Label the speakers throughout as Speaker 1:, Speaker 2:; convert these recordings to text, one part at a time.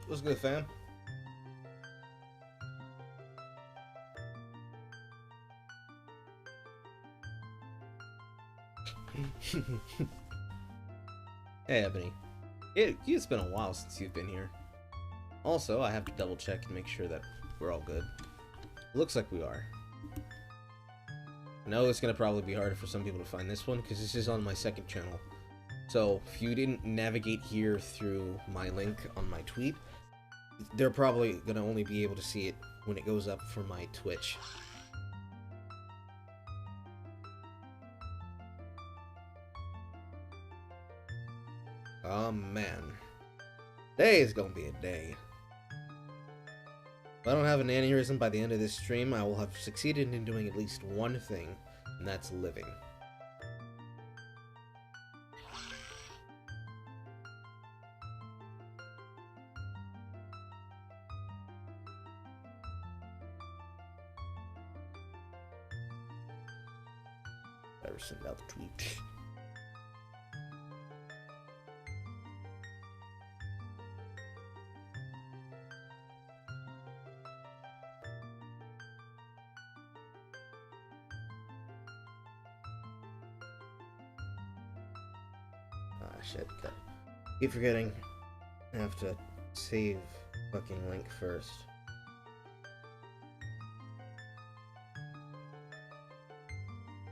Speaker 1: What's good, fam? Hey, Ebony. It's been a while since you've been here. Also, I have to double check and make sure that we're all good. Looks like we are. I know it's gonna probably be harder for some people to find this one because this is on my second channel. So if you didn't navigate here through my link on my tweet, they're probably gonna only be able to see it when it goes up for my Twitch. Oh man, today is gonna be a day. If I don't have an aneurysm by the end of this stream, I will have succeeded in doing at least one thing, and that's living. Better send out the tweet. Shit, keep forgetting. I have to save fucking link first.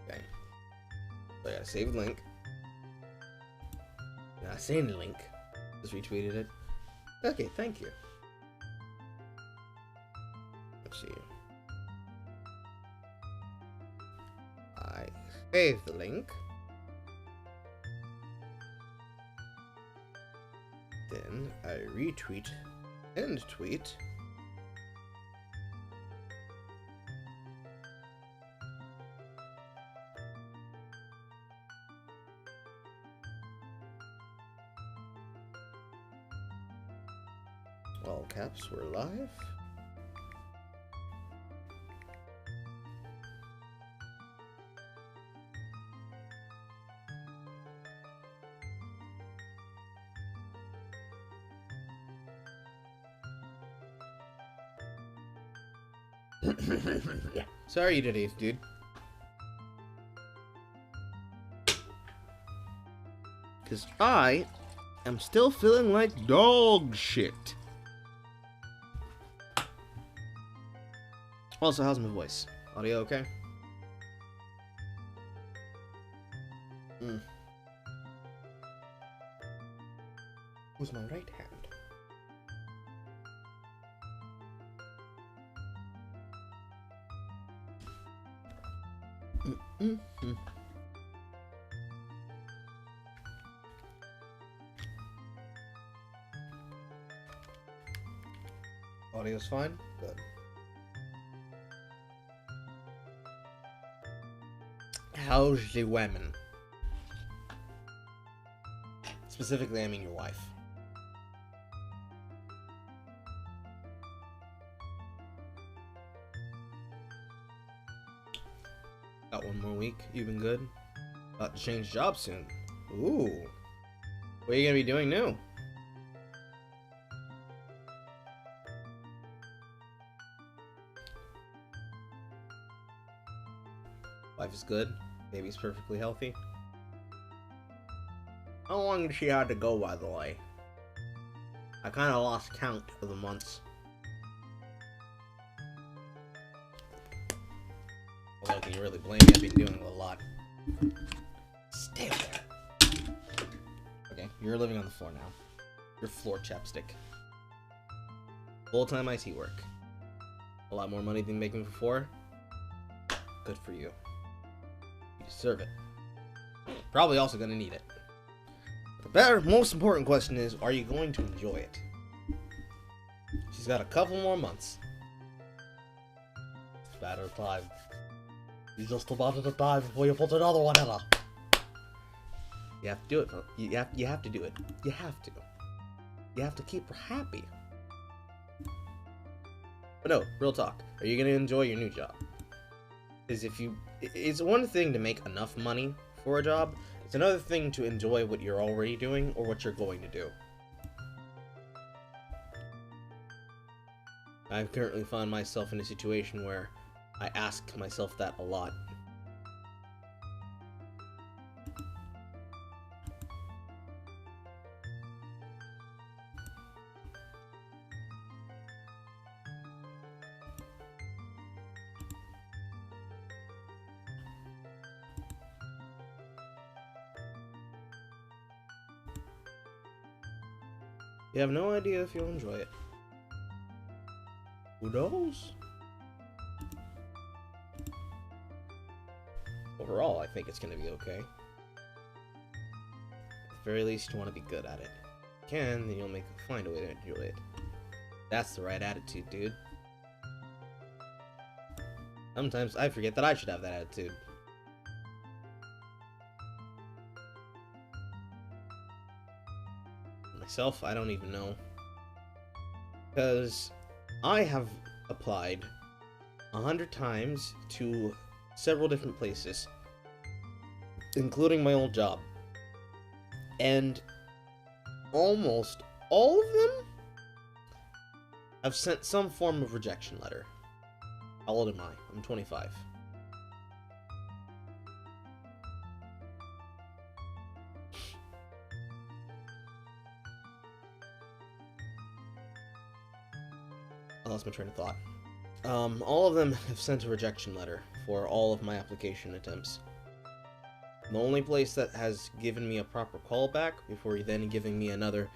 Speaker 1: Okay. So I gotta save link. Gotta save the link. Just retweeted it. Okay, thank you. Let's see. I save the link. Then I retweet and tweet. All caps, we're live. Yeah. Sorry you did it, dude. Because I am still feeling like dog shit. Also, how's my voice? Audio okay? Who's my right hand? Audio's fine? Good. How's the women? Specifically, I mean your wife. Got one more week. You've been good. About to change jobs soon. Ooh. What are you gonna be doing new? Life is good. Baby's perfectly healthy. How long did she have to go, by the way? I kind of lost count of the months. Well, can you really blame me? I've been doing a lot. Stay up there. Okay, you're living on the floor now. You're floor chapstick. Full-time IT work. A lot more money than making before. Good for you. You deserve it. Probably also gonna need it. The better, most important question is, are you going to enjoy it? She's got a couple more months. It's better time. You just about to die before you put another one in her. You have to do it. You have to do it. You have to. You have to keep her happy. But no, real talk. Are you gonna enjoy your new job? Because it's one thing to make enough money for a job. It's another thing to enjoy what you're already doing or what you're going to do. I currently find myself in a situation where I ask myself that a lot. You have no idea if you'll enjoy it. Who knows? Overall, I think it's gonna be okay. At the very least, you want to be good at it. If you can, then you'll find a way to enjoy it. That's the right attitude, dude. Sometimes I forget that I should have that attitude. Myself, I don't even know. Because I have applied 100 times to several different places, including my old job. And almost all of them have sent some form of rejection letter. How old am I? I'm 25. I lost my train of thought. All of them have sent a rejection letter for all of my application attempts. The only place that has given me a proper callback before then giving me another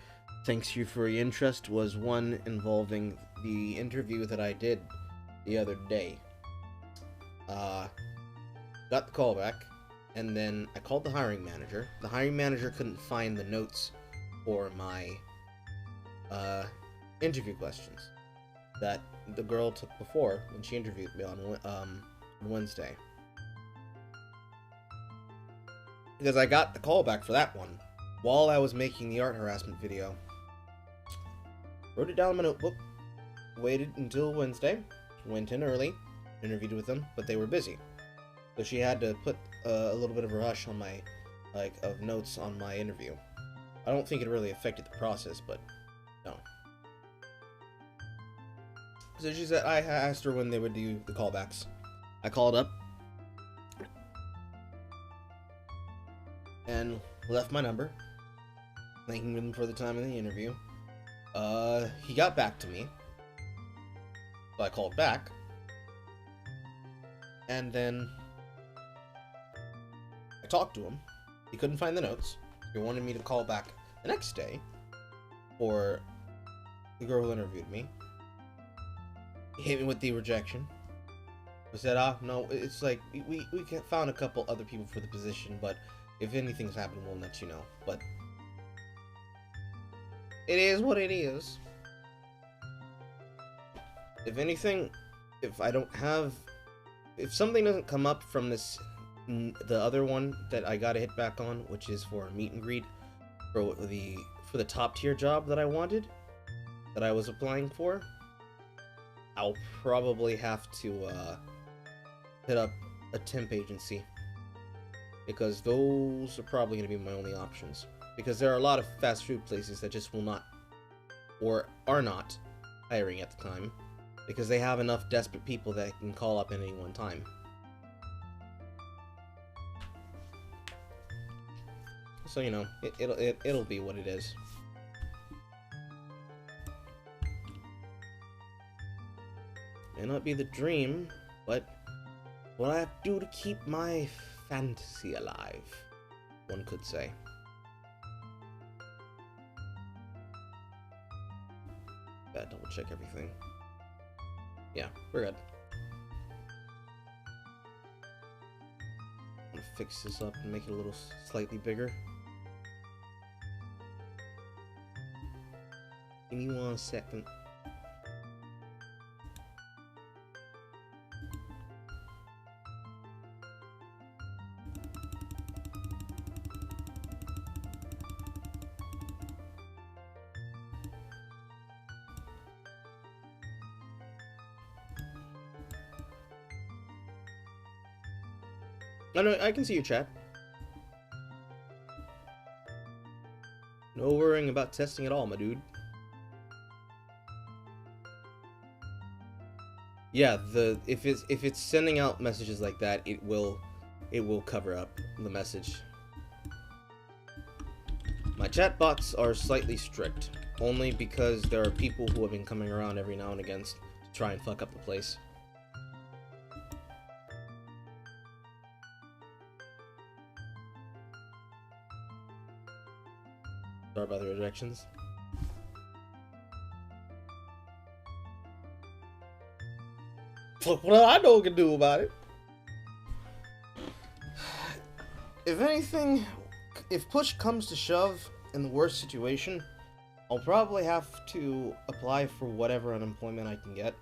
Speaker 1: thanks you for your interest was one involving the interview that I did the other day. Got the callback, and then I called the hiring manager. The hiring manager couldn't find the notes for my interview questions that the girl took before when she interviewed me on Wednesday. Because I got the callback for that one while I was making the art harassment video. Wrote it down in my notebook, waited until Wednesday, went in early, interviewed with them, but they were busy. So she had to put a little bit of a rush on my, of notes on my interview. I don't think it really affected the process, but no. So she said, I asked her when they would do the callbacks. I called up and left my number, thanking him for the time of the interview. He got back to me, so I called back, and then I talked to him. He couldn't find the notes. He wanted me to call back the next day for the girl who interviewed me. He hit me with the rejection. I said, no, it's like, we found a couple other people for the position, but if anything's happened, we'll let you know. But it is what it is. If anything, if something doesn't come up from the other one that I gotta hit back on, which is for a meet and greet for the top tier job that I wanted, that I was applying for, I'll probably have to hit up a temp agency, because those are probably going to be my only options, because there are a lot of fast food places that just will not, or are not, hiring at the time, because they have enough desperate people that can call up at any one time. So, you know, it'll be what it is. May not be the dream, but what I have to do to keep my fantasy alive, one could say. Gotta double check everything. Yeah, we're good. I'm gonna fix this up and make it a little slightly bigger. Give me 1 second. No, I can see your chat. No worrying about testing at all, my dude. Yeah, the if it's sending out messages like that, it will cover up the message. My chatbots are slightly strict, only because there are people who have been coming around every now and again to try and fuck up the place. Sorry about the rejections. What do I know what can do about it? If anything, if push comes to shove in the worst situation, I'll probably have to apply for whatever unemployment I can get,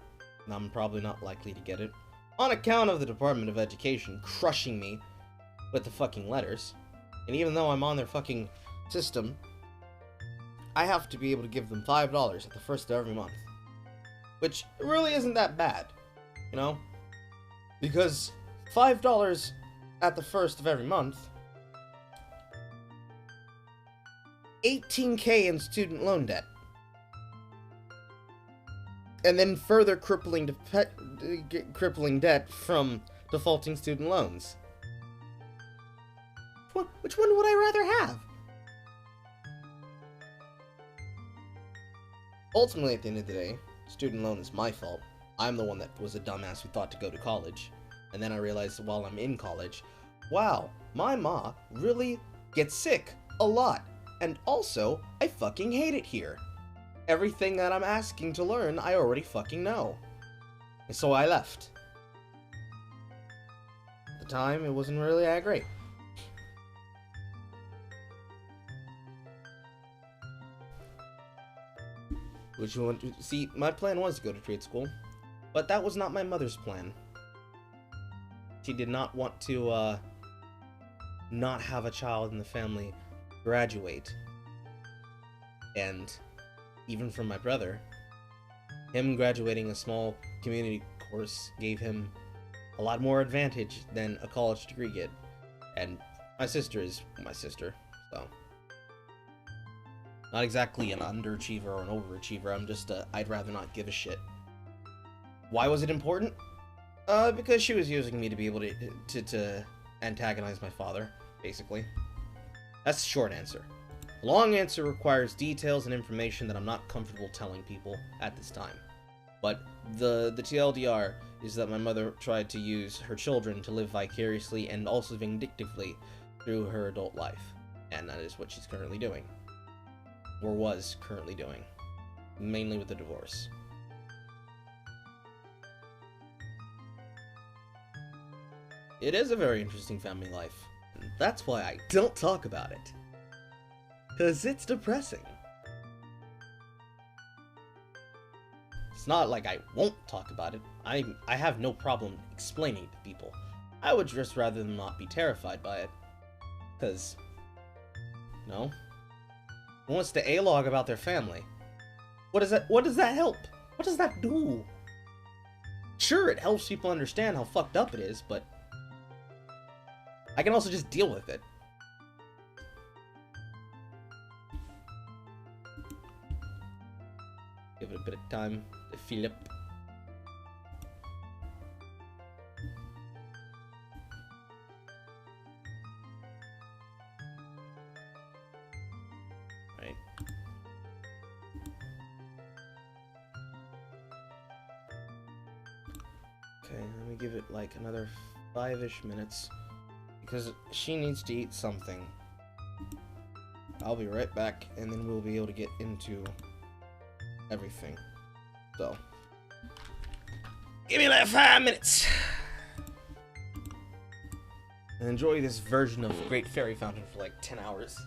Speaker 1: and I'm probably not likely to get it, on account of the Department of Education crushing me with the fucking letters. And even though I'm on their fucking system, I have to be able to give them $5 at the first of every month. Which really isn't that bad, you know? Because $5 at the first of every month, $18K in student loan debt. And then further crippling debt from defaulting student loans. Which one would I rather have? Ultimately, at the end of the day, student loan is my fault. I'm the one that was a dumbass who thought to go to college. And then I realized while I'm in college, wow, my ma really gets sick a lot. And also, I fucking hate it here. Everything that I'm asking to learn, I already fucking know. And so I left. At the time, it wasn't really that great. Which you want to see, my plan was to go to trade school, but that was not my mother's plan. She did not want to, not have a child in the family graduate. And even for my brother, him graduating a small community course gave him a lot more advantage than a college degree did. And my sister is my sister, so not exactly an underachiever or an overachiever. I'm just I'd rather not give a shit. Why was it important? Because she was using me to be able to antagonize my father, basically. That's the short answer. The long answer requires details and information that I'm not comfortable telling people at this time. But the TLDR is that my mother tried to use her children to live vicariously and also vindictively through her adult life. And that is what she's currently doing. Or was currently doing. Mainly with the divorce. It is a very interesting family life. And that's why I don't talk about it. 'Cause it's depressing. It's not like I won't talk about it. I have no problem explaining it to people. I would just rather them not be terrified by it. 'Cause, you know, who wants to A-log about their family? What does that help? What does that do? Sure, it helps people understand how fucked up it is, but I can also just deal with it. Give it a bit of time to fill up. Right. Okay, let me give it like another 5-ish minutes. Because she needs to eat something. I'll be right back, and then we'll be able to get into everything. So, give me like 5 minutes. And enjoy this version of Great Fairy Fountain for like 10 hours.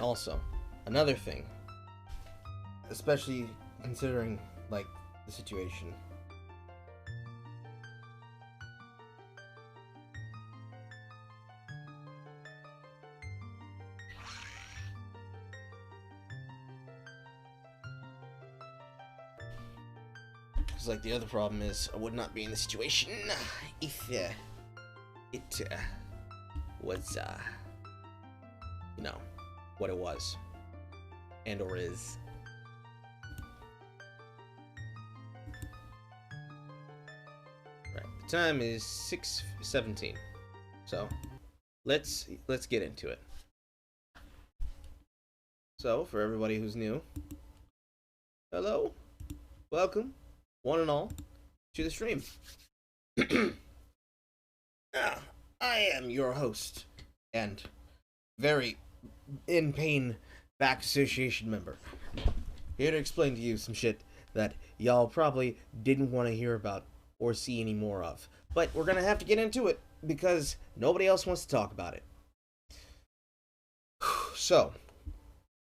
Speaker 1: Also, another thing, especially considering, like, the situation. Because, like, the other problem is, I would not be in the situation if it was, you know, what it was. And or is. Right. The time is 6:17. So, let's get into it. So, for everybody who's new, hello, welcome, one and all, to the stream. I am your host and very in pain back association member, here to explain to you some shit that y'all probably didn't want to hear about or see any more of. But we're gonna have to get into it because nobody else wants to talk about it. So,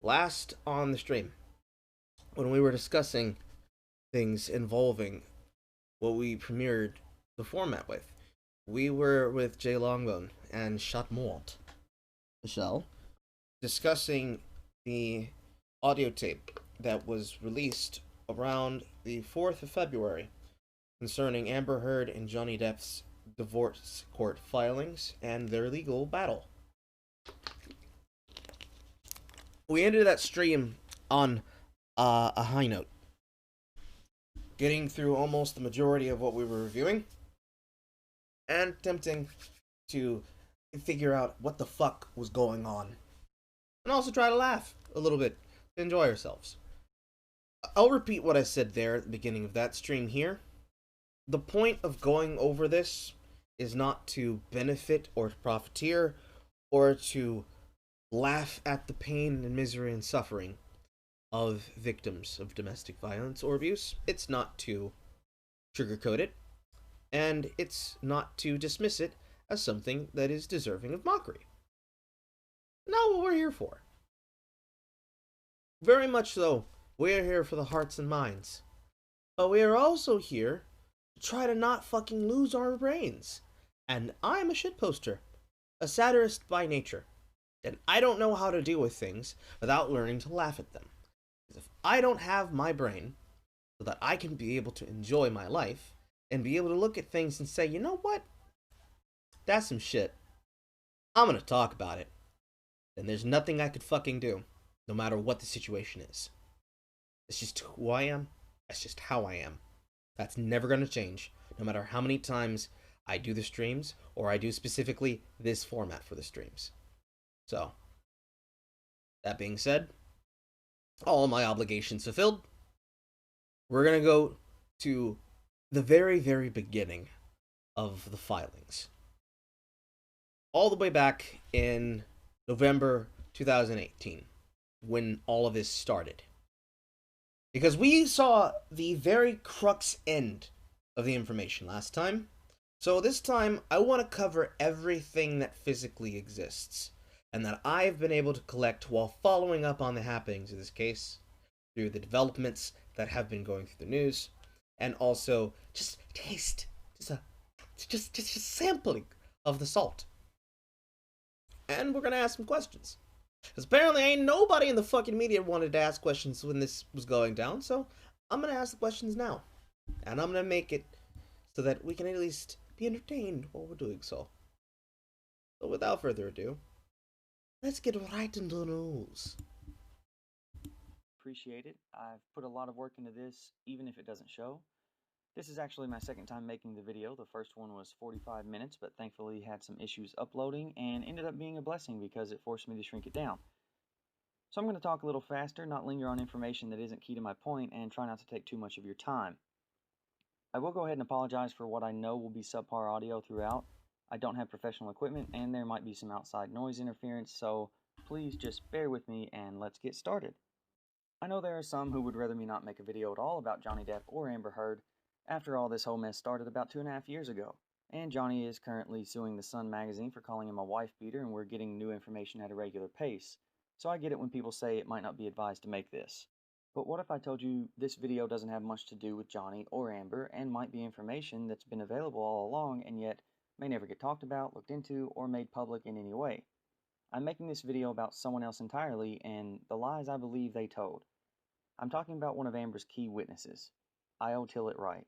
Speaker 1: last on the stream, when we were discussing things involving what we premiered the format with, we were with Jay Longbone and Shotmort Michelle discussing the audio tape that was released around the 4th of February concerning Amber Heard and Johnny Depp's divorce court filings and their legal battle. We ended that stream on a high note, getting through almost the majority of what we were reviewing and attempting to figure out what the fuck was going on, and also try to laugh a little bit to enjoy ourselves. I'll repeat what I said there at the beginning of that stream here. The point of going over this is not to benefit or to profiteer or to laugh at the pain and misery and suffering of victims of domestic violence or abuse. It's not to sugarcoat it, and it's not to dismiss it as something that is deserving of mockery. Not what we're here for. Very much so, we're here for the hearts and minds. But we are also here to try to not fucking lose our brains. And I'm a shitposter, a satirist by nature. And I don't know how to deal with things without learning to laugh at them. Because if I don't have my brain so that I can be able to enjoy my life and be able to look at things and say, you know what? That's some shit. I'm gonna talk about it. Then there's nothing I could fucking do, no matter what the situation is. It's just who I am. That's just how I am. That's never gonna change, no matter how many times I do the streams, or I do specifically this format for the streams. So, that being said, all my obligations fulfilled, we're gonna go to the very, very beginning of the filings. All the way back in November 2018, when all of this started. Because we saw the very crux end of the information last time. So this time, I want to cover everything that physically exists, and that I've been able to collect while following up on the happenings of this case, through the developments that have been going through the news, and also just taste, just sampling of the salt. And we're gonna ask some questions. Because apparently ain't nobody in the fucking media wanted to ask questions when this was going down, so I'm gonna ask the questions now. And I'm gonna make it so that we can at least be entertained while we're doing so. So without further ado, let's get right into the news.
Speaker 2: Appreciate it. I've put a lot of work into this, even if it doesn't show. This is actually my second time making the video. The first one was 45 minutes, but thankfully had some issues uploading and ended up being a blessing because it forced me to shrink it down. So I'm going to talk a little faster, not linger on information that isn't key to my point, and try not to take too much of your time. I will go ahead and apologize for what I know will be subpar audio throughout. I don't have professional equipment and there might be some outside noise interference, so please just bear with me and let's get started. I know there are some who would rather me not make a video at all about Johnny Depp or Amber Heard. After all, this whole mess started about 2.5 years ago, and Johnny is currently suing the Sun magazine for calling him a wife beater, and we're getting new information at a regular pace. So I get it when people say it might not be advised to make this. But what if I told you this video doesn't have much to do with Johnny or Amber and might be information that's been available all along and yet may never get talked about, looked into, or made public in any way? I'm making this video about someone else entirely and the lies I believe they told. I'm talking about one of Amber's key witnesses, Io Tillett Wright.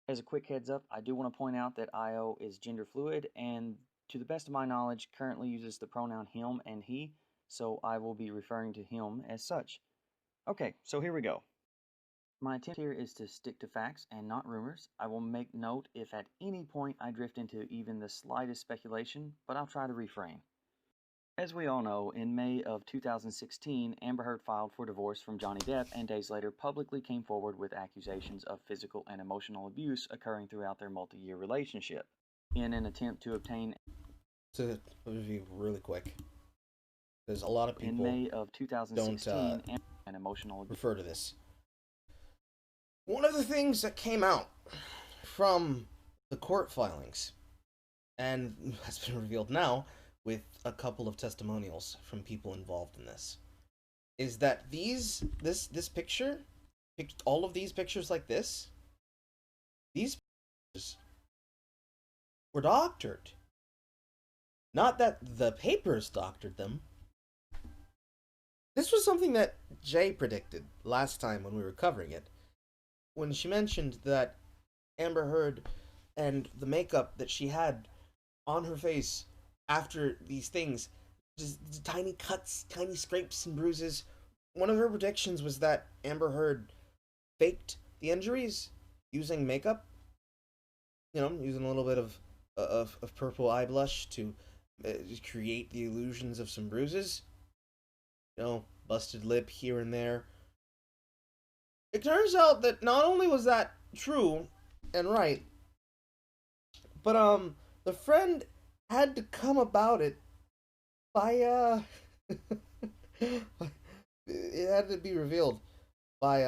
Speaker 2: As a quick heads up, I do want to point out that Io is gender fluid and, to the best of my knowledge, currently uses the pronoun him and he, so I will be referring to him as such. Okay, so here we go. My attempt here is to stick to facts and not rumors. I will make note if at any point I drift into even the slightest speculation, but I'll try to refrain. As we all know, in May of 2016, Amber Heard filed for divorce from Johnny Depp and days later publicly came forward with accusations of physical and emotional abuse occurring throughout their multi-year relationship. In an attempt to obtain...
Speaker 1: To review really quick, because a lot of people
Speaker 2: in May of 2016,
Speaker 1: don't
Speaker 2: and emotional
Speaker 1: refer to this. One of the things that came out from the court filings, and has been revealed now, with a couple of testimonials from people involved in this, is that this picture, all of these pictures like this, these pictures were doctored. Not that the papers doctored them. This was something that Jay predicted last time when we were covering it, when she mentioned that Amber Heard and the makeup that she had on her face after these things, just tiny cuts, tiny scrapes and bruises. One of her predictions was that Amber Heard faked the injuries using makeup. You know, using a little bit of purple eye blush to create the illusions of some bruises. You know, busted lip here and there. It turns out that not only was that true and right, but the friend had to come about it by it had to be revealed by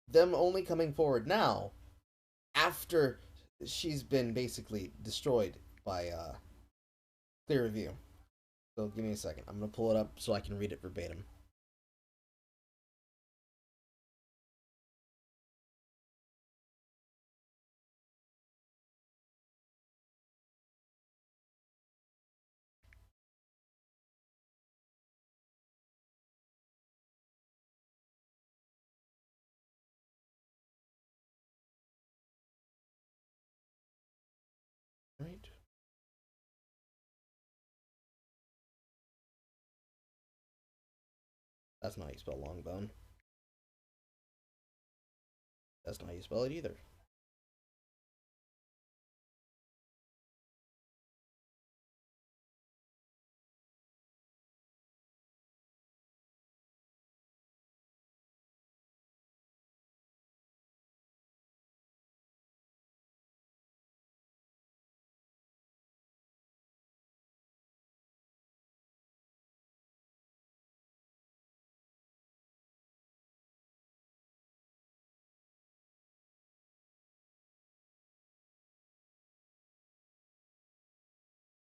Speaker 1: them only coming forward now after she's been basically destroyed by clear review. So give me a second. I'm gonna pull it up so I can read it verbatim. Right. That's not how you spell long bone. That's not how you spell it either.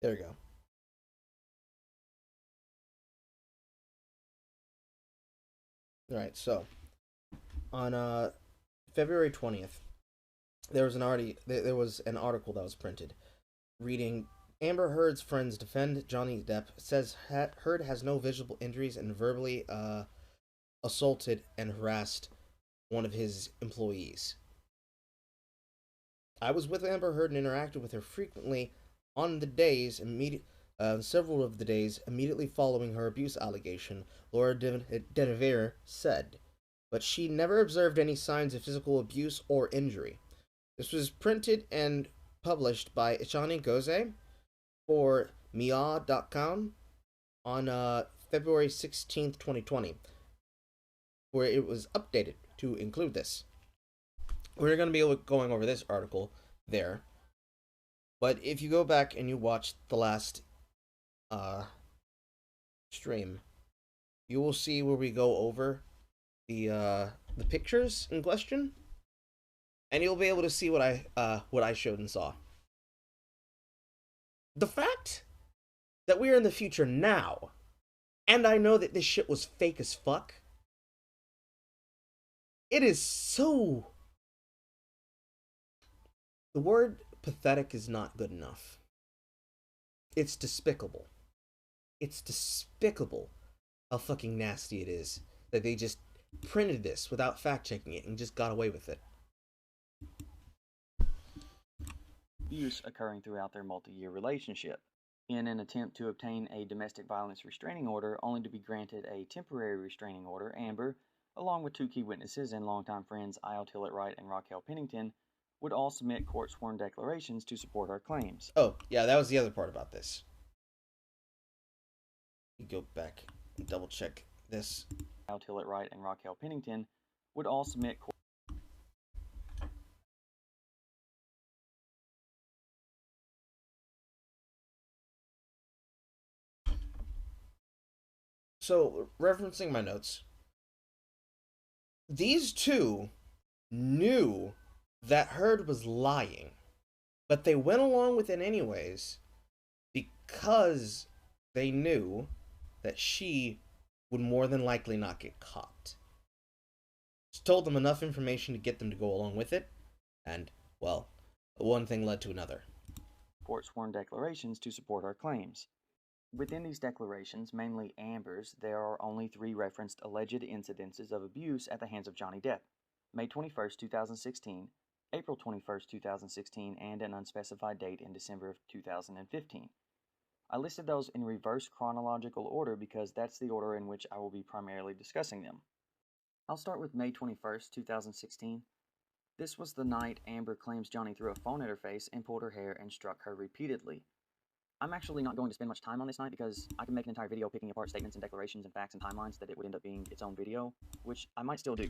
Speaker 1: There we go. Alright, so on February 20th, there was an article that was printed reading Amber Heard's friends defend Johnny Depp, says Heard has no visible injuries and verbally assaulted and harassed one of his employees. I was with Amber Heard and interacted with her frequently on the days several of the days immediately following her abuse allegation, Laura Denevere said, but she never observed any signs of physical abuse or injury. This was printed and published by Ishani Goze for Mia.com on February 16th, 2020, where it was updated to include this. We're going to be going over this article there, but if you go back and you watch the last stream, you will see where we go over the pictures in question, and you'll be able to see what I showed and saw. The fact that we're in the future now, and I know that this shit was fake as fuck, it is so... The word pathetic is not good enough. It's despicable. It's despicable how fucking nasty it is that they just printed this without fact-checking it and just got away with it.
Speaker 2: Abuse occurring throughout their multi-year relationship. In an attempt to obtain a domestic violence restraining order, only to be granted a temporary restraining order, Amber, along with two key witnesses and longtime friends Io Tillett-Wright and Raquel Pennington, would all submit court-sworn declarations to support her claims.
Speaker 1: Oh, yeah, that was the other part about this. You go back and double-check this.
Speaker 2: Io Tillett-Wright and Raquel Pennington would all submit
Speaker 1: So, referencing my notes, these two knew that Heard was lying, but they went along with it anyways because they knew that she would more than likely not get caught. Just told them enough information to get them to go along with it, and, well, one thing led to another.
Speaker 2: Court-sworn declarations to support her claims. Within these declarations, mainly Amber's, there are only 3 referenced alleged incidences of abuse at the hands of Johnny Depp: May 21st, 2016, April 21st, 2016, and an unspecified date in December of 2015. I listed those in reverse chronological order because that's the order in which I will be primarily discussing them. I'll start with May 21st, 2016. This was the night Amber claims Johnny threw a phone at her face and pulled her hair and struck her repeatedly. I'm actually not going to spend much time on this night because I can make an entire video picking apart statements and declarations and facts and timelines that it would end up being its own video, which I might still do.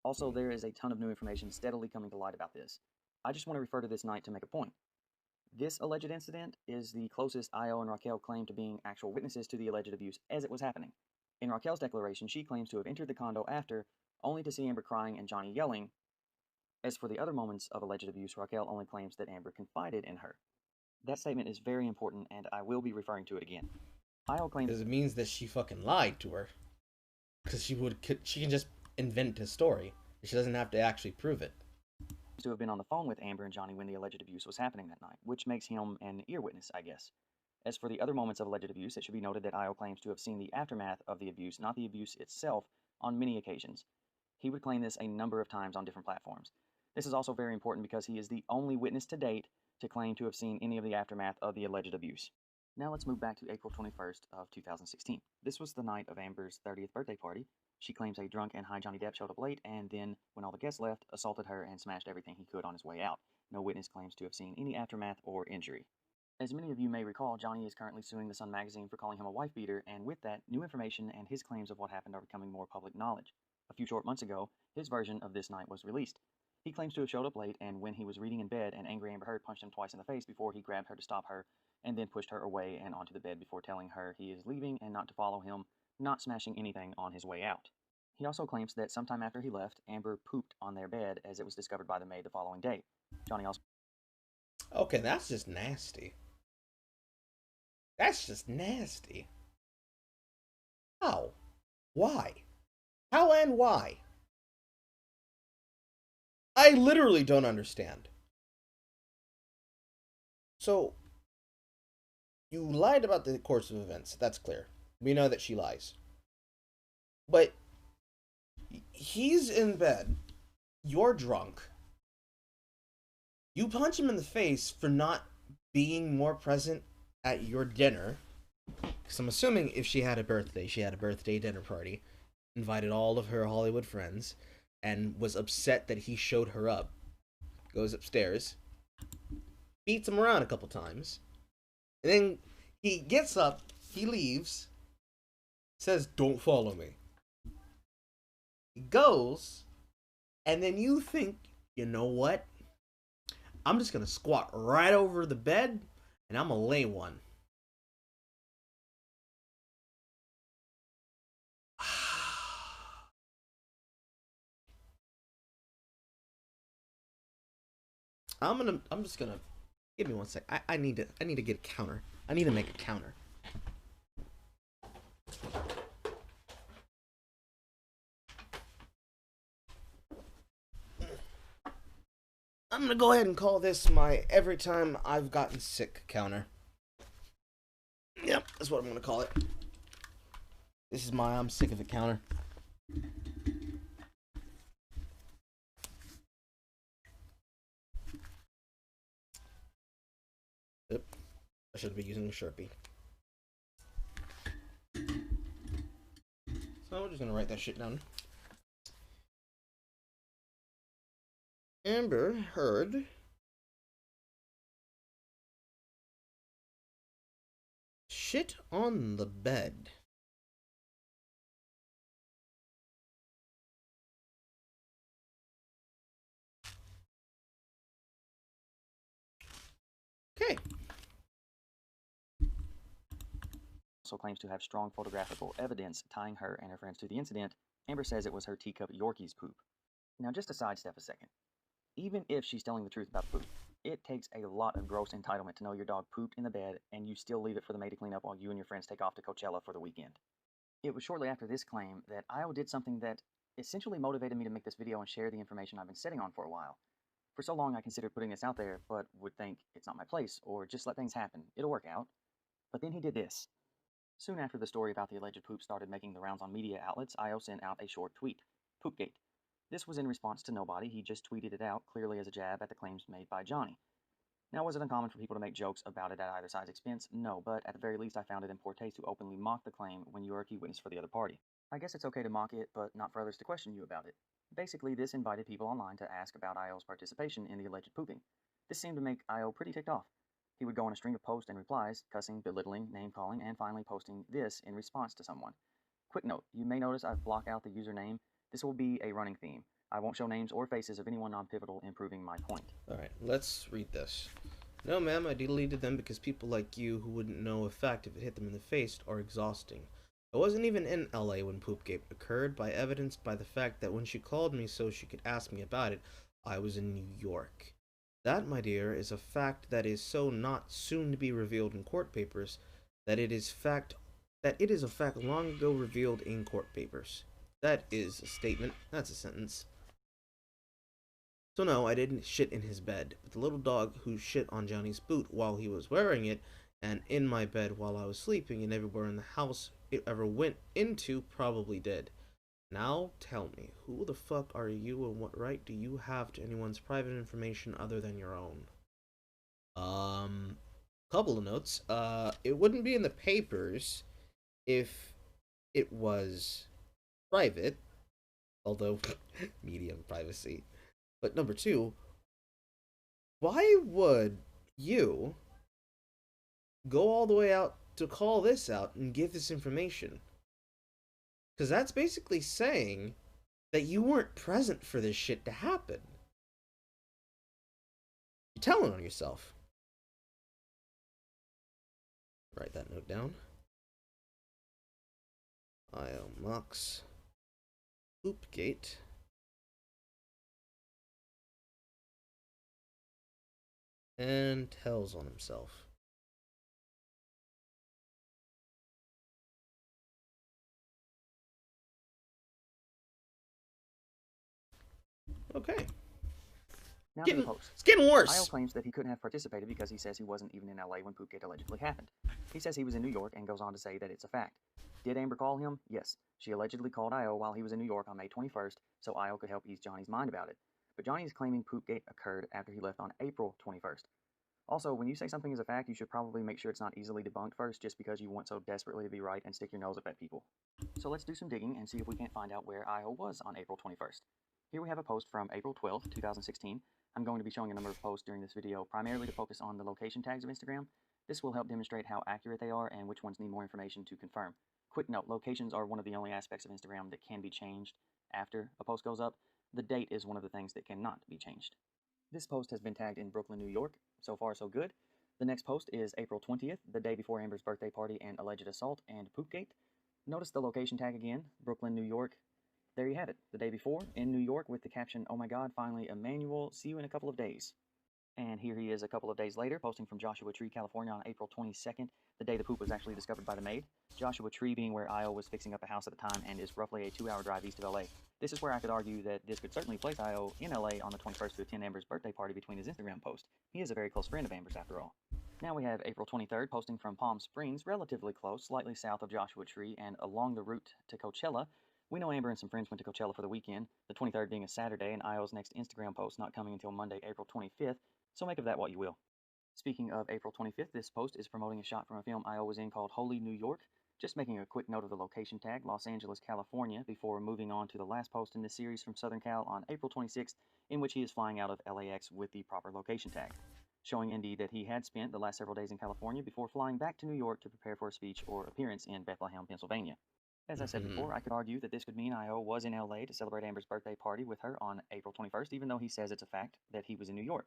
Speaker 2: Also, there is a ton of new information steadily coming to light about this. I just want to refer to this night to make a point. This alleged incident is the closest Io and Raquel claim to being actual witnesses to the alleged abuse as it was happening. In Raquel's declaration, she claims to have entered the condo after, only to see Amber crying and Johnny yelling. As for the other moments of alleged abuse, Raquel only claims that Amber confided in her. That statement is very important, and I will be referring to it again. Io claims...
Speaker 1: Because it means that she fucking lied to her. Because she can just invent a story. She doesn't have to actually prove it.
Speaker 2: ...to have been on the phone with Amber and Johnny when the alleged abuse was happening that night, which makes him an ear witness, I guess. As for the other moments of alleged abuse, it should be noted that Io claims to have seen the aftermath of the abuse, not the abuse itself, on many occasions. He would claim this a number of times on different platforms. This is also very important because he is the only witness to date to claim to have seen any of the aftermath of the alleged abuse. Now let's move back to April 21st of 2016. This was the night of Amber's 30th birthday party. She claims a drunk and high Johnny Depp showed up late and then, when all the guests left, assaulted her and smashed everything he could on his way out. No witness claims to have seen any aftermath or injury. As many of you may recall, Johnny is currently suing The Sun magazine for calling him a wife-beater, and with that, new information and his claims of what happened are becoming more public knowledge. A few short months ago, his version of this night was released. He claims to have showed up late, and when he was reading in bed, an angry Amber Heard punched him twice in the face before he grabbed her to stop her, and then pushed her away and onto the bed before telling her he is leaving and not to follow him, not smashing anything on his way out. He also claims that sometime after he left, Amber pooped on their bed as it was discovered by the maid the following day. Johnny also...
Speaker 1: Okay, that's just nasty. That's just nasty. How? Why? How and why? I literally don't understand. So, you lied about the course of events. That's clear. We know that she lies. But he's in bed. You're drunk. You punch him in the face for not being more present at your dinner. Because I'm assuming if she had a birthday dinner party, invited all of her Hollywood friends, and was upset that he showed her up. Goes upstairs, beats him around a couple times, and then he gets up, he leaves, says, "Don't follow me." He goes, and then you think, you know what? I'm just gonna squat right over the bed, and I'm gonna lay one. I'm just gonna give me one sec. I need to get a counter. I need to make a counter. I'm gonna go ahead and call this my every time I've gotten sick counter. Yep, that's what I'm gonna call it. This is my I'm sick of it counter. Yep, I should be using a Sharpie. So we're just gonna write that shit down. Amber Heard shit on the bed. Okay.
Speaker 2: Also claims to have strong photographical evidence tying her and her friends to the incident. Amber says it was her teacup Yorkie's poop. Now, just to sidestep a second. Even if she's telling the truth about the poop, it takes a lot of gross entitlement to know your dog pooped in the bed and you still leave it for the maid to clean up while you and your friends take off to Coachella for the weekend. It was shortly after this claim that Io did something that essentially motivated me to make this video and share the information I've been sitting on for a while. For so long I considered putting this out there, but would think it's not my place, or just let things happen, it'll work out. But then he did this. Soon after the story about the alleged poop started making the rounds on media outlets, Io sent out a short tweet, Poopgate. This was in response to nobody, he just tweeted it out, clearly as a jab at the claims made by Johnny. Now, was it uncommon for people to make jokes about it at either side's expense? No, but at the very least I found it in poor taste to openly mock the claim when you are a key witness for the other party. I guess it's okay to mock it, but not for others to question you about it. Basically, this invited people online to ask about Io's participation in the alleged pooping. This seemed to make Io pretty ticked off. He would go on a string of posts and replies, cussing, belittling, name-calling, and finally posting this in response to someone. Quick note, you may notice I've blocked out the username. This will be a running theme. I won't show names or faces of anyone non-pivotal in proving my point.
Speaker 1: Alright, let's read this. No, ma'am, I deleted them because people like you who wouldn't know a fact if it hit them in the face are exhausting. I wasn't even in LA when Poopgate occurred, by evidenced by the fact that when she called me so she could ask me about it, I was in New York. That, my dear, is a fact that is so not soon to be revealed in court papers that it is a fact long ago revealed in court papers. That is a statement. That's a sentence. So no, I didn't shit in his bed, but the little dog who shit on Johnny's boot while he was wearing it, and in my bed while I was sleeping, and everywhere in the house it ever went into probably did. Now tell me, who the fuck are you and what right do you have to anyone's private information other than your own? Couple of notes. It wouldn't be in the papers if it was private, although medium privacy. But number two, why would you go all the way out to call this out and give this information? Because that's basically saying that you weren't present for this shit to happen. You're telling on yourself. Write that note down. Io mocks Poopgate. And tells on himself. Okay.
Speaker 2: Now to the post.
Speaker 1: It's getting
Speaker 2: Io
Speaker 1: worse.
Speaker 2: claims that he couldn't have participated because he says he wasn't even in LA when Poopgate allegedly happened. He says he was in New York and goes on to say that it's a fact. Did Amber call him? Yes. She allegedly called Io while he was in New York on May 21st so Io could help ease Johnny's mind about it. But Johnny is claiming Poopgate occurred after he left on April 21st. Also, when you say something is a fact, you should probably make sure it's not easily debunked first just because you want so desperately to be right and stick your nose up at people. So let's do some digging and see if we can't find out where Io was on April 21st. Here we have a post from April 12th, 2016. I'm going to be showing a number of posts during this video primarily to focus on the location tags of Instagram. This will help demonstrate how accurate they are and which ones need more information to confirm. Quick note, locations are one of the only aspects of Instagram that can be changed after a post goes up. The date is one of the things that cannot be changed. This post has been tagged in Brooklyn, New York. So far, so good. The next post is April 20th, the day before Amber's birthday party and alleged assault and Poopgate. Notice the location tag again, Brooklyn, New York. There you have it, the day before, in New York with the caption, "Oh my god, finally Emmanuel, see you in a couple of days." And here he is a couple of days later, posting from Joshua Tree, California on April 22nd, the day the poop was actually discovered by the maid. Joshua Tree being where Io was fixing up a house at the time and is roughly a 2-hour drive east of LA. This is where I could argue that this could certainly place Io in LA on the 21st to attend Amber's birthday party between his Instagram post. He is a very close friend of Amber's after all. Now we have April 23rd, posting from Palm Springs, relatively close, slightly south of Joshua Tree and along the route to Coachella. We know Amber and some friends went to Coachella for the weekend, the 23rd being a Saturday, and Io's next Instagram post not coming until Monday, April 25th, so make of that what you will. Speaking of April 25th, this post is promoting a shot from a film Io was in called Holy New York. Just making a quick note of the location tag, Los Angeles, California, before moving on to the last post in this series from Southern Cal on April 26th, in which he is flying out of LAX with the proper location tag, showing indeed that he had spent the last several days in California before flying back to New York to prepare for a speech or appearance in Bethlehem, Pennsylvania. As I said before, I could argue that this could mean Io was in LA to celebrate Amber's birthday party with her on April 21st, even though he says it's a fact that he was in New York.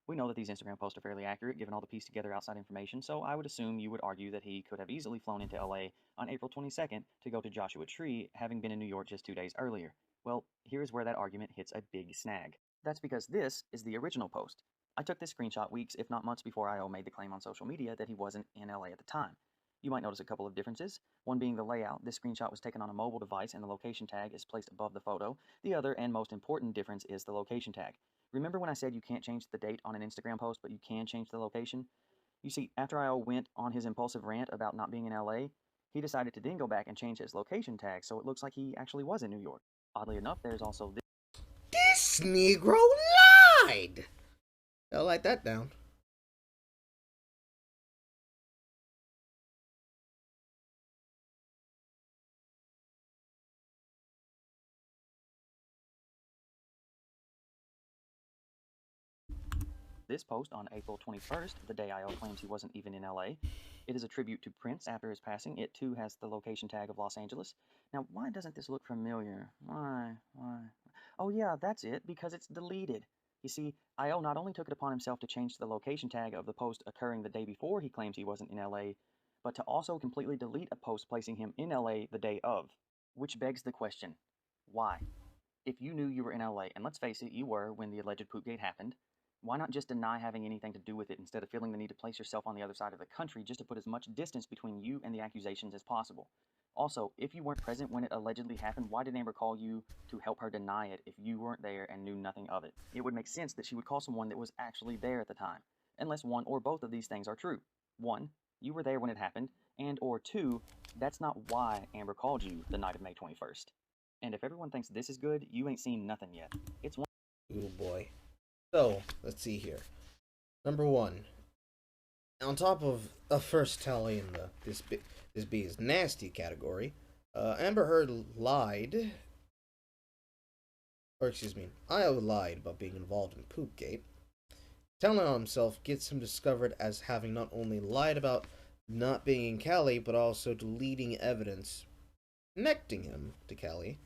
Speaker 2: We know that these Instagram posts are fairly accurate given all the pieced together outside information, so I would assume you would argue that he could have easily flown into LA on April 22nd to go to Joshua Tree, having been in New York just 2 days earlier. Well, here's where that argument hits a big snag. That's because this is the original post. I took this screenshot weeks, if not months, before Io made the claim on social media that he wasn't in LA at the time. You might notice a couple of differences. One being the layout. This screenshot was taken on a mobile device and the location tag is placed above the photo. The other and most important difference is the location tag. Remember when I said you can't change the date on an Instagram post, but you can change the location? You see, after Io went on his impulsive rant about not being in LA, he decided to then go back and change his location tag so it looks like he actually was in New York. Oddly enough, there's also
Speaker 1: This Negro lied! I'll write that down.
Speaker 2: this post on April 21st, the day Io claims he wasn't even in LA. It is a tribute to Prince after his passing. It too has the location tag of Los Angeles. Now, why doesn't this look familiar? Why? Oh yeah, that's it, because it's deleted. You see, Io not only took it upon himself to change the location tag of the post occurring the day before he claims he wasn't in LA, but to also completely delete a post placing him in LA the day of. Which begs the question, why? If you knew you were in LA, and let's face it, you were when the alleged Poopgate happened, why not just deny having anything to do with it instead of feeling the need to place yourself on the other side of the country just to put as much distance between you and the accusations as possible? Also, if you weren't present when it allegedly happened, why did Amber call you to help her deny it if you weren't there and knew nothing of it? It would make sense that she would call someone that was actually there at the time, unless one or both of these things are true. 1, you were there when it happened, and or 2, that's not why Amber called you the night of May 21st. And if everyone thinks this is good, you ain't seen nothing yet. It's one.
Speaker 1: Oh boy. So, let's see here. Number 1. On top of a first tally in the this be's nasty category, Amber Heard lied, or excuse me, Io lied about being involved in Poopgate. Telling on himself gets him discovered as having not only lied about not being in Cali, but also deleting evidence connecting him to Cali.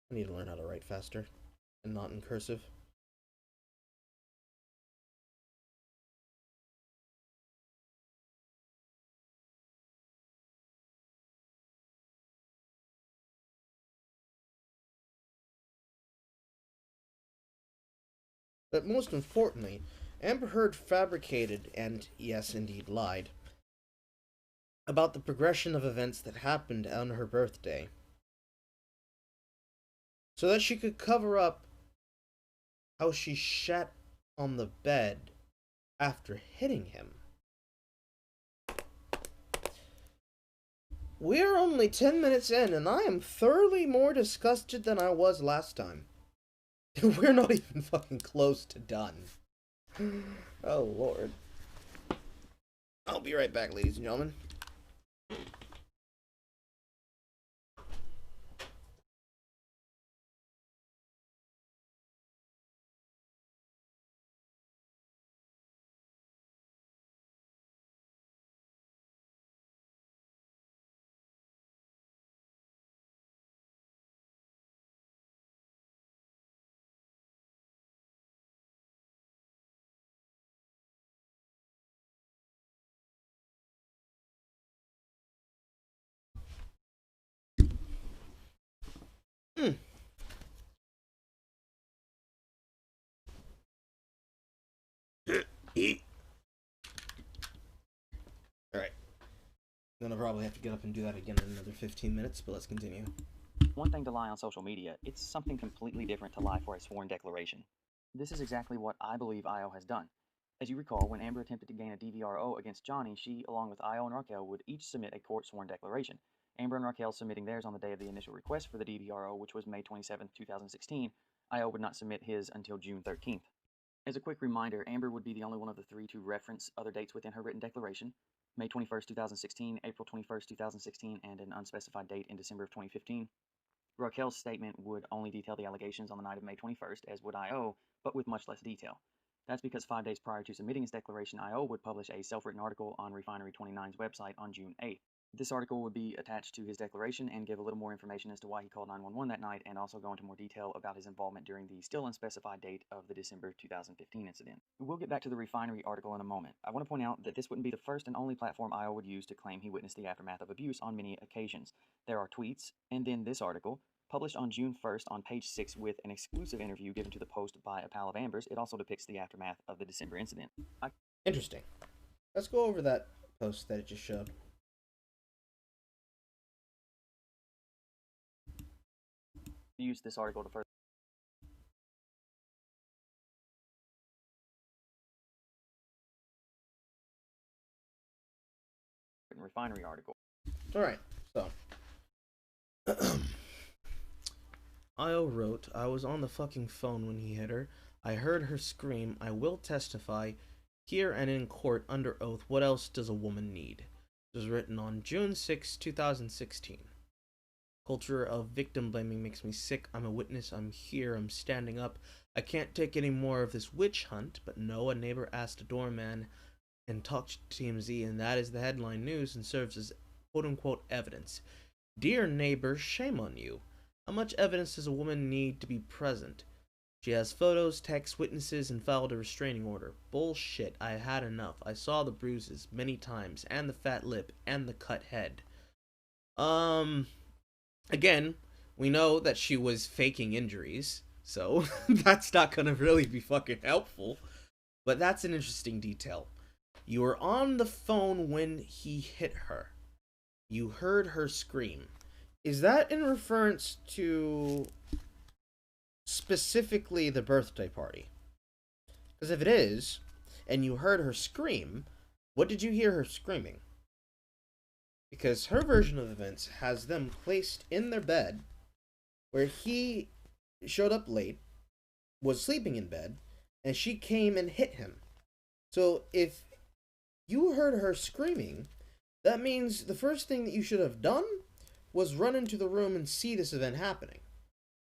Speaker 1: I need to learn how to write faster and not in cursive. But most importantly, Amber Heard fabricated and, yes, indeed lied about the progression of events that happened on her birthday so that she could cover up how she shat on the bed after hitting him. We're only 10 minutes in, and I am thoroughly more disgusted than I was last time. We're not even fucking close to done. Oh, Lord. I'll be right back, ladies and gentlemen. Then I'll probably have to get up and do that again in another 15 minutes, but let's continue.
Speaker 2: One thing to lie on social media, it's something completely different to lie for a sworn declaration. This is exactly what I believe Io has done. As you recall, when Amber attempted to gain a DVRO against Johnny, she, along with Io and Raquel, would each submit a court sworn declaration. Amber and Raquel submitting theirs on the day of the initial request for the DVRO, which was May 27, 2016. Io would not submit his until June 13th. As a quick reminder, Amber would be the only one of the three to reference other dates within her written declaration: May 21st, 2016, April 21st, 2016, and an unspecified date in December of 2015. Raquel's statement would only detail the allegations on the night of May 21st, as would Io, but with much less detail. That's because 5 days prior to submitting his declaration, Io would publish a self-written article on Refinery 29's website on June 8th. This article would be attached to his declaration and give a little more information as to why he called 911 that night, and also go into more detail about his involvement during the still unspecified date of the December 2015 incident. We'll get back to the Refinery article in a moment. I want to point out that this wouldn't be the first and only platform Io would use to claim he witnessed the aftermath of abuse on many occasions. There are tweets, and then this article, published on June 1st on page 6 with an exclusive interview given to the Post by a pal of Amber's. It also depicts the aftermath of the December incident.
Speaker 1: Interesting. Let's go over that post that it just showed.
Speaker 2: Use this article to further Refinery article.
Speaker 1: Alright, so Io wrote, I was on the fucking phone when he hit her. I heard her scream. I will testify here and in court under oath. What else does a woman need? It was written on June 6, 2016. Culture of victim blaming makes me sick. I'm a witness. I'm here. I'm standing up. I can't take any more of this witch hunt. But no, a neighbor asked a doorman and talked to TMZ, and that is the headline news and serves as quote-unquote evidence. Dear neighbor, shame on you. How much evidence does a woman need to be present? She has photos, texts, witnesses, and filed a restraining order. Bullshit. I had enough. I saw the bruises many times, and the fat lip, and the cut head. Again, we know that she was faking injuries, so that's not gonna really be fucking helpful. But that's an interesting detail. You were on the phone when he hit her. You heard her scream. Is that in reference to specifically the birthday party? Because if it is, and you heard her scream, what did you hear her screaming? Because her version of events has them placed in their bed, where he showed up late, was sleeping in bed, and she came and hit him. So if you heard her screaming, that means the first thing that you should have done was run into the room and see this event happening.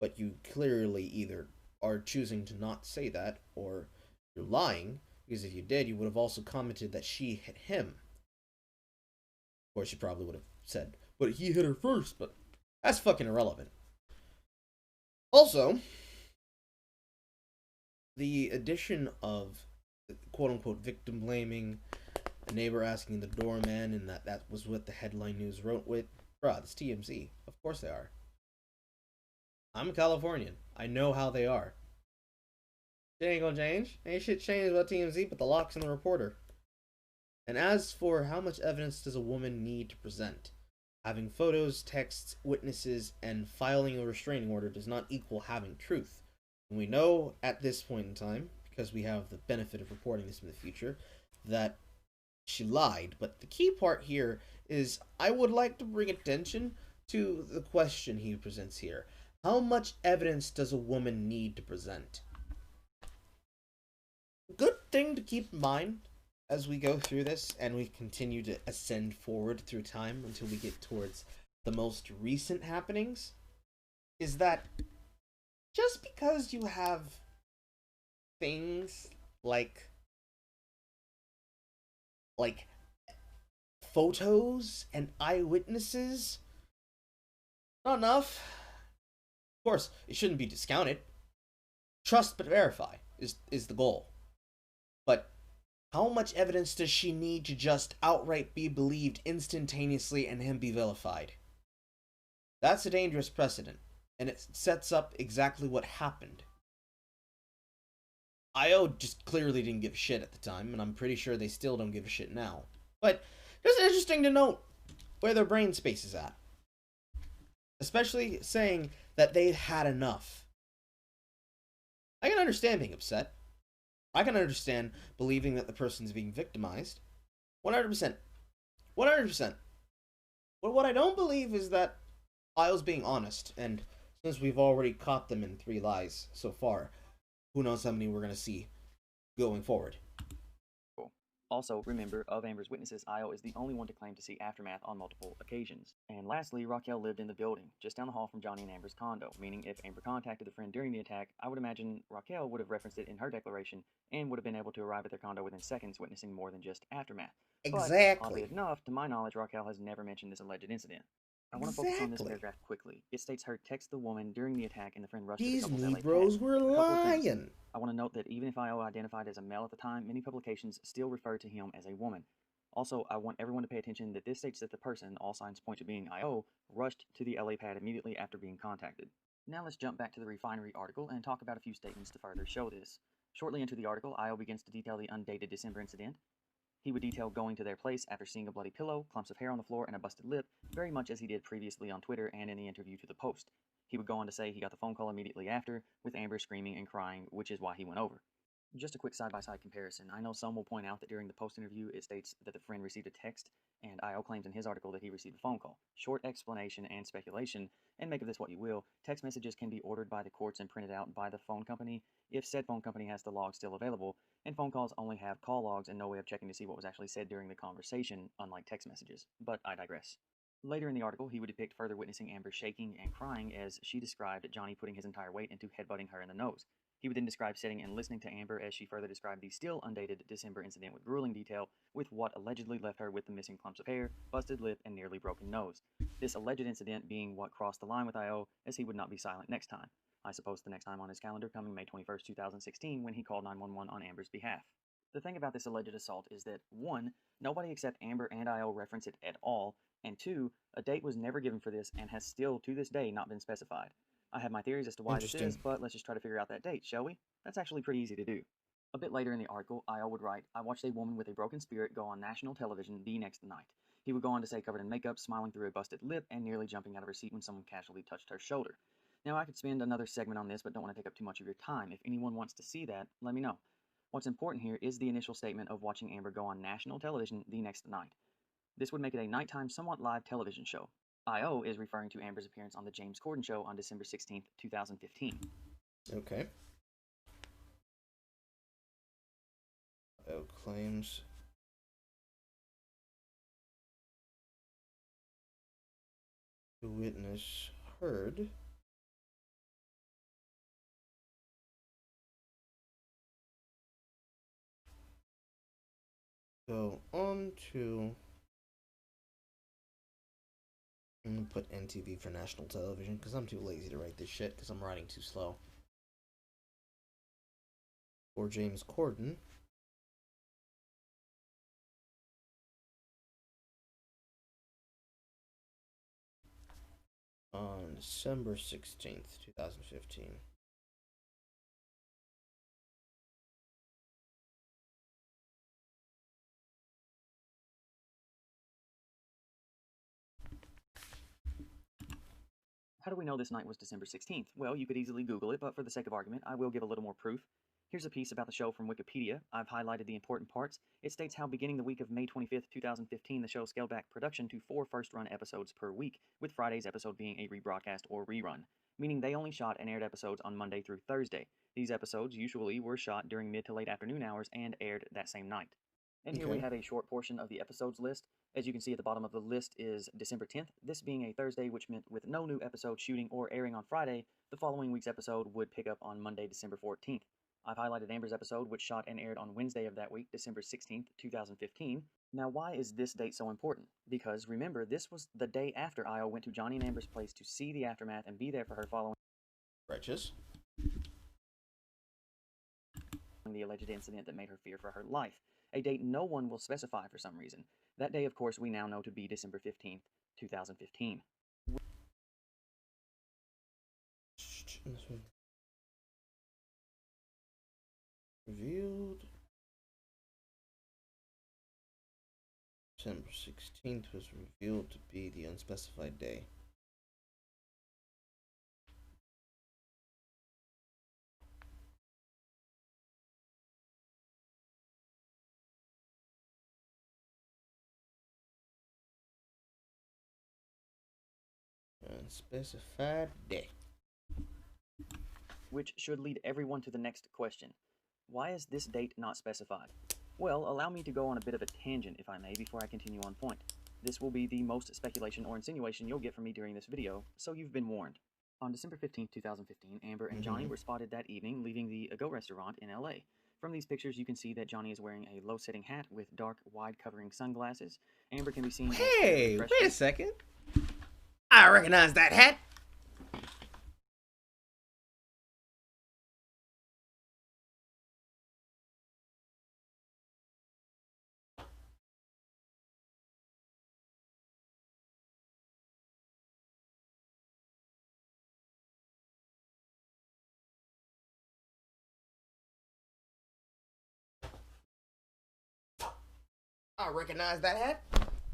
Speaker 1: But you clearly either are choosing to not say that, or you're lying, because if you did, you would have also commented that she hit him. Of course, you probably would have said, but he hit her first, but that's fucking irrelevant. Also, the addition of quote-unquote victim blaming, a neighbor asking the doorman, and that was what the headline news wrote with. Bruh, it's TMZ. Of course they are. I'm a Californian. I know how they are. It ain't gonna change. Ain't shit changed about TMZ but the locks and the reporter. And as for how much evidence does a woman need to present, having photos, texts, witnesses, and filing a restraining order does not equal having truth. And we know at this point in time, because we have the benefit of reporting this in the future, that she lied. But the key part here is I would like to bring attention to the question he presents here. How much evidence does a woman need to present? Good thing to keep in mind as we go through this and we continue to ascend forward through time until we get towards the most recent happenings is that just because you have things like photos and eyewitnesses, not enough. Of course, it shouldn't be discounted. Trust but verify is the goal. But how much evidence does she need to just outright be believed instantaneously and him be vilified? That's a dangerous precedent, and it sets up exactly what happened. IO just clearly didn't give a shit at the time, and I'm pretty sure they still don't give a shit now. But just interesting to note, where their brain space is at. Especially saying that they've had enough. I can understand being upset. I can understand believing that the person's being victimized. 100%. 100%. But what I don't believe is that Isle's being honest, and since we've already caught them in 3 lies so far, who knows how many we're going to see going forward.
Speaker 2: Also, remember, of Amber's witnesses, Io is the only one to claim to see aftermath on multiple occasions. And lastly, Raquel lived in the building, just down the hall from Johnny and Amber's condo, meaning if Amber contacted the friend during the attack, I would imagine Raquel would have referenced it in her declaration and would have been able to arrive at their condo within seconds, witnessing more than just aftermath.
Speaker 1: Exactly.
Speaker 2: But, oddly enough, to my knowledge, Raquel has never mentioned this alleged incident. I want to focus on this paragraph quickly. It states her text the woman during the attack and the friend rushed to the couple's LA pad.
Speaker 1: These Negroes were lying.
Speaker 2: I want to note that even if Io identified as a male at the time, many publications still refer to him as a woman. Also, I want everyone to pay attention that this states that the person, all signs point to being Io, rushed to the LA pad immediately after being contacted. Now let's jump back to the refinery article and talk about a few statements to further show this. Shortly into the article, Io begins to detail the undated December incident. He would detail going to their place after seeing a bloody pillow, clumps of hair on the floor, and a busted lip, very much as he did previously on Twitter and in the interview to the Post. He would go on to say he got the phone call immediately after, with Amber screaming and crying, which is why he went over. Just a quick side-by-side comparison. I know some will point out that during the Post interview, it states that the friend received a text, and Io claims in his article that he received a phone call. Short explanation and speculation, and make of this what you will. Text messages can be ordered by the courts and printed out by the phone company if said phone company has the logs still available, and phone calls only have call logs and no way of checking to see what was actually said during the conversation, unlike text messages. But I digress. Later in the article, he would depict further witnessing Amber shaking and crying as she described Johnny putting his entire weight into headbutting her in the nose. He would then describe sitting and listening to Amber as she further described the still undated December incident with grueling detail, with what allegedly left her with the missing clumps of hair, busted lip, and nearly broken nose. This alleged incident being what crossed the line with Io, as he would not be silent next time. I suppose the next time on his calendar coming May 21st, 2016, when he called 911 on Amber's behalf. The thing about this alleged assault is that 1. Nobody except Amber and Io reference it at all, and 2. A date was never given for this and has still, to this day, not been specified. I have my theories as to why this is, but let's just try to figure out that date, shall we? That's actually pretty easy to do. A bit later in the article, Io would write, I watched a woman with a broken spirit go on national television the next night. He would go on to say covered in makeup, smiling through a busted lip, and nearly jumping out of her seat when someone casually touched her shoulder. Now, I could spend another segment on this, but don't want to take up too much of your time. If anyone wants to see that, let me know. What's important here is the initial statement of watching Amber go on national television the next night. This would make it a nighttime, somewhat live television show. Io is referring to Amber's appearance on The James Corden Show on December 16th, 2015.
Speaker 1: Okay. Io claims the witness heard go on to, I'm gonna put NTV for national television because I'm too lazy to write this shit because I'm writing too slow. Or James Corden. On December 16th, 2015.
Speaker 2: How do we know this night was December 16th? Well, you could easily Google it, but for the sake of argument, I will give a little more proof. Here's a piece about the show from Wikipedia. I've highlighted the important parts. It states how beginning the week of May 25th, 2015, the show scaled back production to 4 first-run episodes per week, with Friday's episode being a rebroadcast or rerun, meaning they only shot and aired episodes on Monday through Thursday. These episodes usually were shot during mid to late afternoon hours and aired that same night. And here we have a short portion of the episodes list. As you can see at the bottom of the list is December 10th, this being a Thursday, which meant with no new episode shooting or airing on Friday, the following week's episode would pick up on Monday, December 14th. I've highlighted Amber's episode, which shot and aired on Wednesday of that week, December 16th, 2015. Now, why is this date so important? Because, remember, this was the day after Io went to Johnny and Amber's place to see the aftermath and be there for her following
Speaker 1: Righteous.
Speaker 2: the alleged incident that made her fear for her life. A date no one will specify for some reason. That day, of course, we now know to be December 15th, 2015.
Speaker 1: Revealed September 16th was revealed to be the unspecified day. Unspecified day.
Speaker 2: Which should lead everyone to the next question. Why is this date not specified? Well, allow me to go on a bit of a tangent, if I may, before I continue on point. This will be the most speculation or insinuation you'll get from me during this video, so you've been warned. On December 15, 2015, Amber and Johnny were spotted that evening leaving the A-Go restaurant in LA. From these pictures, you can see that Johnny is wearing a low-setting hat with dark, wide-covering sunglasses. Amber can be seen as
Speaker 1: Hey, wait a second. I recognize that hat. I recognize that hat,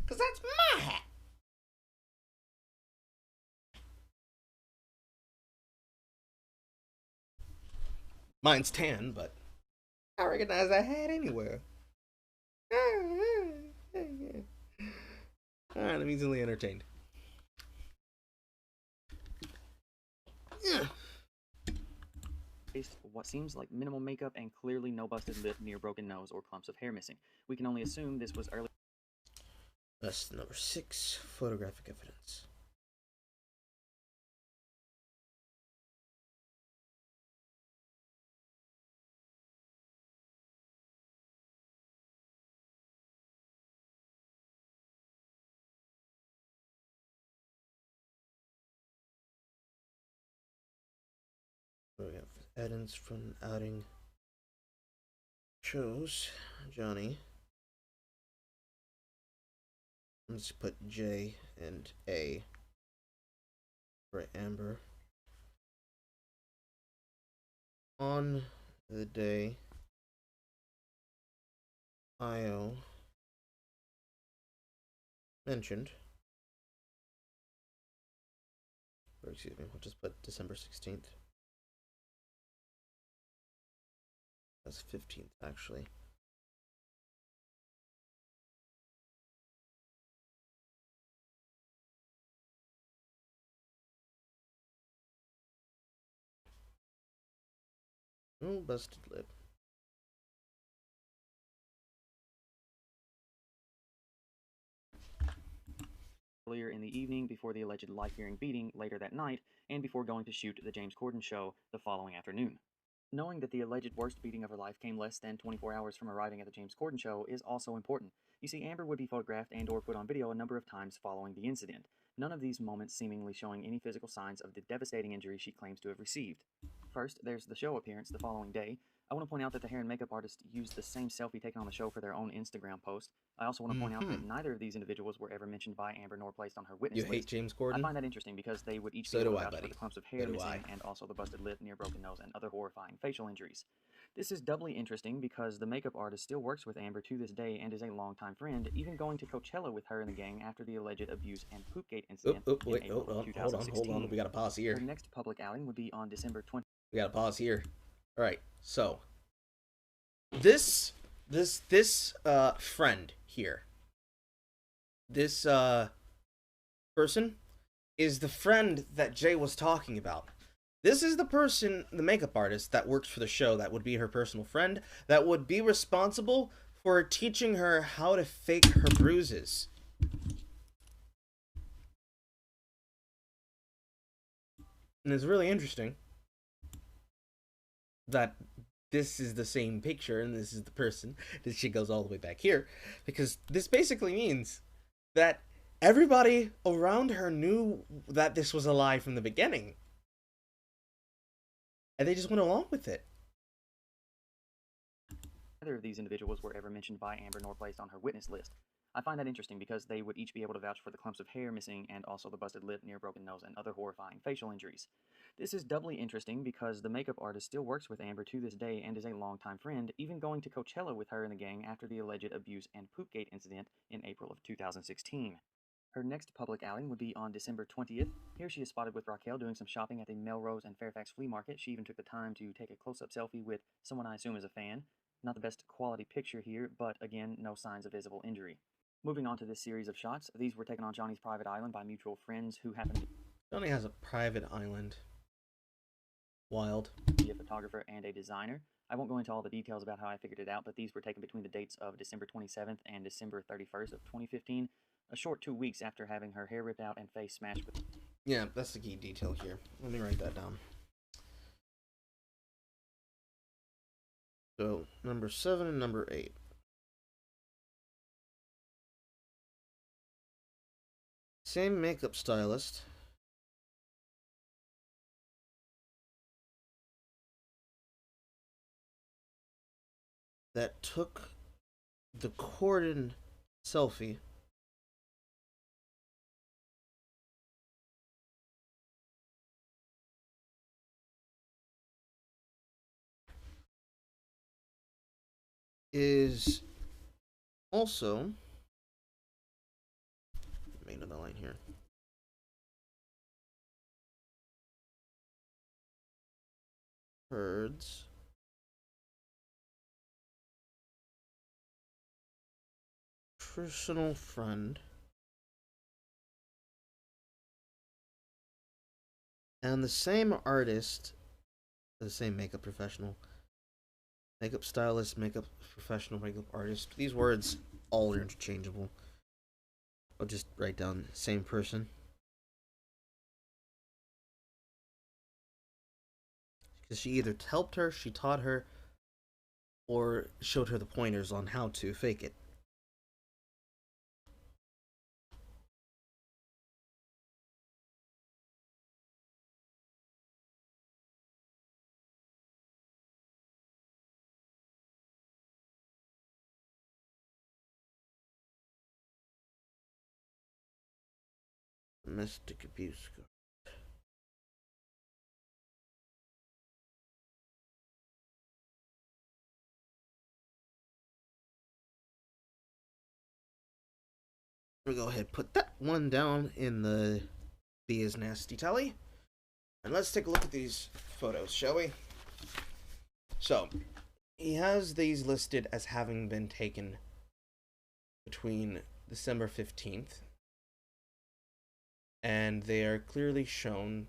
Speaker 1: because that's my hat. Mine's tan, but I recognize that hat anywhere. Alright, I'm easily entertained.
Speaker 2: what seems like minimal makeup and clearly no busted lip, near broken nose, or clumps of hair missing. We can only assume this was early.
Speaker 1: That's number 6, photographic evidence. We have evidence from outing shows Johnny. Let's put J and A for Amber. On the day IO mentioned, or excuse me, we'll just put December 16th. That's 15th, actually. Oh, busted lip.
Speaker 2: Earlier in the evening, before the alleged life-fearing beating later that night, and before going to shoot the James Corden show the following afternoon. Knowing that the alleged worst beating of her life came less than 24 hours from arriving at the James Corden show is also important. You see, Amber would be photographed and or put on video a number of times following the incident, none of these moments seemingly showing any physical signs of the devastating injury she claims to have received. First, there's the show appearance the following day. I want to point out that the hair and makeup artist used the same selfie taken on the show for their own Instagram post. I also want to point out that neither of these individuals were ever mentioned by Amber nor placed on her witness list.
Speaker 1: You hate James Corden?
Speaker 2: I find that interesting because they would each
Speaker 1: So
Speaker 2: be
Speaker 1: do
Speaker 2: able
Speaker 1: I,
Speaker 2: to vouch for
Speaker 1: buddy.
Speaker 2: the clumps of hair
Speaker 1: So do
Speaker 2: missing
Speaker 1: I.
Speaker 2: and also the busted lip, near broken nose, and other horrifying facial injuries. This is doubly interesting because the makeup artist still works with Amber to this day and is a longtime friend, even going to Coachella with her and the gang after the alleged abuse and poopgate incident in April of 2016.
Speaker 1: Hold on, we gotta pause here.
Speaker 2: Her next public outing would be on December 20th.
Speaker 1: We gotta pause here. Alright, so this friend here, this person is the friend that Jay was talking about. This is the person, the makeup artist that works for the show, that would be her personal friend, that would be responsible for teaching her how to fake her bruises. And it's really interesting that this is the same picture and this is the person. This shit goes all the way back here, because this basically means that everybody around her knew that this was a lie from the beginning, and they just went along with it.
Speaker 2: Neither of these individuals were ever mentioned by Amber nor placed on her witness list. I find that interesting because they would each be able to vouch for the clumps of hair missing and also the busted lip, near broken nose, and other horrifying facial injuries. This is doubly interesting because the makeup artist still works with Amber to this day and is a longtime friend, even going to Coachella with her and the gang after the alleged abuse and Poopgate incident in April of 2016. Her next public outing would be on December 20th. Here she is spotted with Raquel doing some shopping at the Melrose and Fairfax flea market. She even took the time to take a close-up selfie with someone I assume is a fan. Not the best quality picture here, but again, no signs of visible injury. Moving on to this series of shots, these were taken on Johnny's private island by mutual friends who happened to
Speaker 1: Johnny has a private island. Wild.
Speaker 2: be a photographer and a designer. I won't go into all the details about how I figured it out, but these were taken between the dates of December 27th and December 31st of 2015, a short 2 weeks after having her hair ripped out and face smashed with...
Speaker 1: Yeah, that's the key detail here. Let me write that down. So, number 7 and number 8. Same makeup stylist. That took the cordon selfie. Is also, make another line here. Herds personal friend and the same artist, the same makeup professional, makeup stylist, makeup professional, makeup artist. These words all are interchangeable. I'll just write down same person. Because she either helped her, she taught her, or showed her the pointers on how to fake it. Domestic abuse. We'll go ahead and put that one down in the B is nasty tally. And let's take a look at these photos, shall we? So, he has these listed as having been taken between December 15th. And they are clearly shown.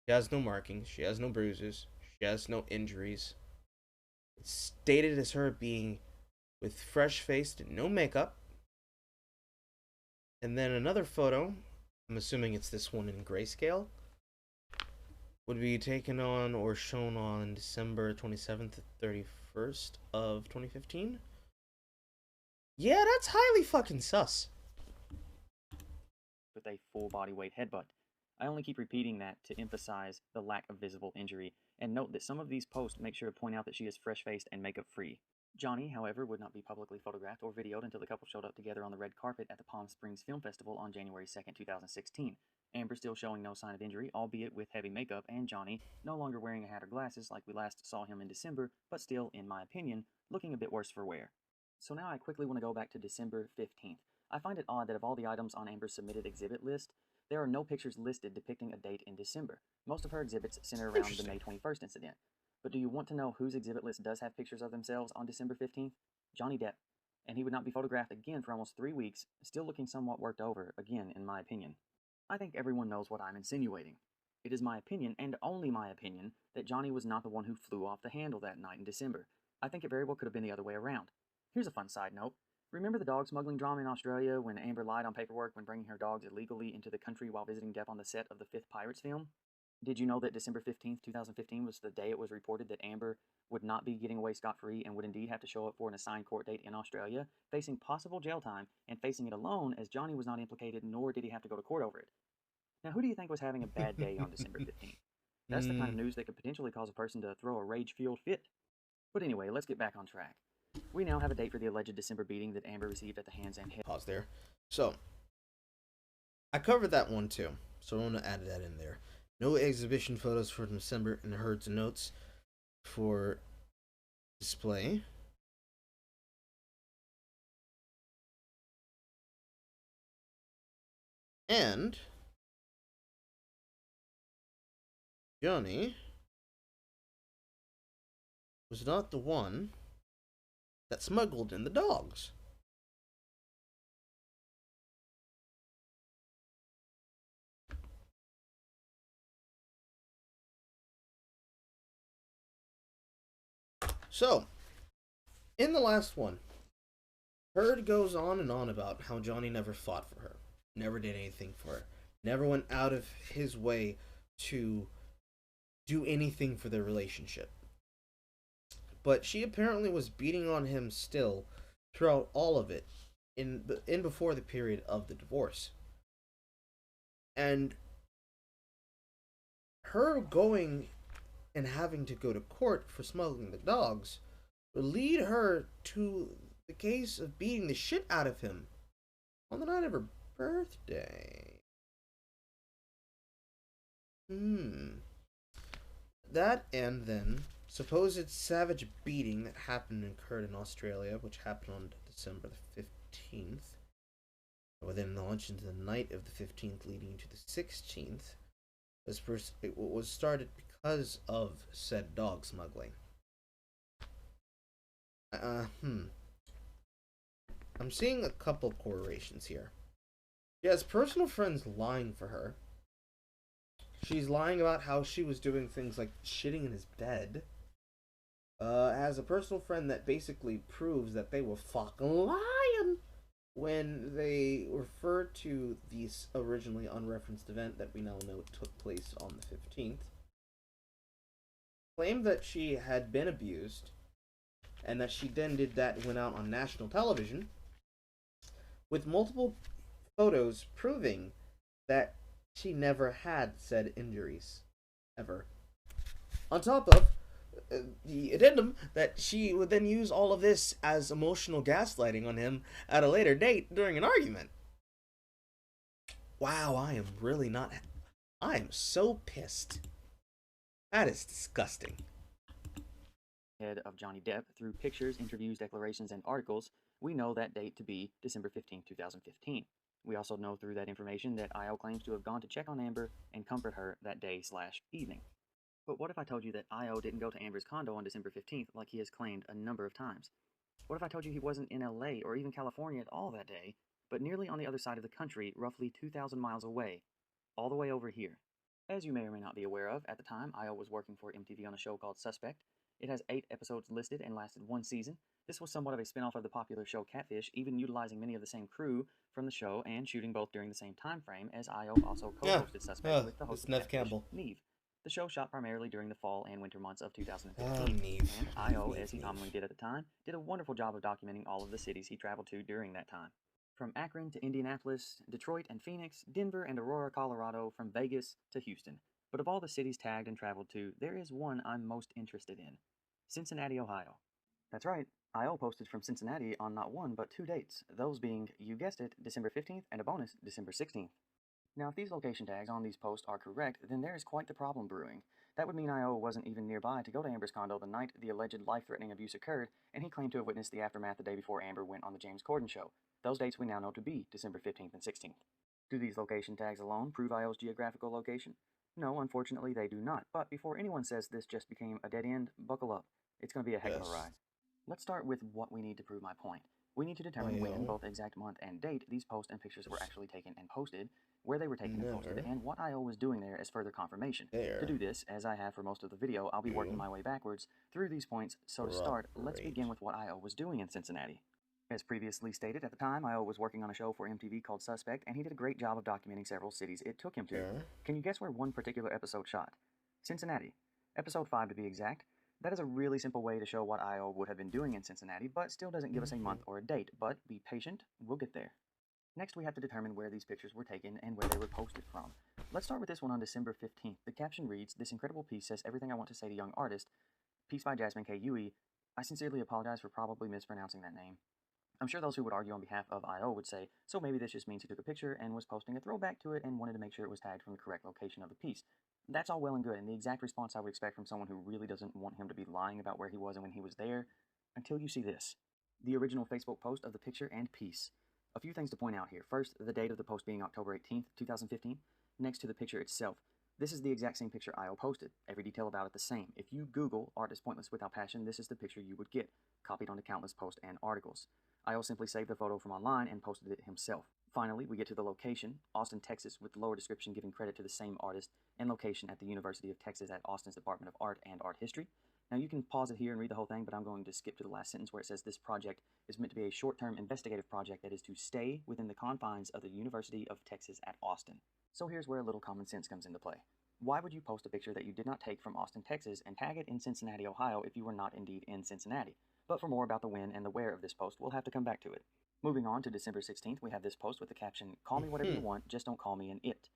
Speaker 1: She has no markings, she has no bruises, she has no injuries. It's stated as her being with fresh faced and no makeup. And then another photo, I'm assuming it's this one in grayscale, would be taken on or shown on December 27th to 31st of 2015. Yeah, that's highly fucking sus.
Speaker 2: with a full body weight headbutt. I only keep repeating that to emphasize the lack of visible injury, and note that some of these posts make sure to point out that she is fresh-faced and makeup-free. Johnny, however, would not be publicly photographed or videoed until the couple showed up together on the red carpet at the Palm Springs Film Festival on January 2nd, 2016. Amber still showing no sign of injury, albeit with heavy makeup, and Johnny no longer wearing a hat or glasses like we last saw him in December, but still, in my opinion, looking a bit worse for wear. So now I quickly want to go back to December 15th. I find it odd that of all the items on Amber's submitted exhibit list, there are no pictures listed depicting a date in December. Most of her exhibits center around the May 21st incident. But do you want to know whose exhibit list does have pictures of themselves on December 15th? Johnny Depp. And he would not be photographed again for almost 3 weeks, still looking somewhat worked over, again, in my opinion. I think everyone knows what I'm insinuating. It is my opinion, and only my opinion, that Johnny was not the one who flew off the handle that night in December. I think it very well could have been the other way around. Here's a fun side note. Remember the dog smuggling drama in Australia when Amber lied on paperwork when bringing her dogs illegally into the country while visiting Depp on the set of the 5th Pirates film? Did you know that December 15th, 2015 was the day it was reported that Amber would not be getting away scot-free and would indeed have to show up for an assigned court date in Australia, facing possible jail time and facing it alone as Johnny was not implicated nor did he have to go to court over it? Now, who do you think was having a bad day on December 15th? That's the kind of news that could potentially cause a person to throw a rage-fueled fit. But anyway, let's get back on track. We now have a date for the alleged December beating that Amber received at the hands and head.
Speaker 1: Pause there. So, I covered that one too, so I'm going to add that in there. No exhibition photos for December in Herd's notes for display. And Johnny was not the one that smuggled in the dogs. So, in the last one, Herd goes on and on about how Johnny never fought for her, never did anything for her, never went out of his way to do anything for their relationship. But she apparently was beating on him still throughout all of it, in before the period of the divorce. And her going and having to go to court for smuggling the dogs would lead her to the case of beating the shit out of him on the night of her birthday. That and then supposed savage beating that happened and occurred in Australia, which happened on December the 15th, within the lunch into the night of the 15th leading to the 16th, it was started because of said dog smuggling. I'm seeing a couple correlations here. She has personal friends lying for her. She's lying about how she was doing things like shitting in his bed. Has a personal friend that basically proves that they were fucking lying when they refer to this originally unreferenced event that we now know took place on the 15th. Claimed that she had been abused, and that she then did that and went out on national television, with multiple photos proving that she never had said injuries. Ever. On top of the addendum that she would then use all of this as emotional gaslighting on him at a later date during an argument. Wow, I am so pissed. That is disgusting.
Speaker 2: Head of Johnny Depp through pictures, interviews, declarations, and articles, we know that date to be December 15, 2015. We also know through that information that IO claims to have gone to check on Amber and comfort her that day/evening. But what if I told you that IO didn't go to Amber's condo on December 15th like he has claimed a number of times? What if I told you he wasn't in LA or even California at all that day, but nearly on the other side of the country, roughly 2,000 miles away, all the way over here? As you may or may not be aware of, at the time, IO was working for MTV on a show called Suspect. It has 8 episodes listed and lasted 1 season. This was somewhat of a spin-off of the popular show Catfish, even utilizing many of the same crew from the show and shooting both during the same time frame, as IO also co-hosted Suspect with the host of
Speaker 1: Nev
Speaker 2: Catfish,
Speaker 1: Campbell.
Speaker 2: Neve. The show shot primarily during the fall and winter months of 2015, and IO, as he commonly did at the time, did a wonderful job of documenting all of the cities he traveled to during that time. From Akron to Indianapolis, Detroit and Phoenix, Denver and Aurora, Colorado, from Vegas to Houston. But of all the cities tagged and traveled to, there is one I'm most interested in: Cincinnati, Ohio. That's right, IO posted from Cincinnati on not 1 but 2 dates, those being, you guessed it, December 15th and a bonus, December 16th. Now, if these location tags on these posts are correct, then there is quite the problem brewing. That would mean IO wasn't even nearby to go to Amber's condo the night the alleged life-threatening abuse occurred, and he claimed to have witnessed the aftermath the day before Amber went on the James Corden show. Those dates we now know to be December 15th and 16th. Do these location tags alone prove IO's geographical location? No, unfortunately they do not, but before anyone says this just became a dead end, buckle up. It's going to be a heck of a ride. Let's start with what we need to prove my point. We need to determine when, both exact month and date, these posts and pictures were actually taken and posted, where they were taken and posted, and what IO was doing there as further confirmation. To do this, as I have for most of the video, I'll be working my way backwards through these points, so to start, let's begin with what IO was doing in Cincinnati. As previously stated, at the time, IO was working on a show for MTV called Suspect, and he did a great job of documenting several cities it took him to. Can you guess where one particular episode shot? Cincinnati. Episode 5 to be exact. That is a really simple way to show what IO would have been doing in Cincinnati, but still doesn't give us a month or a date. But be patient, we'll get there. Next, we have to determine where these pictures were taken and where they were posted from. Let's start with this one on December 15th. The caption reads, "This incredible piece says everything I want to say to young artist. Piece by Jasmine K. Huey. I sincerely apologize for probably mispronouncing that name. I'm sure those who would argue on behalf of IO would say, so maybe this just means he took a picture and was posting a throwback to it and wanted to make sure it was tagged from the correct location of the piece. That's all well and good, and the exact response I would expect from someone who really doesn't want him to be lying about where he was and when he was there, until you see this. The original Facebook post of the picture and piece. A few things to point out here. First, the date of the post being October 18th, 2015. Next to the picture itself. This is the exact same picture IO posted. Every detail about it the same. If you Google "art is pointless without passion," this is the picture you would get, copied onto countless posts and articles. IO simply saved the photo from online and posted it himself. Finally, we get to the location, Austin, Texas, with the lower description giving credit to the same artist, and location at the University of Texas at Austin's Department of Art and Art History. Now you can pause it here and read the whole thing, but I'm going to skip to the last sentence where it says this project is meant to be a short-term investigative project that is to stay within the confines of the University of Texas at Austin. So here's where a little common sense comes into play. Why would you post a picture that you did not take from Austin, Texas, and tag it in Cincinnati, Ohio if you were not indeed in Cincinnati? But for more about the when and the where of this post, we'll have to come back to it. Moving on to December 16th, we have this post with the caption, "Call me whatever you want, just don't call me an it."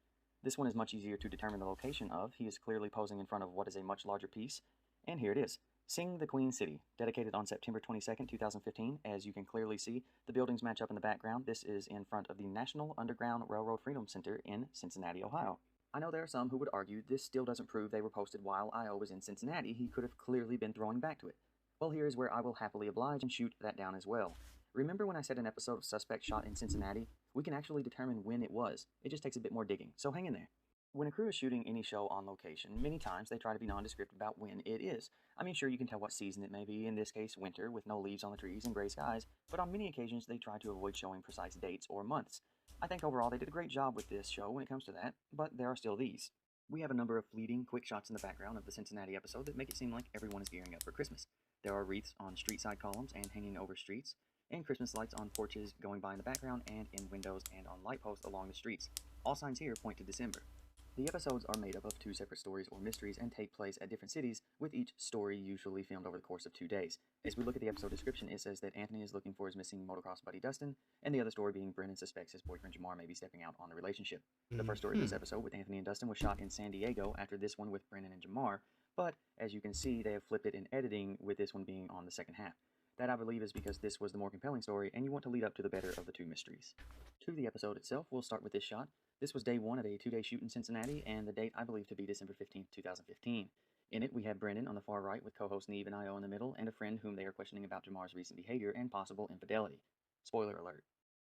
Speaker 2: This one is much easier to determine the location of. He is clearly posing in front of what is a much larger piece. And here it is. Sing the Queen City, dedicated on September 22nd, 2015. As you can clearly see, the buildings match up in the background. This is in front of the National Underground Railroad Freedom Center in Cincinnati, Ohio. I know there are some who would argue this still doesn't prove they were posted while IO was in Cincinnati. He could have clearly been throwing back to it. Well, here is where I will happily oblige and shoot that down as well. Remember when I said an episode of Suspect shot in Cincinnati? We can actually determine when it was. It just takes a bit more digging, so hang in there. When a crew is shooting any show on location, many times they try to be nondescript about when it is. I mean, sure, you can tell what season it may be, in this case winter, with no leaves on the trees and gray skies, but on many occasions they try to avoid showing precise dates or months. I think overall they did a great job with this show when it comes to that, but there are still these. We have a number of fleeting, quick shots in the background of the Cincinnati episode that make it seem like everyone is gearing up for Christmas. There are wreaths on street side columns and hanging over streets, and Christmas lights on porches going by in the background and in windows and on light posts along the streets. All signs here point to December. The episodes are made up of 2 separate stories or mysteries and take place at different cities, with each story usually filmed over the course of 2 days. As we look at the episode description, it says that Anthony is looking for his missing motocross buddy Dustin, and the other story being Brennan suspects his boyfriend Jamar may be stepping out on the relationship. The first story of this episode with Anthony and Dustin was shot in San Diego after this one with Brennan and Jamar, but as you can see, they have flipped it in editing, with this one being on the second half. That, I believe, is because this was the more compelling story, and you want to lead up to the better of the 2 mysteries. To the episode itself, we'll start with this shot. This was day 1 of a 2-day shoot in Cincinnati, and the date I believe to be December 15th, 2015. In it, we have Brendan on the far right with co-host Neve and IO in the middle, and a friend whom they are questioning about Jamar's recent behavior and possible infidelity. Spoiler alert.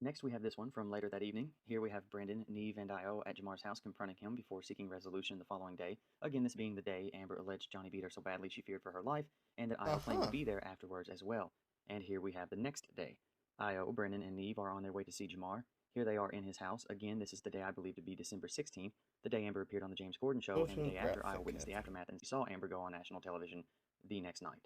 Speaker 2: Next, we have this one from later that evening. Here we have Brendan, Neve, and IO at Jamar's house confronting him before seeking resolution the following day. Again, this being the day Amber alleged Johnny beat her so badly she feared for her life, and that IO claimed to be there afterwards as well. And here we have the next day. IO, Brennan, and Neve are on their way to see Jamar. Here they are in his house. Again, this is the day I believe to be December 16th, the day Amber appeared on the James Corden show, and the day after IO witnessed the aftermath and saw Amber go on national television the next night.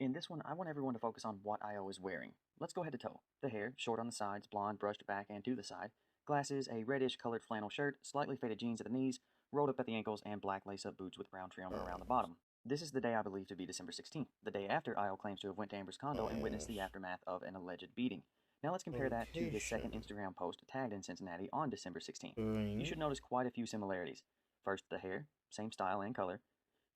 Speaker 2: In this one, I want everyone to focus on what IO is wearing. Let's go head to toe. The hair, short on the sides, blonde, brushed back and to the side. Glasses, a reddish colored flannel shirt, slightly faded jeans at the knees, rolled up at the ankles, and black lace-up boots with brown trim around the bottom. This is the day I believe to be December 16th, the day after IO claims to have went to Amber's condo and witnessed the aftermath of an alleged beating. Now let's compare that to his second Instagram post tagged in Cincinnati on December 16th. You should notice quite a few similarities. First, the hair, same style and color.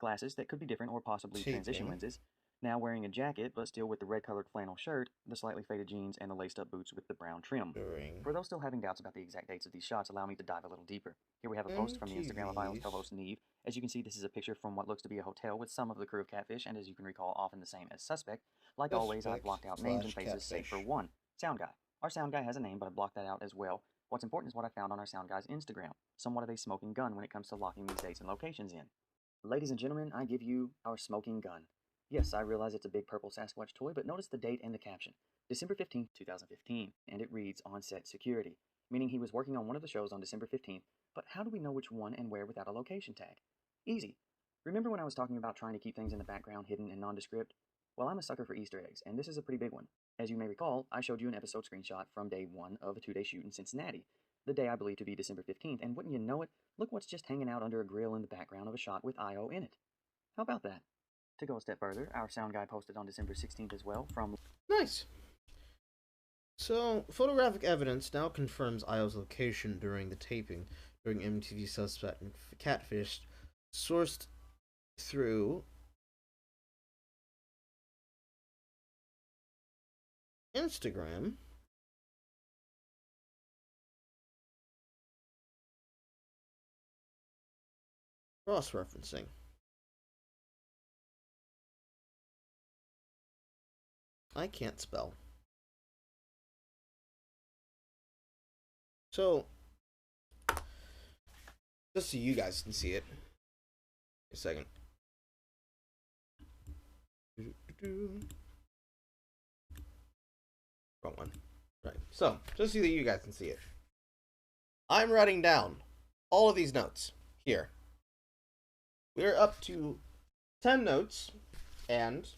Speaker 2: Glasses that could be different or possibly transition lenses. Now wearing a jacket, but still with the red-colored flannel shirt, the slightly faded jeans, and the laced-up boots with the brown trim. For those still having doubts about the exact dates of these shots, allow me to dive a little deeper. Here we have a post from the Instagram of IO's co-host Neve. As you can see, this is a picture from what looks to be a hotel with some of the crew of Catfish, and as you can recall, often the same as Suspect. Like always, I've blocked out names and faces save for one. Sound Guy. Our sound guy has a name, but I blocked that out as well. What's important is what I found on our sound guy's Instagram. Somewhat of a smoking gun when it comes to locking these dates and locations in. Ladies and gentlemen, I give you our smoking gun. Yes, I realize it's a big purple Sasquatch toy, but notice the date and the caption. December 15th, 2015, and it reads on set security, meaning he was working on one of the shows on December 15th, but how do we know which one and where without a location tag? Easy. Remember when I was talking about trying to keep things in the background hidden and nondescript? Well, I'm a sucker for Easter eggs, and this is a pretty big one. As you may recall, I showed you an episode screenshot from day 1 of a 2-day shoot in Cincinnati, the day I believe to be December 15th, and wouldn't you know it, look what's just hanging out under a grill in the background of a shot with IO in it. How about that? To go a step further, our sound guy posted on December 16th as well from...
Speaker 1: Nice! So, photographic evidence now confirms IO's location during the taping, during MTV Suspect and Catfish, sourced through Instagram. Cross-referencing. I can't spell. So, just so you guys can see it. A second. Wrong one. Right. So, just so that you guys can see it. I'm writing down all of these notes here. We're up to 10 notes and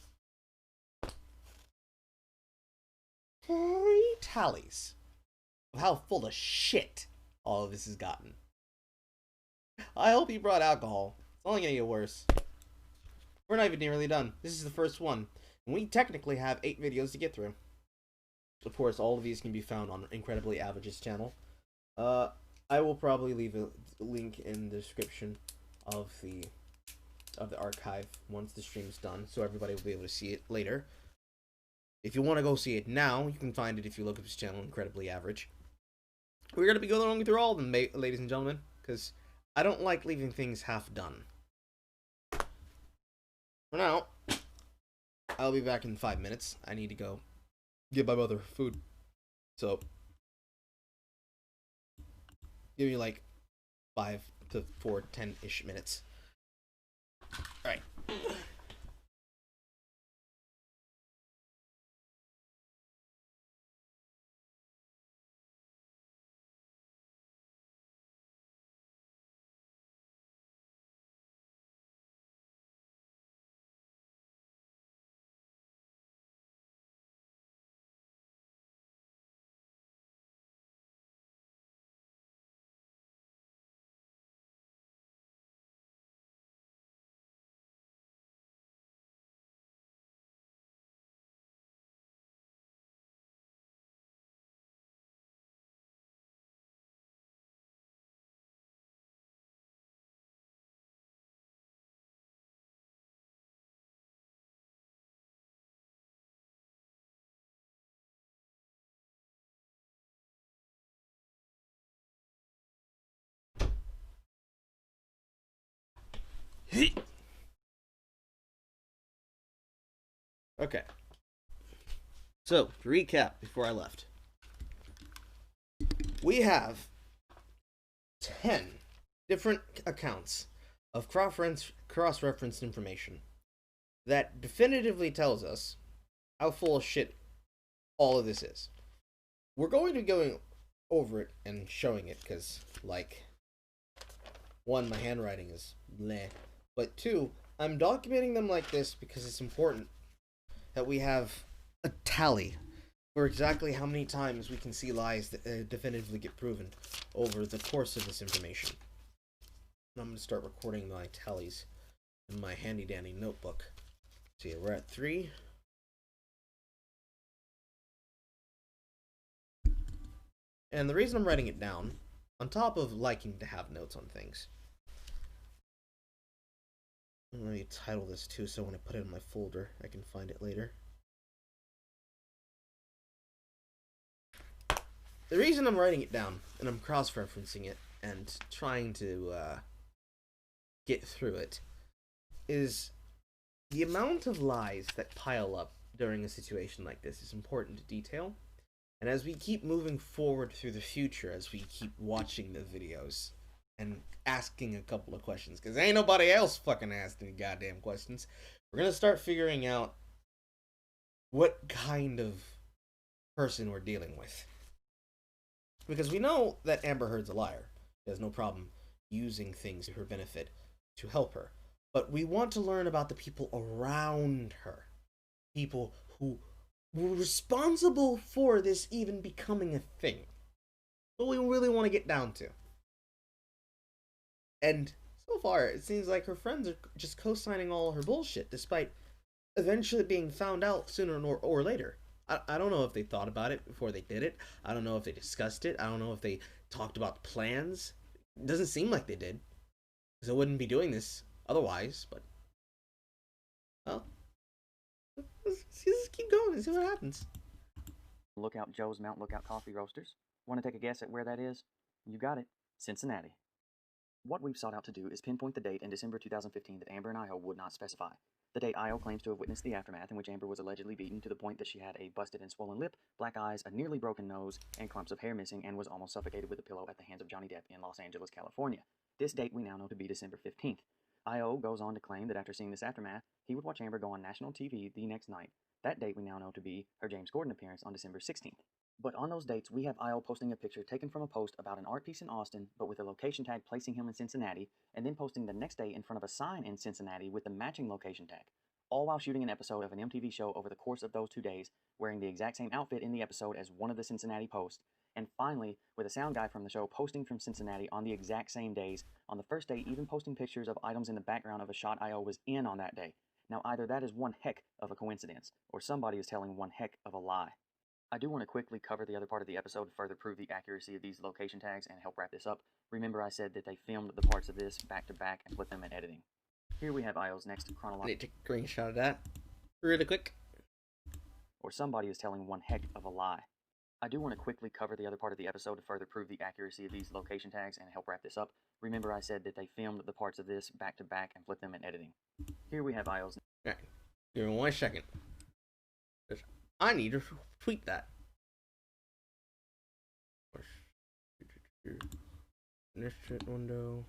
Speaker 1: 3 tallies of how full of shit all of this has gotten. I hope you brought alcohol. It's only gonna get worse. We're not even nearly done. This is the first one. And we technically have 8 videos to get through. Of course, all of these can be found on Incredibly Average's channel. I will probably leave a link in the description of the archive once the stream's done, so everybody will be able to see it later. If you want to go see it now, you can find it if you look up his channel, Incredibly Average. We're going to be going through all of them, ladies and gentlemen, because I don't like leaving things half done. For now, I'll be back in 5 minutes. I need to go get my mother food. So, give me like 5 to 4, 10-ish minutes. Alright. Okay. So, to recap before I left. We have 10 different accounts of cross-referenced information that definitively tells us how full of shit all of this is. We're going to be going over it and showing it because, like, 1, my handwriting is bleh, but 2, I'm documenting them like this because it's important that we have a tally for exactly how many times we can see lies that definitively get proven over the course of this information. And I'm going to start recording my tallies in my handy-dandy notebook. So yeah, we're at 3. And the reason I'm writing it down, on top of liking to have notes on things, let me title this too so when I put it in my folder, I can find it later. The reason I'm writing it down, and I'm cross-referencing it, and trying to get through it, is the amount of lies that pile up during a situation like this is important to detail. And as we keep moving forward through the future, as we keep watching the videos and asking a couple of questions, because ain't nobody else fucking asked any goddamn questions, we're going to start figuring out what kind of person we're dealing with. Because we know that Amber Heard's a liar. She has no problem using things to her benefit to help her. But we want to learn about the people around her. People who were responsible for this even becoming a thing. What we really want to get down to. And so far, it seems like her friends are just co-signing all her bullshit, despite eventually being found out sooner or later. I don't know if they thought about it before they did it. I don't know if they discussed it. I don't know if they talked about plans. It doesn't seem like they did. Because I wouldn't be doing this otherwise, but... well, let's keep going and see what happens.
Speaker 2: Lookout Joe's Mount Lookout Coffee Roasters. Want to take a guess at where that is? You got it, Cincinnati. What we've sought out to do is pinpoint the date in December 2015 that Amber and Io would not specify. The date Io claims to have witnessed the aftermath in which Amber was allegedly beaten to the point that she had a busted and swollen lip, black eyes, a nearly broken nose, and clumps of hair missing, and was almost suffocated with a pillow at the hands of Johnny Depp in Los Angeles, California. This date we now know to be December 15th. Io goes on to claim that after seeing this aftermath, he would watch Amber go on national TV the next night. That date we now know to be her James Corden appearance on December 16th. But on those dates, we have Io posting a picture taken from a post about an art piece in Austin, but with a location tag placing him in Cincinnati, and then posting the next day in front of a sign in Cincinnati with the matching location tag, all while shooting an episode of an MTV show over the course of those 2 days, wearing the exact same outfit in the episode as one of the Cincinnati posts, and finally, with a sound guy from the show posting from Cincinnati on the exact same days, on the first day even posting pictures of items in the background of a shot Io was in on that day. Now either that is one heck of a coincidence, or somebody is telling one heck of a lie. I do want to quickly cover the other part of the episode to further prove the accuracy of these location tags and help wrap this up. Remember I said that they filmed the parts of this back to back and put them in editing. Here we have Io's next chronological...
Speaker 1: I need to take a screenshot of that really quick.
Speaker 2: Or somebody is telling one heck of a lie. I do want to quickly cover the other part of the episode to further prove the accuracy of these location tags and help wrap this up. Remember I said that they filmed the parts of this back to back and put them in editing. Here we have Io's...
Speaker 1: Alright, give me 1 second. I need to tweet that. Initiate window.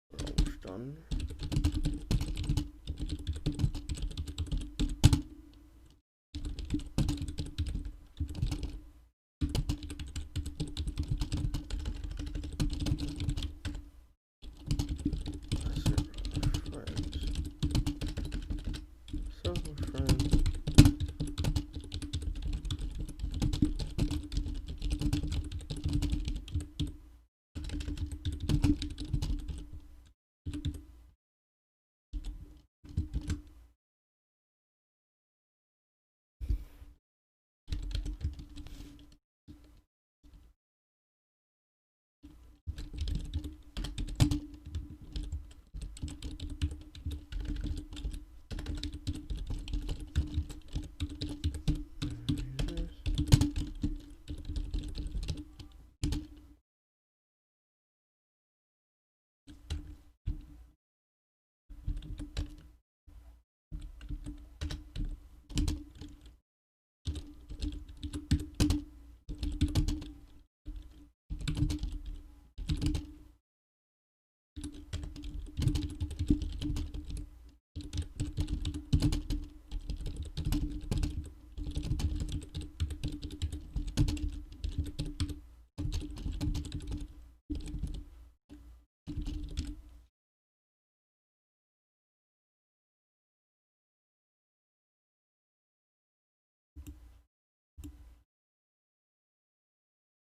Speaker 1: We're almost done.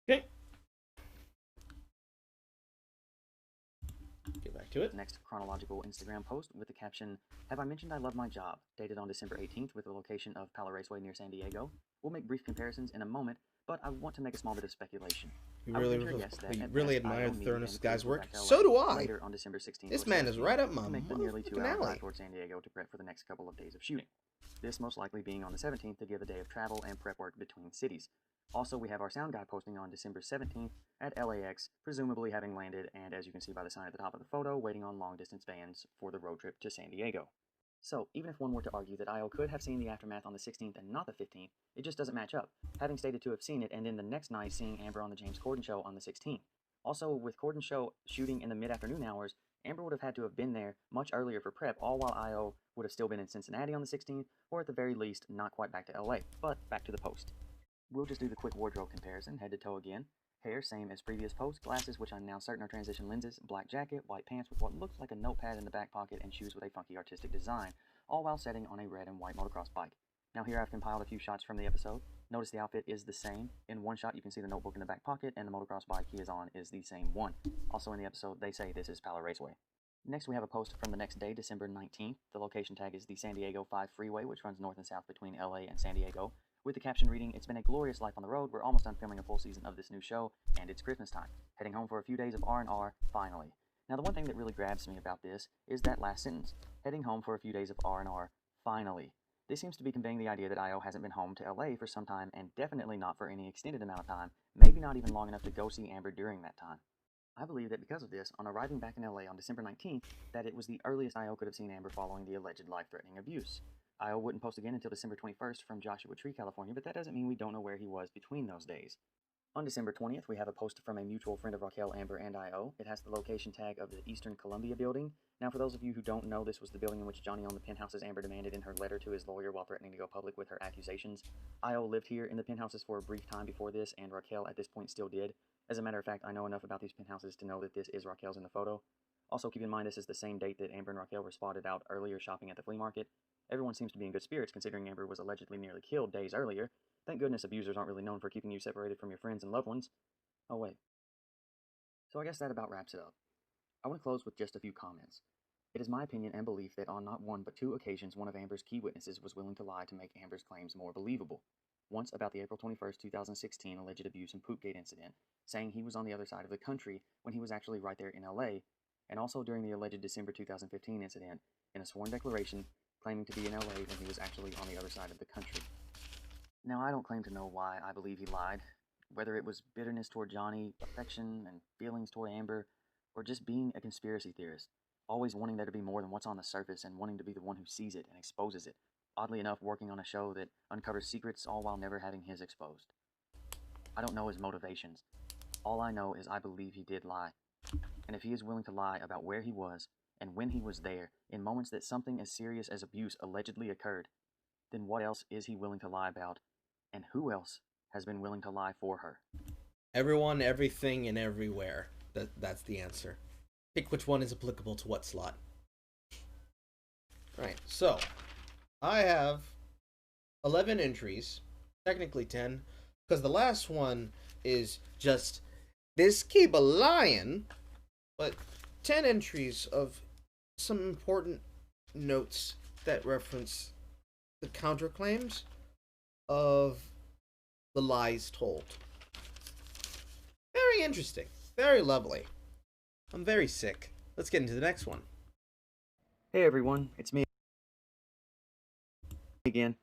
Speaker 1: Okay. Get back to it.
Speaker 2: Next chronological Instagram post with the caption, "Have I mentioned I love my job?" dated on December 18th with the location of Palo Raceway near San Diego. We'll make brief comparisons in a moment, but I want to make a small bit of speculation.
Speaker 1: We really admire the thoroughness of this guy's work. So do I.
Speaker 2: Later on December 16th,
Speaker 1: this man is right up my
Speaker 2: make the nearly 2 hour
Speaker 1: alley.
Speaker 2: drive towards San Diego to prep for the next couple of days of shooting. This most likely being on the 17th to give a day of travel and prep work between cities. Also, we have our sound guy posting on December 17th at LAX, presumably having landed, and as you can see by the sign at the top of the photo, waiting on long-distance vans for the road trip to San Diego. So, even if one were to argue that Io could have seen the aftermath on the 16th and not the 15th, it just doesn't match up, having stated to have seen it and then the next night seeing Amber on the James Corden show on the 16th. Also, with Corden's show shooting in the mid-afternoon hours, Amber would have had to have been there much earlier for prep, all while Io would have still been in Cincinnati on the 16th, or at the very least, not quite back to LA. But back to the post. We'll just do the quick wardrobe comparison, head to toe again. Hair, same as previous post. Glasses, which I'm now certain are transition lenses. Black jacket, white pants with what looks like a notepad in the back pocket, and shoes with a funky artistic design, all while setting on a red and white motocross bike. Now here I've compiled a few shots from the episode. Notice the outfit is the same. In one shot you can see the notebook in the back pocket, and the motocross bike he is on is the same one. Also in the episode they say this is Palo Raceway. Next, we have a post from the next day, December 19th. The location tag is the San Diego 5 freeway, which runs north and south between LA and San Diego, with the caption reading, "It's been a glorious life on the road. We're almost done filming a full season of this new show, and it's Christmas time. Heading home for a few days of R&R, finally." Now, the one thing that really grabs me about this is that last sentence, "Heading home for a few days of R&R, finally." This seems to be conveying the idea that IO hasn't been home to LA for some time, and definitely not for any extended amount of time, maybe not even long enough to go see Amber during that time. I believe that because of this, on arriving back in LA on December 19th, that it was the earliest IO could have seen Amber following the alleged life-threatening abuse. IO wouldn't post again until December 21st from Joshua Tree, California, but that doesn't mean we don't know where he was between those days. On December 20th, we have a post from a mutual friend of Raquel, Amber, and IO. It has the location tag of the Eastern Columbia building. Now, for those of you who don't know, this was the building in which Johnny owned the penthouses Amber demanded in her letter to his lawyer while threatening to go public with her accusations. IO lived here in the penthouses for a brief time before this, and Raquel at this point still did. As a matter of fact, I know enough about these penthouses to know that this is Raquel's in the photo. Also, keep in mind this is the same date that Amber and Raquel were spotted out earlier shopping at the flea market. Everyone seems to be in good spirits considering Amber was allegedly nearly killed days earlier. Thank goodness abusers aren't really known for keeping you separated from your friends and loved ones. Oh wait. So I guess that about wraps it up. I want to close with just a few comments. It is my opinion and belief that on not one but two occasions one of Amber's key witnesses was willing to lie to make Amber's claims more believable. Once about the April 21st, 2016 alleged abuse and Poopgate incident, saying he was on the other side of the country when he was actually right there in LA, and also during the alleged December 2015 incident in a sworn declaration claiming to be in LA when he was actually on the other side of the country. Now, I don't claim to know why I believe he lied, whether it was bitterness toward Johnny, affection and feelings toward Amber, or just being a conspiracy theorist, always wanting there to be more than what's on the surface and wanting to be the one who sees it and exposes it. Oddly enough, working on a show that uncovers secrets all while never having his exposed. I don't know his motivations. All I know is I believe he did lie. And if he is willing to lie about where he was and when he was there in moments that something as serious as abuse allegedly occurred, then what else is he willing to lie about? And who else has been willing to lie for her?
Speaker 1: Everyone, everything, and everywhere. That's the answer. Pick which one is applicable to what slot. Right, so I have 11 entries, technically 10, because the last one is just this keep a lying, but 10 entries of some important notes that reference the counterclaims of the lies told. Very interesting. Very lovely. I'm very sick. Let's get into the next one.
Speaker 2: Hey everyone, it's me again.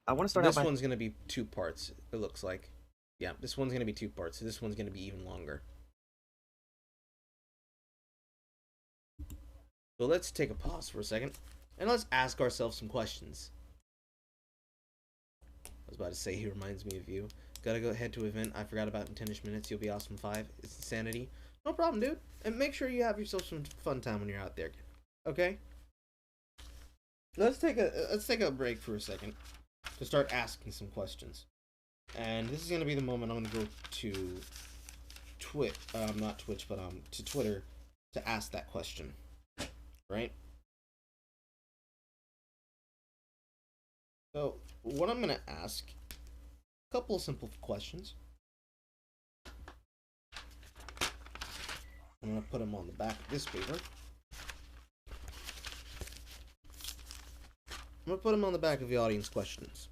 Speaker 2: I want to start
Speaker 1: This
Speaker 2: out by...
Speaker 1: one's going to be 2 parts, it looks like. Yeah, this one's going to be 2 parts, so this one's going to be even longer. So let's take a pause for a second, and let's ask ourselves some questions. I was about to say, he reminds me of you. Gotta go head to an event I forgot about in 10-ish minutes. You'll be awesome 5. It's insanity. No problem, dude. And make sure you have yourself some fun time when you're out there. Okay? Let's take a break for a second to start asking some questions. And this is gonna be the moment I'm gonna go to not Twitch, but to Twitter to ask that question. Right? So what I'm gonna ask, a couple of simple questions. I'm gonna put them on the back of this paper. I'm gonna put them on the back of the audience questions.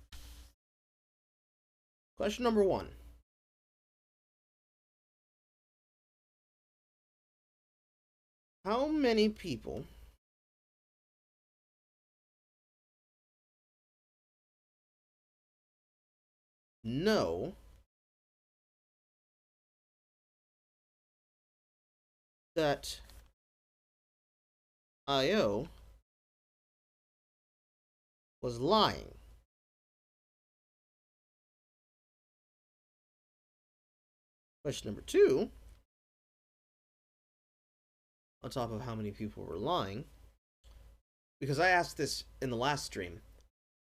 Speaker 1: Question number 1. How many people know that IO was lying? Question number 2, on top of how many people were lying, because I asked this in the last stream,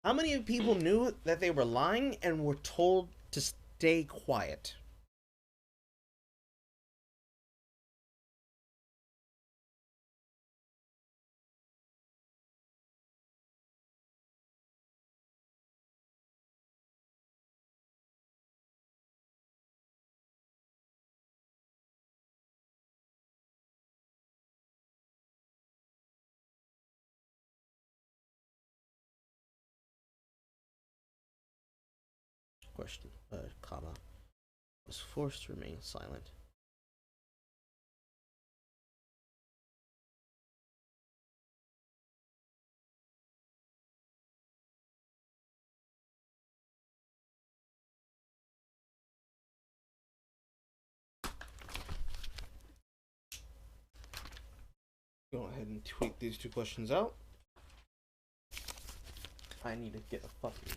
Speaker 1: how many people knew that they were lying and were told to stay quiet? question, comma, was forced to remain silent. Go ahead and tweak these two questions out. I need to get a fucking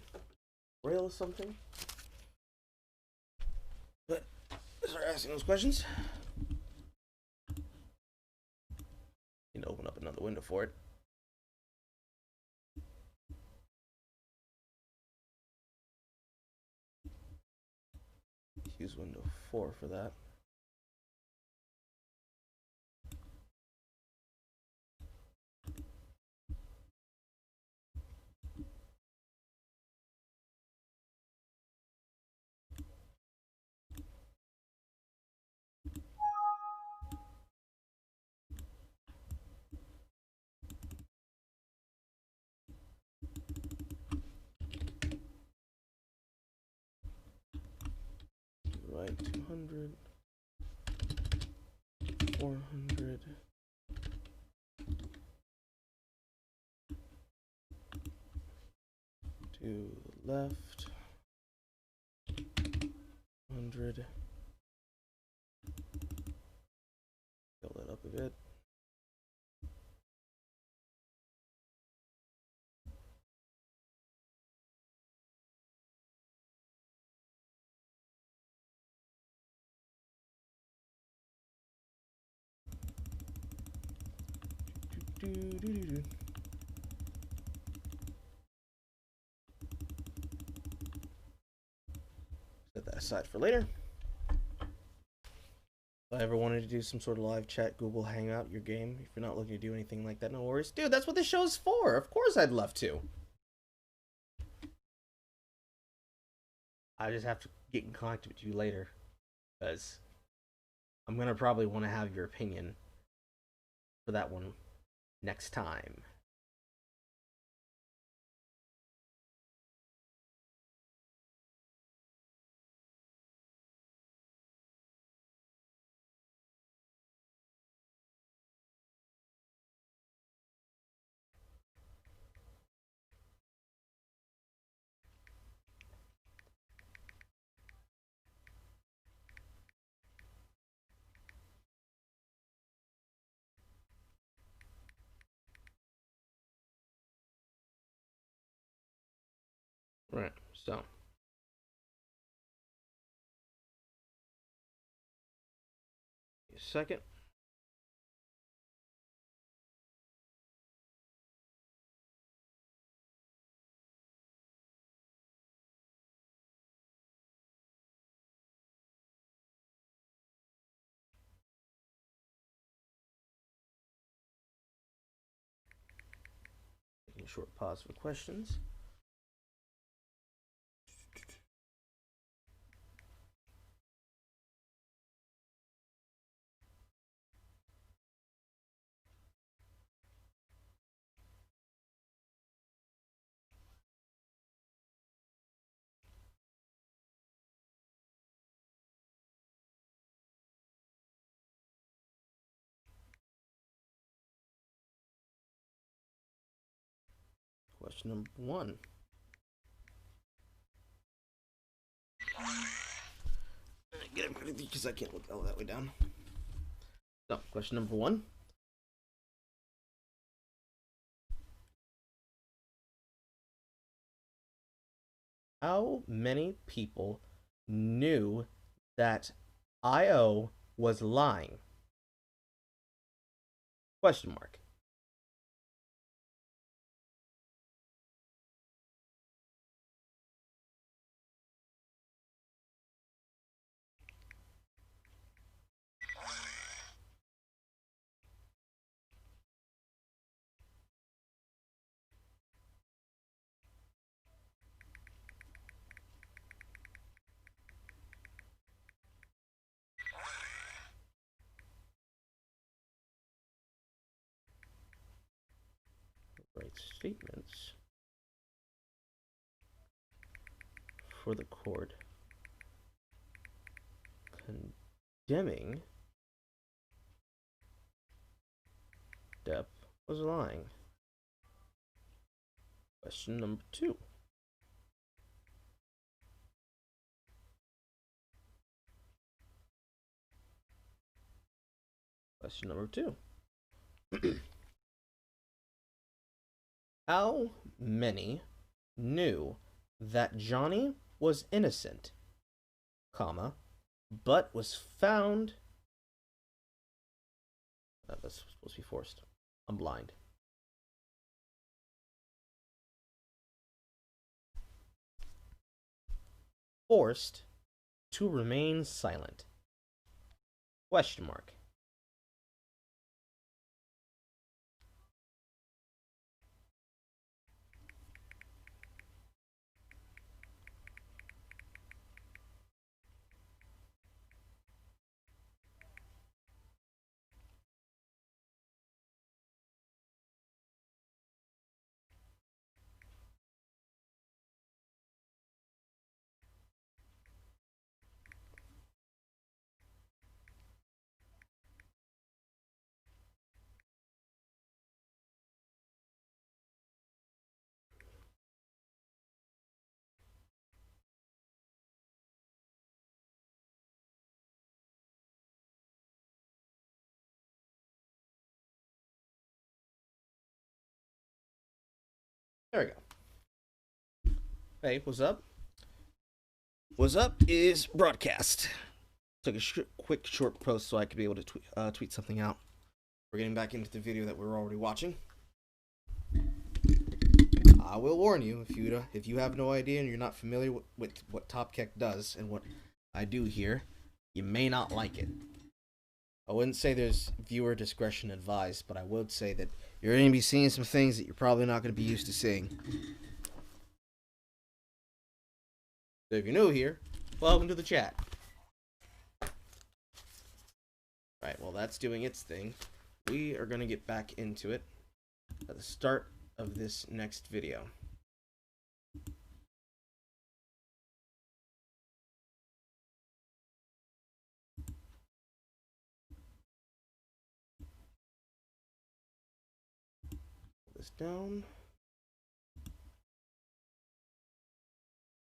Speaker 1: rail or something. But start asking those questions. Need to open up another window for it. Use window 4 for that. Right, 200, 400. To the left. 100. Fill that up a bit. Set that aside for later. If I ever wanted to do some sort of live chat, Google Hangout, your game, if you're not looking to do anything like that, no worries. Dude, that's what this show's for. Of course I'd love to. I just have to get in contact with you later, because I'm going to probably want to have your opinion for that one next time. Right, so a second. Taking a short pause for questions. Question number 1. Get it ready because I can't look all that way down. So, question number 1. How many people knew that IO was lying? Question mark. Right statements for the court condemning Depp was lying. Question number 2. Question number 2. How many knew that Johnny was innocent, comma, but was found... that's supposed to be forced. I'm blind. Forced to remain silent? Question mark. There we go. Hey, what's up? What's up is broadcast. Took a quick short post so I could be able to tweet something out. We're getting back into the video that we were already watching. I will warn you, if you have no idea and you're not familiar with what TopKek does and what I do here, you may not like it. I wouldn't say there's viewer discretion advised, but I would say that you're going to be seeing some things that you're probably not going to be used to seeing. So if you're new here, welcome to the chat. Right, well that's doing its thing. We are going to get back into it at the start of this next video. Pull this down.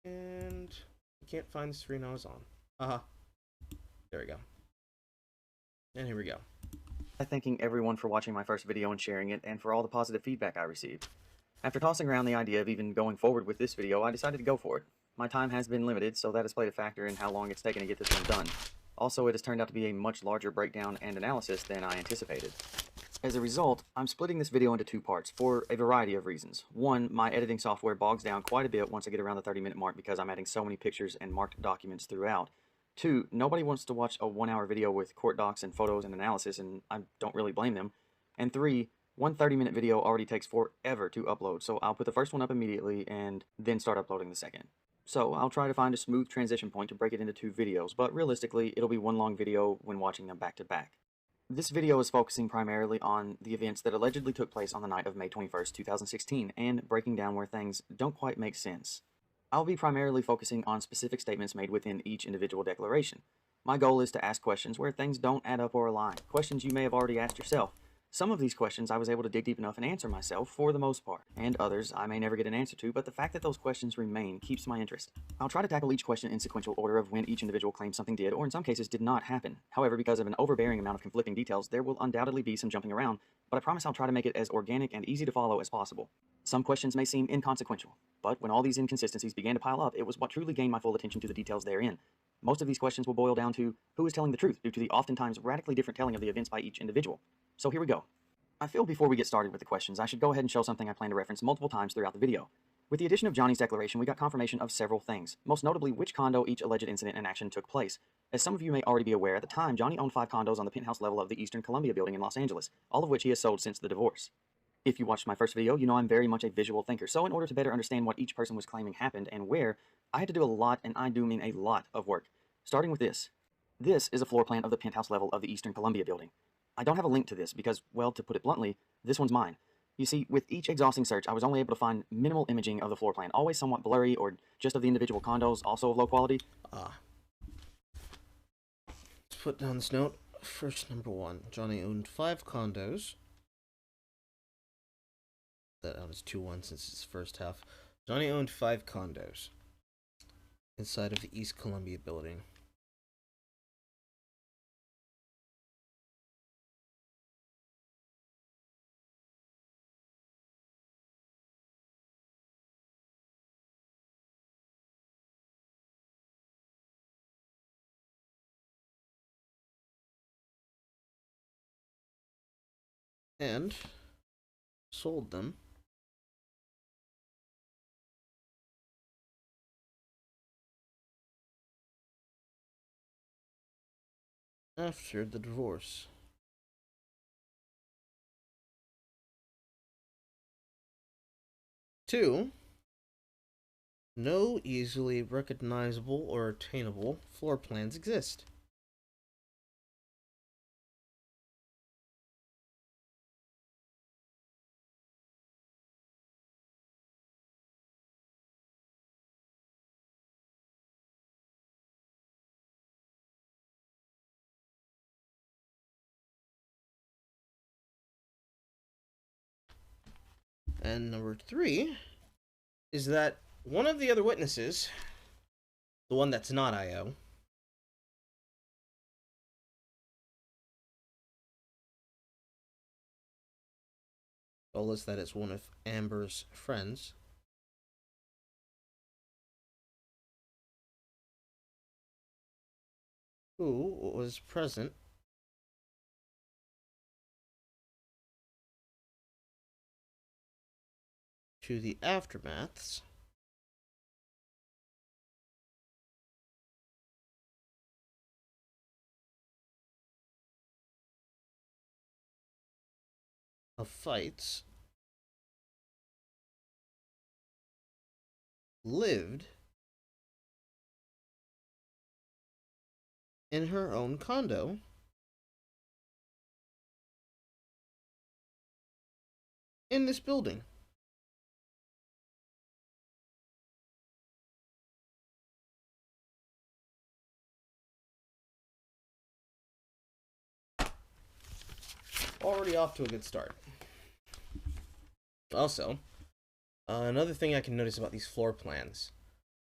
Speaker 1: And I can't find the screen I was on. There we go. And here we go.
Speaker 2: Thanking everyone for watching my first video and sharing it, and for all the positive feedback I received. After tossing around the idea of even going forward with this video, I decided to go for it. My time has been limited, so that has played a factor in how long it's taken to get this one done. Also, it has turned out to be a much larger breakdown and analysis than I anticipated. As a result, I'm splitting this video into 2 parts for a variety of reasons. 1, my editing software bogs down quite a bit once I get around the 30-minute mark because I'm adding so many pictures and marked documents throughout. 2, nobody wants to watch a 1-hour video with court docs and photos and analysis, and I don't really blame them. And 3, one 30-minute video already takes forever to upload, so I'll put the first one up immediately and then start uploading the second. So I'll try to find a smooth transition point to break it into 2 videos, but realistically, it'll be one long video when watching them back to back. This video is focusing primarily on the events that allegedly took place on the night of May 21st, 2016, and breaking down where things don't quite make sense. I'll be primarily focusing on specific statements made within each individual declaration. My goal is to ask questions where things don't add up or align, questions you may have already asked yourself. Some of these questions I was able to dig deep enough and answer myself for the most part, and others I may never get an answer to, but the fact that those questions remain keeps my interest. I'll try to tackle each question in sequential order of when each individual claims something did, or in some cases did not happen. However, because of an overbearing amount of conflicting details, there will undoubtedly be some jumping around, but I promise I'll try to make it as organic and easy to follow as possible. Some questions may seem inconsequential, but when all these inconsistencies began to pile up, it was what truly gained my full attention to the details therein. Most of these questions will boil down to who is telling the truth due to the oftentimes radically different telling of the events by each individual. So here we go. I feel before we get started with the questions, I should go ahead and show something I plan to reference multiple times throughout the video. With the addition of Johnny's declaration, we got confirmation of several things, most notably which condo each alleged incident and action took place. As some of you may already be aware, at the time, Johnny owned 5 condos on the penthouse level of the Eastern Columbia building in Los Angeles, all of which he has sold since the divorce. If you watched my first video, you know I'm very much a visual thinker, so in order to better understand what each person was claiming happened and where, I had to do a lot, and I do mean a lot, of work. Starting with this. This is a floor plan of the penthouse level of the Eastern Columbia building. I don't have a link to this because, well, to put it bluntly, this one's mine. You see, with each exhausting search, I was only able to find minimal imaging of the floor plan, always somewhat blurry or just of the individual condos, also of low quality.
Speaker 1: Let's put down this note. First, number 1. Johnny owned 5 condos. That was 2-1 since it's first half. Johnny owned 5 condos inside of the East Columbia building. And sold them after the divorce. 2. No easily recognizable or attainable floor plans exist. And number 3 is that one of the other witnesses, the one that's not IO, told us that it's one of Amber's friends, who was present to the aftermaths of fights, lived in her own condo in this building. Already off to a good start. Also, another thing I can notice about these floor plans,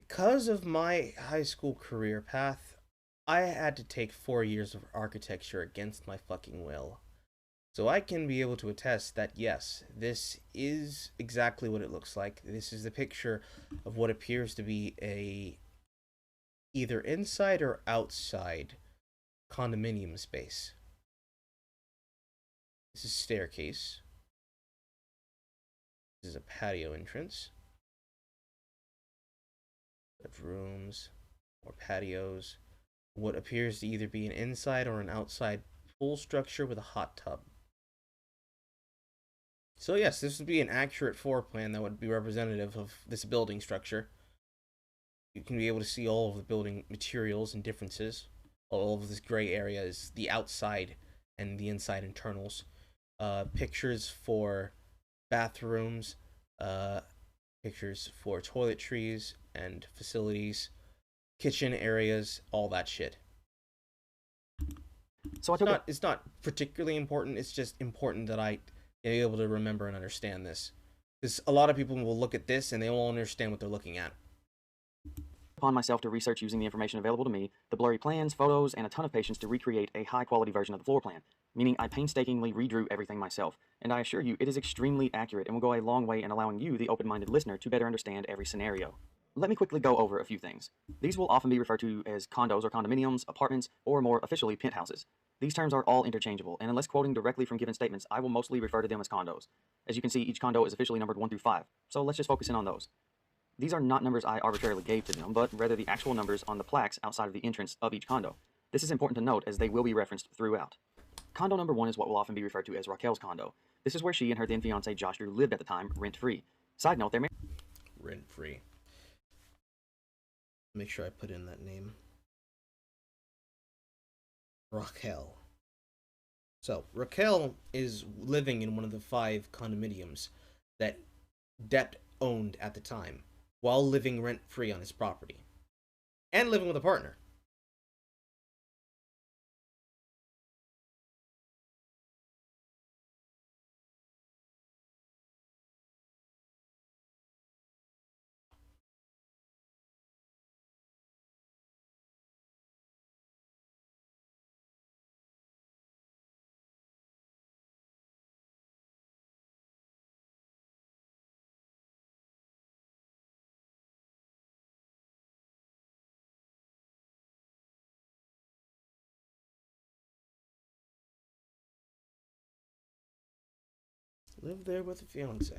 Speaker 1: because of my high school career path, I had to take 4 years of architecture against my fucking will. So I can be able to attest that yes, this is exactly what it looks like. This is the picture of what appears to be a either inside or outside condominium space. This is staircase. This is a patio entrance. Of rooms or patios. What appears to either be an inside or an outside pool structure with a hot tub. So yes, this would be an accurate floor plan that would be representative of this building structure. You can be able to see all of the building materials and differences. All of this gray area is the outside and the inside internals. Pictures for bathrooms, pictures for toiletries and facilities, kitchen areas, all that shit. So it's not particularly important, it's just important that I be able to remember and understand this. Because a lot of people will look at this and they won't understand what they're looking at.
Speaker 2: Upon myself to research using the information available to me, the blurry plans, photos, and a ton of patience to recreate a high-quality version of the floor plan, meaning I painstakingly redrew everything myself, and I assure you it is extremely accurate and will go a long way in allowing you, the open-minded listener, to better understand every scenario. Let me quickly go over a few things. These will often be referred to as condos or condominiums, apartments, or more officially, penthouses. These terms are all interchangeable, and unless quoting directly from given statements, I will mostly refer to them as condos. As you can see, each condo is officially numbered 1 through 5, so let's just focus in on those. These are not numbers I arbitrarily gave to them, but rather the actual numbers on the plaques outside of the entrance of each condo. This is important to note as they will be referenced throughout. Condo number 1 is what will often be referred to as Raquel's condo. This is where she and her then fiancé Josh Drew lived at the time, rent-free. Side note, they're married.
Speaker 1: Rent-free. Make sure I put in that name. Raquel. So, Raquel is living in one of the 5 condominiums that Depp owned at the time, while living rent-free on his property. And living with a partner. Live there with a fiance.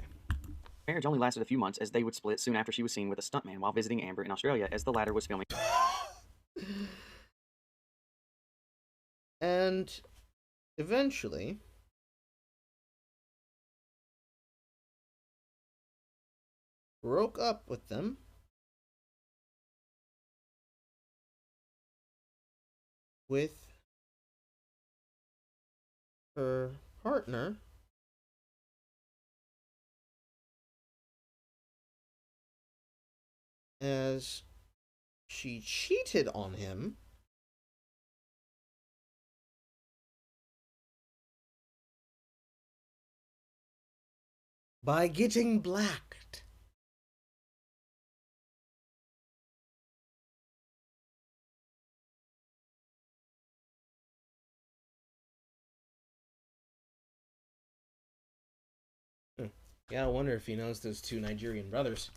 Speaker 2: Marriage only lasted a few months as they would split soon after she was seen with a stuntman while visiting Amber in Australia as the latter was filming.
Speaker 1: And eventually, broke up with them with her partner as she cheated on him by getting blacked. Yeah, I wonder if he knows those 2 Nigerian brothers.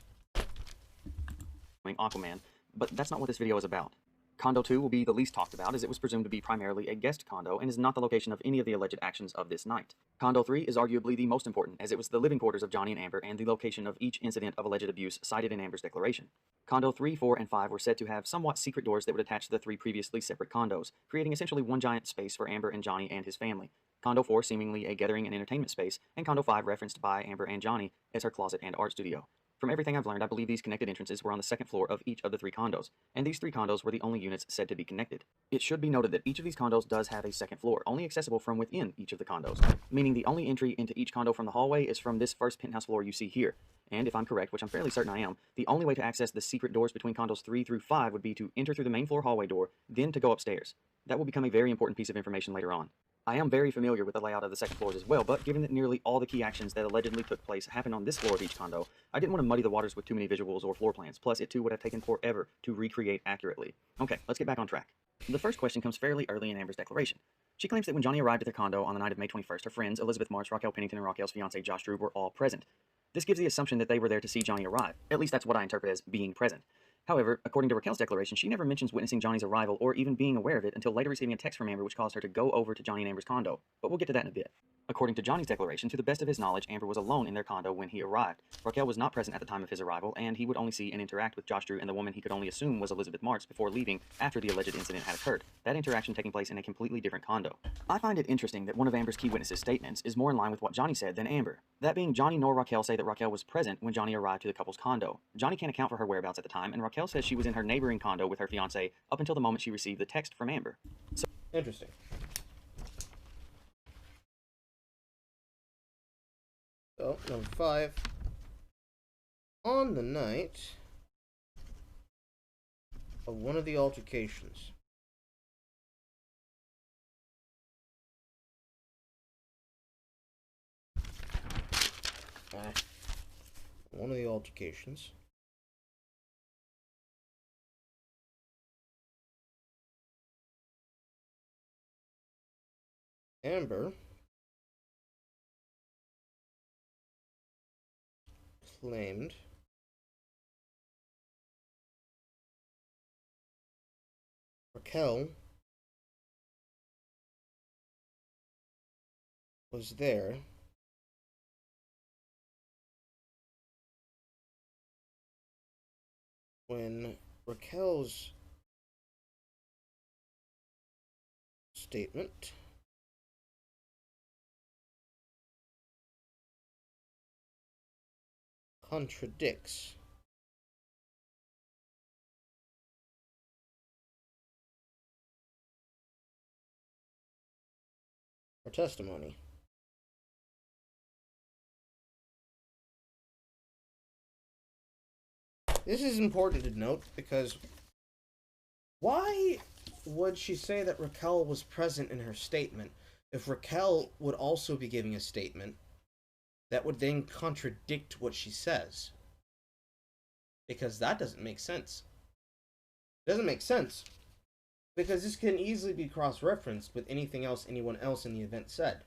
Speaker 2: Aquaman, but that's not what this video is about. Condo 2 will be the least talked about as it was presumed to be primarily a guest condo and is not the location of any of the alleged actions of this night. Condo 3 is arguably the most important as it was the living quarters of Johnny and Amber and the location of each incident of alleged abuse cited in Amber's declaration. Condo 3, 4, and 5 were said to have somewhat secret doors that would attach to the 3 previously separate condos, creating essentially one giant space for Amber and Johnny and his family. Condo 4 seemingly a gathering and entertainment space, and Condo 5 referenced by Amber and Johnny as her closet and art studio. From everything I've learned, I believe these connected entrances were on the second floor of each of the 3 condos, and these 3 condos were the only units said to be connected. It should be noted that each of these condos does have a second floor, only accessible from within each of the condos, meaning the only entry into each condo from the hallway is from this first penthouse floor you see here. And if I'm correct, which I'm fairly certain I am, the only way to access the secret doors between condos 3 through 5 would be to enter through the main floor hallway door, then to go upstairs. That will become a very important piece of information later on. I am very familiar with the layout of the second floors as well, but given that nearly all the key actions that allegedly took place happened on this floor of each condo, I didn't want to muddy the waters with too many visuals or floor plans, plus it too would have taken forever to recreate accurately. Okay, let's get back on track. The first question comes fairly early in Amber's declaration. She claims that when Johnny arrived at their condo on the night of May 21st, her friends, Elizabeth March, Raquel Pennington, and Raquel's fiancé Josh Drew, were all present. This gives the assumption that they were there to see Johnny arrive. At least that's what I interpret as being present. However, according to Raquel's declaration, she never mentions witnessing Johnny's arrival or even being aware of it until later receiving a text from Amber which caused her to go over to Johnny and Amber's condo, but we'll get to that in a bit. According to Johnny's declaration, to the best of his knowledge, Amber was alone in their condo when he arrived. Raquel was not present at the time of his arrival, and he would only see and interact with Josh Drew and the woman he could only assume was Elizabeth Marks before leaving after the alleged incident had occurred, that interaction taking place in a completely different condo. I find it interesting that one of Amber's key witnesses' statements is more in line with what Johnny said than Amber. That being, Johnny nor Raquel say that Raquel was present when Johnny arrived to the couple's condo. Johnny can't account for her whereabouts at the time, and Raquel says she was in her neighboring condo with her fiancé up until the moment she received the text from Amber.
Speaker 1: Interesting. So, number 5. On the night of one of the altercations, Amber claimed Raquel was there when Raquel's statement contradicts her testimony. This is important to note because why would she say that Raquel was present in her statement if Raquel would also be giving a statement that would then contradict what she says? Because that doesn't make sense. It doesn't make sense. Because this can easily be cross-referenced with anything else anyone else in the event said.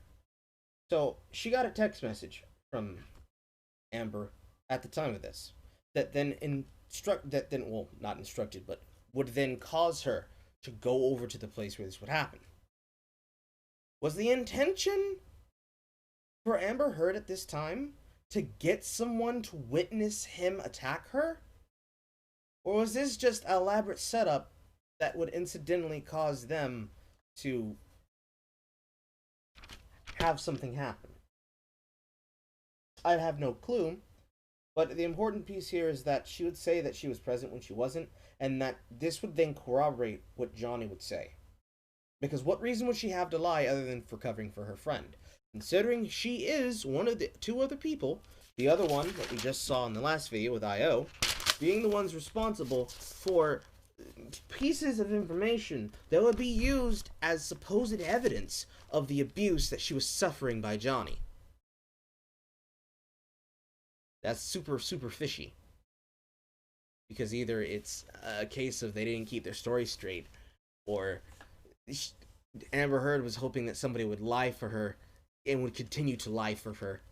Speaker 1: So, she got a text message from Amber at the time of this that then not instructed, but would then cause her to go over to the place where this would happen. Was the intention for Amber Heard at this time to get someone to witness him attack her? Or was this just an elaborate setup that would incidentally cause them to have something happen? I have no clue, but the important piece here is that she would say that she was present when she wasn't, and that this would then corroborate what Johnny would say. Because what reason would she have to lie other than for covering for her friend? Considering she is one of the two other people, the other one that we just saw in the last video with IO, being the ones responsible for pieces of information that would be used as supposed evidence of the abuse that she was suffering by Johnny. That's super fishy. Because either it's a case of they didn't keep their story straight, or Amber Heard was hoping that somebody would lie for her and would continue to lie for her.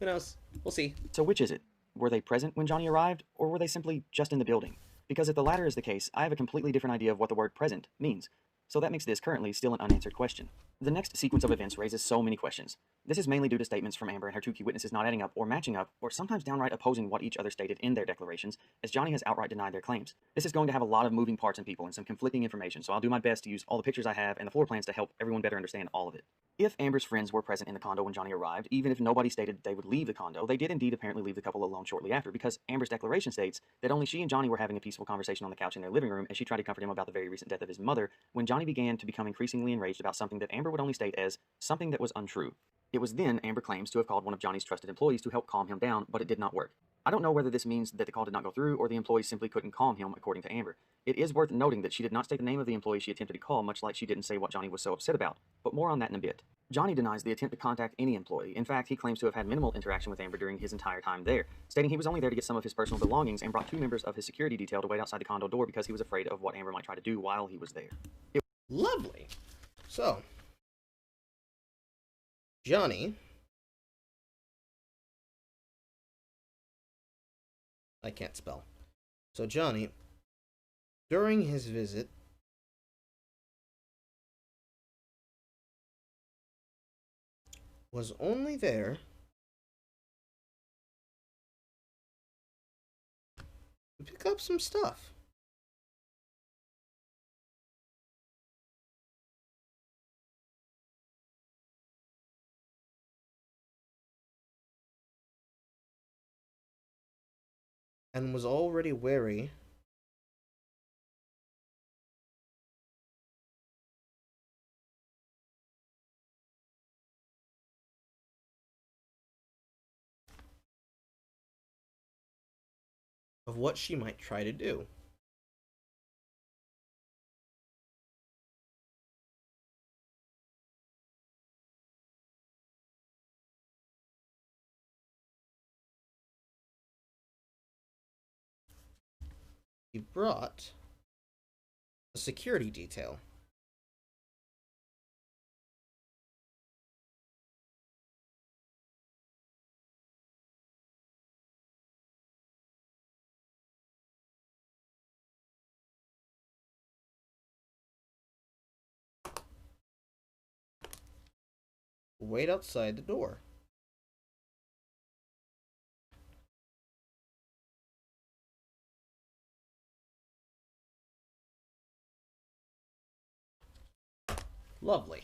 Speaker 1: Who knows? We'll see.
Speaker 2: So which is it? Were they present when Johnny arrived, or were they simply just in the building? Because if the latter is the case, I have a completely different idea of what the word present means. So that makes this currently still an unanswered question. The next sequence of events raises so many questions. This is mainly due to statements from Amber and her two key witnesses not adding up or matching up, or sometimes downright opposing what each other stated in their declarations, as Johnny has outright denied their claims. This is going to have a lot of moving parts and people and some conflicting information, so I'll do my best to use all the pictures I have and the floor plans to help everyone better understand all of it. If Amber's friends were present in the condo when Johnny arrived, even if nobody stated they would leave the condo, they did indeed apparently leave the couple alone shortly after, because Amber's declaration states that only she and Johnny were having a peaceful conversation on the couch in their living room as she tried to comfort him about the very recent death of his mother, when Johnny began to become increasingly enraged about something that Amber would only state as something that was untrue. It was then Amber claims to have called one of Johnny's trusted employees to help calm him down, but it did not work. I don't know whether this means that the call did not go through or the employee simply couldn't calm him, according to Amber. It is worth noting that she did not state the name of the employee she attempted to call, much like she didn't say what Johnny was so upset about, but more on that in a bit. Johnny denies the attempt to contact any employee. In fact, he claims to have had minimal interaction with Amber during his entire time there, stating he was only there to get some of his personal belongings and brought two members of his security detail to wait outside the condo door because he was afraid of what Amber might try to do while he was there.
Speaker 1: Lovely. So, Johnny, I can't spell. So Johnny, during his visit, was only there to pick up some stuff. And was already wary of what she might try to do. He brought a security detail. Wait outside the door. Lovely.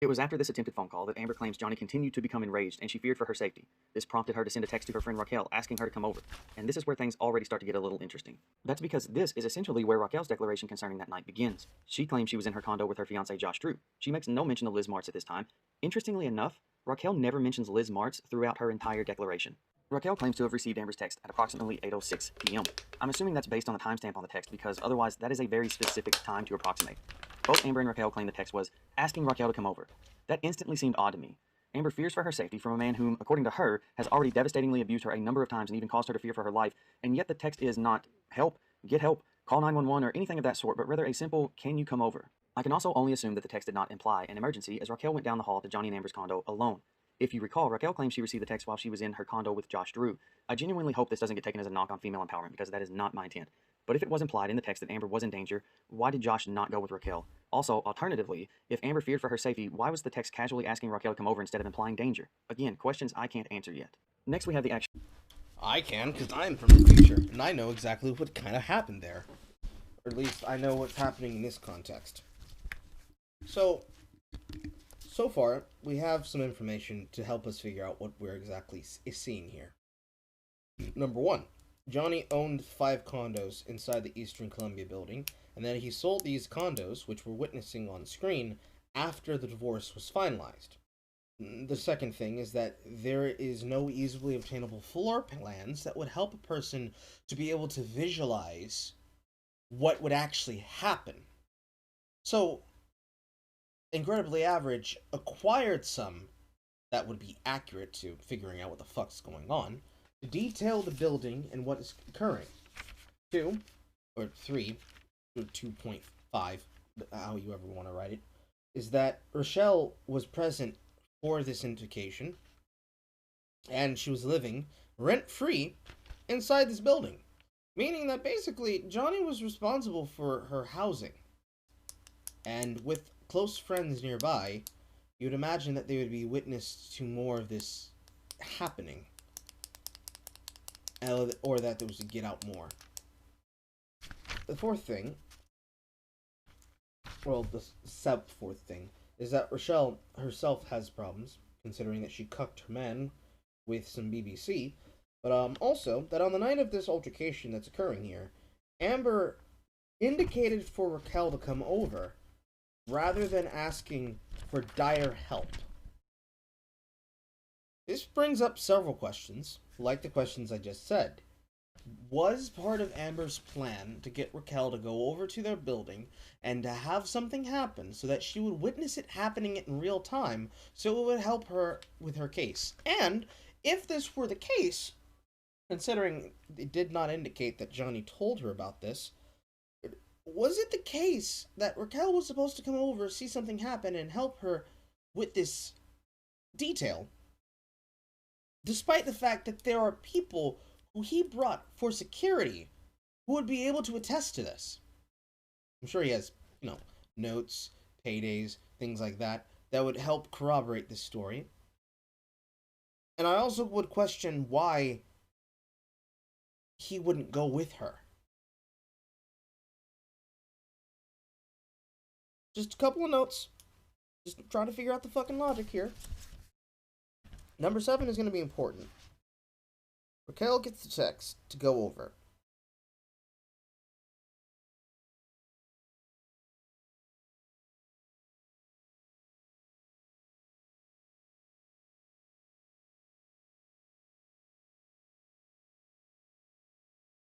Speaker 2: It was after this attempted phone call that Amber claims Johnny continued to become enraged and she feared for her safety. This prompted her to send a text to her friend Raquel asking her to come over. And this is where things already start to get a little interesting. That's because this is essentially where Raquel's declaration concerning that night begins. She claims she was in her condo with her fiancé Josh Drew. She makes no mention of Liz Martz at this time. Interestingly enough, Raquel never mentions Liz Martz throughout her entire declaration. Raquel claims to have received Amber's text at approximately 8:06 p.m. I'm assuming that's based on the timestamp on the text because otherwise that is a very specific time to approximate. Both Amber and Raquel claim the text was asking Raquel to come over. That instantly seemed odd to me. Amber fears for her safety from a man whom, according to her, has already devastatingly abused her a number of times and even caused her to fear for her life, and yet the text is not help, get help, call 911 or anything of that sort, but rather a simple can you come over. I can also only assume that the text did not imply an emergency as Raquel went down the hall to Johnny and Amber's condo alone. If you recall, Raquel claims she received the text while she was in her condo with Josh Drew. I genuinely hope this doesn't get taken as a knock on female empowerment because that is not my intent. But if it was implied in the text that Amber was in danger, why did Josh not go with Raquel? Also, alternatively, if Amber feared for her safety, why was the text casually asking Raquel to come over instead of implying danger? Again, questions I can't answer yet. Next we have the action.
Speaker 1: I can, because I'm from the future, and I know exactly what kind of happened there. Or at least I know what's happening in this context. So far, we have some information to help us figure out what we're exactly seeing here. Number one, Johnny owned 5 condos inside the Eastern Columbia building, and then he sold these condos, which we're witnessing on screen, after the divorce was finalized. The second thing is that there is no easily obtainable floor plans that would help a person to be able to visualize what would actually happen. So, Incredibly Average acquired some that would be accurate to figuring out what the fuck's going on, to detail the building and what is occurring. 2, or 3, or 2.5, how you ever want to write it, is that Rochelle was present for this indication, and she was living rent-free inside this building, meaning that basically Johnny was responsible for her housing. And with close friends nearby, you'd imagine that they would be witness to more of this happening, or that there was to get out more. The fourth thing, well, the fourth thing, is that Rochelle herself has problems, considering that she cucked her man with some BBC, but also that on the night of this altercation that's occurring here, Amber indicated for Raquel to come over, rather than asking for dire help. This brings up several questions, like the questions I just said. Was part of Amber's plan to get Raquel to go over to their building and to have something happen so that she would witness it happening in real time so it would help her with her case? And if this were the case, considering it did not indicate that Johnny told her about this, was it the case that Raquel was supposed to come over, see something happen, and help her with this detail, despite the fact that there are people who he brought for security who would be able to attest to this? I'm sure he has, notes, paydays, things like that would help corroborate this story. And I also would question why he wouldn't go with her. Just a couple of notes. Just trying to figure out the fucking logic here. Number 7 is going to be important. Raquel gets the text to go over.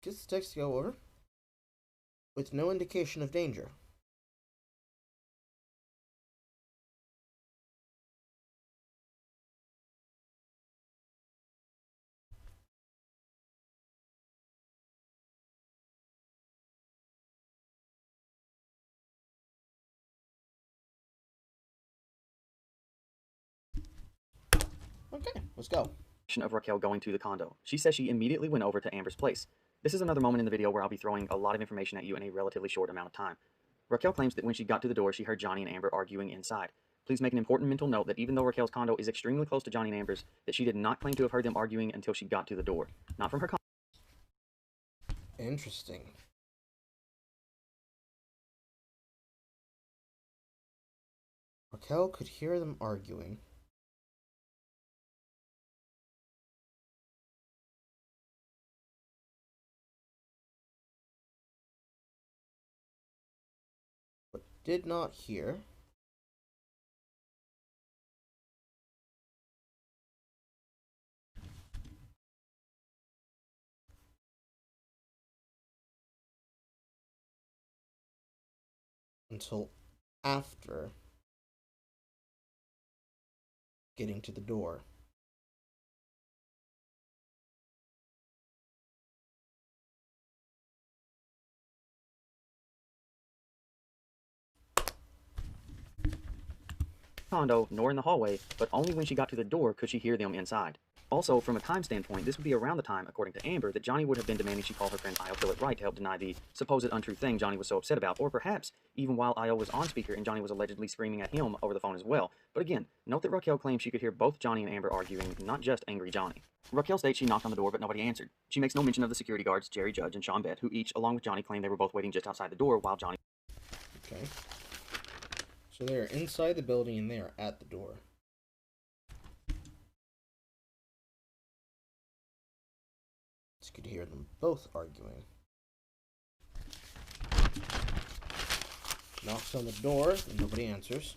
Speaker 1: Gets the text to go over with no indication of danger. Okay, let's go.
Speaker 2: Of Raquel going to the condo. She says she immediately went over to Amber's place. This is another moment in the video where I'll be throwing a lot of information at you in a relatively short amount of time. Raquel claims that when she got to the door, she heard Johnny and Amber arguing inside. Please make an important mental note that even though Raquel's condo is extremely close to Johnny and Amber's, that she did not claim to have heard them arguing until she got to the door. Not from her condo.
Speaker 1: Interesting. Raquel could hear them arguing. But did not hear until after getting to the door.
Speaker 2: Condo nor in the hallway, but only when she got to the door could she hear them inside. Also, from a time standpoint, this would be around the time, according to Amber, that Johnny would have been demanding she call her friend Io Kill It Right to help deny the supposed untrue thing Johnny was so upset about, or perhaps even while Io was on speaker and Johnny was allegedly screaming at him over the phone as well. But again, note that Raquel claims she could hear both Johnny and Amber arguing, not just angry Johnny. Raquel states she knocked on the door, but nobody answered. She makes no mention of the security guards, Jerry Judge and Sean Bett, who each, along with Johnny, claim they were both waiting just outside the door while Johnny...
Speaker 1: Okay. So they're inside the building and they are at the door. You could hear them both arguing. Knocks on the door and nobody answers.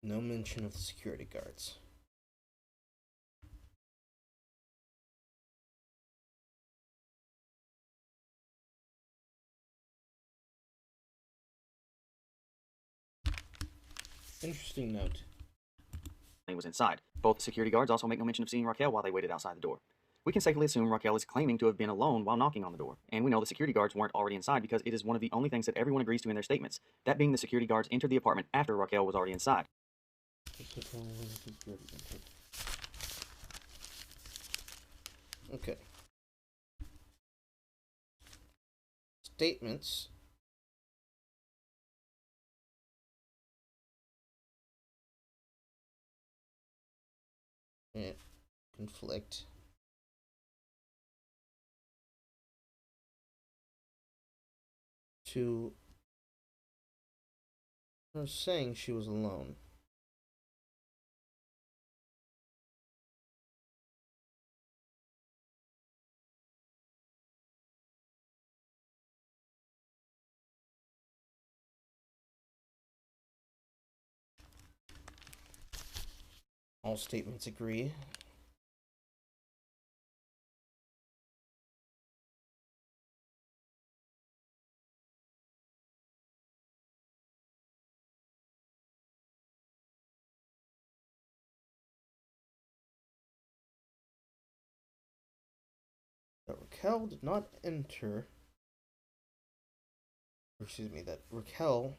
Speaker 1: No mention of the security guards. Interesting note.
Speaker 2: was inside. Both security guards also make no mention of seeing Raquel while they waited outside the door. We can safely assume Raquel is claiming to have been alone while knocking on the door, and we know the security guards weren't already inside because it is one of the only things that everyone agrees to in their statements, that being the security guards entered the apartment after Raquel was already inside.
Speaker 1: Okay. Statements. Conflict. To her saying she was alone. All statements agree. That Raquel did not enter. Excuse me, that Raquel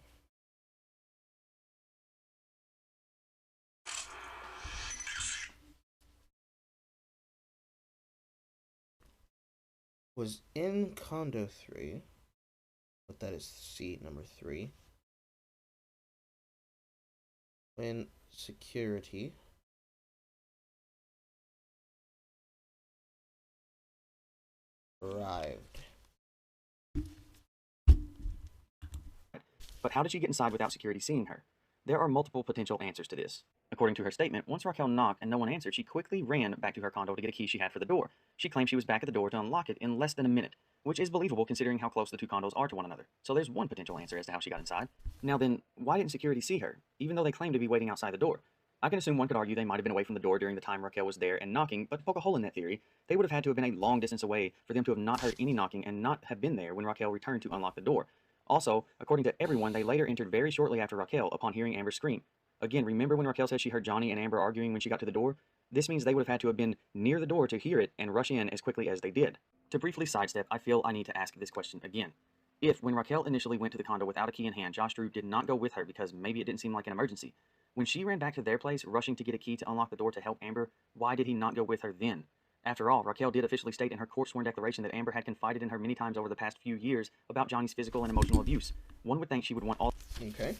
Speaker 1: was in condo 3, but that is C number 3, when security arrived.
Speaker 2: But how did she get inside without security seeing her? There are multiple potential answers to this. According to her statement, once Raquel knocked and no one answered, she quickly ran back to her condo to get a key she had for the door. She claimed she was back at the door to unlock it in less than a minute, which is believable considering how close the two condos are to one another. So there's one potential answer as to how she got inside. Now then, why didn't security see her, even though they claimed to be waiting outside the door? I can assume one could argue they might have been away from the door during the time Raquel was there and knocking, but to poke a hole in that theory, they would have had to have been a long distance away for them to have not heard any knocking and not have been there when Raquel returned to unlock the door. Also, according to everyone, they later entered very shortly after Raquel upon hearing Amber scream. Again, remember when Raquel said she heard Johnny and Amber arguing when she got to the door? This means they would have had to have been near the door to hear it and rush in as quickly as they did. To briefly sidestep, I feel I need to ask this question again. If, when Raquel initially went to the condo without a key in hand, Josh Drew did not go with her because maybe it didn't seem like an emergency, when she ran back to their place, rushing to get a key to unlock the door to help Amber, why did he not go with her then? After all, Raquel did officially state in her court-sworn declaration that Amber had confided in her many times over the past few years about Johnny's physical and emotional abuse. One would think she would want all...
Speaker 1: Okay.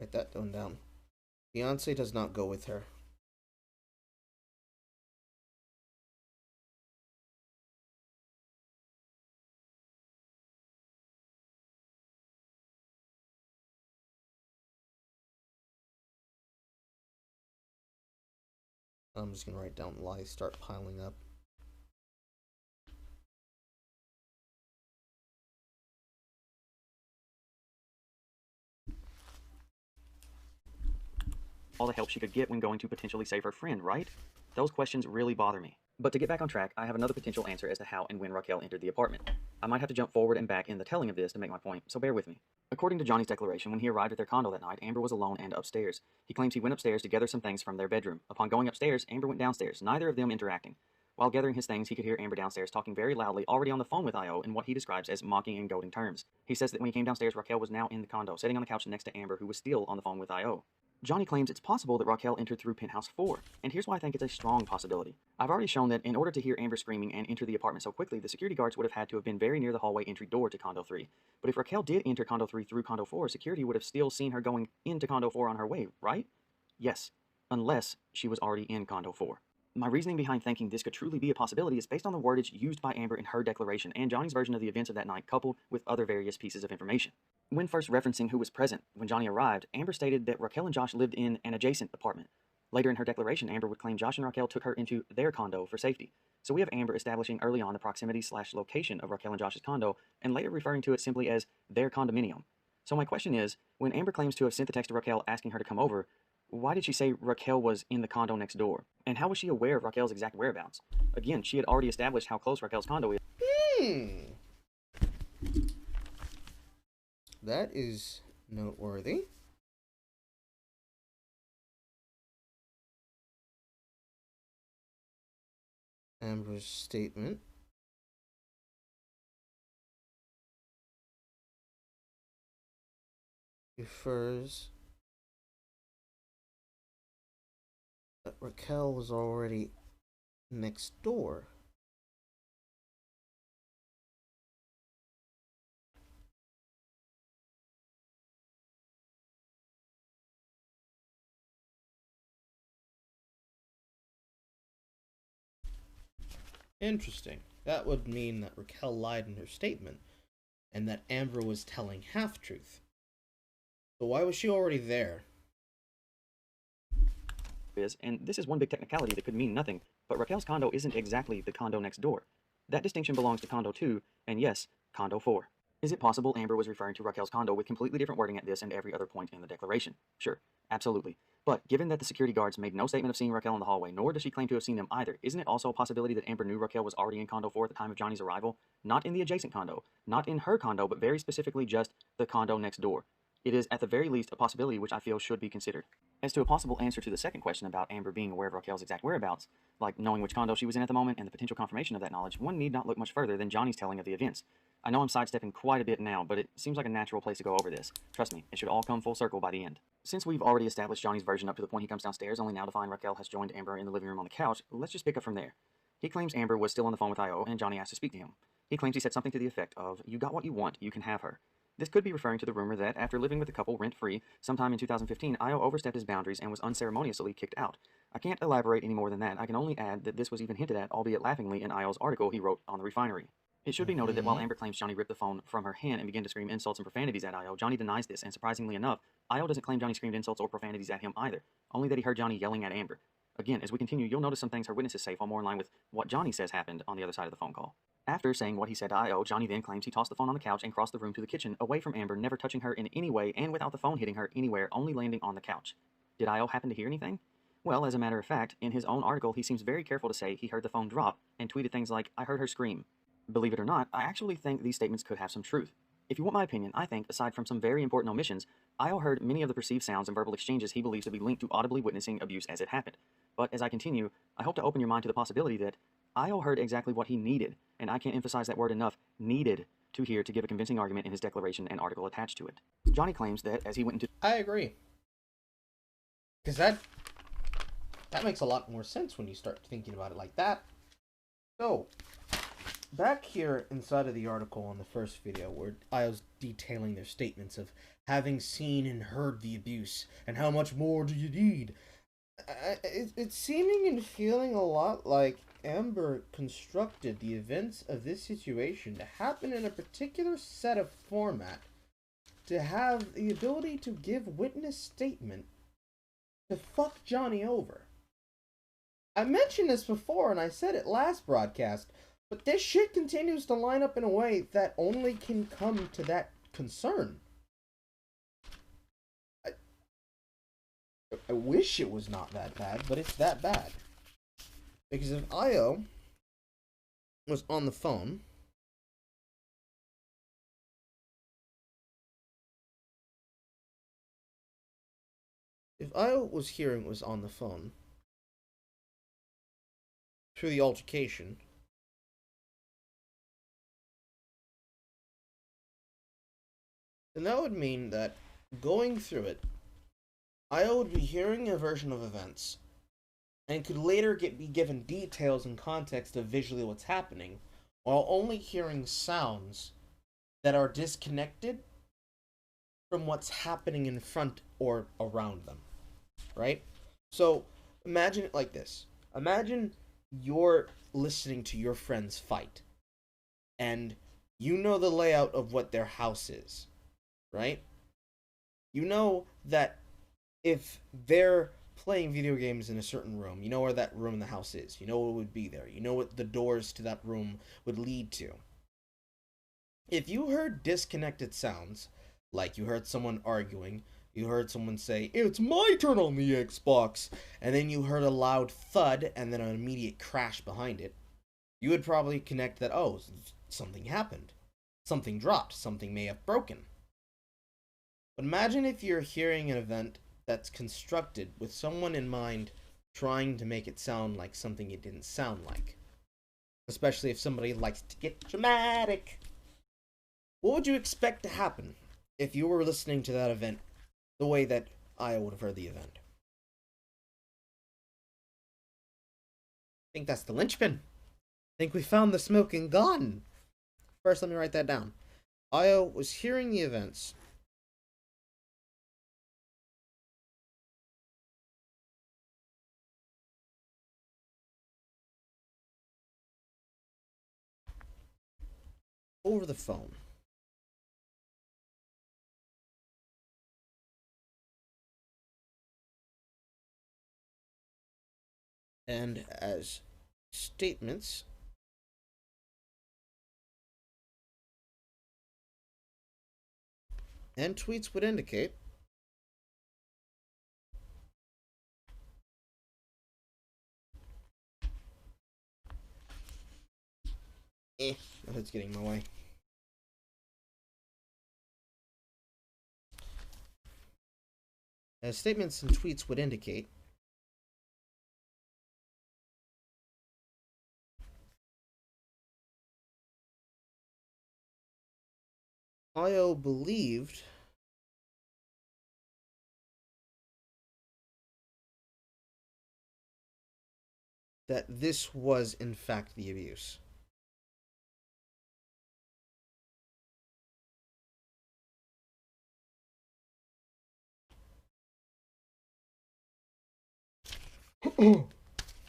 Speaker 1: Write that one down. Fiance does not go with her. I'm just gonna write down lies start piling up.
Speaker 2: all the help she could get when going to potentially save her friend, right? Those questions really bother me. But to get back on track, I have another potential answer as to how and when Raquel entered the apartment. I might have to jump forward and back in the telling of this to make my point, so bear with me. According to Johnny's declaration, when he arrived at their condo that night, Amber was alone and upstairs. He claims he went upstairs to gather some things from their bedroom. Upon going upstairs, Amber went downstairs, neither of them interacting. While gathering his things, he could hear Amber downstairs talking very loudly, already on the phone with I.O. in what he describes as mocking and goading terms. He says that when he came downstairs, Raquel was now in the condo, sitting on the couch next to Amber, who was still on the phone with I.O. Johnny claims it's possible that Raquel entered through penthouse 4, and here's why I think it's a strong possibility. I've already shown that in order to hear Amber screaming and enter the apartment so quickly, the security guards would have had to have been very near the hallway entry door to condo 3. But if Raquel did enter condo 3 through condo 4, security would have still seen her going into condo 4 on her way, right? Yes, unless she was already in condo 4. My reasoning behind thinking this could truly be a possibility is based on the wordage used by Amber in her declaration and Johnny's version of the events of that night, coupled with other various pieces of information. When first referencing who was present when Johnny arrived, Amber stated that Raquel and Josh lived in an adjacent apartment. Later in her declaration, Amber would claim Josh and Raquel took her into their condo for safety. So we have Amber establishing early on the proximity/location of Raquel and Josh's condo, and later referring to it simply as their condominium. So my question is, when Amber claims to have sent the text to Raquel asking her to come over, why did she say Raquel was in the condo next door? And how was she aware of Raquel's exact whereabouts? Again, she had already established how close Raquel's condo is.
Speaker 1: That is noteworthy. Amber's statement refers that Raquel was already next door. Interesting. That would mean that Raquel lied in her statement, and that Amber was telling half-truth. So why was she already there?
Speaker 2: And this is one big technicality that could mean nothing, but Raquel's condo isn't exactly the condo next door. That distinction belongs to condo 2, and yes, condo 4. Is it possible Amber was referring to Raquel's condo with completely different wording at this and every other point in the declaration? Sure, absolutely. But given that the security guards made no statement of seeing Raquel in the hallway, nor does she claim to have seen them either, isn't it also a possibility that Amber knew Raquel was already in condo 4 at the time of Johnny's arrival? Not in the adjacent condo, not in her condo, but very specifically just the condo next door. It is, at the very least, a possibility which I feel should be considered. As to a possible answer to the second question about Amber being aware of Raquel's exact whereabouts, like knowing which condo she was in at the moment and the potential confirmation of that knowledge, one need not look much further than Johnny's telling of the events. I know I'm sidestepping quite a bit now, but it seems like a natural place to go over this. Trust me, it should all come full circle by the end. Since we've already established Johnny's version up to the point he comes downstairs, only now to find Raquel has joined Amber in the living room on the couch, let's just pick up from there. He claims Amber was still on the phone with I.O., and Johnny asked to speak to him. He claims he said something to the effect of, "You got what you want, you can have her." This could be referring to the rumor that, after living with the couple rent-free, sometime in 2015, I.O. overstepped his boundaries and was unceremoniously kicked out. I can't elaborate any more than that. I can only add that this was even hinted at, albeit laughingly, in I.O.'s article he wrote on the refinery. It should be noted that while Amber claims Johnny ripped the phone from her hand and began to scream insults and profanities at I.O., Johnny denies this, and surprisingly enough, I.O. doesn't claim Johnny screamed insults or profanities at him either, only that he heard Johnny yelling at Amber. Again, as we continue, you'll notice some things her witnesses say fall more in line with what Johnny says happened on the other side of the phone call. After saying what he said to I.O., Johnny then claims he tossed the phone on the couch and crossed the room to the kitchen, away from Amber, never touching her in any way and without the phone hitting her anywhere, only landing on the couch. Did I.O. happen to hear anything? Well, as a matter of fact, in his own article, he seems very careful to say he heard the phone drop and tweeted things like, "I heard her scream." Believe it or not, I actually think these statements could have some truth. If you want my opinion, I think, aside from some very important omissions, I.O. heard many of the perceived sounds and verbal exchanges he believes to be linked to audibly witnessing abuse as it happened. But as I continue, I hope to open your mind to the possibility that Io heard exactly what he needed, and I can't emphasize that word enough, needed, to hear to give a convincing argument in his declaration and article attached to it. Johnny claims that as he went into...
Speaker 1: I agree. Because that makes a lot more sense when you start thinking about it like that. So, back here inside of the article on the first video, where I was detailing their statements of having seen and heard the abuse, and how much more do you need? It's seeming and feeling a lot like Amber constructed the events of this situation to happen in a particular set of format, to have the ability to give witness statement to fuck Johnny over. I mentioned this before, and I said it last broadcast, but this shit continues to line up in a way that only can come to that concern. I wish it was not that bad, but it's that bad. Because if Io was on the phone, if Io was hearing was on the phone through the altercation, then that would mean that going through it, Io would be hearing a version of events and could later be given details and context of visually what's happening, while only hearing sounds that are disconnected from what's happening in front or around them, right? So imagine it like this. Imagine you're listening to your friends fight, and you know the layout of what their house is, right? You know that if they're playing video games in a certain room, you know where that room in the house is. You know what would be there. You know what the doors to that room would lead to. If you heard disconnected sounds, like you heard someone arguing, you heard someone say, "It's my turn on the Xbox," and then you heard a loud thud and then an immediate crash behind it, you would probably connect that, oh, something happened. Something dropped. Something may have broken. But imagine if you're hearing an event that's constructed with someone in mind trying to make it sound like something it didn't sound like. Especially if somebody likes to get dramatic. What would you expect to happen if you were listening to that event the way that I would have heard the event? I think that's the linchpin. I think we found the smoking gun. First, let me write that down. Io was hearing the events over the phone. And as statements and tweets would indicate, that's getting in my way. As statements and tweets would indicate, Io believed that this was in fact the abuse.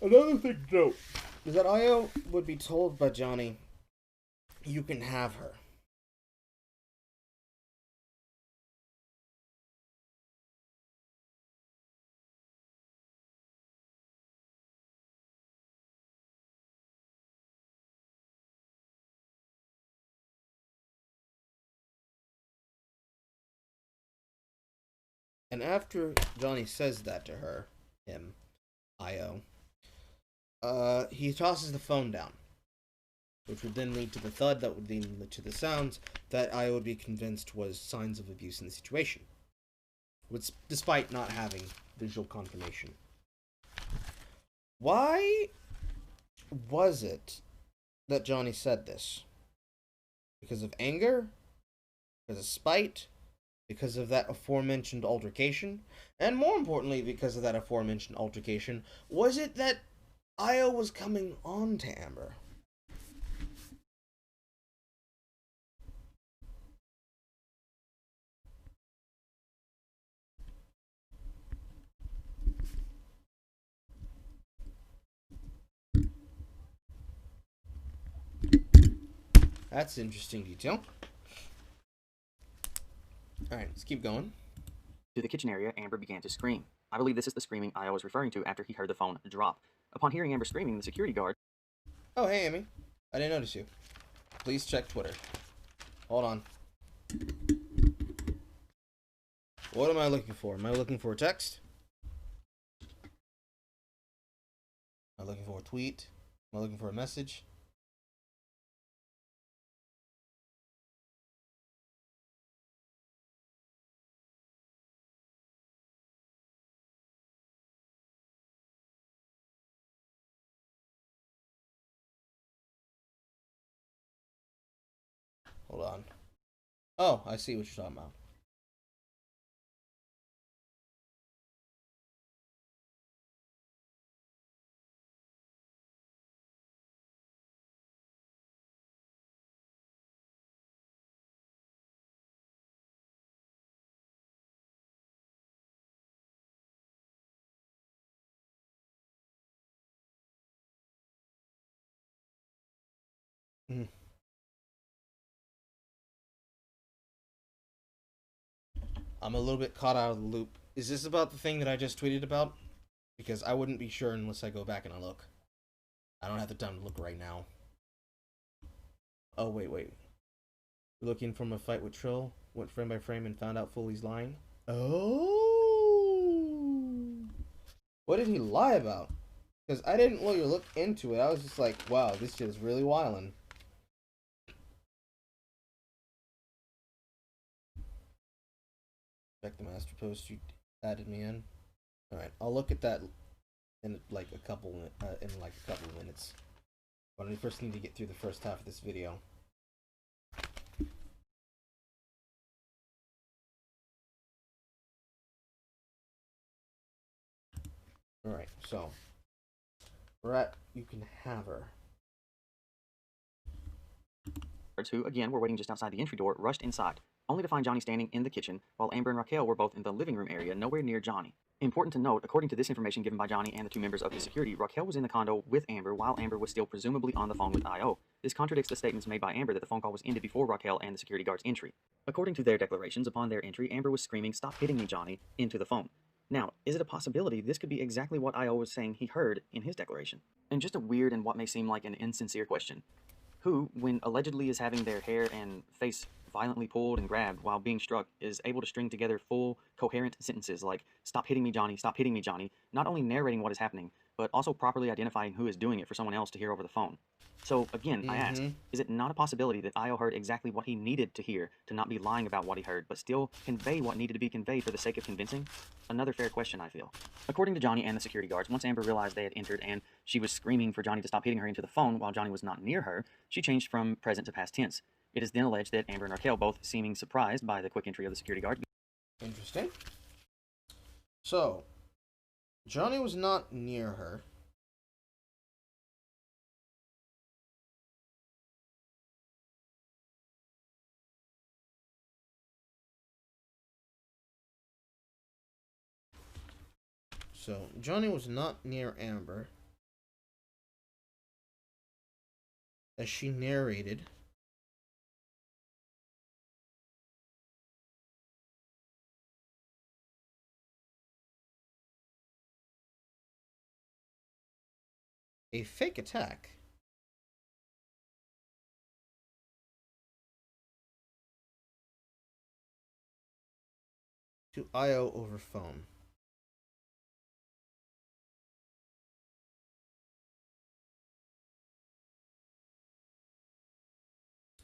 Speaker 1: Another thing to note is that Io would be told by Johnny, "You can have her." And after Johnny says that to her, Io, he tosses the phone down, which would then lead to the thud, that would lead to the sounds that Io would be convinced was signs of abuse in the situation, despite not having visual confirmation. Why was it that Johnny said this? Because of anger? Because of spite? Because of that aforementioned altercation? And more importantly, because of that aforementioned altercation, was it that Io was coming on to Amber? That's interesting detail. Alright, let's keep going.
Speaker 2: To the kitchen area, Amber began to scream. I believe this is the screaming Io was referring to after he heard the phone drop. Upon hearing Amber screaming, the security guard...
Speaker 1: Oh, hey, Amy. I didn't notice you. Please check Twitter. Hold on. What am I looking for? Am I looking for a text? Am I looking for a tweet? Am I looking for a message? Hold on. Oh, I see what you're talking about. Mm. I'm a little bit caught out of the loop. Is this about the thing that I just tweeted about? Because I wouldn't be sure unless I go back and I look. I don't have the time to look right now. Oh, wait. Looking from a fight with Trill, went frame by frame and found out Foley's lying. Oh! What did he lie about? Because I didn't really look into it. I was just like, wow, this shit is really wildin'. Check the master post you added me in. All right, I'll look at that in like a couple of minutes. But I first need to get through the first half of this video. All right, so we're at you can have her.
Speaker 2: Who, again, were waiting just outside the entry door, rushed inside, only to find Johnny standing in the kitchen, while Amber and Raquel were both in the living room area, nowhere near Johnny. Important to note, according to this information given by Johnny and the two members of his security, Raquel was in the condo with Amber while Amber was still presumably on the phone with Io. This contradicts the statements made by Amber that the phone call was ended before Raquel and the security guard's entry. According to their declarations, upon their entry, Amber was screaming, "Stop hitting me, Johnny," into the phone. Now, is it a possibility this could be exactly what Io was saying he heard in his declaration? And just a weird and what may seem like an insincere question. Who, when allegedly is having their hair and face violently pulled and grabbed while being struck, is able to string together full, coherent sentences like, "Stop hitting me, Johnny, stop hitting me, Johnny," not only narrating what is happening, but also properly identifying who is doing it for someone else to hear over the phone. So, again, I ask, is it not a possibility that Io heard exactly what he needed to hear to not be lying about what he heard, but still convey what needed to be conveyed for the sake of convincing? Another fair question, I feel. According to Johnny and the security guards, once Amber realized they had entered and she was screaming for Johnny to stop hitting her into the phone while Johnny was not near her, she changed from present to past tense. It is then alleged that Amber and Raquel, both seeming surprised by the quick entry of the security guard.
Speaker 1: Interesting. So, Johnny was not near her. So, Johnny was not near Amber, as she narrated. A fake attack. To Io over phone.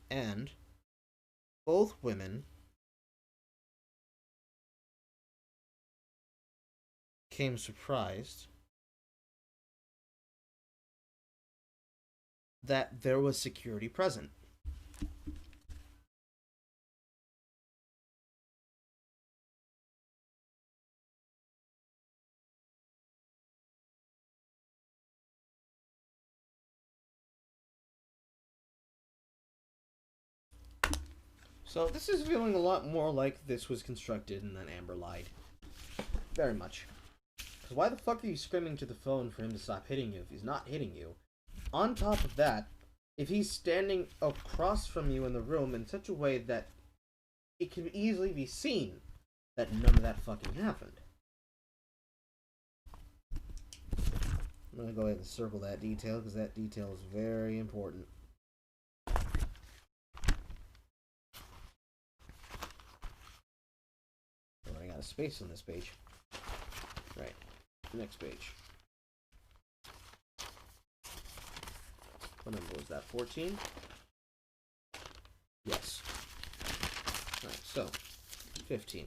Speaker 1: And both women came surprised that there was security present. So this is feeling a lot more like this was constructed and then Amber lied. Very much. Because why the fuck are you screaming to the phone for him to stop hitting you if he's not hitting you? On top of that, if he's standing across from you in the room in such a way that it can easily be seen that none of that fucking happened. I'm going to go ahead and circle that detail because that detail is very important. I'm running out of space on this page. Right. Next page. What number was that? 14? Yes. Alright, so 15.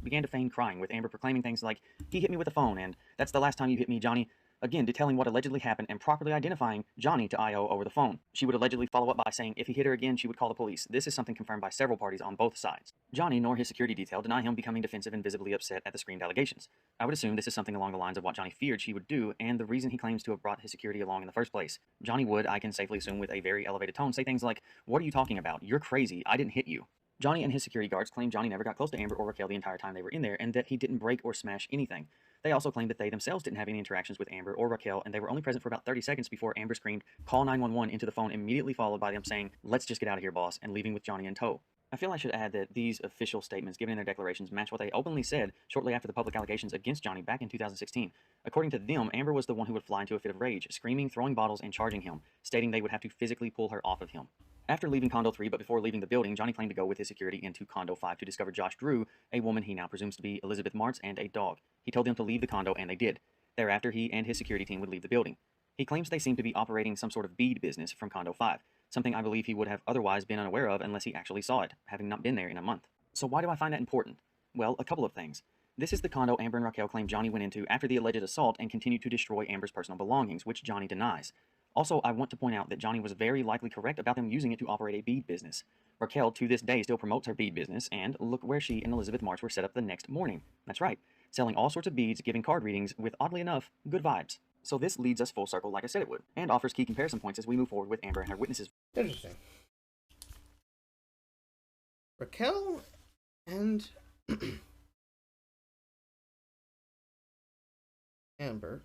Speaker 2: Began to feign crying, with Amber proclaiming things like, "He hit me with a phone," and "That's the last time you hit me, Johnny." Again, detailing what allegedly happened and properly identifying Johnny to IO over the phone. She would allegedly follow up by saying if he hit her again, she would call the police. This is something confirmed by several parties on both sides. Johnny nor his security detail deny him becoming defensive and visibly upset at the screamed allegations. I would assume this is something along the lines of what Johnny feared she would do and the reason he claims to have brought his security along in the first place. Johnny would, I can safely assume with a very elevated tone, say things like, "What are you talking about? You're crazy. I didn't hit you." Johnny and his security guards claim Johnny never got close to Amber or Raquel the entire time they were in there, and that he didn't break or smash anything. They also claim that they themselves didn't have any interactions with Amber or Raquel, and they were only present for about 30 seconds before Amber screamed, "Call 911" into the phone, immediately followed by them saying, "Let's just get out of here, boss," and leaving with Johnny in tow. I feel I should add that these official statements given in their declarations match what they openly said shortly after the public allegations against Johnny back in 2016. According to them, Amber was the one who would fly into a fit of rage, screaming, throwing bottles, and charging him, stating they would have to physically pull her off of him. After leaving Condo 3, but before leaving the building, Johnny claimed to go with his security into Condo 5 to discover Josh Drew, a woman he now presumes to be Elizabeth Martz, and a dog. He told them to leave the condo, and they did. Thereafter, he and his security team would leave the building. He claims they seem to be operating some sort of bead business from Condo 5, something I believe he would have otherwise been unaware of unless he actually saw it, having not been there in a month. So why do I find that important? Well, a couple of things. This is the condo Amber and Raquel claim Johnny went into after the alleged assault and continued to destroy Amber's personal belongings, which Johnny denies. Also, I want to point out that Johnny was very likely correct about them using it to operate a bead business. Raquel, to this day, still promotes her bead business, and look where she and Elizabeth Martz were set up the next morning. That's right, selling all sorts of beads, giving card readings, with, oddly enough, good vibes. So this leads us full circle like I said it would, and offers key comparison points as we move forward with Amber and her witnesses.
Speaker 1: Interesting. Raquel and Amber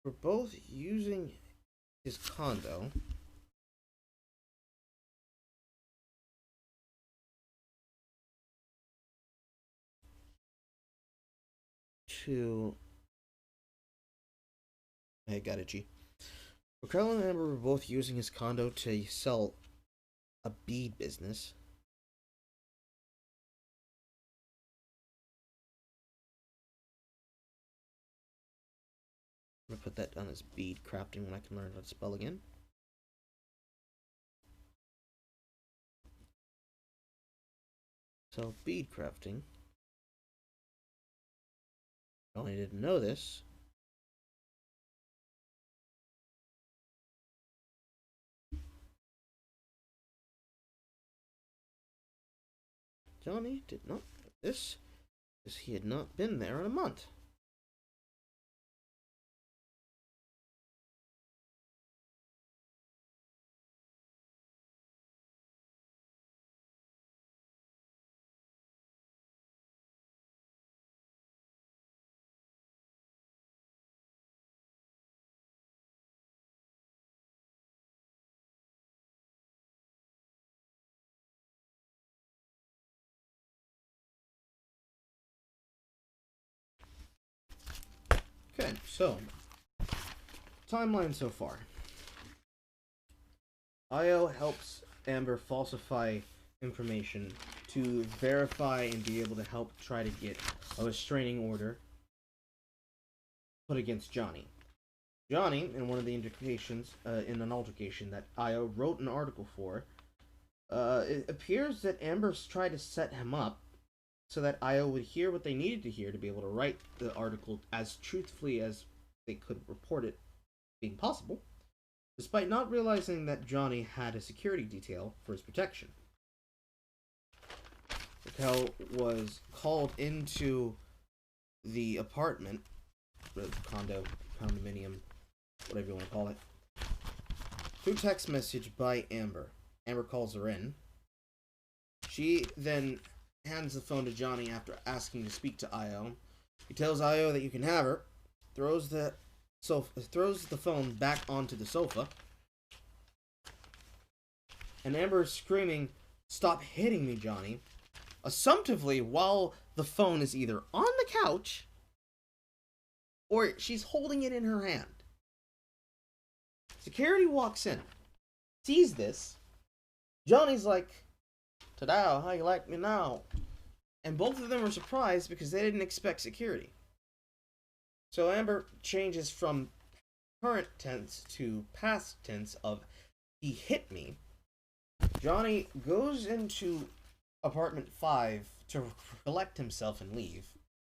Speaker 1: were both using his condo to... I got it, G. Raquel and Amber were both using his condo to sell a bead business. I'm gonna put that down as bead crafting when I can learn how to spell again. So, bead crafting. I only didn't know this. Johnny did not know this because he had not been there in a month. Okay, so timeline so far. IO helps Amber falsify information to verify and be able to help try to get a restraining order put against Johnny. Johnny, in one of the indications, in an altercation that Io wrote an article for, it appears that Amber's tried to set him up so that Io would hear what they needed to hear to be able to write the article as truthfully as they could report it being possible, despite not realizing that Johnny had a security detail for his protection. Raquel was called into the apartment, the condominium, whatever you want to call it, through text message by Amber. Amber calls her in. She then hands the phone to Johnny after asking to speak to Io. He tells Io that you can have her, throws the phone back onto the sofa, and Amber is screaming, "Stop hitting me, Johnny," assumptively while the phone is either on the couch or she's holding it in her hand. Security walks in, sees this. Johnny's like, "Tadao, how you like me now?" And both of them are surprised because they didn't expect security. So Amber changes from current tense to past tense of "he hit me." Johnny goes into apartment 5 to collect himself and leave.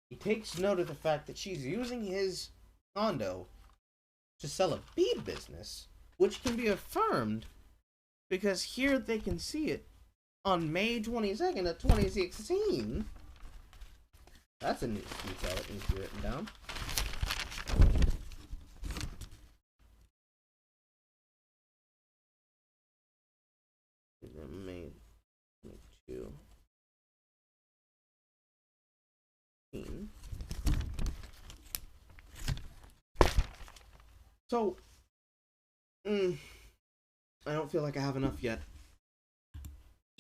Speaker 1: He takes note of the fact that she's using his condo to sell a bead business, which can be affirmed because here they can see it on May 22nd of 2016. That's a new detail that needs to be written down. May 22. So, I don't feel like I have enough yet.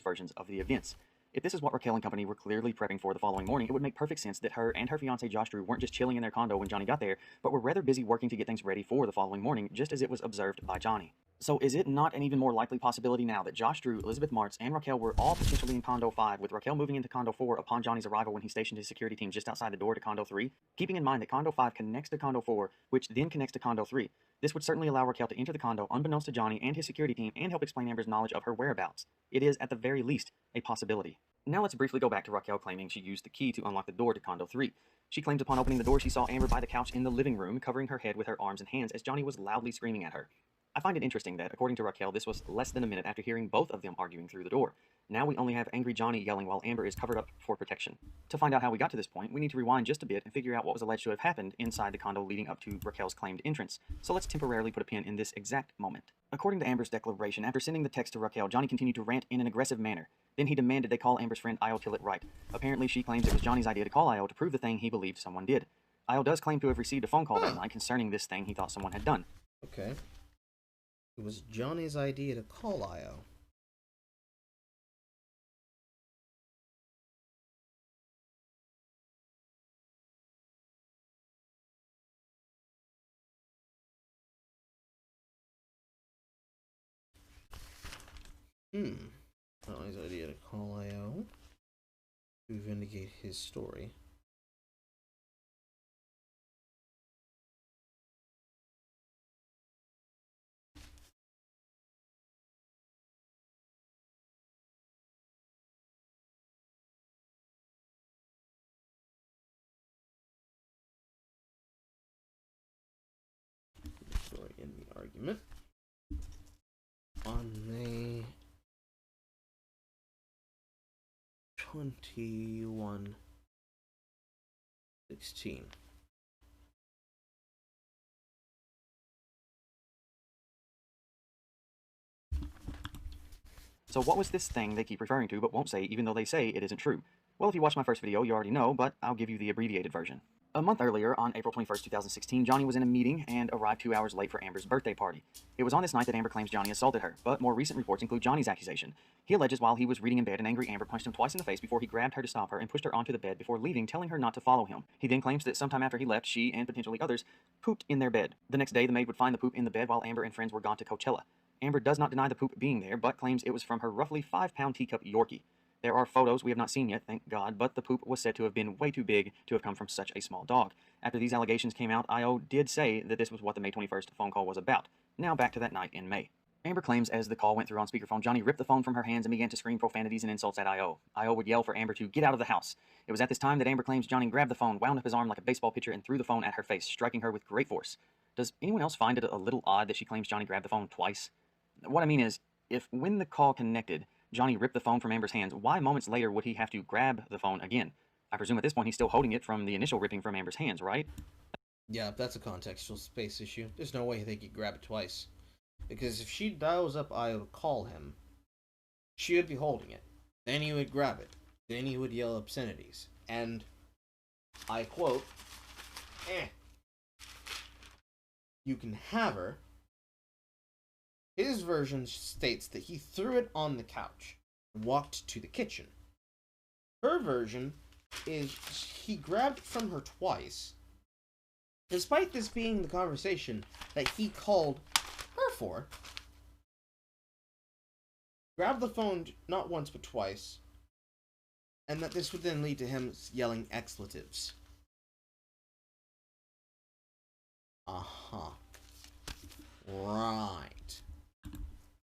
Speaker 2: Versions of the events. If this is what Raquel and company were clearly prepping for the following morning, it would make perfect sense that her and her fiancé Josh Drew weren't just chilling in their condo when Johnny got there, but were rather busy working to get things ready for the following morning, just as it was observed by Johnny. So is it not an even more likely possibility now that Josh Drew, Elizabeth Martz, and Raquel were all potentially in Condo 5, with Raquel moving into Condo 4 upon Johnny's arrival when he stationed his security team just outside the door to Condo 3? Keeping in mind that Condo 5 connects to Condo 4, which then connects to Condo 3. This would certainly allow Raquel to enter the condo unbeknownst to Johnny and his security team and help explain Amber's knowledge of her whereabouts. It is, at the very least, a possibility. Now let's briefly go back to Raquel claiming she used the key to unlock the door to Condo 3. She claims upon opening the door she saw Amber by the couch in the living room, covering her head with her arms and hands as Johnny was loudly screaming at her. I find it interesting that, according to Raquel, this was less than a minute after hearing both of them arguing through the door. Now we only have angry Johnny yelling while Amber is covered up for protection. To find out how we got to this point, we need to rewind just a bit and figure out what was alleged to have happened inside the condo leading up to Raquel's claimed entrance. So let's temporarily put a pin in this exact moment. According to Amber's declaration, after sending the text to Raquel, Johnny continued to rant in an aggressive manner. Then he demanded they call Amber's friend Io Tillett right. Apparently she claims it was Johnny's idea to call Io to prove the thing he believed someone did. Io does claim to have received a phone call that night concerning this thing he thought someone had done.
Speaker 1: Okay. It was Johnny's idea to call Io. Johnny's idea to call Io to vindicate his story. Story in the argument. On May 21/16.
Speaker 2: So what was this thing they keep referring to but won't say even though they say it isn't true? Well, if you watched my first video, you already know, but I'll give you the abbreviated version. A month earlier, on April 21st, 2016, Johnny was in a meeting and arrived 2 hours late for Amber's birthday party. It was on this night that Amber claims Johnny assaulted her, but more recent reports include Johnny's accusation. He alleges while he was reading in bed, an angry Amber punched him twice in the face before he grabbed her to stop her and pushed her onto the bed before leaving, telling her not to follow him. He then claims that sometime after he left, she, and potentially others, pooped in their bed. The next day, the maid would find the poop in the bed while Amber and friends were gone to Coachella. Amber does not deny the poop being there, but claims it was from her roughly 5-pound teacup Yorkie. There are photos we have not seen yet, thank God, but the poop was said to have been way too big to have come from such a small dog. After these allegations came out, IO did say that this was what the May 21st phone call was about. Now back to that night in May. Amber claims as the call went through on speakerphone, Johnny ripped the phone from her hands and began to scream profanities and insults at IO. IO would yell for Amber to get out of the house. It was at this time that Amber claims Johnny grabbed the phone, wound up his arm like a baseball pitcher, and threw the phone at her face, striking her with great force. Does anyone else find it a little odd that she claims Johnny grabbed the phone twice? What I mean is, if when the call connected, Johnny ripped the phone from Amber's hands, why moments later would he have to grab the phone again? I presume at this point he's still holding it from the initial ripping from Amber's hands, right?
Speaker 1: Yeah, that's a contextual space issue. There's no way they could grab it twice. Because if she dials up Io to call him, she would be holding it. Then he would grab it. Then he would yell obscenities. And, I quote, you can have her. His version states that he threw it on the couch and walked to the kitchen. Her version is he grabbed it from her twice, despite this being the conversation that he called her for. Grabbed the phone not once but twice, and that this would then lead to him yelling expletives. Right.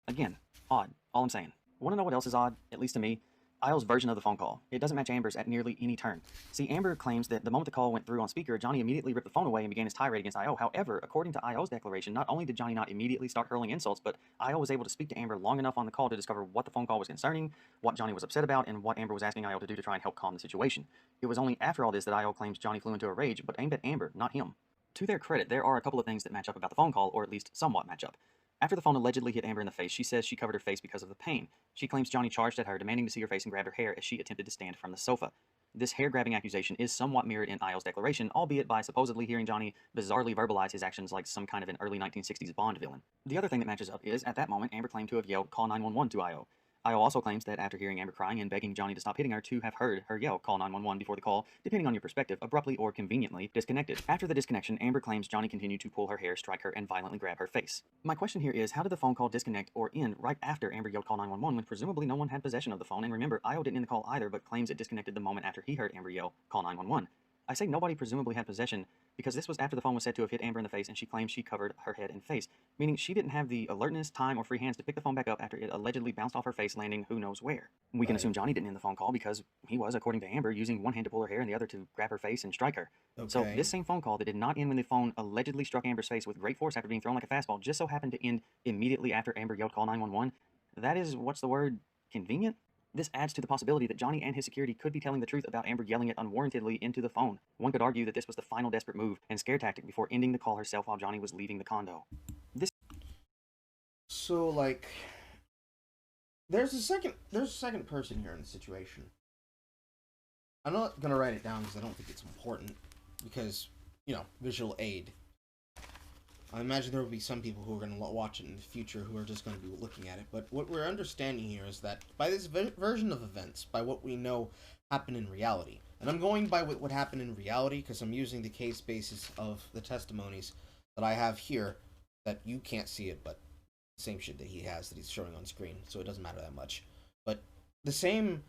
Speaker 2: Again, odd. All I'm saying. Want to know what else is odd, at least to me? Io's version of the phone call. It doesn't match Amber's at nearly any turn. See, Amber claims that the moment the call went through on speaker, Johnny immediately ripped the phone away and began his tirade against Io. However, according to Io's declaration, not only did Johnny not immediately start hurling insults, but Io was able to speak to Amber long enough on the call to discover what the phone call was concerning, what Johnny was upset about, and what Amber was asking Io to do to try and help calm the situation. It was only after all this that Io claims Johnny flew into a rage, but aimed at Amber, not him. To their credit, there are a couple of things that match up about the phone call, or at least somewhat match up. After the phone allegedly hit Amber in the face, she says she covered her face because of the pain. She claims Johnny charged at her, demanding to see her face and grabbed her hair as she attempted to stand from the sofa. This hair-grabbing accusation is somewhat mirrored in Io's declaration, albeit by supposedly hearing Johnny bizarrely verbalize his actions like some kind of an early 1960s Bond villain. The other thing that matches up is, at that moment, Amber claimed to have yelled, "Call 911" to Io. Io also claims that after hearing Amber crying and begging Johnny to stop hitting her, to have heard her yell, "Call 911" before the call, depending on your perspective, abruptly or conveniently disconnected. After the disconnection, Amber claims Johnny continued to pull her hair, strike her, and violently grab her face. My question here is, how did the phone call disconnect or end right after Amber yelled, "Call 911" when presumably no one had possession of the phone? And remember, Io didn't end the call either, but claims it disconnected the moment after he heard Amber yell, "Call 911." I say nobody presumably had possession because this was after the phone was said to have hit Amber in the face, and she claims she covered her head and face, meaning she didn't have the alertness, time, or free hands to pick the phone back up after it allegedly bounced off her face, landing who knows where. We can assume Johnny didn't end the phone call because he was, according to Amber, using one hand to pull her hair and the other to grab her face and strike her.
Speaker 1: Okay.
Speaker 2: So this same phone call that did not end when the phone allegedly struck Amber's face with great force after being thrown like a fastball just so happened to end immediately after Amber yelled, "Call 911." That is, what's the word, convenient? This adds to the possibility that Johnny and his security could be telling the truth about Amber yelling it unwarrantedly into the phone. One could argue that this was the final desperate move and scare tactic before ending the call herself while Johnny was leaving the condo.
Speaker 1: So, like, there's a second person here in the situation. I'm not gonna write it down because I don't think it's important, because, you know, visual aid. I imagine there will be some people who are going to watch it in the future who are just going to be looking at it. But what we're understanding here is that by this version of events, by what we know happened in reality, and I'm going by what happened in reality because I'm using the case basis of the testimonies that I have here, that you can't see it, but the same shit that he has that he's showing on screen, so it doesn't matter that much. But the same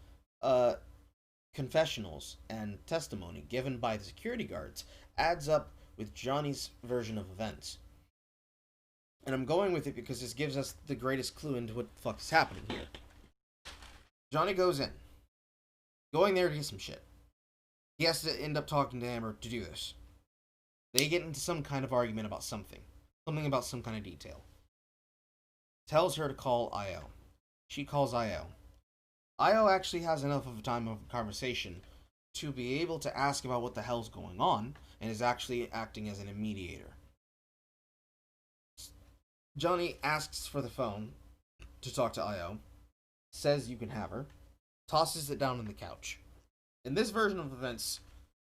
Speaker 1: confessionals and testimony given by the security guards adds up with Johnny's version of events. And I'm going with it because this gives us the greatest clue into what the fuck is happening here. Johnny goes in. Going there to get some shit. He has to end up talking to Amber to do this. They get into some kind of argument about something. Something about some kind of detail. Tells her to call Io. She calls Io. Io actually has enough of a time of conversation to be able to ask about what the hell's going on, and is actually acting as a mediator. Johnny asks for the phone to talk to Io, says you can have her, tosses it down on the couch. In this version of events,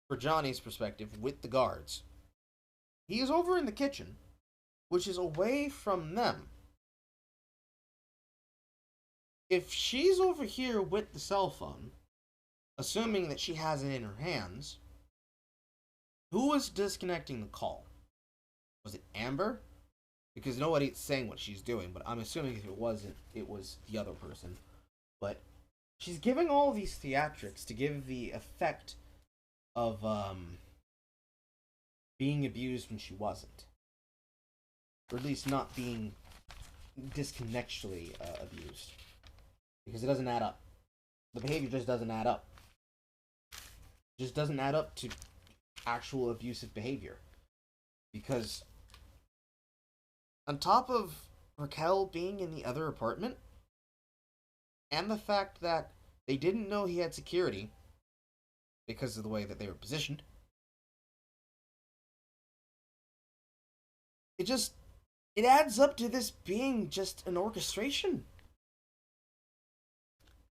Speaker 1: for Johnny's perspective, with the guards, he is over in the kitchen, which is away from them. If she's over here with the cell phone, assuming that she has it in her hands, who was disconnecting the call? Was it Amber? Because nobody's saying what she's doing, but I'm assuming if it wasn't, it was the other person. But she's giving all these theatrics to give the effect of being abused when she wasn't, or at least not being disconnectually abused, because it doesn't add up. The behavior just doesn't add up. It just doesn't add up to actual abusive behavior, because on top of Raquel being in the other apartment, and the fact that they didn't know he had security because of the way that they were positioned, it adds up to this being just an orchestration.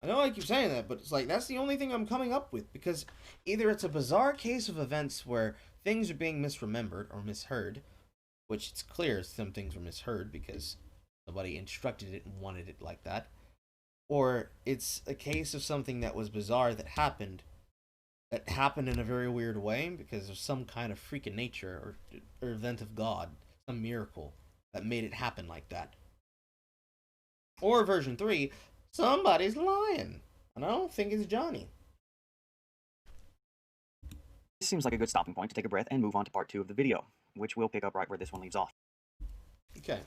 Speaker 1: I know I keep saying that, but it's like that's the only thing I'm coming up with, because either it's a bizarre case of events where things are being misremembered or misheard, which it's clear some things were misheard because nobody instructed it and wanted it like that, or it's a case of something that was bizarre that happened in a very weird way because of some kind of freak of nature or event of God, some miracle that made it happen like that. Or version 3, somebody's lying, and I don't think it's Johnny.
Speaker 2: This seems like a good stopping point to take a breath and move on to part 2 of the video, which we'll pick up right where this one leaves off.
Speaker 1: Okay.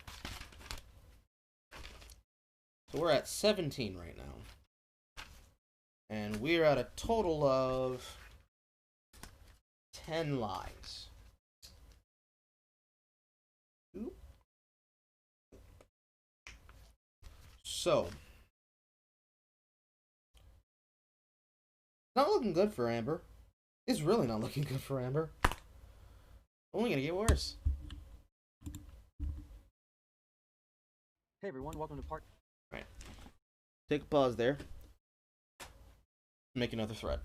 Speaker 1: So we're at 17 right now. And we're at a total of 10 lies. Oop. So, not looking good for Amber. It's really not looking good for Amber. Only gonna get worse.
Speaker 2: Hey everyone, welcome to part...
Speaker 1: Right. Take a pause there. Make another thread.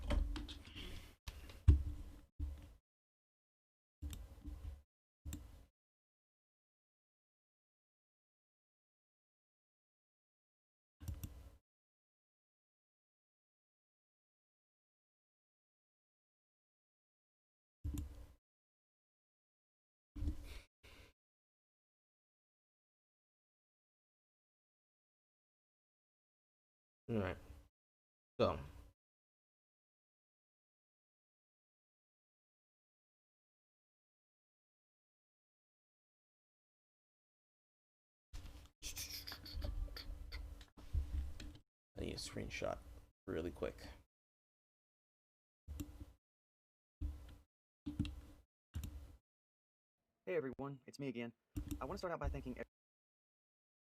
Speaker 1: Alright. So. I need a screenshot really quick.
Speaker 2: Hey everyone, it's me again. I want to start out by thanking...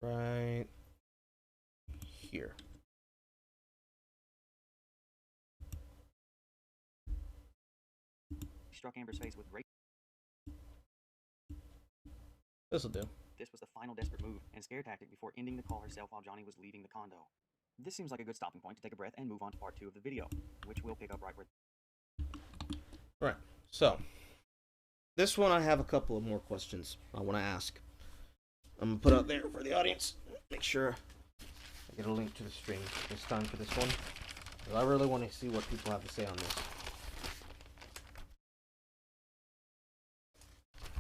Speaker 1: Right here.
Speaker 2: Struck Amber's face with rape.
Speaker 1: This'll do.
Speaker 2: This was the final desperate move and scare tactic before ending the call herself while Johnny was leaving the condo. This seems like a good stopping point to take a breath and move on to part 2 of the video, which we'll pick up right where...
Speaker 1: Right. So, this one I have a couple of more questions I want to ask. I'm going to put out there for the audience. Make sure I get a link to the stream this time for this one. I really want to see what people have to say on this.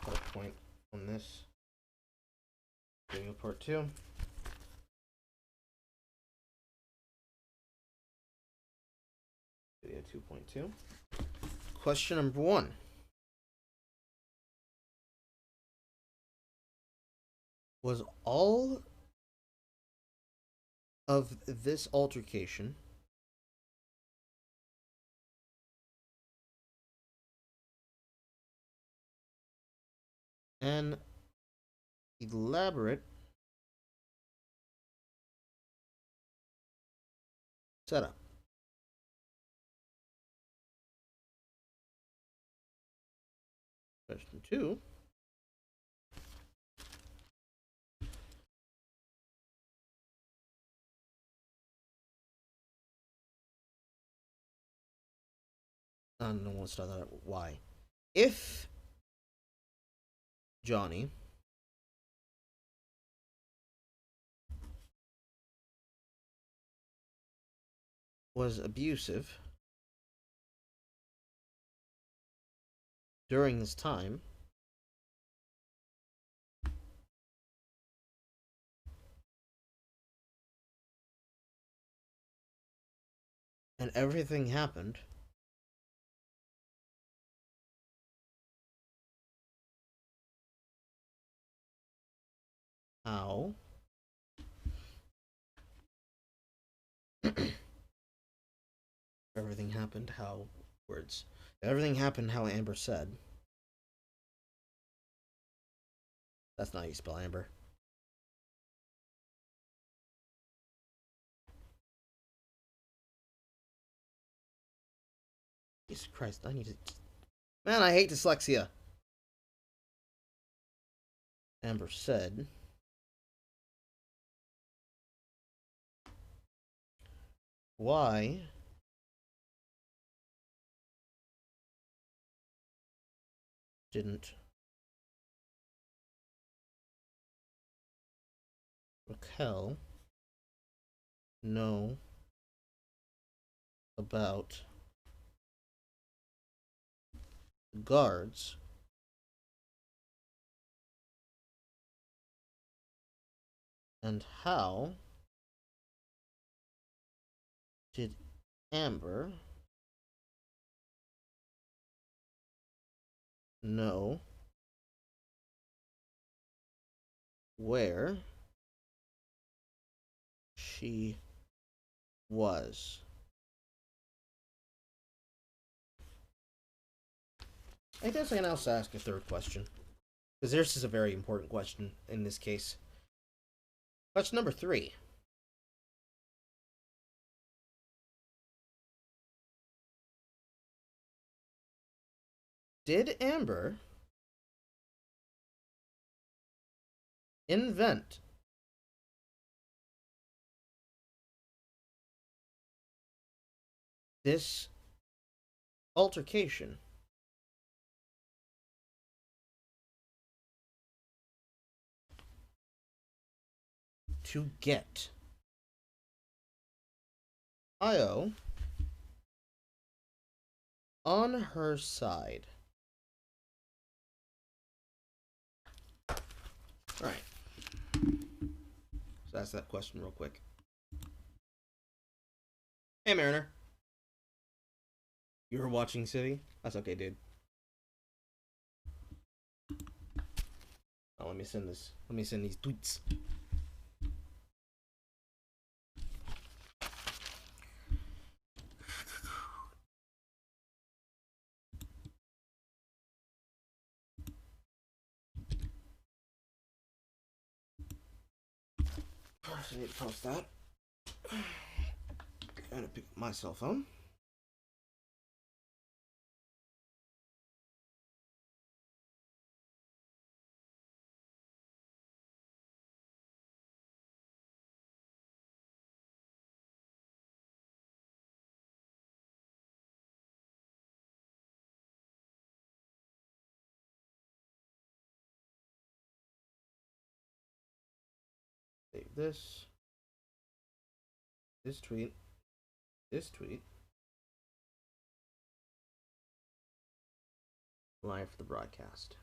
Speaker 1: Put a point on this. Video part 2. Video 2.2. Question number 1. Was all of this altercation an elaborate setup? Question 2. No, let's start that. Why? If Johnny was abusive during this time, And everything happened how everything happened how words. Everything happened how Amber said. That's not how you spell Amber. Jesus Christ, I need to. Man, I hate dyslexia. Amber said. Why didn't Raquel know about the guards and how did Amber know where she was? I guess I can also ask a third question, because this is a very important question in this case. Question number 3. Did Amber invent this altercation to get Io on her side? Alright. So ask that question real quick. Hey, Mariner. You were watching City? That's okay, dude. Oh, let me send this. Let me send these tweets. First, I need to post that. Gotta pick up my cell phone. Save this. This tweet. This tweet. Live for the broadcast.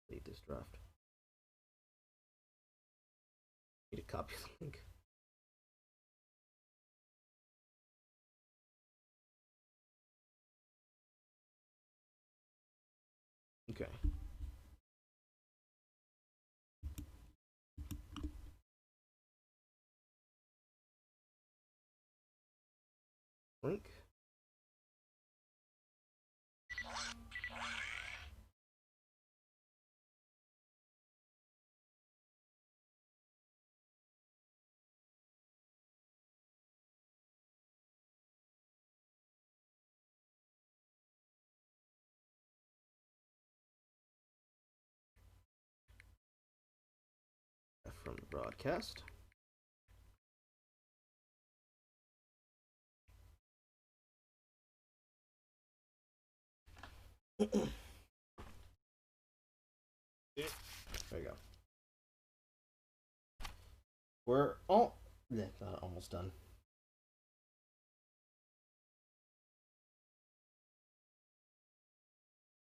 Speaker 1: Save this draft. Need to copy the link. Okay. Link. From the broadcast. There we go. We're all almost done.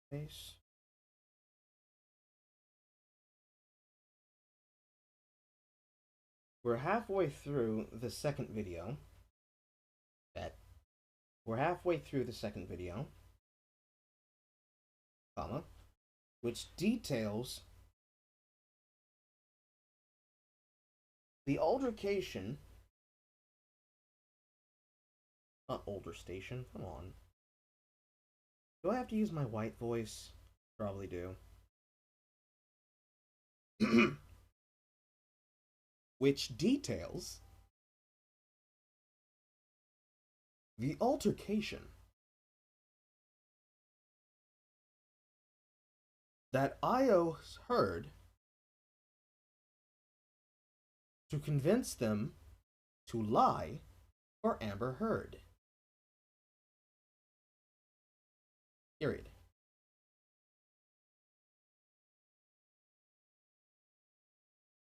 Speaker 1: Base. we're halfway through the second video. We're halfway through the second video, comma, which details the altercation. Not older station. Come on. Do I have to use my white voice? Probably do. Which details the altercation that Io heard to convince them to lie for Amber Heard. Period.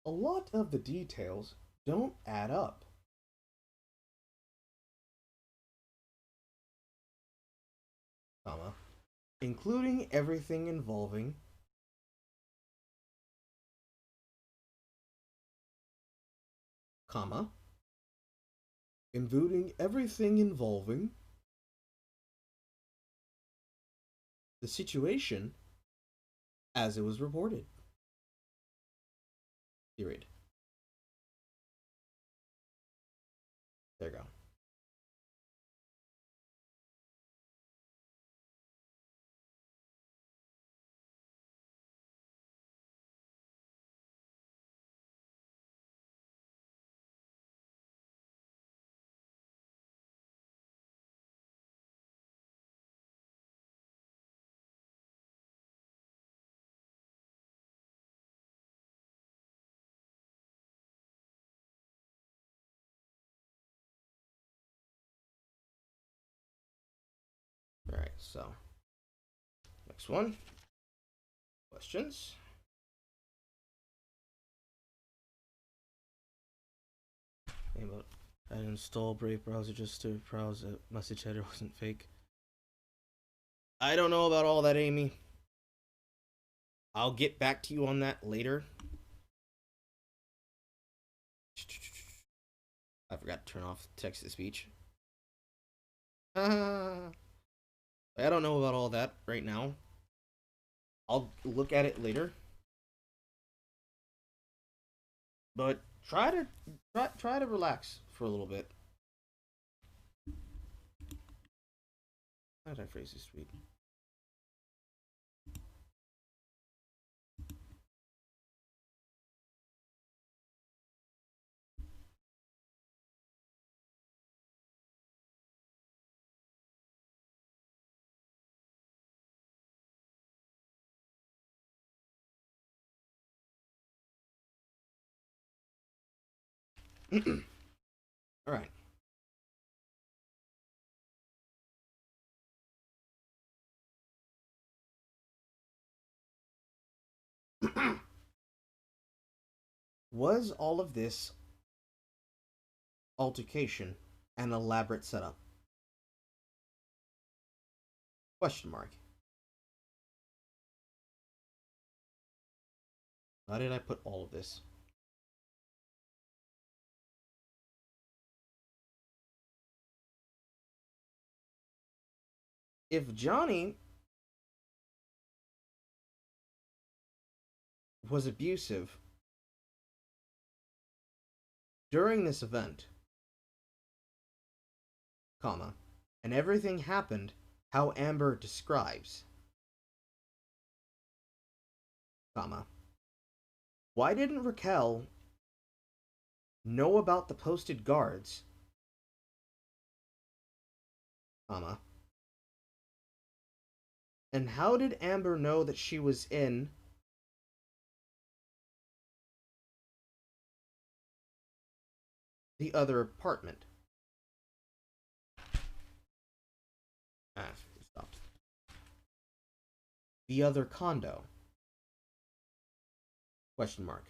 Speaker 1: A lot of the details don't add up. Comma, including everything involving comma, including everything involving the situation as it was reported. Period. There you go. Alright, so next one. Questions? About I installed Brave browser just to browse a message header wasn't fake. I don't know about all that, Amy. I'll get back to you on that later. I forgot to turn off text to speech. I don't know about all that right now. I'll look at it later. But try to relax for a little bit. How did I phrase this tweet? All right. Was all of this altercation an elaborate setup? Question mark. How did I put all of this? If Johnny was abusive during this event, comma, and everything happened how Amber describes, comma, why didn't Raquel know about the posted guards, comma, and how did Amber know that she was in the other apartment? Stopped. The other condo? Question mark.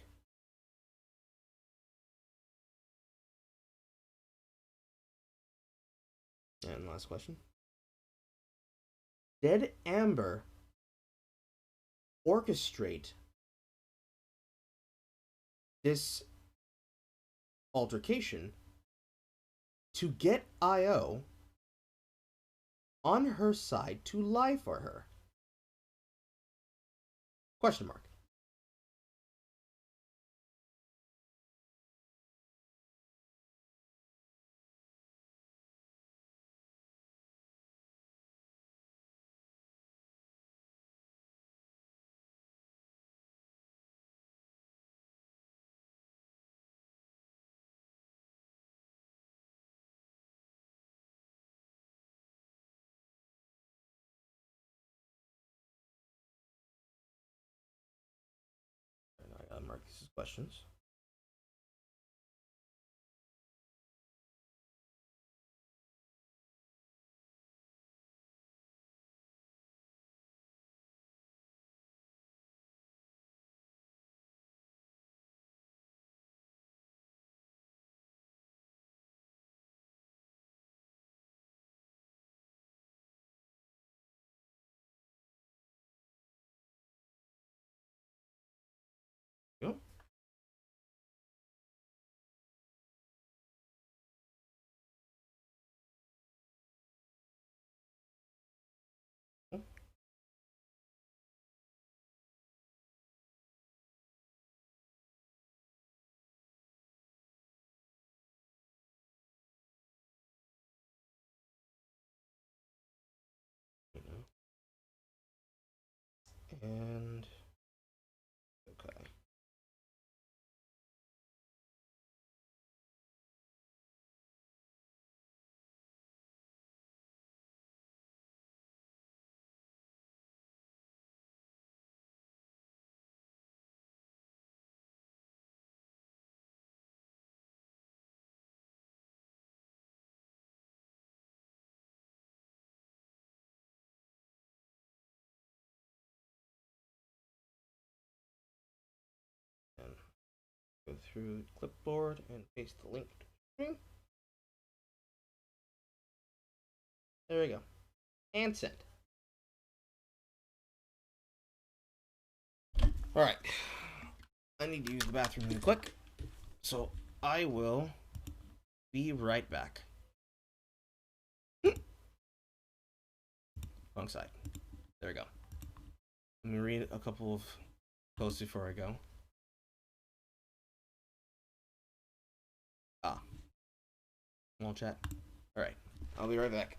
Speaker 1: And last question. Did Amber orchestrate this altercation to get IO on her side to lie for her? Question mark. And I gotta mark these as questions. Go. And okay. And go through clipboard and paste the link. There we go. And send. Alright. I need to use the bathroom really quick. So I will be right back. Wrong side. There we go. Let me read a couple of posts before I go. Small chat. Alright. I'll be right back.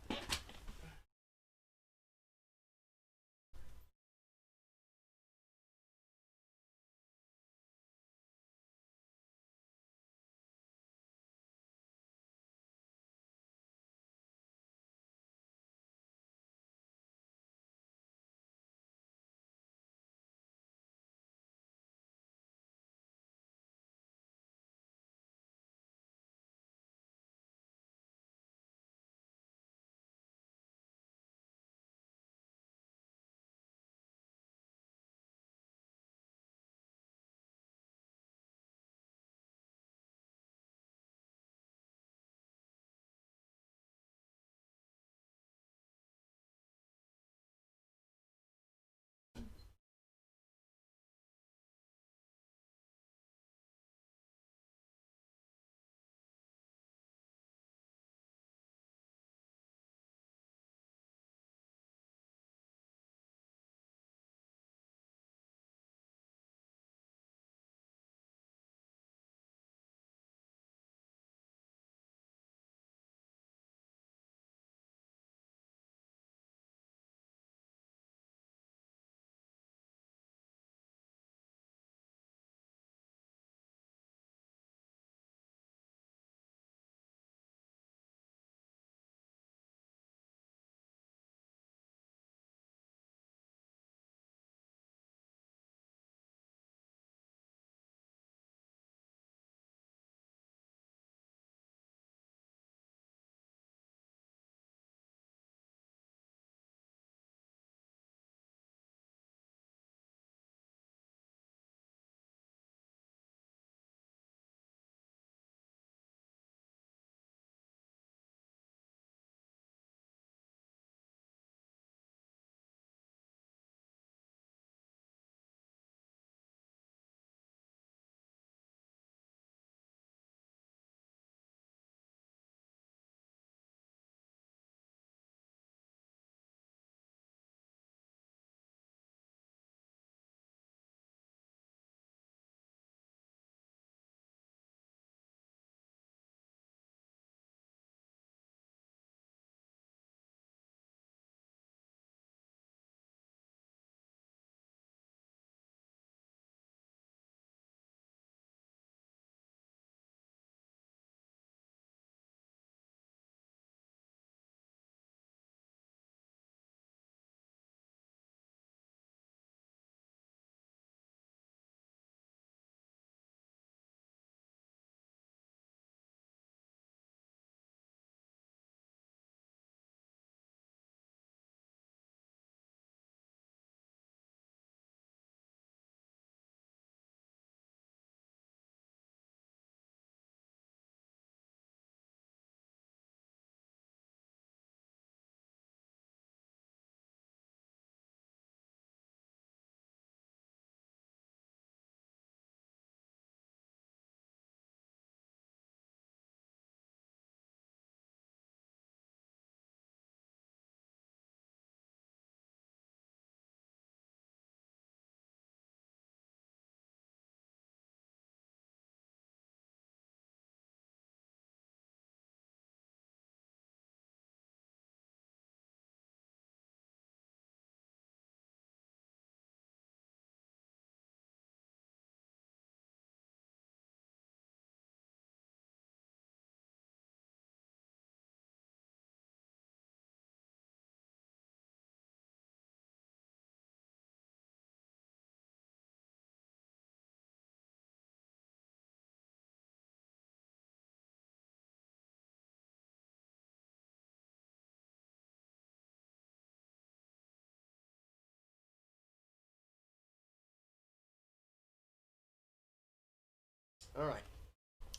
Speaker 1: Alright.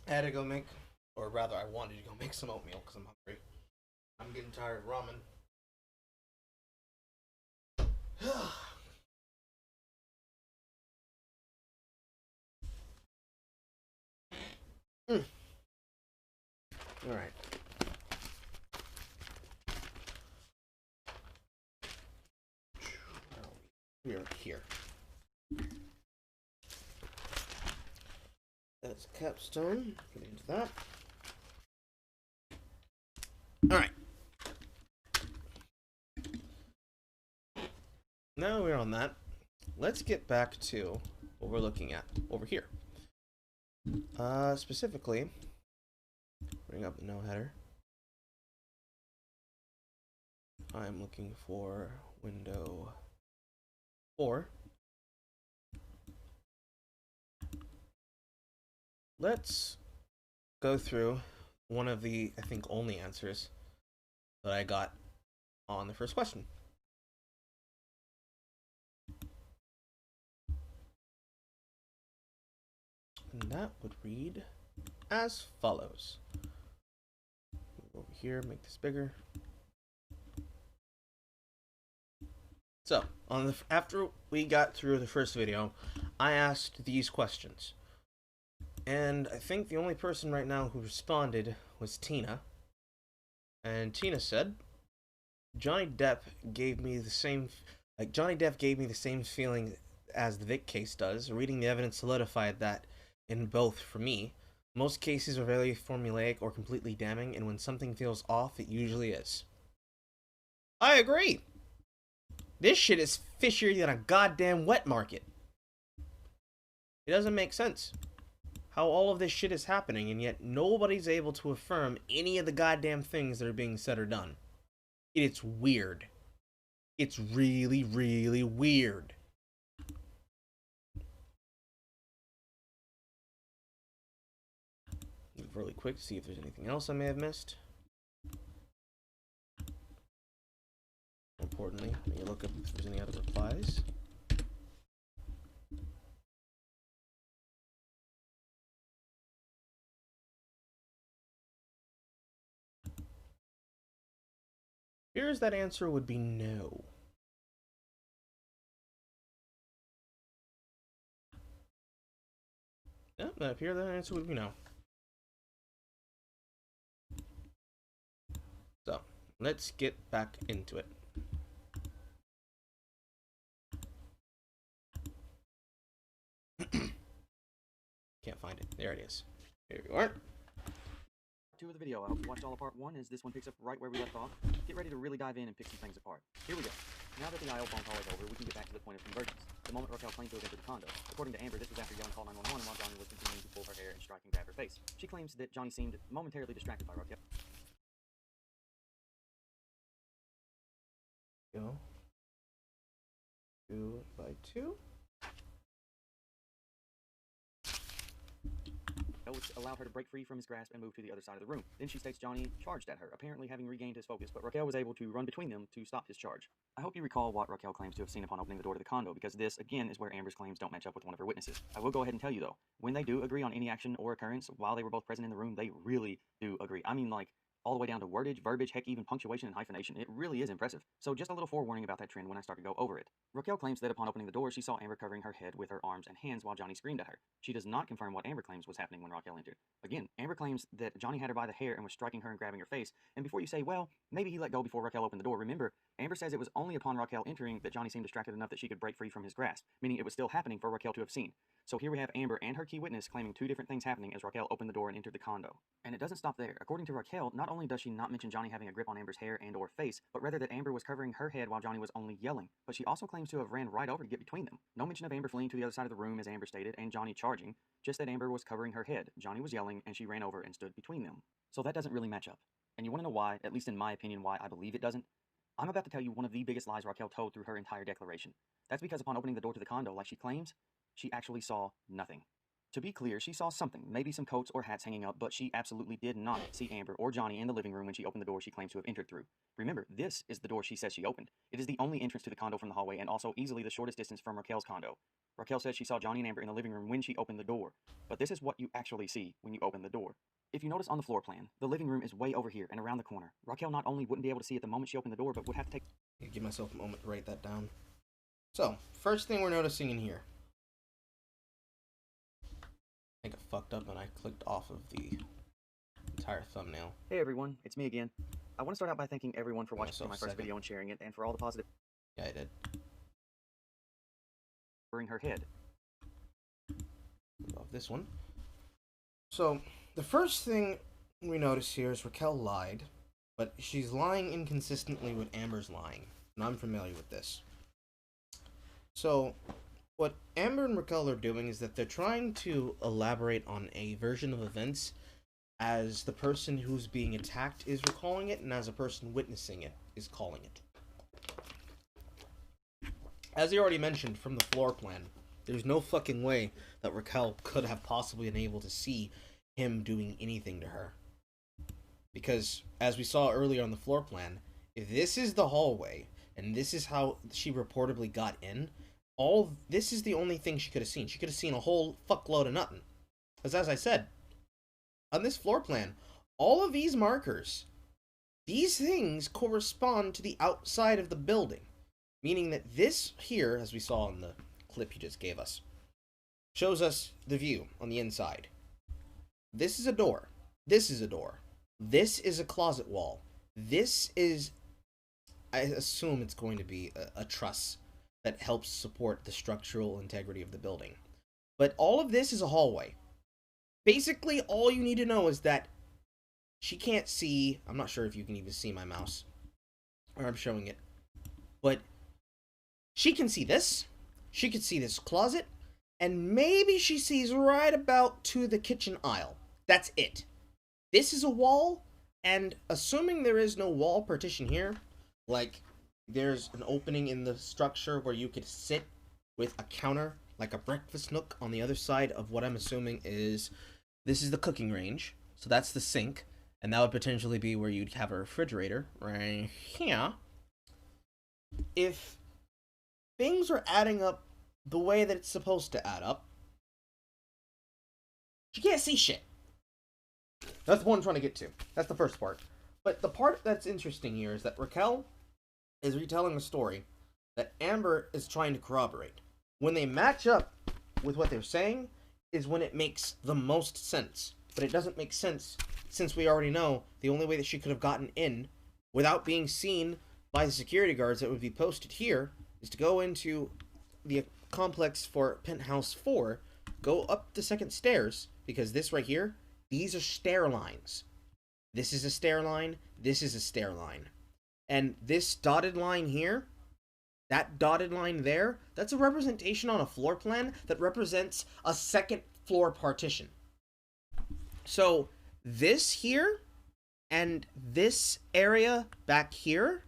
Speaker 1: I had to go make, or rather, I wanted to go make some oatmeal because I'm hungry. I'm getting tired of ramen. Alright. We are here. That's capstone. Get into that. Alright. Now we're on that. Let's get back to what we're looking at over here. Specifically, bring up the no header. I'm looking for window 4. Let's go through one of the, I think, only answers that I got on the first question. And that would read as follows. Move over here, make this bigger. So, after we got through the first video, I asked these questions. And I think the only person right now who responded was Tina. And Tina said, Johnny Depp gave me the same feeling as the Vic case does. Reading the evidence solidified that in both for me. Most cases are very formulaic or completely damning, and when something feels off, it usually is. I agree. This shit is fishier than a goddamn wet market. It doesn't make sense how all of this shit is happening, and yet nobody's able to affirm any of the goddamn things that are being said or done. It's weird. It's really, really weird. Move really quick to see if there's anything else I may have missed. More importantly, let me look up if there's any other replies. Here's that answer would be no. Yep, up here that answer would be no. So, let's get back into it. Can't find it. There it is. Here we are.
Speaker 2: 2 of the video. I hope you watched all of part 1, as this one picks up right where we left off. Get ready to really dive in and pick some things apart. Here we go. Now that the IO phone call is over, we can get back to the point of convergence. The moment Raquel claimed to have entered the condo. According to Amber, this was after yelling call 911 while Johnny was continuing to pull her hair and strike and grab her face. She claims that Johnny seemed momentarily distracted by Raquel.
Speaker 1: Go. 2 by 2.
Speaker 2: Which allowed her to break free from his grasp and move to the other side of the room. Then she states Johnny charged at her, apparently having regained his focus, but Raquel was able to run between them to stop his charge. I hope you recall what Raquel claims to have seen upon opening the door to the condo, because this, again, is where Amber's claims don't match up with one of her witnesses. I will go ahead and tell you, though, when they do agree on any action or occurrence while they were both present in the room, they really do agree. I mean, like, all the way down to wordage, verbiage, heck, even punctuation and hyphenation. It really is impressive. So just a little forewarning about that trend when I start to go over it. Raquel claims that upon opening the door, she saw Amber covering her head with her arms and hands while Johnny screamed at her. She does not confirm what Amber claims was happening when Raquel entered. Again, Amber claims that Johnny had her by the hair and was striking her and grabbing her face. And before you say, well, maybe he let go before Raquel opened the door, remember, Amber says it was only upon Raquel entering that Johnny seemed distracted enough that she could break free from his grasp, meaning it was still happening for Raquel to have seen. So here we have Amber and her key witness claiming 2 different things happening as Raquel opened the door and entered the condo. And it doesn't stop there. According to Raquel, not only does she not mention Johnny having a grip on Amber's hair and or face, but rather that Amber was covering her head while Johnny was only yelling. But she also claims to have ran right over to get between them. No mention of Amber fleeing to the other side of the room as Amber stated, and Johnny charging, just that Amber was covering her head. Johnny was yelling, and she ran over and stood between them. So that doesn't really match up. And you want to know why, at least in my opinion, why I believe it doesn't? I'm about to tell you one of the biggest lies Raquel told through her entire declaration. That's because upon opening the door to the condo, like she claims, she actually saw nothing. To be clear, she saw something, maybe some coats or hats hanging up, but she absolutely did not see Amber or Johnny in the living room when she opened the door she claims to have entered through. Remember, this is the door she says she opened. It is the only entrance to the condo from the hallway and also easily the shortest distance from Raquel's condo. Raquel says she saw Johnny and Amber in the living room when she opened the door, but this is what you actually see when you open the door. If you notice on the floor plan, the living room is way over here and around the corner. Raquel not only wouldn't be able to see it the moment she opened the door, but would have to take...
Speaker 1: Give myself a moment to write that down. So, first thing we're noticing in here. I think I fucked up and I clicked off of the entire thumbnail.
Speaker 2: Hey everyone, it's me again. I want to start out by thanking everyone for watching my first video and sharing it, and for all the positive...
Speaker 1: Yeah, I did.
Speaker 2: ...covering her head.
Speaker 1: Move off this one. So, the first thing we notice here is Raquel lied, but she's lying inconsistently with Amber's lying, and I'm familiar with this. So, what Amber and Raquel are doing is that they're trying to elaborate on a version of events as the person who's being attacked is recalling it, and as a person witnessing it is calling it. As you already mentioned from the floor plan, there's no fucking way that Raquel could have possibly been able to see him doing anything to her. Because, as we saw earlier on the floor plan, if this is the hallway, and this is how she reportedly got in, this is the only thing she could have seen. She could have seen a whole fuckload of nothing. Because as I said, on this floor plan, all of these markers, these things correspond to the outside of the building. Meaning that this here, as we saw in the clip you just gave us, shows us the view on the inside. This is a door. This is a door. This is a closet wall. This is, I assume it's going to be a truss that helps support the structural integrity of the building. But all of this is a hallway. Basically, all you need to know is that she can't see... I'm not sure if you can even see my mouse, or I'm showing it. But she can see this. She can see this closet. And maybe she sees right about to the kitchen aisle. That's it. This is a wall. And assuming there is no wall partition here, like there's an opening in the structure where you could sit with a counter, like a breakfast nook on the other side of what I'm assuming is... This is the cooking range. So that's the sink. And that would potentially be where you'd have a refrigerator right here. If things are adding up the way that it's supposed to add up, she can't see shit. That's what I'm trying to get to. That's the first part. But the part that's interesting here is that Raquel is retelling a story that Amber is trying to corroborate. When they match up with what they're saying is when it makes the most sense. But it doesn't make sense since we already know the only way that she could have gotten in without being seen by the security guards that would be posted here is to go into the complex for Penthouse 4, go up the second stairs, because this right here, these are stair lines. This is a stair line, this is a stair line. And this dotted line here, that dotted line there, that's a representation on a floor plan that represents a second floor partition. So this here and this area back here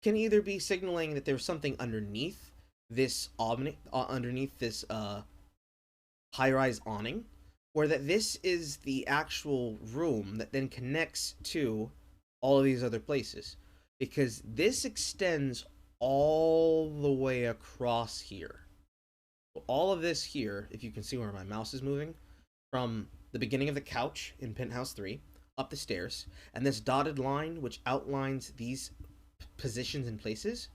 Speaker 1: can either be signaling that there's something underneath this high-rise awning, or that this is the actual room that then connects to all of these other places, because this extends all the way across here. All of this here, if you can see where my mouse is moving, from the beginning of the couch in Penthouse 3 up the stairs, and this dotted line which outlines these positions and places,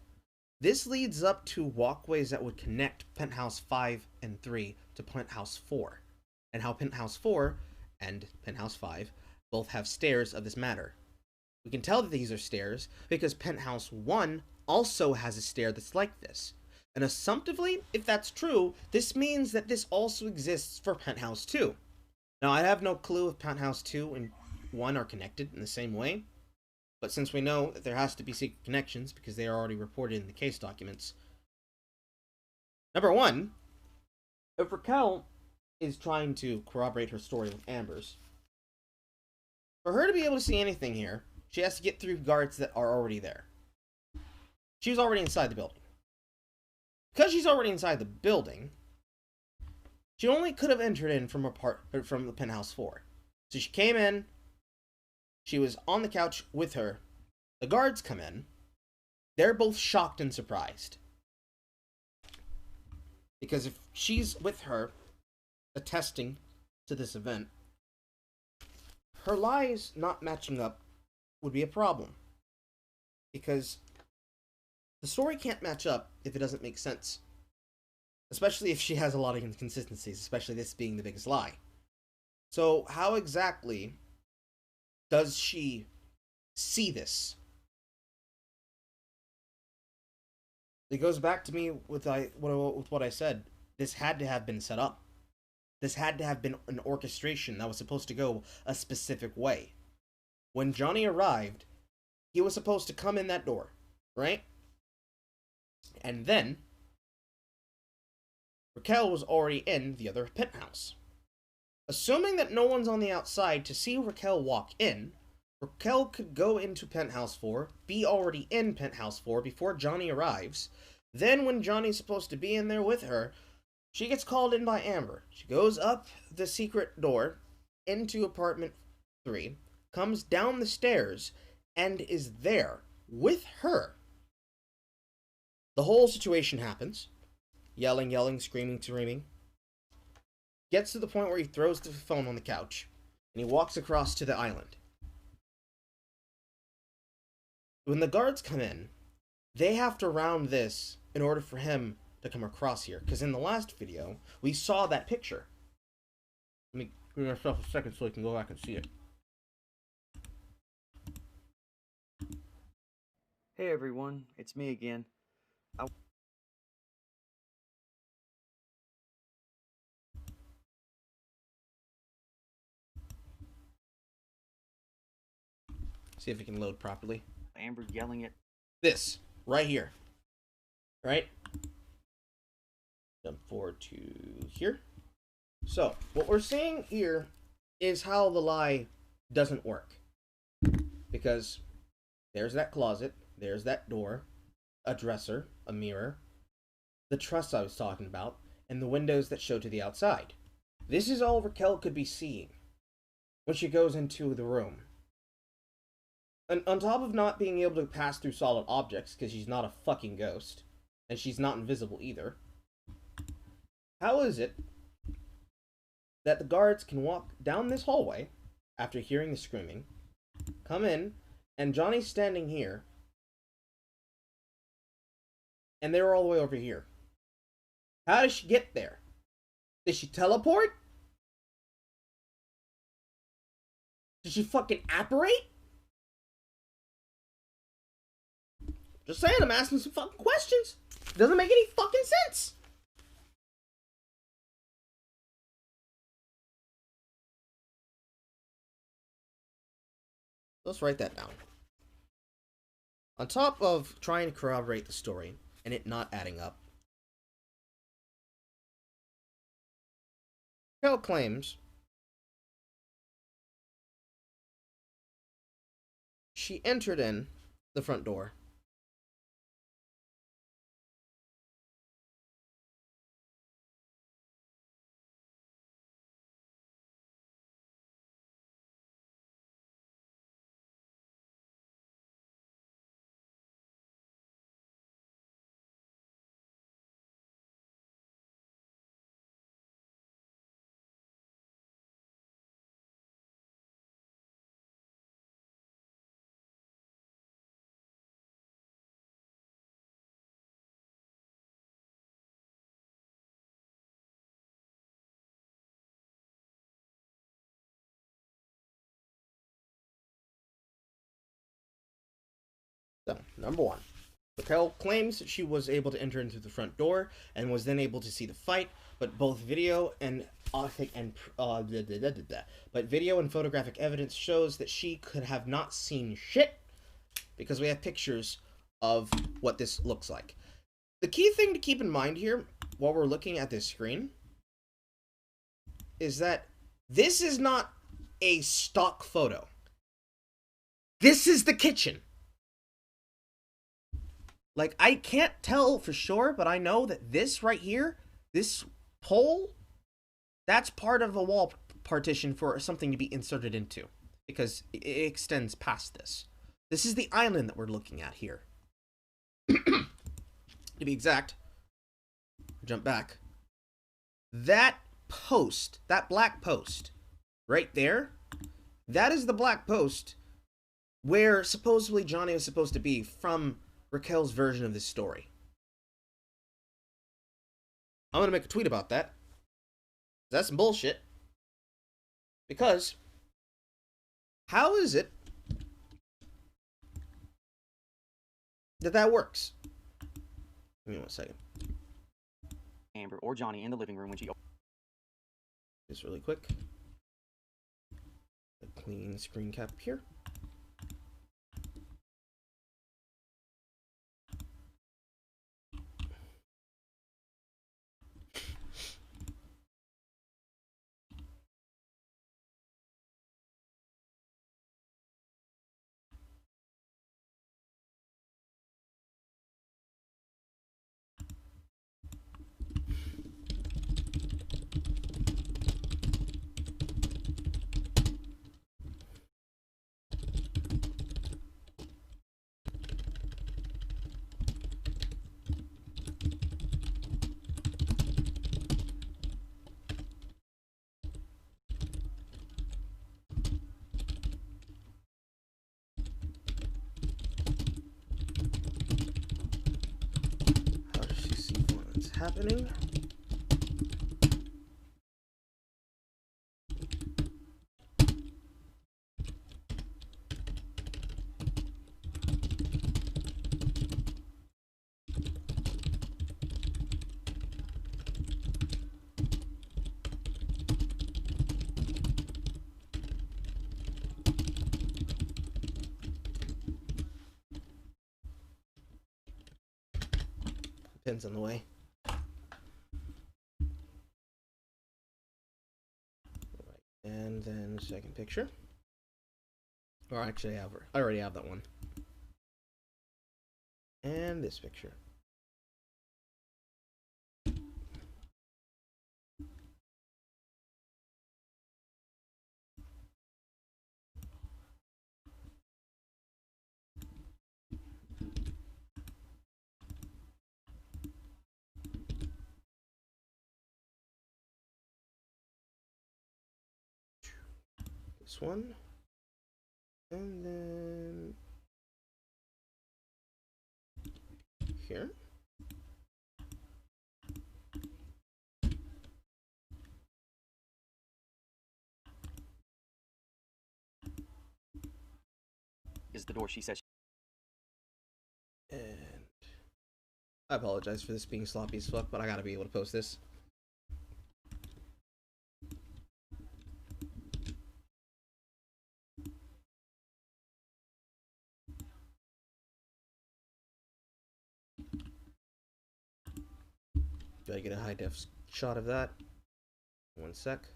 Speaker 1: this leads up to walkways that would connect Penthouse 5 and 3 to Penthouse 4, and how Penthouse 4 and Penthouse 5 both have stairs of this matter. We can tell that these are stairs because Penthouse 1 also has a stair that's like this. And assumptively, if that's true, this means that this also exists for Penthouse 2. Now, I have no clue if Penthouse 2 and 1 are connected in the same way, but since we know that there has to be secret connections because they are already reported in the case documents. Number one, if Raquel is trying to corroborate her story with Amber's, for her to be able to see anything here, she has to get through guards that are already there. She was already inside the building. Because she's already inside the building, she only could have entered in from the Penthouse 4. So she came in, she was on the couch with her, the guards come in, they're both shocked and surprised. Because if she's with her, attesting to this event, her lies not matching up would be a problem. Because the story can't match up if it doesn't make sense. Especially if she has a lot of inconsistencies, especially this being the biggest lie. So how exactly does she see this? It goes back to me with what I said. This had to have been set up. This had to have been an orchestration that was supposed to go a specific way. When Johnny arrived, he was supposed to come in that door, right? And then Raquel was already in the other penthouse. Assuming that no one's on the outside to see Raquel walk in, Raquel could go into Penthouse 4, be already in Penthouse 4 before Johnny arrives. Then when Johnny's supposed to be in there with her, she gets called in by Amber. She goes up the secret door into apartment 3, comes down the stairs, and is there with her. The whole situation happens. Yelling, screaming. Gets to the point where he throws the phone on the couch, and he walks across to the island. When the guards come in, they have to round this in order for him to come across here. Because in the last video, we saw that picture. Let me give myself a second so I can go back and see it.
Speaker 2: Hey everyone, it's me again.
Speaker 1: See if it can load properly.
Speaker 2: Amber yelling at
Speaker 1: This, right here. Right? Jump forward to here. So, what we're seeing here is how the lie doesn't work. Because there's that closet, there's that door, a dresser, a mirror, the truss I was talking about, and the windows that show to the outside. This is all Raquel could be seeing when she goes into the room. And on top of not being able to pass through solid objects, because she's not a fucking ghost, and she's not invisible either, how is it that the guards can walk down this hallway after hearing the screaming, come in, and Johnny's standing here, and they're all the way over here? How did she get there? Did she teleport? Did she fucking apparate? Just saying, I'm asking some fucking questions. Doesn't make any fucking sense. Let's write that down. On top of trying to corroborate the story and it not adding up, Raquel claims she entered in the front door. So, number one, Raquel claims that she was able to enter into the front door and was then able to see the fight, but both video and video and photographic evidence shows that she could have not seen shit because we have pictures of what this looks like. The key thing to keep in mind here while we're looking at this screen is that this is not a stock photo. This is the kitchen. Like, I can't tell for sure, but I know that this right here, this pole, that's part of a wall partition for something to be inserted into, because it extends past this. This is the island that we're looking at here. To be exact, jump back. that post, that black post, right there, that is the black post where supposedly Johnny was supposed to be from Raquel's version of this story. I'm gonna make a tweet about that. That's some bullshit. Because how is it that that works? Give me 1 second.
Speaker 2: Amber or Johnny in the living room when she...
Speaker 1: Just really quick. A clean screen cap here. How does she see what's happening? Pins in the way. Right. And then second picture. Or actually, I already have that one. And this picture. This one. And then here.
Speaker 2: Is the door she says...
Speaker 1: And I apologize for this being sloppy as fuck, but I gotta be able to post this. Gotta get a high def shot of that. 1 sec.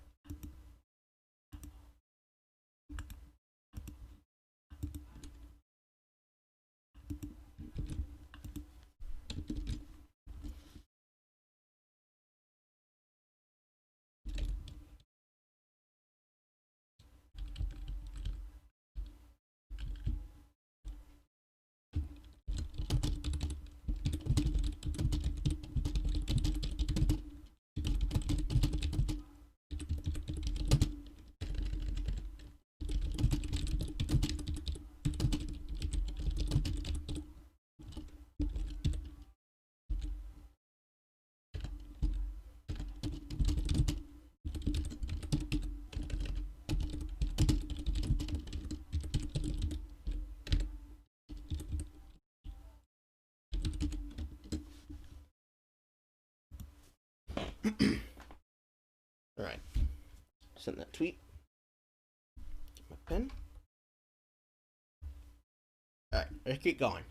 Speaker 1: Alright. Send that tweet. Get my pen. Alright, let's keep going.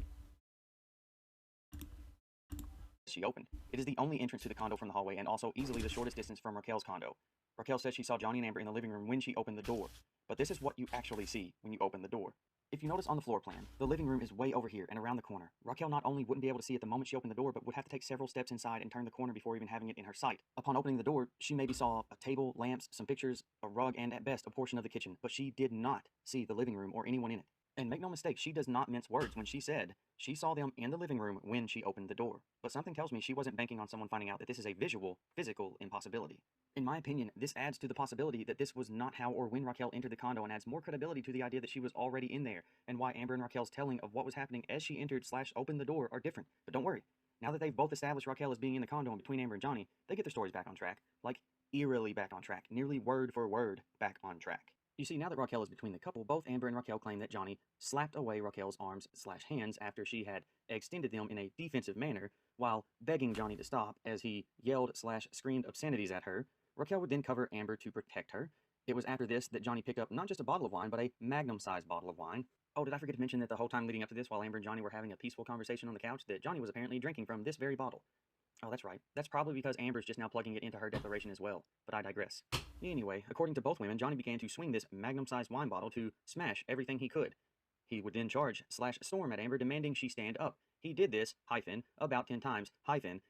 Speaker 2: She opened. It is the only entrance to the condo from the hallway and also easily the shortest distance from Raquel's condo. Raquel says she saw Johnny and Amber in the living room when she opened the door. But this is what you actually see when you open the door. If you notice on the floor plan, the living room is way over here and around the corner. Raquel not only wouldn't be able to see it the moment she opened the door, but would have to take several steps inside and turn the corner before even having it in her sight. Upon opening the door, she maybe saw a table, lamps, some pictures, a rug, and at best a portion of the kitchen, but she did not see the living room or anyone in it. And make no mistake, she does not mince words when she said she saw them in the living room when she opened the door. But something tells me she wasn't banking on someone finding out that this is a visual, physical impossibility. In my opinion, this adds to the possibility that this was not how or when Raquel entered the condo and adds more credibility to the idea that she was already in there, and why Amber and Raquel's telling of what was happening as she entered/opened the door are different. But don't worry, now that they've both established Raquel as being in the condo and between Amber and Johnny, they get their stories back on track. Like, eerily back on track, nearly word for word back on track. You see, now that Raquel is between the couple, both Amber and Raquel claim that Johnny slapped away Raquel's arms/hands after she had extended them in a defensive manner, while begging Johnny to stop as he yelled/screamed obscenities at her. Raquel would then cover Amber to protect her. It was after this that Johnny picked up not just a bottle of wine, but a magnum-sized bottle of wine. Oh, did I forget to mention that the whole time leading up to this, while Amber and Johnny were having a peaceful conversation on the couch, that Johnny was apparently drinking from this very bottle. Oh, that's right. That's probably because Amber's just now plugging it into her declaration as well, but I digress. Anyway, according to both women, Johnny began to swing this magnum-sized wine bottle to smash everything he could. He would then charge/storm at Amber, demanding she stand up. He did this, about 10 times,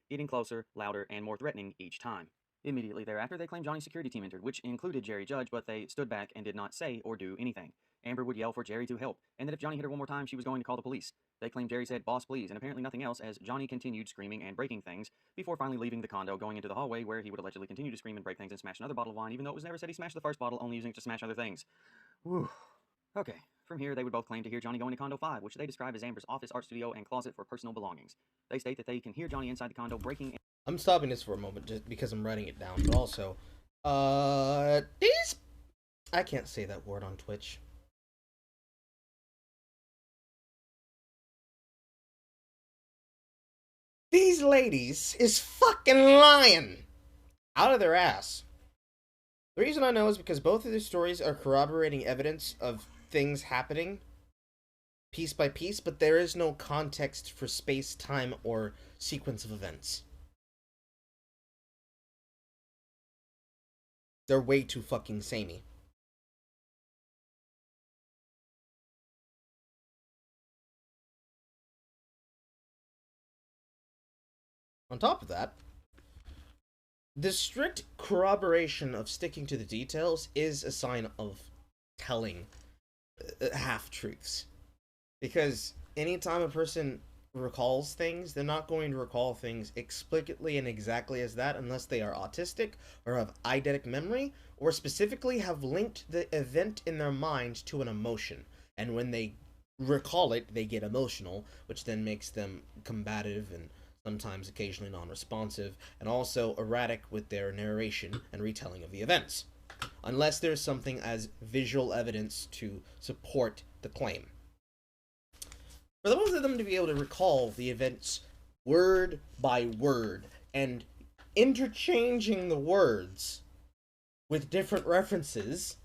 Speaker 2: getting closer, louder, and more threatening each time. Immediately thereafter, they claimed Johnny's security team entered, which included Jerry Judge, but they stood back and did not say or do anything. Amber would yell for Jerry to help, and that if Johnny hit her one more time, she was going to call the police. They claimed Jerry said, "Boss, please," and apparently nothing else, as Johnny continued screaming and breaking things, before finally leaving the condo, going into the hallway, where he would allegedly continue to scream and break things and smash another bottle of wine, even though it was never said he smashed the first bottle, only using it to smash other things. Whew. Okay, from here, they would both claim to hear Johnny go into Condo 5, which they describe as Amber's office, art studio, and closet for personal belongings. They state that they can hear Johnny inside the condo breaking...
Speaker 1: I'm stopping this for a moment just because I'm writing it down, but also, these... I can't say that word on Twitch. These ladies is fucking lying out of their ass. The reason I know is because both of their stories are corroborating evidence of things happening piece by piece, but there is no context for space, time, or sequence of events. They're way too fucking samey. On top of that, the strict corroboration of sticking to the details is a sign of telling half-truths. Because anytime a person recalls things, they're not going to recall things explicitly and exactly as that unless they are autistic or have eidetic memory or specifically have linked the event in their mind to an emotion. And when they recall it, they get emotional, which then makes them combative and sometimes occasionally non-responsive, and also erratic with their narration and retelling of the events, unless there's something as visual evidence to support the claim. For both of them to be able to recall the events word by word and interchanging the words with different references,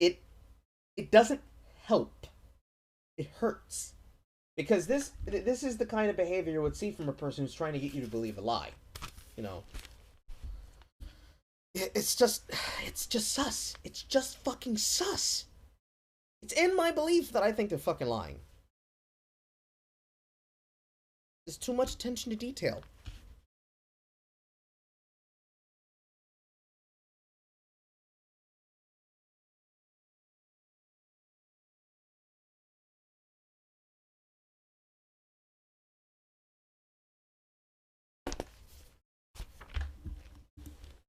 Speaker 1: it doesn't help. It hurts. Because this is the kind of behavior you would see from a person who's trying to get you to believe a lie. You know. It's just sus. It's just fucking sus. It's in my belief that I think they're fucking lying. There's too much attention to detail.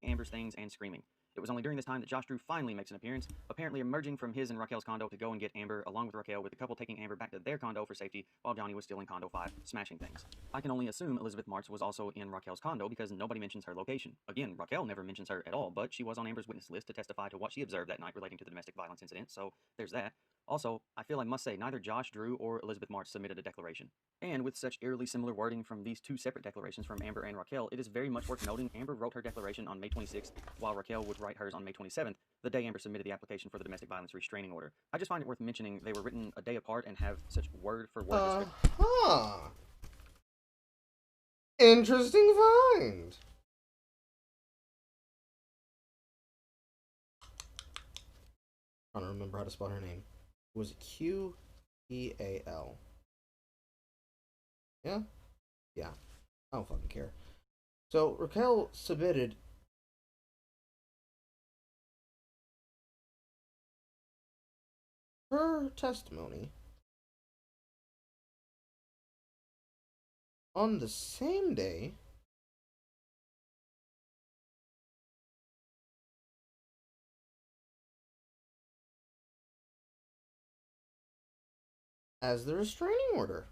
Speaker 2: Amber's things and screaming. It was only during this time that Josh Drew finally makes an appearance, apparently emerging from his and Raquel's condo to go and get Amber, along with Raquel, with the couple taking Amber back to their condo for safety, while Johnny was still in Condo 5, smashing things. I can only assume Elizabeth Marks was also in Raquel's condo because nobody mentions her location. Again, Raquel never mentions her at all, but she was on Amber's witness list to testify to what she observed that night relating to the domestic violence incident, so there's that. Also, I feel I must say neither Josh Drew or Elizabeth Marks submitted a declaration. And with such eerily similar wording from these two separate declarations from Amber and Raquel, it is very much worth noting Amber wrote her declaration on May 26th, while Raquel would write hers on May 27th, the day Amber submitted the application for the domestic violence restraining order. I just find it worth mentioning they were written a day apart and have such word-for-word description.
Speaker 1: Interesting find. I don't remember how to spell her name. Was it Q-E-A-L? Yeah? Yeah. I don't fucking care. So, Raquel submitted her testimony, on the same day as the restraining order.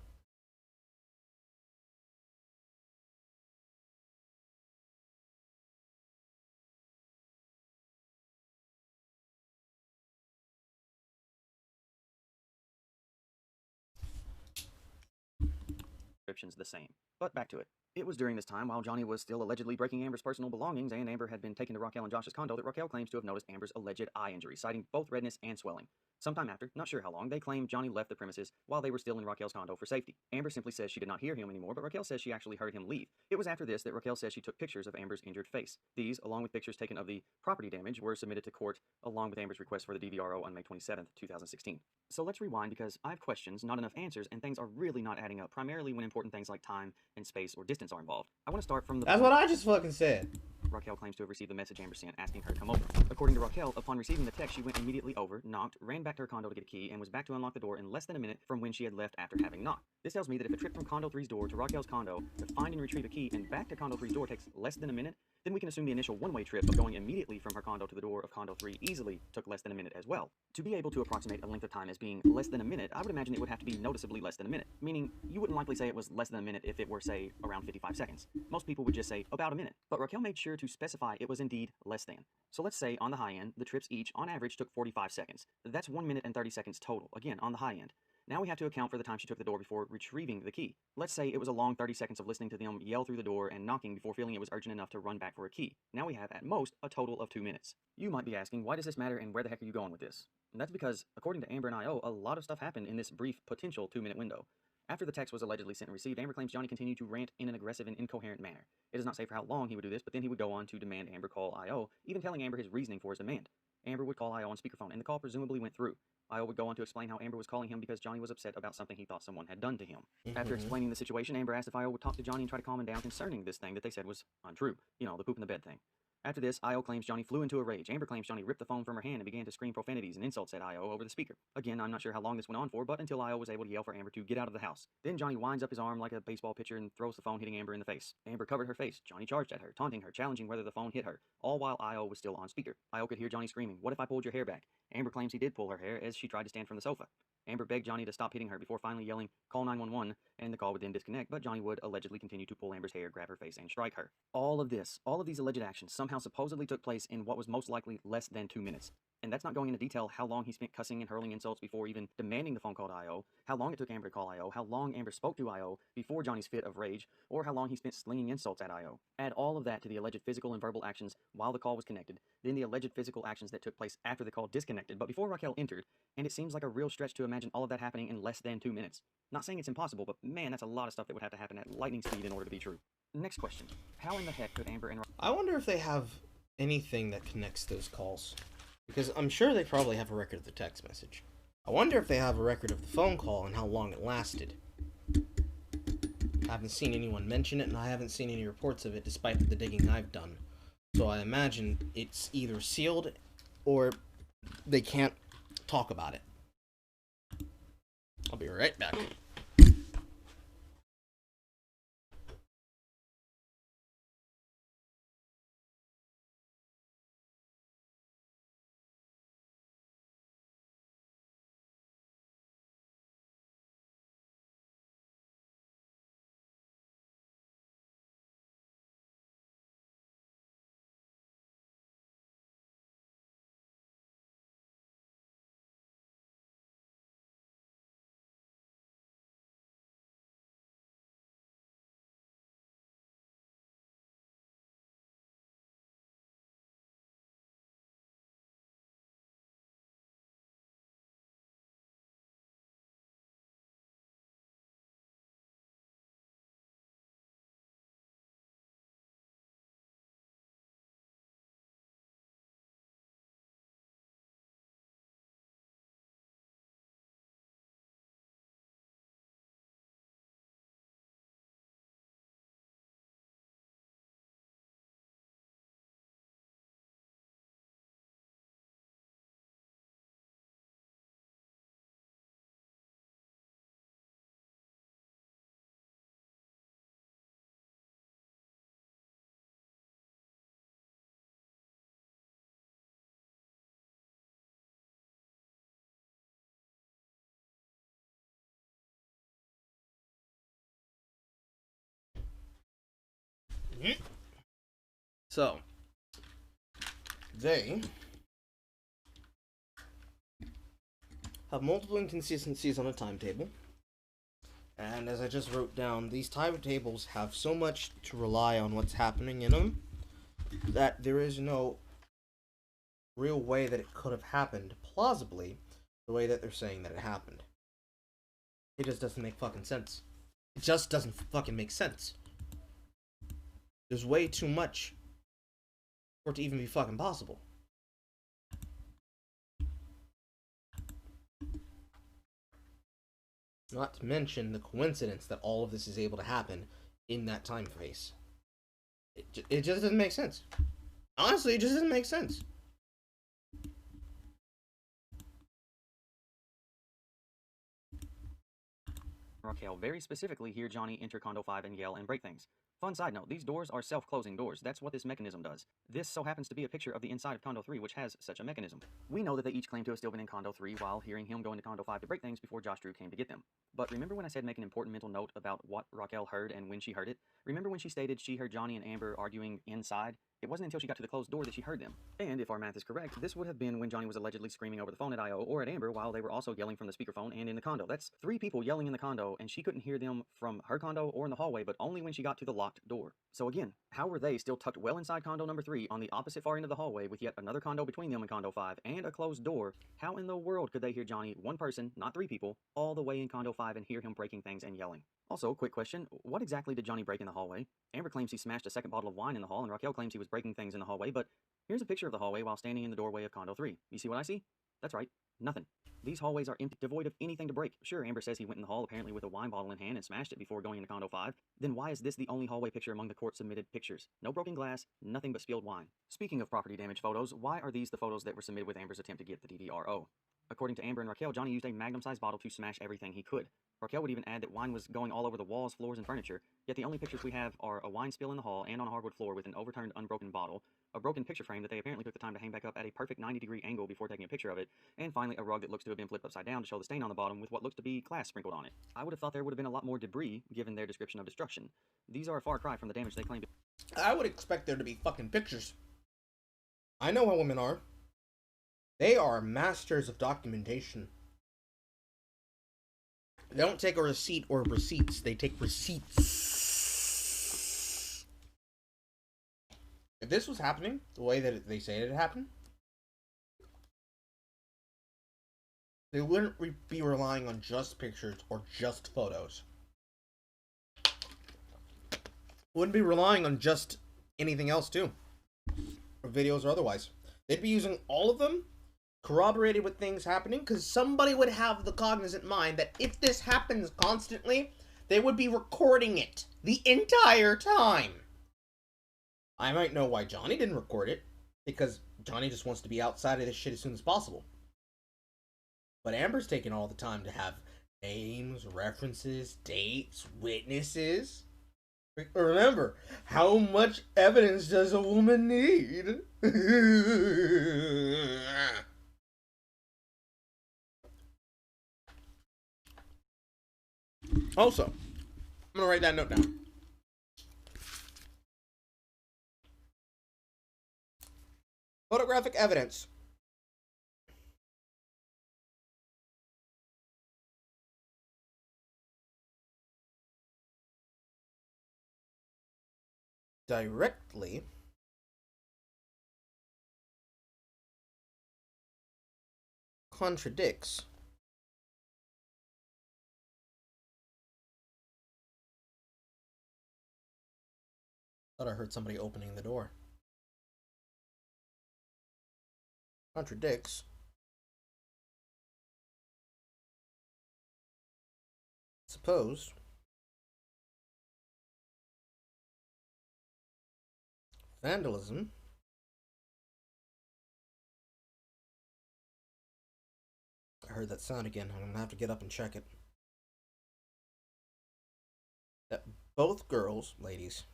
Speaker 2: Descriptions the same. But back to it. It was during this time, while Johnny was still allegedly breaking Amber's personal belongings and Amber had been taken to Raquel and Josh's condo, that Raquel claims to have noticed Amber's alleged eye injury, citing both redness and swelling. Sometime after, not sure how long, they claim Johnny left the premises while they were still in Raquel's condo for safety. Amber simply says she did not hear him anymore, but Raquel says she actually heard him leave. It was after this that Raquel says she took pictures of Amber's injured face. These, along with pictures taken of the property damage, were submitted to court along with Amber's request for the DVRO on May 27, 2016. So let's rewind because I have questions, not enough answers, and things are really not adding up, primarily when important things like time and space or distance are involved. I want to start from the...
Speaker 1: That's what I just fucking said.
Speaker 2: Raquel claims to have received the message Amber sent asking her to come over. According to Raquel, upon receiving the text, she went immediately over, knocked, ran back to her condo to get a key, and was back to unlock the door in less than a minute from when she had left after having knocked. This tells me that if a trip from Condo 3's door to Raquel's condo to find and retrieve a key and back to Condo 3's door takes less than a minute, then we can assume the initial one-way trip of going immediately from her condo to the door of Condo 3 easily took less than a minute as well. To be able to approximate a length of time as being less than a minute, I would imagine it would have to be noticeably less than a minute, meaning you wouldn't likely say it was less than a minute if it were, say, around 55 seconds. Most people would just say about a minute, but Raquel made sure to specify it was indeed less than. So let's say on the high end, the trips each on average took 45 seconds. That's 1 minute and 30 seconds total, again on the high end. Now we have to account for the time she took the door before retrieving the key. Let's say it was a long 30 seconds of listening to them yell through the door and knocking before feeling it was urgent enough to run back for a key. Now we have, at most, a total of 2 minutes. You might be asking, why does this matter and where the heck are you going with this? And that's because, according to Amber and IO, a lot of stuff happened in this brief potential 2-minute window. After the text was allegedly sent and received, Amber claims Johnny continued to rant in an aggressive and incoherent manner. It does not say for how long he would do this, but then he would go on to demand Amber call IO, even telling Amber his reasoning for his demand. Amber would call IO on speakerphone, and the call presumably went through. IO would go on to explain how Amber was calling him because Johnny was upset about something he thought someone had done to him. After explaining the situation, Amber asked if IO would talk to Johnny and try to calm him down concerning this thing that they said was untrue. You know, the poop in the bed thing. After this, IO claims Johnny flew into a rage. Amber claims Johnny ripped the phone from her hand and began to scream profanities and insults at IO over the speaker. Again, I'm not sure how long this went on for, but until IO was able to yell for Amber to get out of the house. Then Johnny winds up his arm like a baseball pitcher and throws the phone, hitting Amber in the face. Amber covered her face. Johnny charged at her, taunting her, challenging whether the phone hit her, all while IO was still on speaker. IO could hear Johnny screaming, "What if I pulled your hair back?" Amber claims he did pull her hair as she tried to stand from the sofa. Amber begged Johnny to stop hitting her before finally yelling, "Call 911," and the call would then disconnect, but Johnny would allegedly continue to pull Amber's hair, grab her face, and strike her. All of these alleged actions somehow supposedly took place in what was most likely less than 2 minutes. And that's not going into detail how long he spent cussing and hurling insults before even demanding the phone call to IO, how long it took Amber to call IO, how long Amber spoke to IO before Johnny's fit of rage, or how long he spent slinging insults at IO. Add all of that to the alleged physical and verbal actions while the call was connected, then the alleged physical actions that took place after the call disconnected, but before Raquel entered, and it seems like a real stretch to imagine all of that happening in less than 2 minutes. Not saying it's impossible, but man, that's a lot of stuff that would have to happen at lightning speed in order to be true. Next question. How in the heck could Amber and...
Speaker 1: I wonder if they have anything that connects those calls. Because I'm sure they probably have a record of the text message. I wonder if they have a record of the phone call and how long it lasted. I haven't seen anyone mention it, and I haven't seen any reports of it despite the digging I've done. So I imagine it's either sealed or they can't talk about it. I'll be right back. So, they have multiple inconsistencies on a timetable. And as I just wrote down, these timetables have so much to rely on what's happening in them that there is no real way that it could have happened plausibly the way that they're saying that it happened. It just doesn't make fucking sense. It just doesn't fucking make sense. There's way too much for it to even be fucking possible. Not to mention the coincidence that all of this is able to happen in that time phase. It just doesn't make sense. Honestly, it just doesn't make sense.
Speaker 2: Raquel very specifically hear Johnny enter Condo 5 and yell and break things. Fun side note, these doors are self-closing doors. That's what this mechanism does. This so happens to be a picture of the inside of Condo 3, which has such a mechanism. We know that they each claim to have still been in Condo 3 while hearing him go into Condo 5 to break things before Josh Drew came to get them. But remember when I said make an important mental note about what Raquel heard and when she heard it? Remember when she stated she heard Johnny and Amber arguing inside? It wasn't until she got to the closed door that she heard them. And if our math is correct, this would have been when Johnny was allegedly screaming over the phone at I.O. or at Amber while they were also yelling from the speakerphone and in the condo. That's 3 people yelling in the condo, and she couldn't hear them from her condo or in the hallway, but only when she got to the locked door. So again, how were they still tucked well inside condo number 3 on the opposite far end of the hallway with yet another condo between them and Condo 5 and a closed door? How in the world could they hear Johnny, one person, not 3 people, all the way in Condo 5 and hear him breaking things and yelling? Also, quick question, what exactly did Johnny break in the hallway? Amber claims he smashed a second bottle of wine in the hall, and Raquel claims he was breaking things in the hallway, but here's a picture of the hallway while standing in the doorway of Condo 3. You see what I see? That's right, nothing. These hallways are empty, devoid of anything to break. Sure, Amber says he went in the hall apparently with a wine bottle in hand and smashed it before going into Condo 5. Then why is this the only hallway picture among the court-submitted pictures? No broken glass, nothing but spilled wine. Speaking of property damage photos, why are these the photos that were submitted with Amber's attempt to get the DDRO? According to Amber and Raquel, Johnny used a magnum-sized bottle to smash everything he could. Raquel would even add that wine was going all over the walls, floors, and furniture, yet the only pictures we have are a wine spill in the hall and on a hardwood floor with an overturned, unbroken bottle, a broken picture frame that they apparently took the time to hang back up at a perfect 90-degree angle before taking a picture of it, and finally a rug that looks to have been flipped upside down to show the stain on the bottom with what looks to be glass sprinkled on it. I would have thought there would have been a lot more debris given their description of destruction. These are a far cry from the damage they claim to.
Speaker 1: I would expect there to be fucking pictures. I know how women are. They are masters of documentation. They don't take a receipt or receipts, they take receipts. If this was happening the way that they say it happened, they wouldn't be relying on just pictures or just photos. Wouldn't be relying on just anything else too, or videos or otherwise. They'd be using all of them corroborated with things happening, because somebody would have the cognizant mind that if this happens constantly, they would be recording it the entire time. I might know why Johnny didn't record it, because Johnny just wants to be outside of this shit as soon as possible. But Amber's taking all the time to have names, references, dates, witnesses. Remember, how much evidence does a woman need? Also, I'm going to write that note down. Photographic evidence. Directly contradicts thought I heard somebody opening the door. Contradicts supposed vandalism I heard that sound again. I'm gonna have to get up and check it. That both girls, ladies,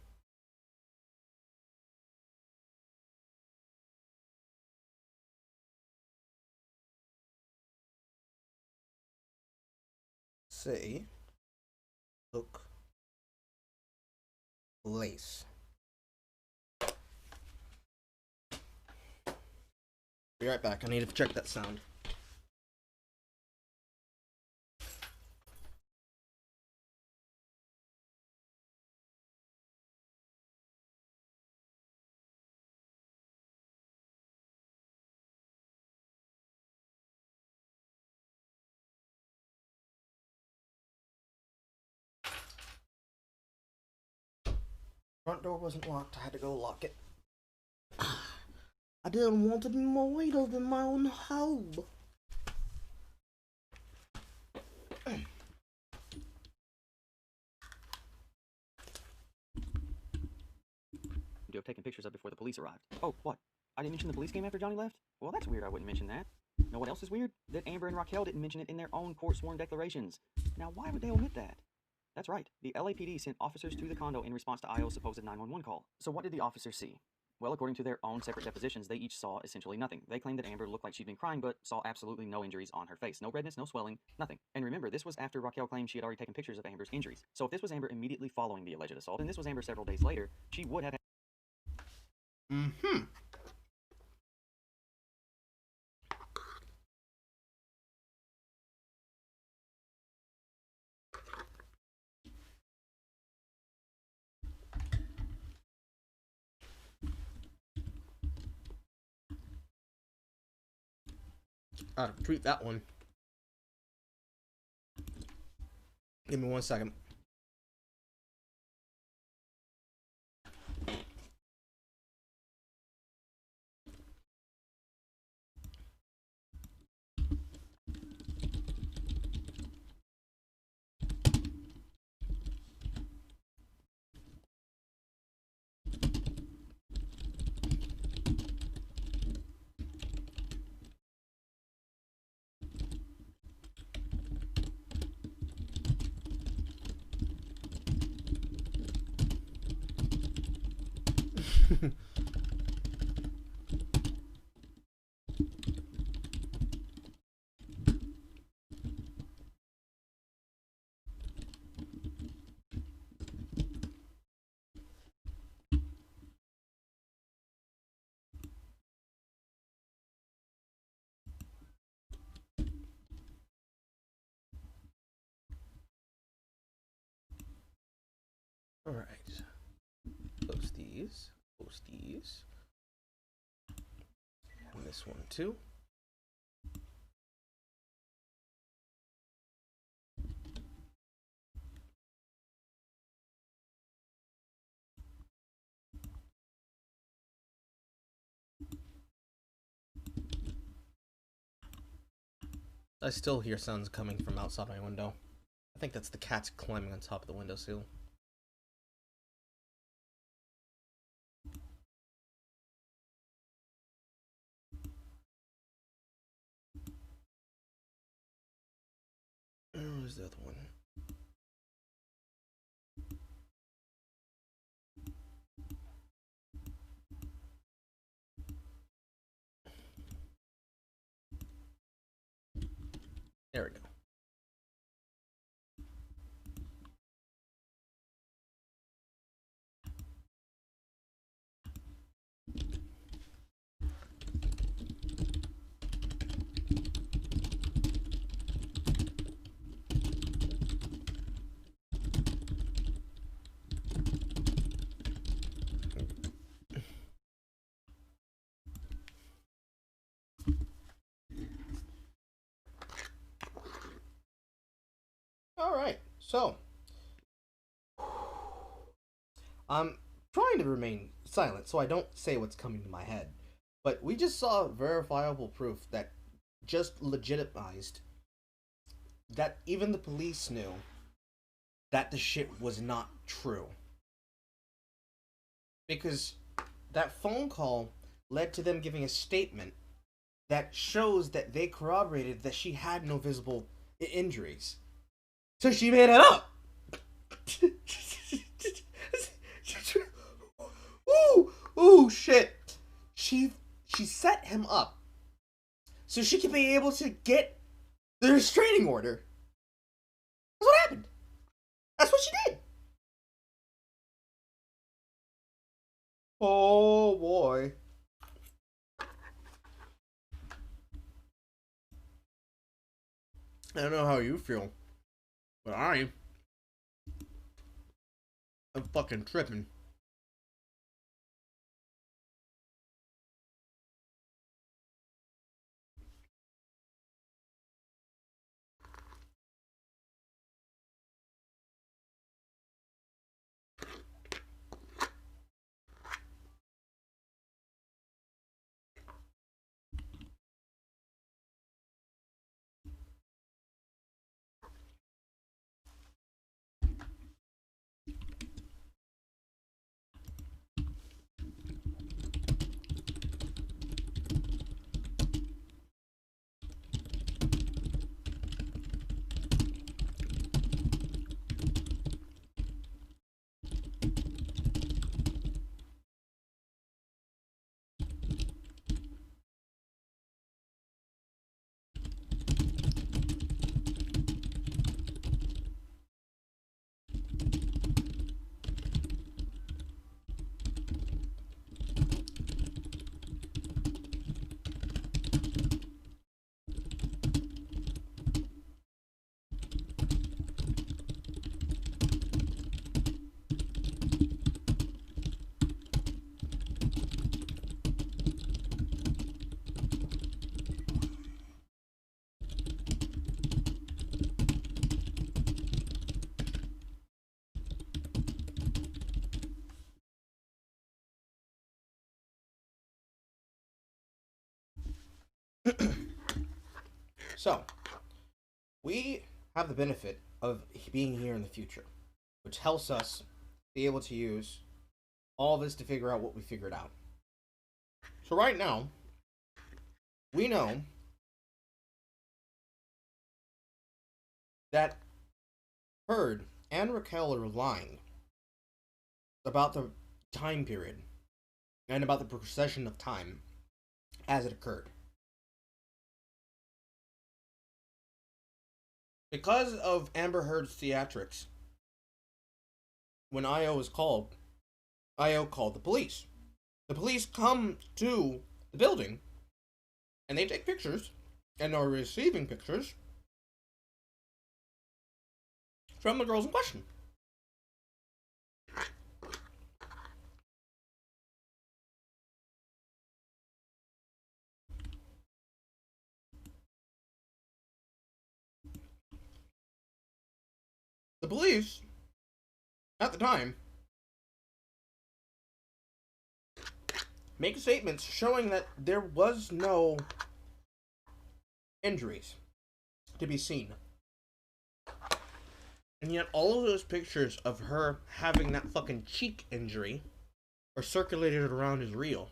Speaker 1: say took place Be right back. I need to check that sound. Front door wasn't locked. I had to go lock it. I didn't want to be more weighted than my own home.
Speaker 2: To have taken pictures of before the police arrived. Oh, what? I didn't mention the police came after Johnny left? Well, that's weird. I wouldn't mention that. Know what else is weird? That Amber and Raquel didn't mention it in their own court-sworn declarations. Now, why would they omit that? That's right. The LAPD sent officers to the condo in response to Io's supposed 911 call. So what did the officers see? Well, according to their own separate depositions, they each saw essentially nothing. They claimed that Amber looked like she'd been crying, but saw absolutely no injuries on her face. No redness, no swelling, nothing. And remember, this was after Raquel claimed she had already taken pictures of Amber's injuries. So if this was Amber immediately following the alleged assault, and this was Amber several days later, she would have...
Speaker 1: I'll treat that one. Give me 1 second. All right. Close these. Close these. And this one too. I still hear sounds coming from outside my window. I think that's the cats climbing on top of the windowsill. Where's the other one? There we go. All right, so I'm trying to remain silent so I don't say what's coming to my head. But we just saw verifiable proof that just legitimized that even the police knew that the shit was not true. Because that phone call led to them giving a statement that shows that they corroborated that she had no visible injuries. So she made it up. Ooh, shit. She set him up so she could be able to get the restraining order. That's what happened. That's what she did. Oh boy. I don't know how you feel, but I'm fucking tripping. So, we have the benefit of being here in the future, which helps us be able to use all this to figure out what we figured out. So right now, we know that Heard and Raquel are lying about the time period and about the procession of time as it occurred. Because of Amber Heard's theatrics, when IO was called, IO called the police. The police come to the building and they take pictures and are receiving pictures from the girls in question. The police, at the time, make statements showing that there was no injuries to be seen. And yet all of those pictures of her having that fucking cheek injury are circulated around as real.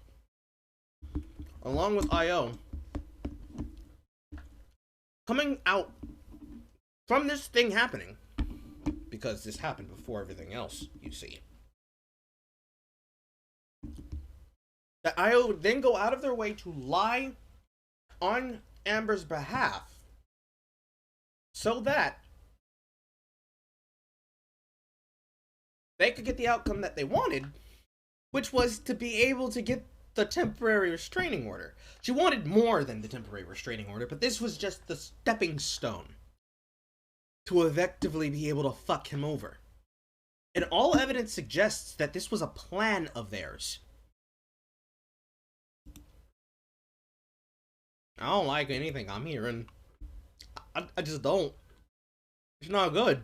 Speaker 1: Along with IO coming out from this thing happening, because this happened before everything else, you see, that IO would then go out of their way to lie on Amber's behalf so that they could get the outcome that they wanted, which was to be able to get the temporary restraining order. She wanted more than the temporary restraining order, but this was just the stepping stone to effectively be able to fuck him over. And all evidence suggests that this was a plan of theirs. I don't like anything I'm hearing. I just don't. It's not good.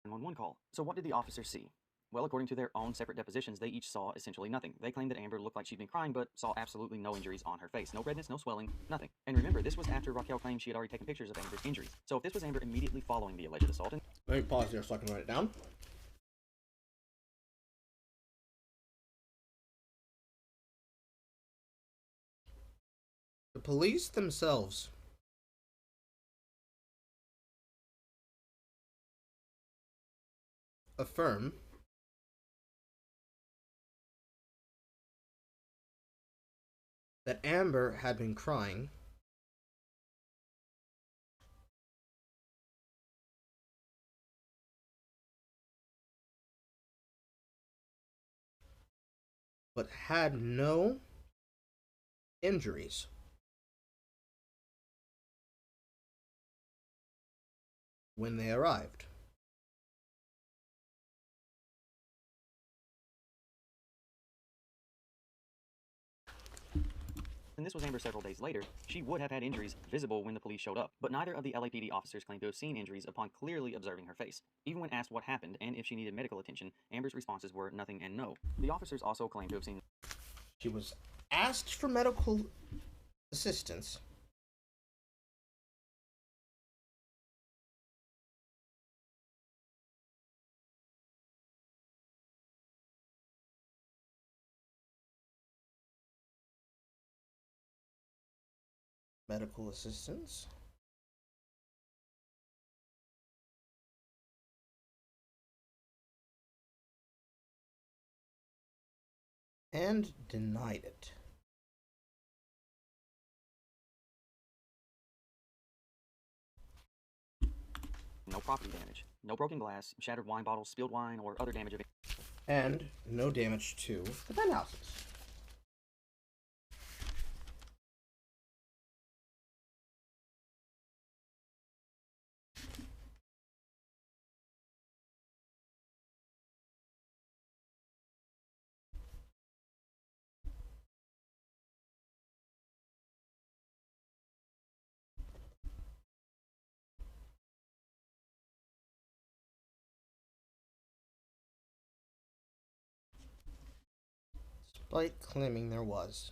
Speaker 2: 911 call. So what did the officers see? Well, according to their own separate depositions, they each saw essentially nothing. They claimed that Amber looked like she'd been crying, but saw absolutely no injuries on her face. No redness, no swelling, nothing. And remember, this was after Raquel claimed she had already taken pictures of Amber's injuries. So if this was Amber immediately following the alleged assault...
Speaker 1: Let me pause there so I can write it down. The police themselves affirm that Amber had been crying but had no injuries. when they arrived.
Speaker 2: And this was Amber several days later, she would have had injuries visible when the police showed up, but neither of the LAPD officers claimed to have seen injuries upon clearly observing her face. Even when asked what happened and if she needed medical attention, Amber's responses were nothing and no. The officers also claimed to have seen...
Speaker 1: She was asked for medical assistance. Medical assistance. And denied it.
Speaker 2: No property damage, no broken glass, shattered wine bottles, spilled wine, or other damage of...
Speaker 1: And no damage to the penthouses. Despite claiming there was.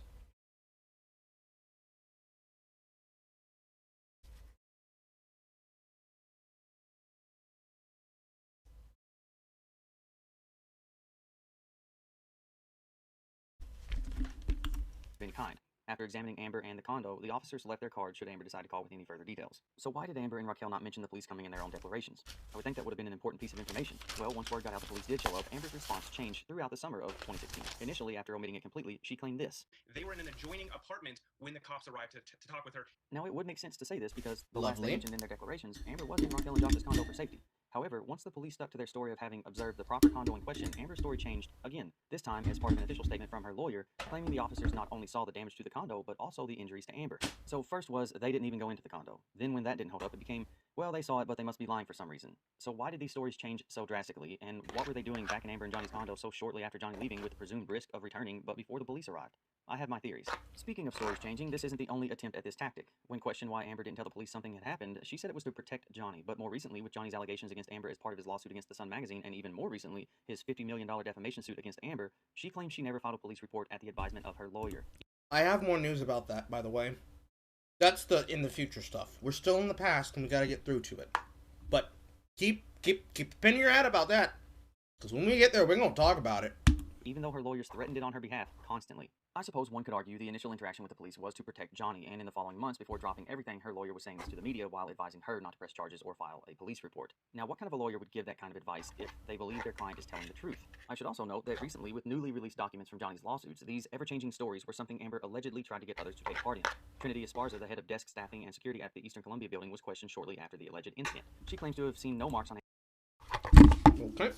Speaker 2: any kind. After examining Amber and the condo, the officers left their card should Amber decide to call with any further details. So why did Amber and Raquel not mention the police coming in their own declarations? I would think that would have been an important piece of information. Well, once word got out the police did show up, Amber's response changed throughout the summer of 2016. Initially, after omitting it completely, she claimed this.
Speaker 3: They were in an adjoining apartment when the cops arrived to talk with her.
Speaker 2: Now, it would make sense to say this because the
Speaker 1: Lovely.
Speaker 2: last they mentioned in their declarations, Amber was in Raquel and Josh's condo for safety. However, once the police stuck to their story of having observed the proper condo in question, Amber's story changed again, this time as part of an official statement from her lawyer, claiming the officers not only saw the damage to the condo, but also the injuries to Amber. So first was, they didn't even go into the condo. Then when that didn't hold up, it became, well, they saw it, but they must be lying for some reason. So why did these stories change so drastically, and what were they doing back in Amber and Johnny's condo so shortly after Johnny leaving with the presumed risk of returning, but before the police arrived? I have my theories. Speaking of stories changing, this isn't the only attempt at this tactic. When questioned why Amber didn't tell the police something had happened, she said it was to protect Johnny, but more recently, with Johnny's allegations against Amber as part of his lawsuit against the Sun magazine, and even more recently, his $50 million defamation suit against Amber, she claims she never filed a police report at the advisement of her lawyer.
Speaker 1: I have more news about that, by the way. That's in the future stuff. We're still in the past, and we gotta get through to it. But keep the pin in your head about that, because when we get there, we're gonna talk about it.
Speaker 2: Even though her lawyers threatened it on her behalf constantly. I suppose one could argue the initial interaction with the police was to protect Johnny, and in the following months before dropping everything, her lawyer was saying this to the media while advising her not to press charges or file a police report. Now, what kind of a lawyer would give that kind of advice if they believe their client is telling the truth? I should also note that recently, with newly released documents from Johnny's lawsuits, these ever-changing stories were something Amber allegedly tried to get others to take part in. Trinity Esparza, the head of desk staffing and security at the Eastern Columbia building, was questioned shortly after the alleged incident. She claims to have seen no marks on
Speaker 1: Okay.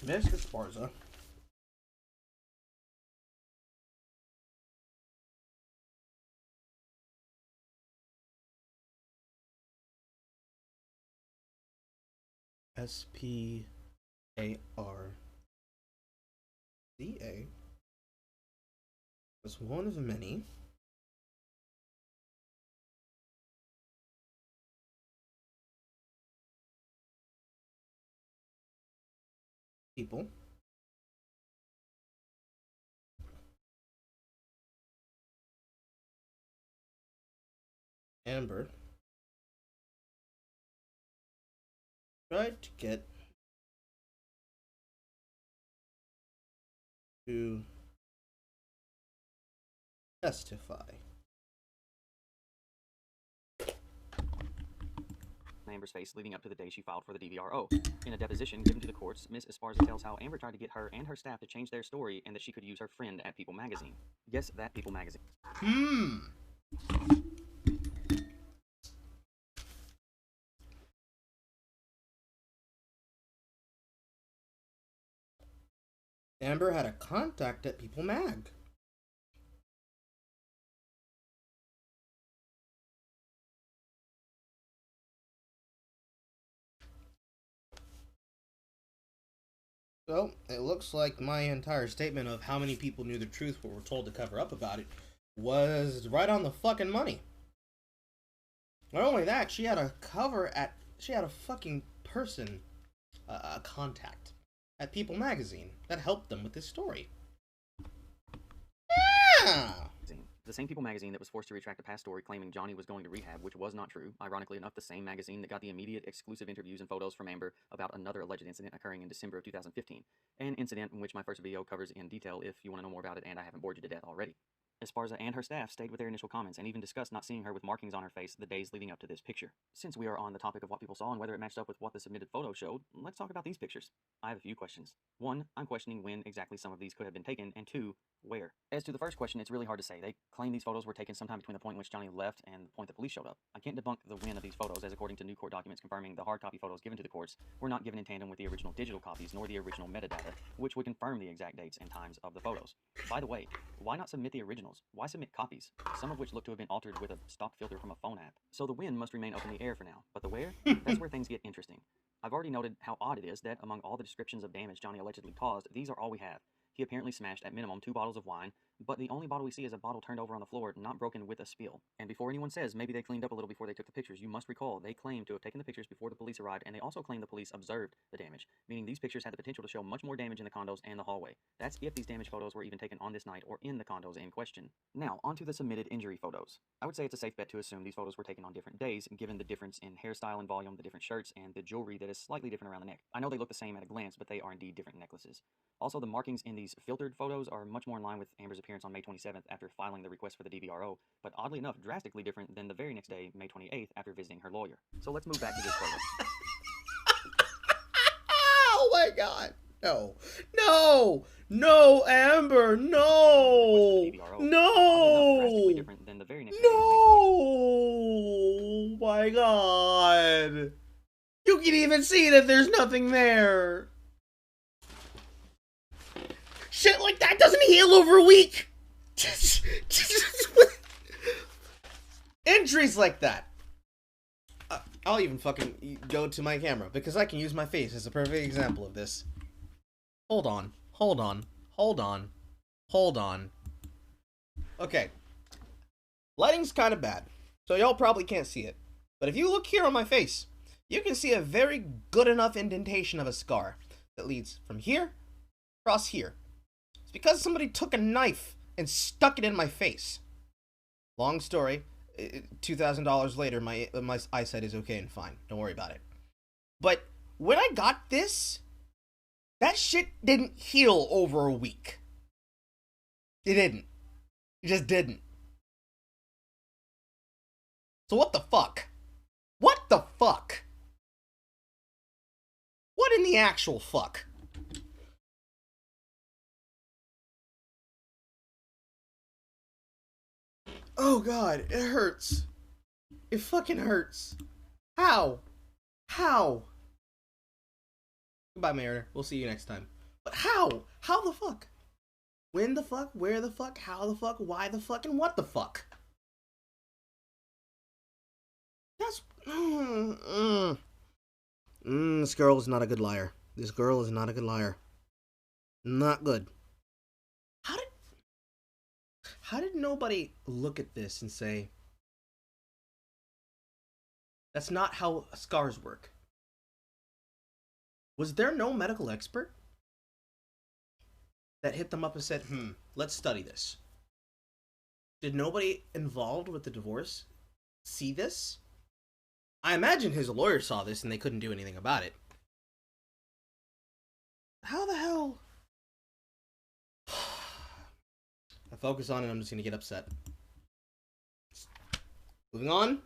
Speaker 1: Miss Esparza. Sparza was one of many people Amber tried to get to testify.
Speaker 2: Amber's face leading up to the day she filed for the DVRO. In a deposition given to the courts, Ms. Esparza tells how Amber tried to get her and her staff to change their story and that she could use her friend at People magazine. Yes, that People magazine.
Speaker 1: Amber had a contact at People Mag. So, it looks like my entire statement of how many people knew the truth but were told to cover up about it was right on the fucking money. Not only that, she had a fucking person, a contact at People Magazine that helped them with this story. Yeah!
Speaker 2: The same People magazine that was forced to retract a past story claiming Johnny was going to rehab, which was not true. Ironically enough, the same magazine that got the immediate exclusive interviews and photos from Amber about another alleged incident occurring in December of 2015. An incident in which my first video covers in detail if you want to know more about it and I haven't bored you to death already. Esparza and her staff stayed with their initial comments and even discussed not seeing her with markings on her face the days leading up to this picture. Since we are on the topic of what people saw and whether it matched up with what the submitted photo showed, let's talk about these pictures. I have a few questions. 1, I'm questioning when exactly some of these could have been taken, and 2, where? As to the first question, it's really hard to say. They claim these photos were taken sometime between the point in which Johnny left and the point the police showed up. I can't debunk the when of these photos, as according to new court documents confirming the hard copy photos given to the courts were not given in tandem with the original digital copies nor the original metadata, which would confirm the exact dates and times of the photos. By the way, why not submit the originals? Why submit copies, some of which look to have been altered with a stock filter from a phone app? So the when must remain up in the air for now, but the where? That's where things get interesting. I've already noted how odd it is that among all the descriptions of damage Johnny allegedly caused, these are all we have. He apparently smashed at minimum 2 bottles of wine, but the only bottle we see is a bottle turned over on the floor, not broken with a spill. And before anyone says maybe they cleaned up a little before they took the pictures, you must recall they claim to have taken the pictures before the police arrived, and they also claim the police observed the damage, meaning these pictures had the potential to show much more damage in the condos and the hallway. That's if these damage photos were even taken on this night or in the condos in question. Now, onto the submitted injury photos. I would say it's a safe bet to assume these photos were taken on different days, given the difference in hairstyle and volume, the different shirts, and the jewelry that is slightly different around the neck. I know they look the same at a glance, but they are indeed different necklaces. Also, the markings in these filtered photos are much more in line with Amber's appearance on May 27th after filing the request for the DVRO, but oddly enough, drastically different than the very next day, May 28th, after visiting her lawyer. So let's move back to this photo.
Speaker 1: Oh my god! No. No! No, Amber! No! No!
Speaker 2: Drastically different than the very next day,
Speaker 1: no! My god! You can even see that there's nothing there! Shit like that doesn't heal over a week! Injuries like that. I'll even fucking go to my camera because I can use my face as a perfect example of this. Hold on. Hold on. Hold on. Hold on. Okay. Lighting's kind of bad, so y'all probably can't see it. But if you look here on my face, you can see a very good enough indentation of a scar that leads from here across here. It's because somebody took a knife and stuck it in my face. Long story. $2,000 later, my eyesight is okay and fine. Don't worry about it. But when I got this, that shit didn't heal over a week. It didn't. It just didn't. So what the fuck? What the fuck? What in the actual fuck? Oh god, it hurts. It fucking hurts. How? How? Goodbye, Mariner. We'll see you next time. But how? How the fuck? When the fuck? Where the fuck? How the fuck? Why the fuck? And what the fuck? That's... This girl is not a good liar. This girl is not a good liar. Not good. How did nobody look at this and say, that's not how scars work? Was there no medical expert that hit them up and said, let's study this? Did nobody involved with the divorce see this? I imagine his lawyer saw this and they couldn't do anything about it. How the hell? I focus on it, I'm just gonna get upset. Moving on.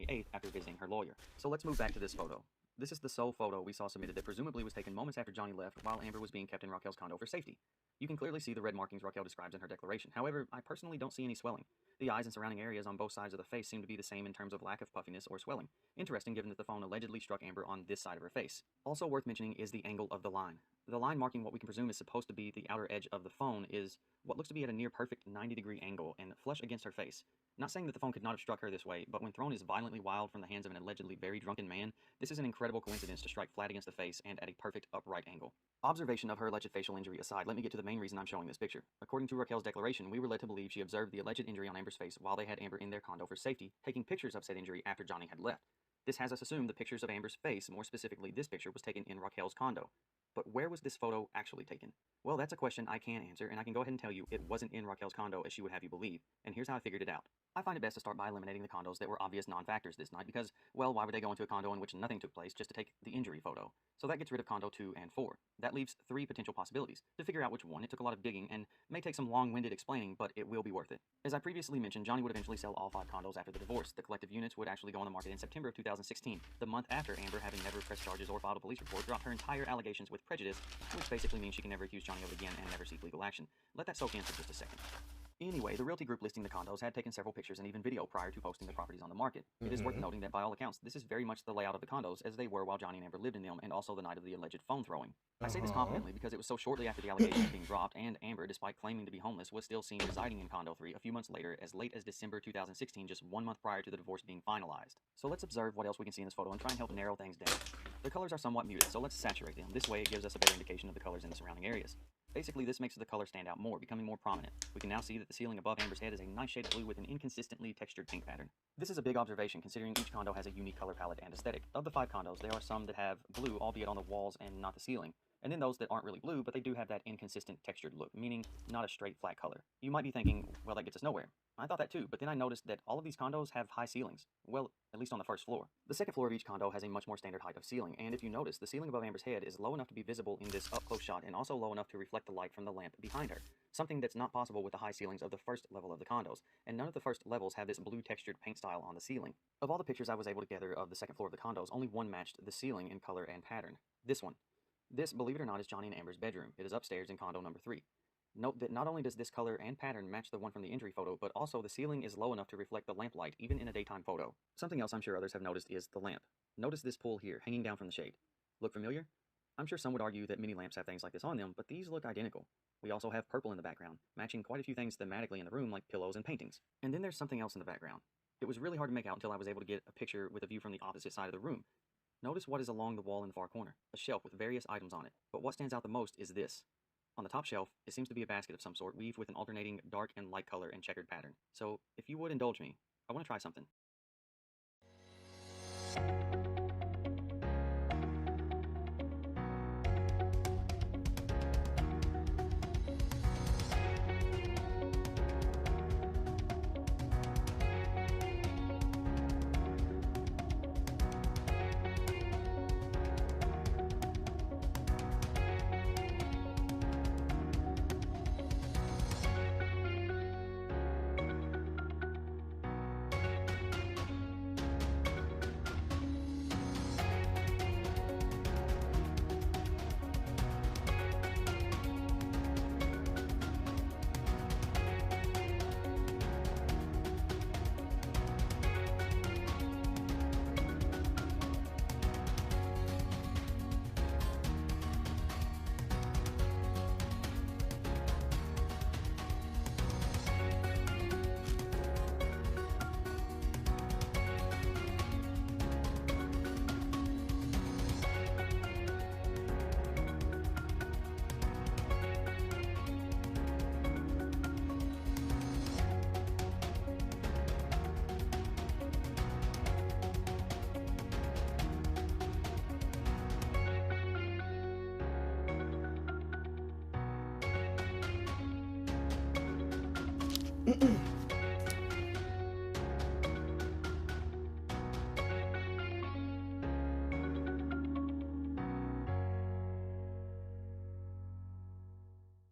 Speaker 2: 8th after visiting her lawyer. So let's move back to this photo. This is the sole photo we saw submitted that presumably was taken moments after Johnny left while Amber was being kept in Raquel's condo for safety. You can clearly see the red markings Raquel describes in her declaration. However, I personally don't see any swelling. The eyes and surrounding areas on both sides of the face seem to be the same in terms of lack of puffiness or swelling. Interesting given that the phone allegedly struck Amber on this side of her face. Also worth mentioning is the angle of the line. The line marking what we can presume is supposed to be the outer edge of the phone is what looks to be at a near perfect 90-degree angle and flush against her face. Not saying that the phone could not have struck her this way, but when thrown as violently wild from the hands of an allegedly very drunken man, this is an incredible coincidence to strike flat against the face and at a perfect upright angle. Observation of her alleged facial injury aside, let me get to the main reason I'm showing this picture. According to Raquel's declaration, we were led to believe she observed the alleged injury on Amber's face while they had Amber in their condo for safety, taking pictures of said injury after Johnny had left. This has us assume the pictures of Amber's face, more specifically this picture, was taken in Raquel's condo. But where was this photo actually taken? Well, that's a question I can't answer, and I can go ahead and tell you it wasn't in Raquel's condo as she would have you believe. And here's how I figured it out. I find it best to start by eliminating the condos that were obvious non-factors this night because, well, why would they go into a condo in which nothing took place just to take the injury photo? So that gets rid of condo 2 and 4. That leaves 3 potential possibilities. To figure out which one, it took a lot of digging and may take some long-winded explaining, but it will be worth it. As I previously mentioned, Johnny would eventually sell all 5 condos after the divorce. The collective units would actually go on the market in September of 2016, the month after Amber, having never pressed charges or filed a police report, dropped her entire allegations with prejudice, which basically means she can never accuse Johnny of it again and never seek legal action. Let that soak in for just a second. Anyway, the realty group listing the condos had taken several pictures and even video prior to posting the properties on the market. It is worth noting that by all accounts, this is very much the layout of the condos as they were while Johnny and Amber lived in them and also the night of the alleged phone throwing. I say this confidently because it was so shortly after the allegations being dropped and Amber, despite claiming to be homeless, was still seen residing in condo 3 a few months later as late as December 2016, just 1 month prior to the divorce being finalized. So let's observe what else we can see in this photo and try and help narrow things down. The colors are somewhat muted, so let's saturate them. This way it gives us a better indication of the colors in the surrounding areas. Basically, this makes the color stand out more, becoming more prominent. We can now see that the ceiling above Amber's head is a nice shade of blue with an inconsistently textured paint pattern. This is a big observation considering each condo has a unique color palette and aesthetic. Of the 5 condos, there are some that have blue, albeit on the walls and not the ceiling. And then those that aren't really blue, but they do have that inconsistent textured look, meaning not a straight flat color. You might be thinking, well, that gets us nowhere. I thought that too, but then I noticed that all of these condos have high ceilings. Well, at least on the first floor. The second floor of each condo has a much more standard height of ceiling, and if you notice, the ceiling above Amber's head is low enough to be visible in this up-close shot and also low enough to reflect the light from the lamp behind her. Something that's not possible with the high ceilings of the first level of the condos, and none of the first levels have this blue textured paint style on the ceiling. Of all the pictures I was able to gather of the second floor of the condos, only one matched the ceiling in color and pattern. This one. This, believe it or not, is Johnny and Amber's bedroom. It is upstairs in condo number 3. Note that not only does this color and pattern match the one from the injury photo, but also the ceiling is low enough to reflect the lamplight, even in a daytime photo. Something else I'm sure others have noticed is the lamp. Notice this pull here, hanging down from the shade. Look familiar? I'm sure some would argue that many lamps have things like this on them, but these look identical. We also have purple in the background, matching quite a few things thematically in the room like pillows and paintings. And then there's something else in the background. It was really hard to make out until I was able to get a picture with a view from the opposite side of the room. Notice what is along the wall in the far corner, a shelf with various items on it. But what stands out the most is this. On the top shelf, it seems to be a basket of some sort, weaved with an alternating dark and light color and checkered pattern. So, if you would indulge me, I want to try something.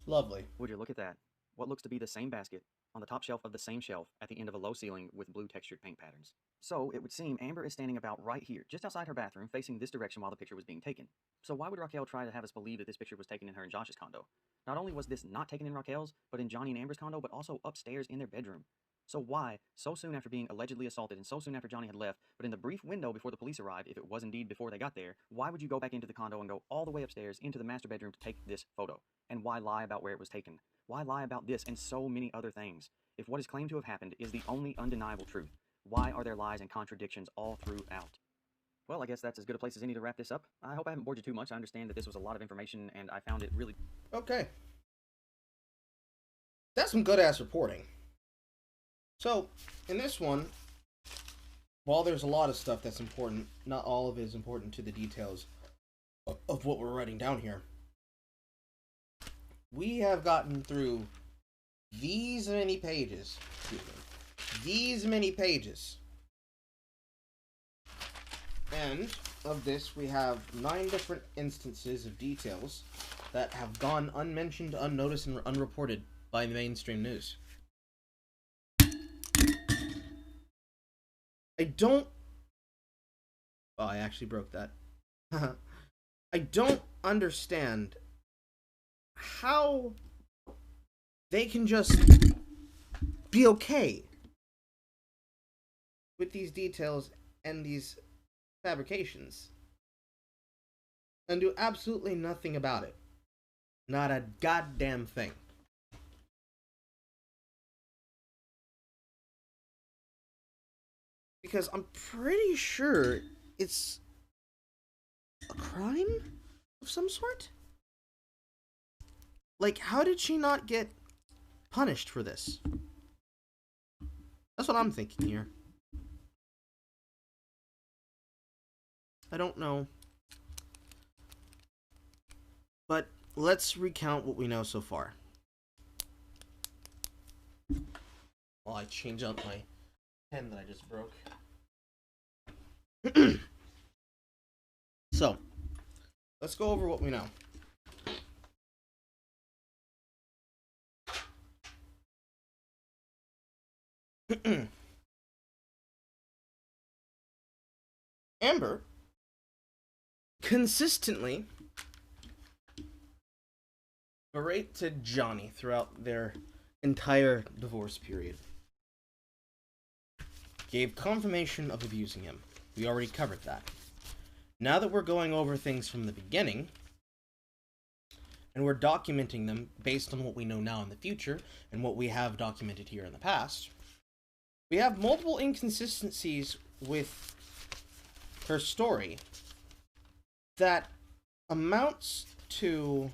Speaker 1: Lovely.
Speaker 2: Would you look at that? What looks to be the same basket on the top shelf of the same shelf at the end of a low ceiling with blue textured paint patterns. So it would seem Amber is standing about right here, just outside her bathroom, facing this direction while the picture was being taken. So why would Raquel try to have us believe that this picture was taken in her and Josh's condo? Not only was this not taken in Raquel's, but in Johnny and Amber's condo, but also upstairs in their bedroom. So why, so soon after being allegedly assaulted and so soon after Johnny had left, but in the brief window before the police arrived, if it was indeed before they got there, why would you go back into the condo and go all the way upstairs into the master bedroom to take this photo? And why lie about where it was taken? Why lie about this and so many other things? If what is claimed to have happened is the only undeniable truth, why are there lies and contradictions all throughout? Well, I guess that's as good a place as any to wrap this up. I hope I haven't bored you too much. I understand that this was a lot of information and I found it really...
Speaker 1: Okay. That's some good-ass reporting. So, in this one, while there's a lot of stuff that's important, not all of it is important to the details of what we're writing down here. We have gotten through these many pages. These many pages. And of this, we have 9 different instances of details that have gone unmentioned, unnoticed, and unreported by the mainstream news. Oh, I actually broke that. I don't understand how they can just be okay with these details and these fabrications and do absolutely nothing about it. Not a goddamn thing. Because I'm pretty sure it's a crime of some sort? Like, how did she not get punished for this? That's what I'm thinking here. I don't know. But let's recount what we know so far. While I change up my pen that I just broke. So, let's go over what we know. Amber consistently berated Johnny throughout their entire divorce period. Gave confirmation of abusing him. We already covered that. Now that we're going over things from the beginning, and we're documenting them based on what we know now in the future, and what we have documented here in the past, we have multiple inconsistencies with her story that amounts to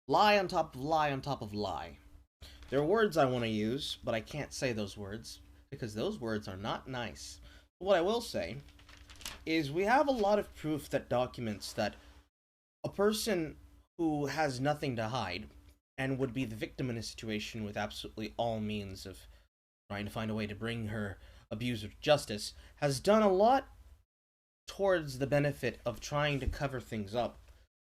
Speaker 1: lie on top of lie on top of lie. There are words I want to use, but I can't say those words, because those words are not nice. What I will say is we have a lot of proof that documents that a person who has nothing to hide and would be the victim in a situation with absolutely all means of trying to find a way to bring her abuser to justice has done a lot towards the benefit of trying to cover things up,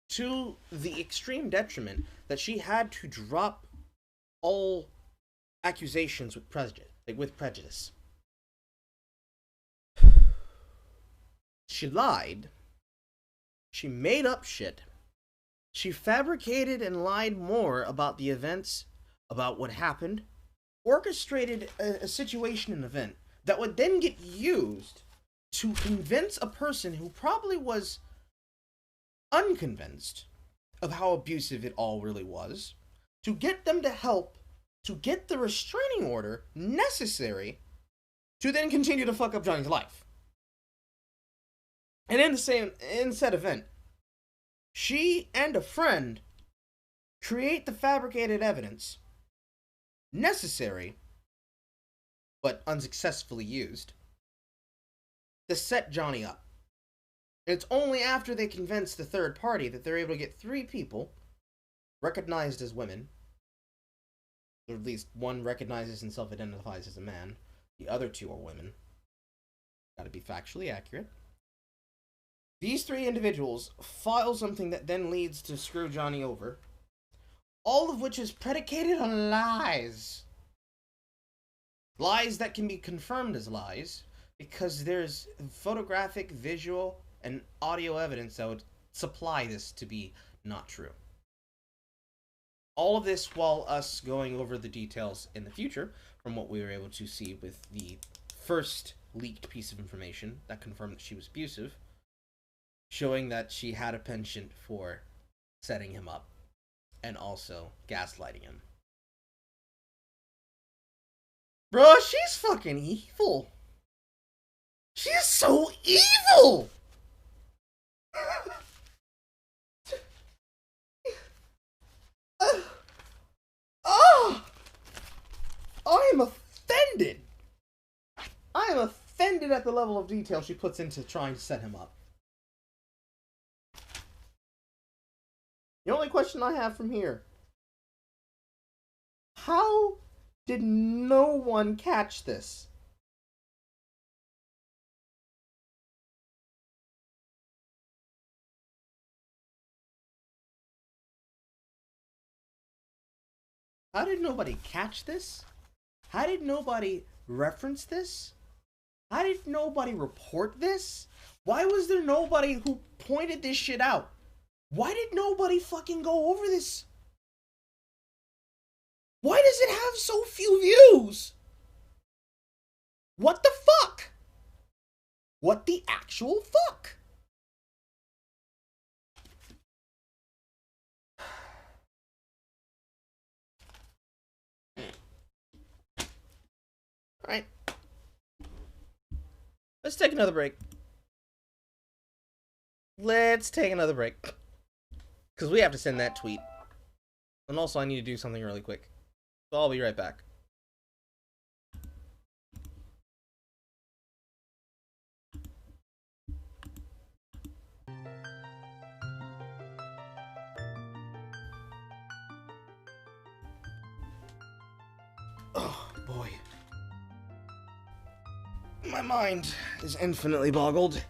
Speaker 1: to the extreme detriment that she had to drop all accusations with prejudice. She lied. She made up shit. She fabricated and lied more about the events, about what happened, orchestrated a situation, an event, that would then get used to convince a person who probably was unconvinced of how abusive it all really was, to get them to help, to get the restraining order necessary to then continue to fuck up Johnny's life. And in said event, she and a friend create the fabricated evidence necessary, but unsuccessfully used, to set Johnny up. It's only after they convince the third party that they're able to get 3 people recognized as women, or at least one recognizes and self-identifies as a man, the other 2 are women. Gotta be factually accurate. These 3 individuals file something that then leads to screw Johnny over, all of which is predicated on lies. Lies that can be confirmed as lies, because there's photographic, visual, and audio evidence that would supply this to be not true. All of this while us going over the details in the future from what we were able to see with the first leaked piece of information that confirmed that she was abusive, showing that she had a penchant for setting him up and also gaslighting him. Bruh, she's fucking evil. She is so evil! Oh! I am offended! I am offended at the level of detail she puts into trying to set him up. The only question I have from here: how did no one catch this? How did nobody catch this? How did nobody reference this? How did nobody report this? Why was there nobody who pointed this shit out? Why did nobody fucking go over this? Why does it have so few views? What the fuck? What the actual fuck? Alright. Let's take another break. Let's take another break. Because we have to send that tweet. And also I need to do something really quick. So I'll be right back. Oh, boy. My mind is infinitely boggled.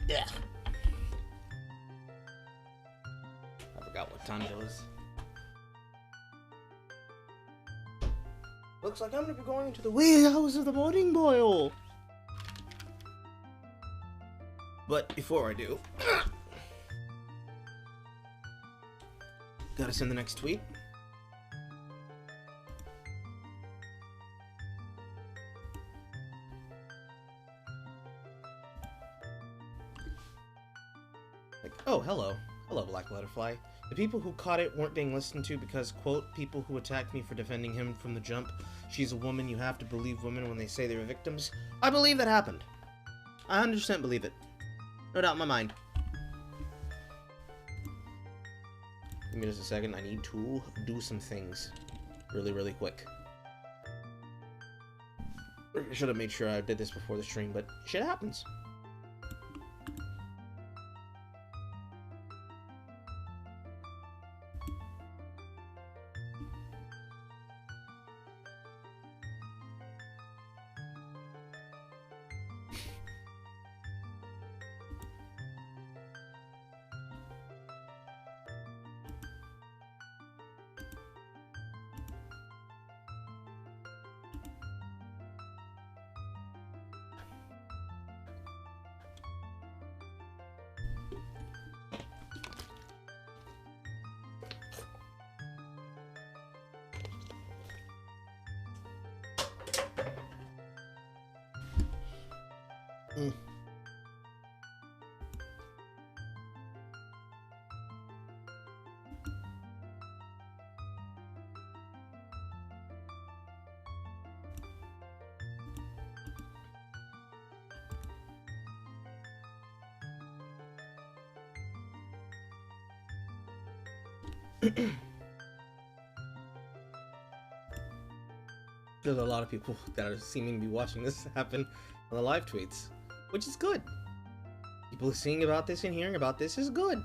Speaker 1: Yeah. I forgot what time it was. Looks like I'm gonna be going into the wee hours of the morning, boil. But before I do, gotta send the next tweet. Like, oh, hello. Hello, Black Butterfly. The people who caught it weren't being listened to because, quote, people who attacked me for defending him from the jump. She's a woman, you have to believe women when they say they were victims. I believe that happened. I 100% believe it. No doubt in my mind. Give me just a second, I need to do some things. Really quick. I should have made sure I did this before the stream, but shit happens. There's a lot of people that are seeming to be watching this happen on the live tweets, which is good. People seeing about this and hearing about this is good.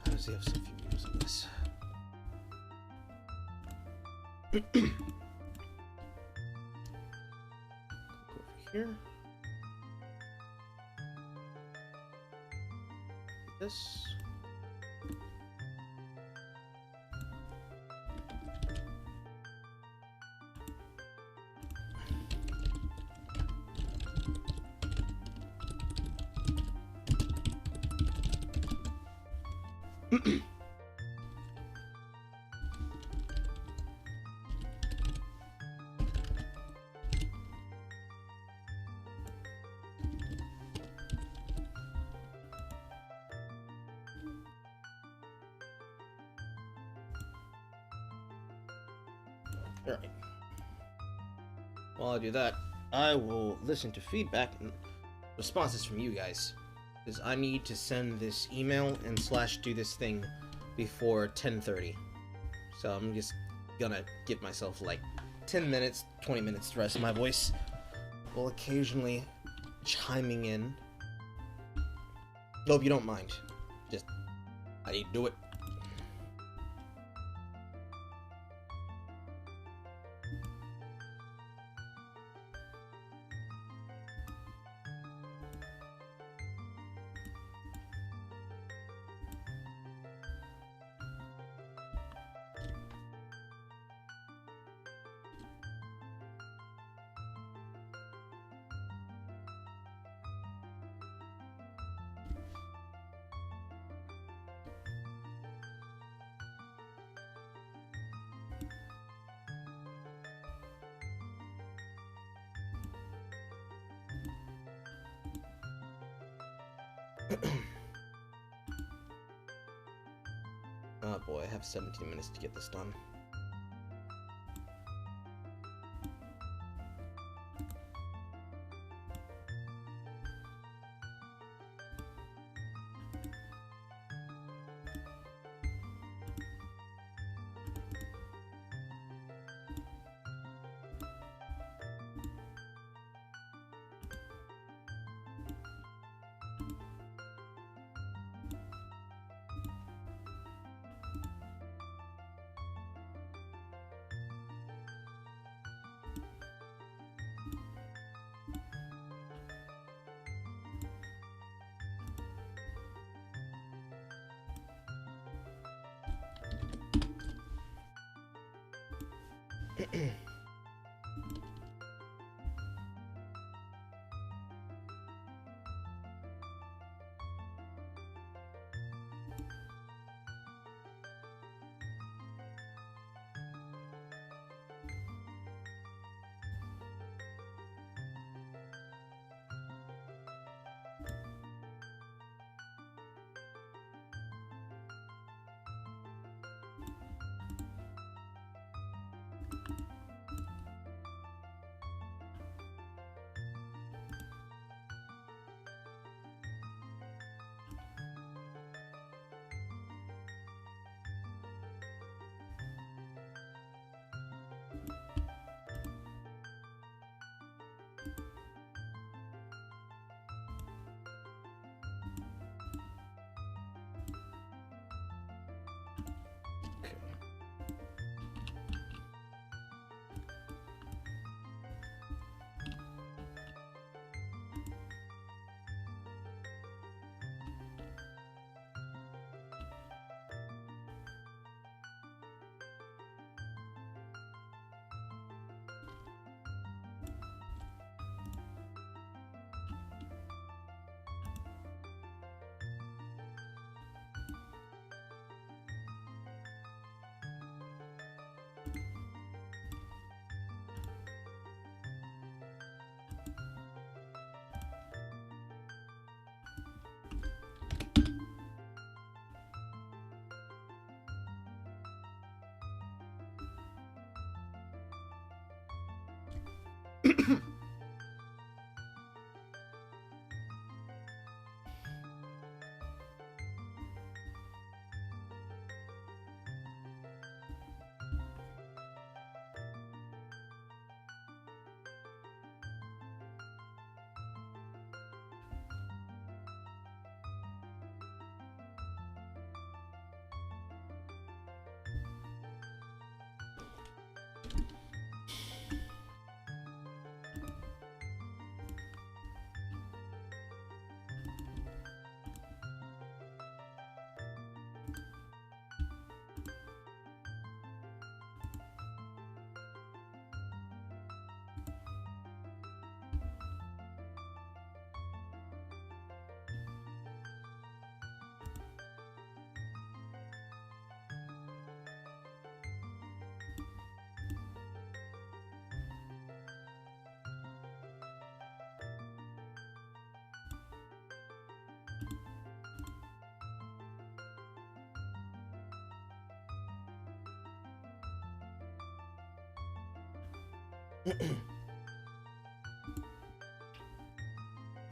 Speaker 1: How does he have so few views on this? Go over here. This. Alright. While I do that, I will listen to feedback and responses from you guys. Because I need to send this email and / do this thing before 10:30. So I'm just gonna give myself like 10 minutes, 20 minutes to rest my voice, while occasionally chiming in. Hope you don't mind. Just, I need to do it. Oh boy, I have 17 minutes to get this done.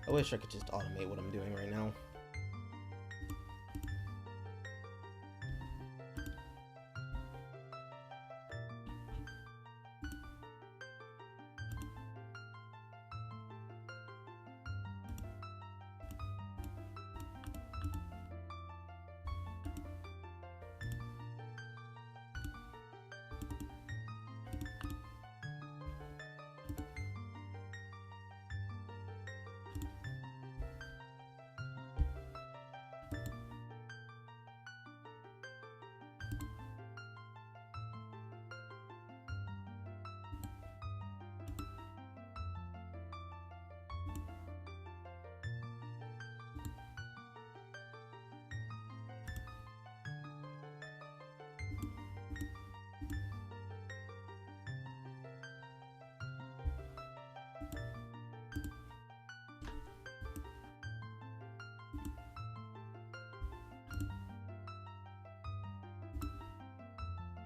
Speaker 1: I wish I could just automate what I'm doing right now.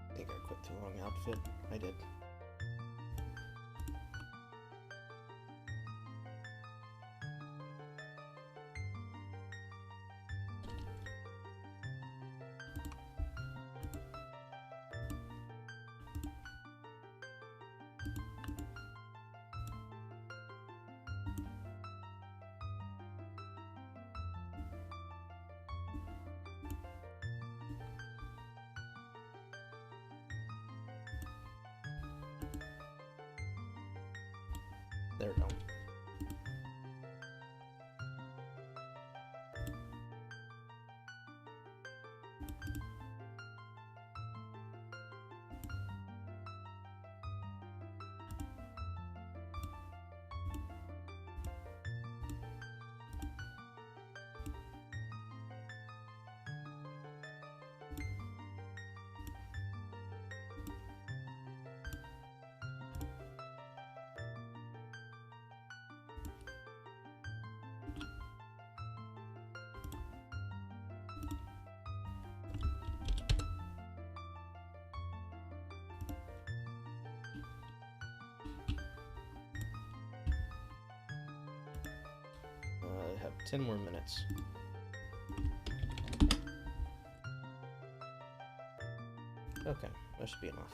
Speaker 1: I think I quit the wrong outfit. I did. There we go. I have 10 more minutes. Okay, that should be enough.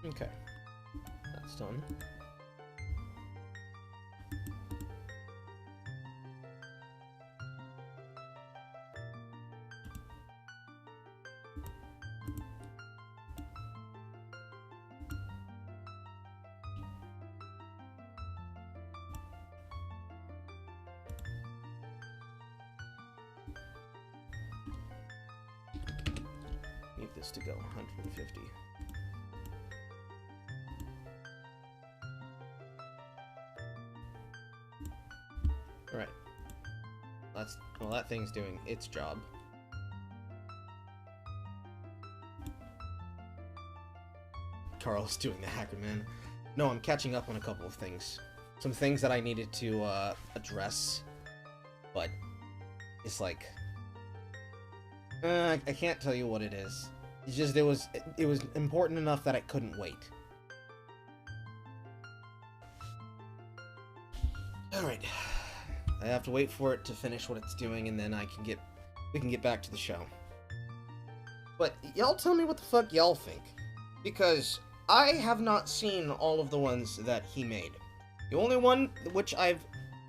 Speaker 1: Okay, that's done. Need this to go 150. Alright. Well, that thing's doing its job. Carl's doing the hacker, man. No, I'm catching up on a couple of things. Some things that I needed to address, but it's like I can't tell you what it is. It's just it was important enough that it couldn't wait. Alright. I have to wait for it to finish what it's doing, and then we can get back to the show. But y'all tell me what the fuck y'all think. Because I have not seen all of the ones that he made. The only one which I've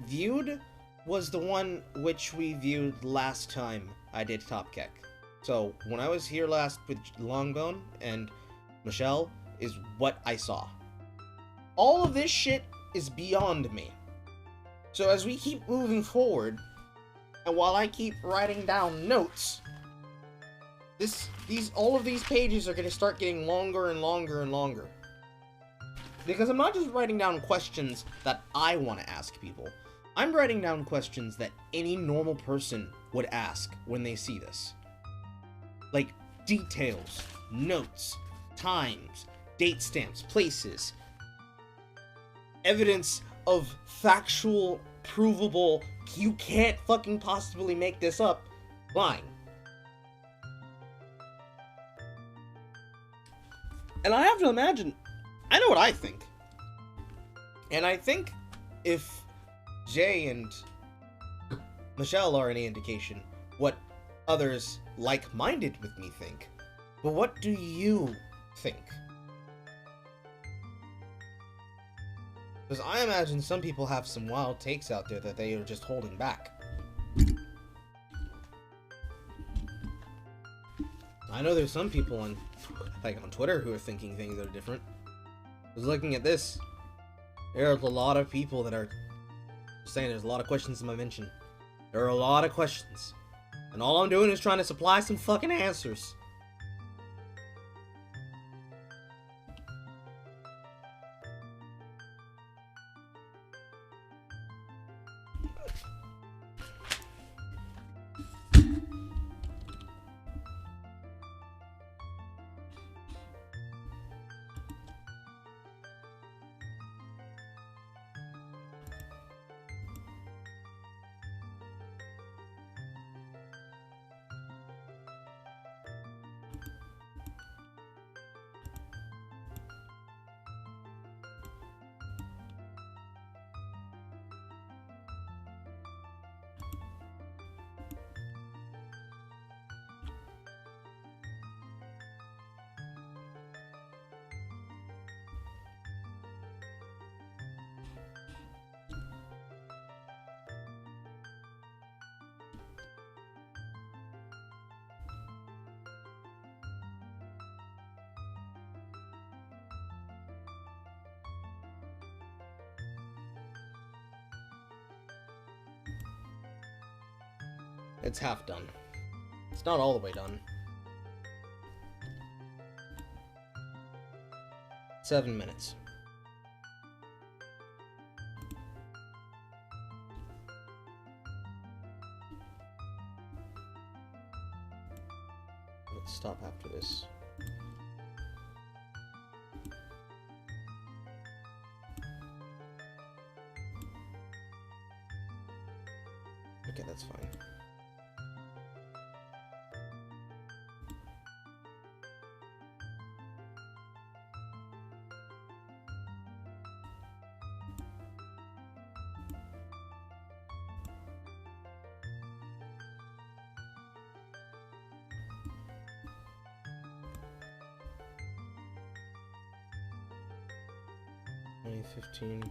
Speaker 1: viewed was the one which we viewed last time I did TopKek. So, when I was here last with Longbone and Michelle, is what I saw. All of this shit is beyond me. So as we keep moving forward, and while I keep writing down notes, all of these pages are going to start getting longer and longer and longer. Because I'm not just writing down questions that I want to ask people. I'm writing down questions that any normal person would ask when they see this. Like, details, notes, times, date stamps, places, evidence of factual, provable, you can't fucking possibly make this up, line. And I have to imagine, I know what I think. And I think if Jay and Michelle are any indication, what others like-minded with me think. But what do you think? Because I imagine some people have some wild takes out there that they are just holding back. I know there's some people on Twitter who are thinking things that are different. I was looking at this. There are a lot of people that are saying there's a lot of questions in my mention. There are a lot of questions. And all I'm doing is trying to supply some fucking answers. It's half done. It's not all the way done. 7 minutes. Let's stop after this. Okay, that's fine. $20.15.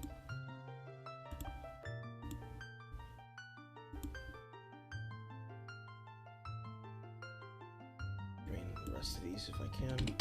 Speaker 1: Drain the rest of these if I can.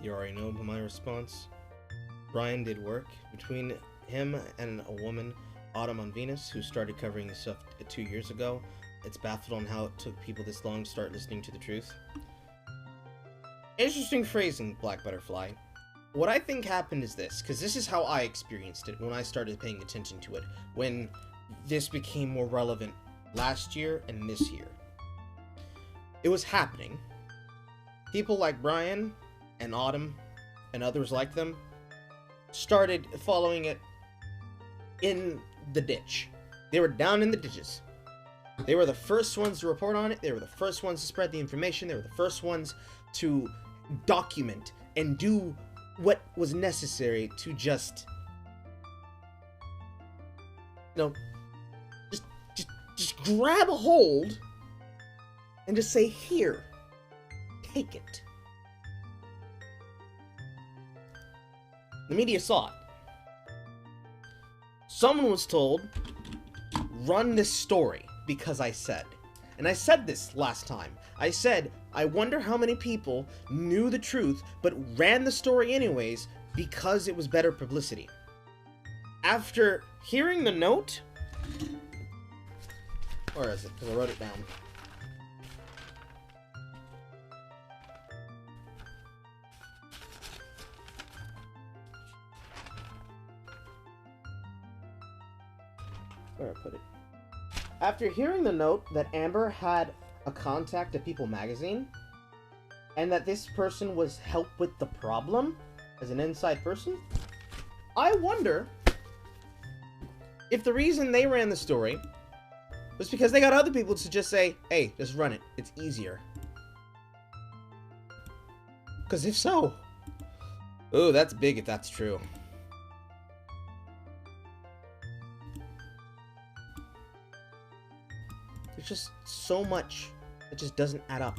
Speaker 1: You already know my response. Brian did work between him and a woman, Autumn on Venus, who started covering this stuff 2 years ago. It's baffled on how it took people this long to start listening to the truth. Interesting phrasing, Black Butterfly. What I think happened is this, because this is how I experienced it when I started paying attention to it, when this became more relevant last year and this year. It was happening. People like Brian and Autumn and others like them started following it in the ditch. They were down in the ditches. They were the first ones to report on it. They were the first ones to spread the information. They were the first ones to document and do what was necessary to just, you know, just grab a hold and just say, here, take it. The media saw it. Someone was told, run this story, because I said. And I said this last time. I said, I wonder how many people knew the truth, but ran the story anyways, because it was better publicity. After hearing the note... Where is it? Because I wrote it down. Where I put it? After hearing the note that Amber had a contact at People magazine, and that this person was help with the problem as an inside person, I wonder if the reason they ran the story was because they got other people to just say, hey, just run it. It's easier. Because if so, ooh, that's big if that's true. There's just so much that just doesn't add up.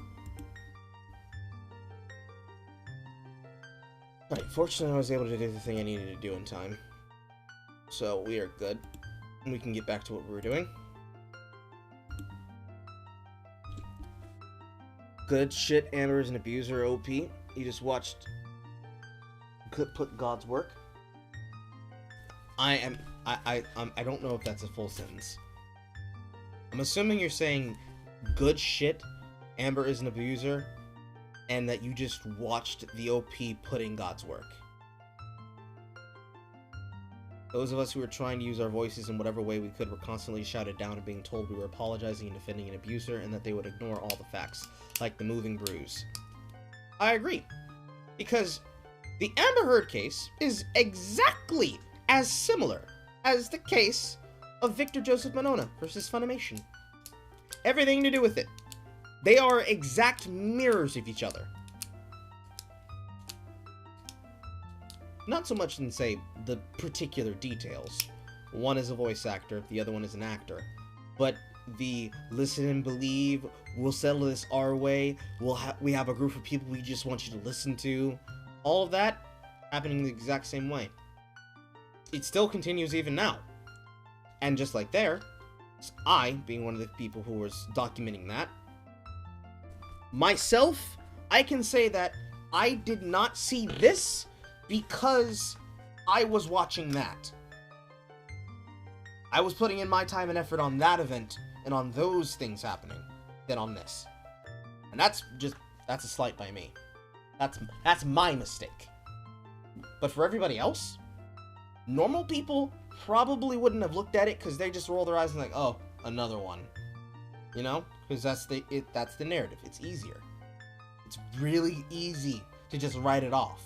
Speaker 1: Alright, fortunately I was able to do the thing I needed to do in time. So we are good. And we can get back to what we were doing. Good shit, Amber is an abuser, OP. You just watched put God's work. I don't know if that's a full sentence. I'm assuming you're saying good shit, Amber is an abuser, and that you just watched the OP put in God's work. Those of us who were trying to use our voices in whatever way we could were constantly shouted down and being told we were apologizing and defending an abuser and that they would ignore all the facts, like the moving bruise. I agree. Because the Amber Heard case is exactly as similar as the case of Victor Joseph Monona versus Funimation. Everything to do with it. They are exact mirrors of each other. Not so much in, say, the particular details. One is a voice actor, the other one is an actor. But the listen and believe, we'll settle this our way, we have a group of people we just want you to listen to. All of that happening the exact same way. It still continues even now. And just like there, I, being one of the people who was documenting that, myself, I can say that I did not see this because I was watching that. I was putting in my time and effort on that event and on those things happening than on this. And that's a slight by me. That's my mistake. But for everybody else, normal people probably wouldn't have looked at it because they just roll their eyes and like, oh, another one. You know? Because that's the narrative. It's easier. It's really easy to just write it off.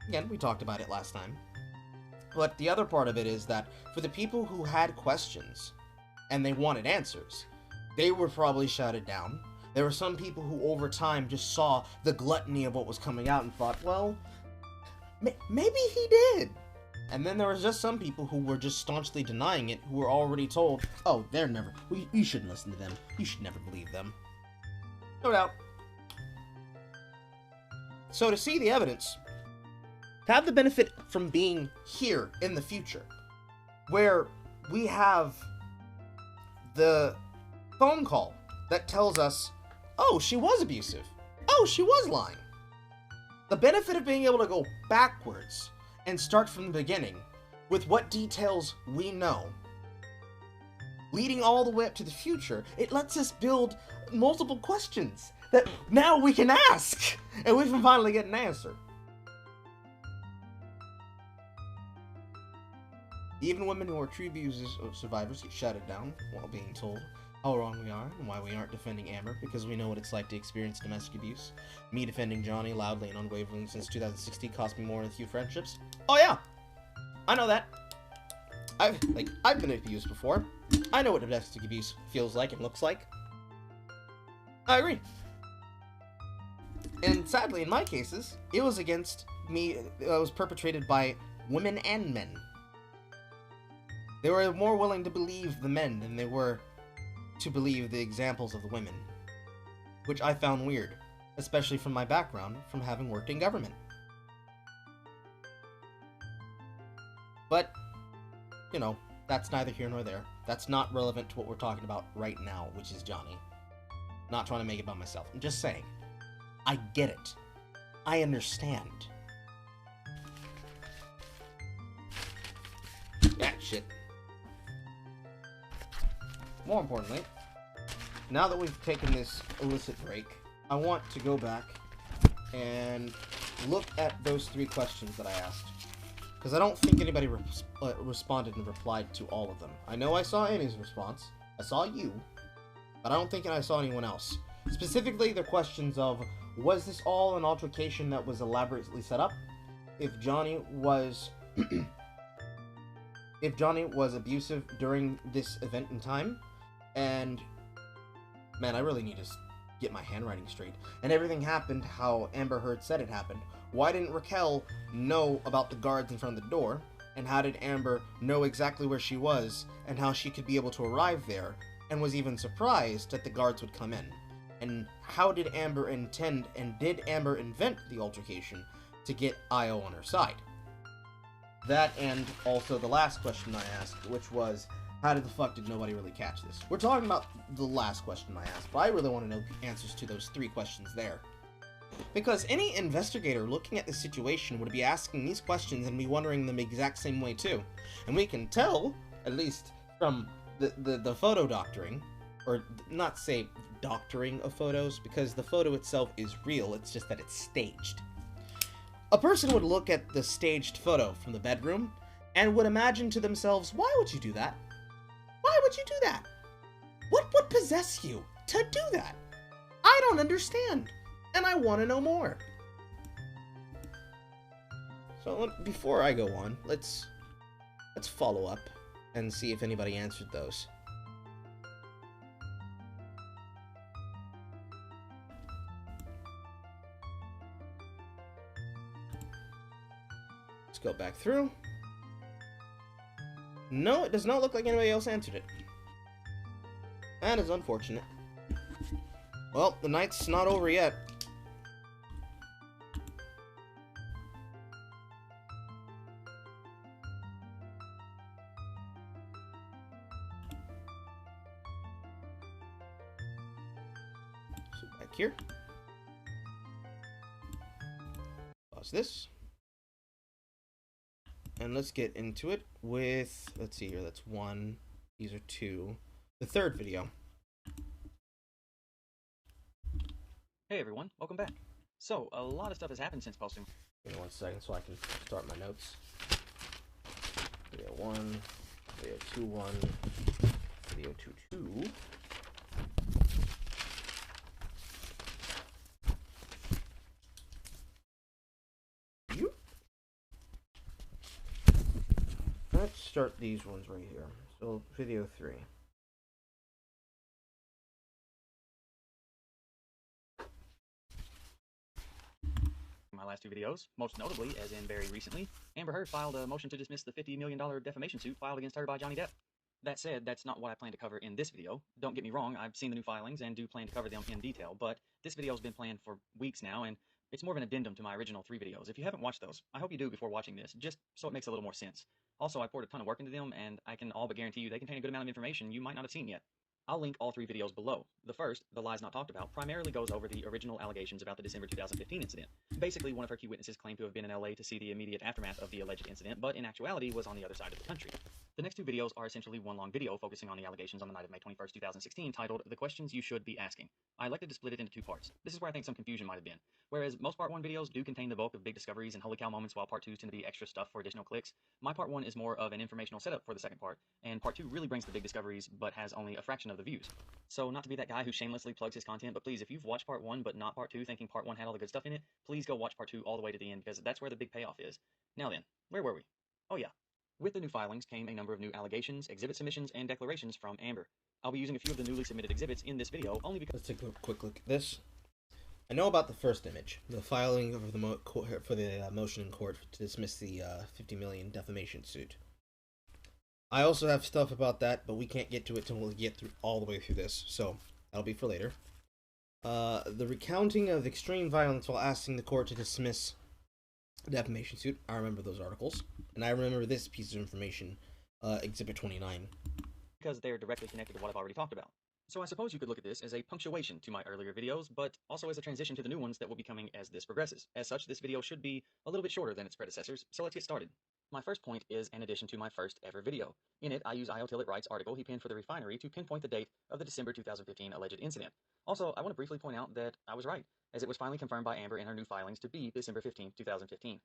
Speaker 1: Again, we talked about it last time. But the other part of it is that for the people who had questions and they wanted answers, they were probably shouted down. There were some people who over time just saw the gluttony of what was coming out and thought, well, maybe he did. And then there was just some people who were just staunchly denying it, who were already told, oh, they're never, you shouldn't listen to them. You should never believe them. No doubt. So to see the evidence, to have the benefit from being here in the future, where we have the phone call that tells us, oh, she was abusive. Oh, she was lying. The benefit of being able to go backwards and start from the beginning with what details we know, leading all the way up to the future, it lets us build multiple questions that now we can ask, and we can finally get an answer. Even women who are true abusers or survivors get shouted down while being told how wrong we are and why we aren't defending Amber, because we know what it's like to experience domestic abuse. Me defending Johnny loudly and unwaveringly since 2016 cost me more than a few friendships. Oh yeah! I know that. I've been abused before. I know what domestic abuse feels like and looks like. I agree. And sadly, in my cases, it was against me. It was perpetrated by women and men. They were more willing to believe the men than they were to believe the examples of the women, which I found weird, especially from my background from having worked in government. But, you know, that's neither here nor there. That's not relevant to what we're talking about right now, which is Johnny. Not trying to make it about myself. I'm just saying. I get it. I understand. That shit. More importantly, now that we've taken this illicit break, I want to go back and look at those 3 questions that I asked. Because I don't think anybody responded and replied to all of them. I know I saw Amy's response. I saw you. But I don't think I saw anyone else. Specifically, the questions of, was this all an altercation that was elaborately set up? If Johnny was... if Johnny was abusive during this event in time, and... Man, I really need to get my handwriting straight. And everything happened how Amber Heard said it happened. Why didn't Raquel know about the guards in front of the door? And how did Amber know exactly where she was, and how she could be able to arrive there, and was even surprised that the guards would come in? And how did Amber intend, and did Amber invent the altercation to get Io on her side? That, and also the last question I asked, which was, how the fuck did nobody really catch this? We're talking about the last question I asked, but I really want to know answers to those 3 questions there. Because any investigator looking at this situation would be asking these questions and be wondering them the exact same way too. And we can tell, at least from the photo doctoring, or not say doctoring of photos, because the photo itself is real, it's just that it's staged. A person would look at the staged photo from the bedroom and would imagine to themselves, why would you do that? Why would you do that? What would possess you to do that? I don't understand, and I want to know more. So before I go on, let's follow up and see if anybody answered those. Let's go back through. No, it does not look like anybody else answered it. That is unfortunate. Well, the night's not over yet. So back here. Pause this. And let's get into it with, let's see here, that's 1, these are 2, the 3rd video.
Speaker 2: Hey everyone, welcome back. So, a lot of stuff has happened since posting.
Speaker 1: Give me 1 second so I can start my notes. Video 1, video 2, 1, video 2, 2. Let's start these ones right here. So, video 3.
Speaker 2: My last 2 videos, most notably, as in very recently, Amber Heard filed a motion to dismiss the $50 million defamation suit filed against her by Johnny Depp. That said, that's not what I plan to cover in this video. Don't get me wrong, I've seen the new filings and do plan to cover them in detail, but this video has been planned for weeks now, and it's more of an addendum to my original 3 videos. If you haven't watched those, I hope you do before watching this, just so it makes a little more sense. Also, I poured a ton of work into them, and I can all but guarantee you they contain a good amount of information you might not have seen yet. I'll link all 3 videos below. The first, The Lies Not Talked About, primarily goes over the original allegations about the December 2015 incident. Basically, one of her key witnesses claimed to have been in LA to see the immediate aftermath of the alleged incident, but in actuality was on the other side of the country. The next 2 videos are essentially one long video focusing on the allegations on the night of May 21st, 2016, titled The Questions You Should Be Asking. I elected to split it into 2 parts. This is where I think some confusion might have been. Whereas most Part 1 videos do contain the bulk of big discoveries and holy cow moments, while Part 2s tend to be extra stuff for additional clicks, my Part 1 is more of an informational setup for the second part, and Part 2 really brings the big discoveries, but has only a fraction of the views. So, not to be that guy who shamelessly plugs his content, but please, if you've watched Part 1 but not Part 2 thinking Part 1 had all the good stuff in it, please go watch Part 2 all the way to the end, because that's where the big payoff is. Now then, where were we? Oh yeah. With the new filings came a number of new allegations, exhibit submissions, and declarations from Amber. I'll be using a few of the newly submitted exhibits in this video only because...
Speaker 1: Let's take a quick look at this. I know about the first image, the filing of the motion in court to dismiss the $50 million defamation suit. I also have stuff about that, but we can't get to it until we get through all the way through this, so that'll be for later. The recounting of extreme violence while asking the court to dismiss the defamation suit. I remember those articles, and I remember this piece of information, Exhibit 29.
Speaker 2: Because they're directly connected to what I've already talked about. So I suppose you could look at this as a punctuation to my earlier videos, but also as a transition to the new ones that will be coming as this progresses. As such, this video should be a little bit shorter than its predecessors, so let's get started. My first point is an addition to my first ever video. In it, I use IO Wright's article he pinned for the refinery to pinpoint the date of the December 2015 alleged incident. Also, I want to briefly point out that I was right, as it was finally confirmed by Amber in her new filings to be December 15, 2015.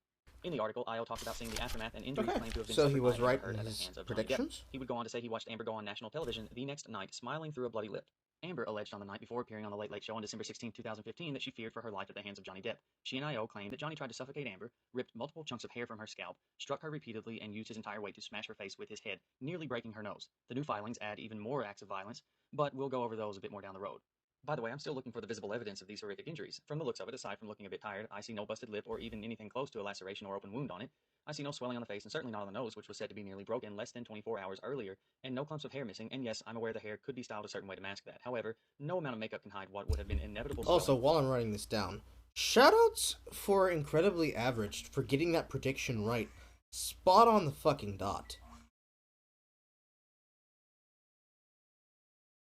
Speaker 2: In the article, IO talked about seeing the aftermath and injuries claimed to have been
Speaker 1: so he was
Speaker 2: by
Speaker 1: right
Speaker 2: Amber
Speaker 1: in
Speaker 2: at the
Speaker 1: his
Speaker 2: hands of Johnny Depp.
Speaker 1: predictions?
Speaker 2: He would go on to say he watched Amber go on national television the next night smiling through a bloody lip. Amber alleged on the night before appearing on The Late Late Show on December 16, 2015 that she feared for her life at the hands of Johnny Depp. She and IO claimed that Johnny tried to suffocate Amber, ripped multiple chunks of hair from her scalp, struck her repeatedly, and used his entire weight to smash her face with his head, nearly breaking her nose. The new filings add even more acts of violence, but we'll go over those a bit more down the road. By the way, I'm still looking for the visible evidence of these horrific injuries. From the looks of it, aside from looking a bit tired, I see no busted lip or even anything close to a laceration or open wound on it. I see no swelling on the face and certainly not on the nose, which was said to be nearly broken less than 24 hours earlier, and no clumps of hair missing, and yes, I'm aware the hair could be styled a certain way to mask that. However, no amount of makeup can hide what would have been inevitable swelling.
Speaker 1: Also, while I'm writing this down, shoutouts for Incredibly Averaged for getting that prediction right. Spot on the fucking dot.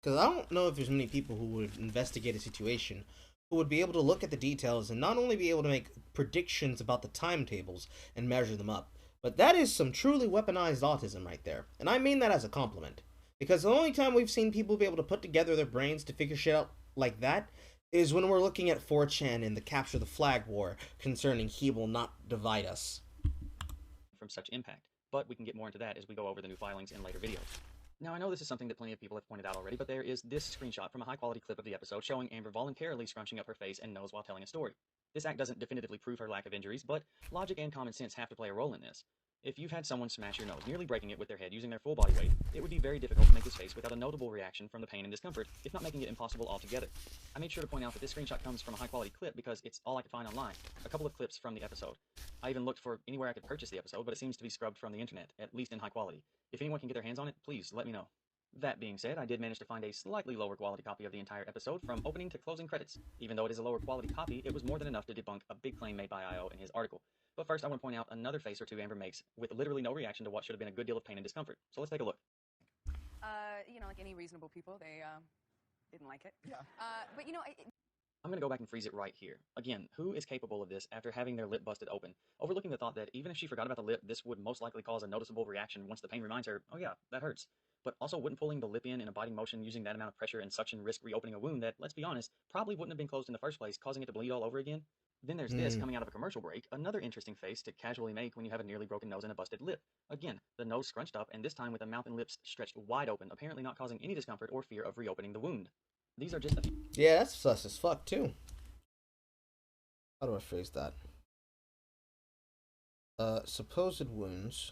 Speaker 1: Because I don't know if there's many people who would investigate a situation who would be able to look at the details and not only be able to make predictions about the timetables and measure them up, but that is some truly weaponized autism right there. And I mean that as a compliment. Because the only time we've seen people be able to put together their brains to figure shit out like that is when we're looking at 4chan and the Capture the Flag war concerning He Will Not Divide Us.
Speaker 2: From such impact, but we can get more into that as we go over the new filings in later videos. Now, I know this is something that plenty of people have pointed out already, but there is this screenshot from a high-quality clip of the episode showing Amber voluntarily scrunching up her face and nose while telling a story. This act doesn't definitively prove her lack of injuries, but logic and common sense have to play a role in this. If you've had someone smash your nose, nearly breaking it with their head using their full body weight, it would be very difficult to make this face without a notable reaction from the pain and discomfort, if not making it impossible altogether. I made sure to point out that this screenshot comes from a high-quality clip because it's all I could find online. A couple of clips from the episode. I even looked for anywhere I could purchase the episode, but it seems to be scrubbed from the internet, at least in high quality. If anyone can get their hands on it, please let me know. That being said, I did manage to find a slightly lower quality copy of the entire episode from opening to closing credits. Even though it is a lower quality copy, it was more than enough to debunk a big claim made by IO in his article. But first, I want to point out another face or two Amber makes with literally no reaction to what should have been a good deal of pain and discomfort. So let's take a look.
Speaker 4: You know, like any reasonable people, they didn't like it.
Speaker 3: Yeah.
Speaker 4: But you know,
Speaker 2: I'm going to go back and freeze it right here. Again, who is capable of this after having their lip busted open? Overlooking the thought that even if she forgot about the lip, this would most likely cause a noticeable reaction once the pain reminds her, oh yeah, that hurts. But also, wouldn't pulling the lip in a biting motion using that amount of pressure and suction risk reopening a wound that, let's be honest, probably wouldn't have been closed in the first place, causing it to bleed all over again? Then there's this coming out of a commercial break, another interesting face to casually make when you have a nearly broken nose and a busted lip. Again, the nose scrunched up, and this time with the mouth and lips stretched wide open, apparently not causing any discomfort or fear of reopening the wound. These are just a few.
Speaker 1: Yeah, that's sus as fuck, too. How do I phrase that? Supposed wounds.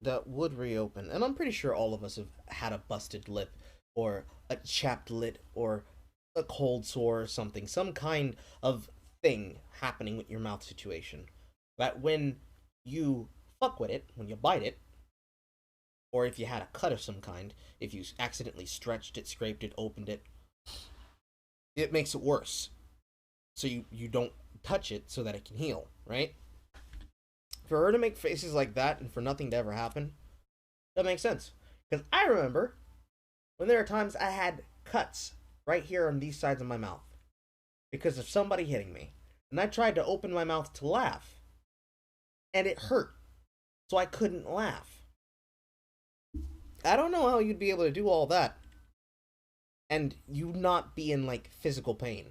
Speaker 1: That would reopen. And I'm pretty sure all of us have had a busted lip, or a chapped lip, or a cold sore or something. Some kind of thing happening with your mouth situation. That when you fuck with it, when you bite it, or if you had a cut of some kind, if you accidentally stretched it, scraped it, opened it, it makes it worse. So you don't touch it so that it can heal, right? For her to make faces like that and for nothing to ever happen, that makes sense. Because I remember when there are times I had cuts right here on these sides of my mouth because of somebody hitting me. And I tried to open my mouth to laugh, and it hurt, so I couldn't laugh. I don't know how you'd be able to do all that and you not be in, like, physical pain.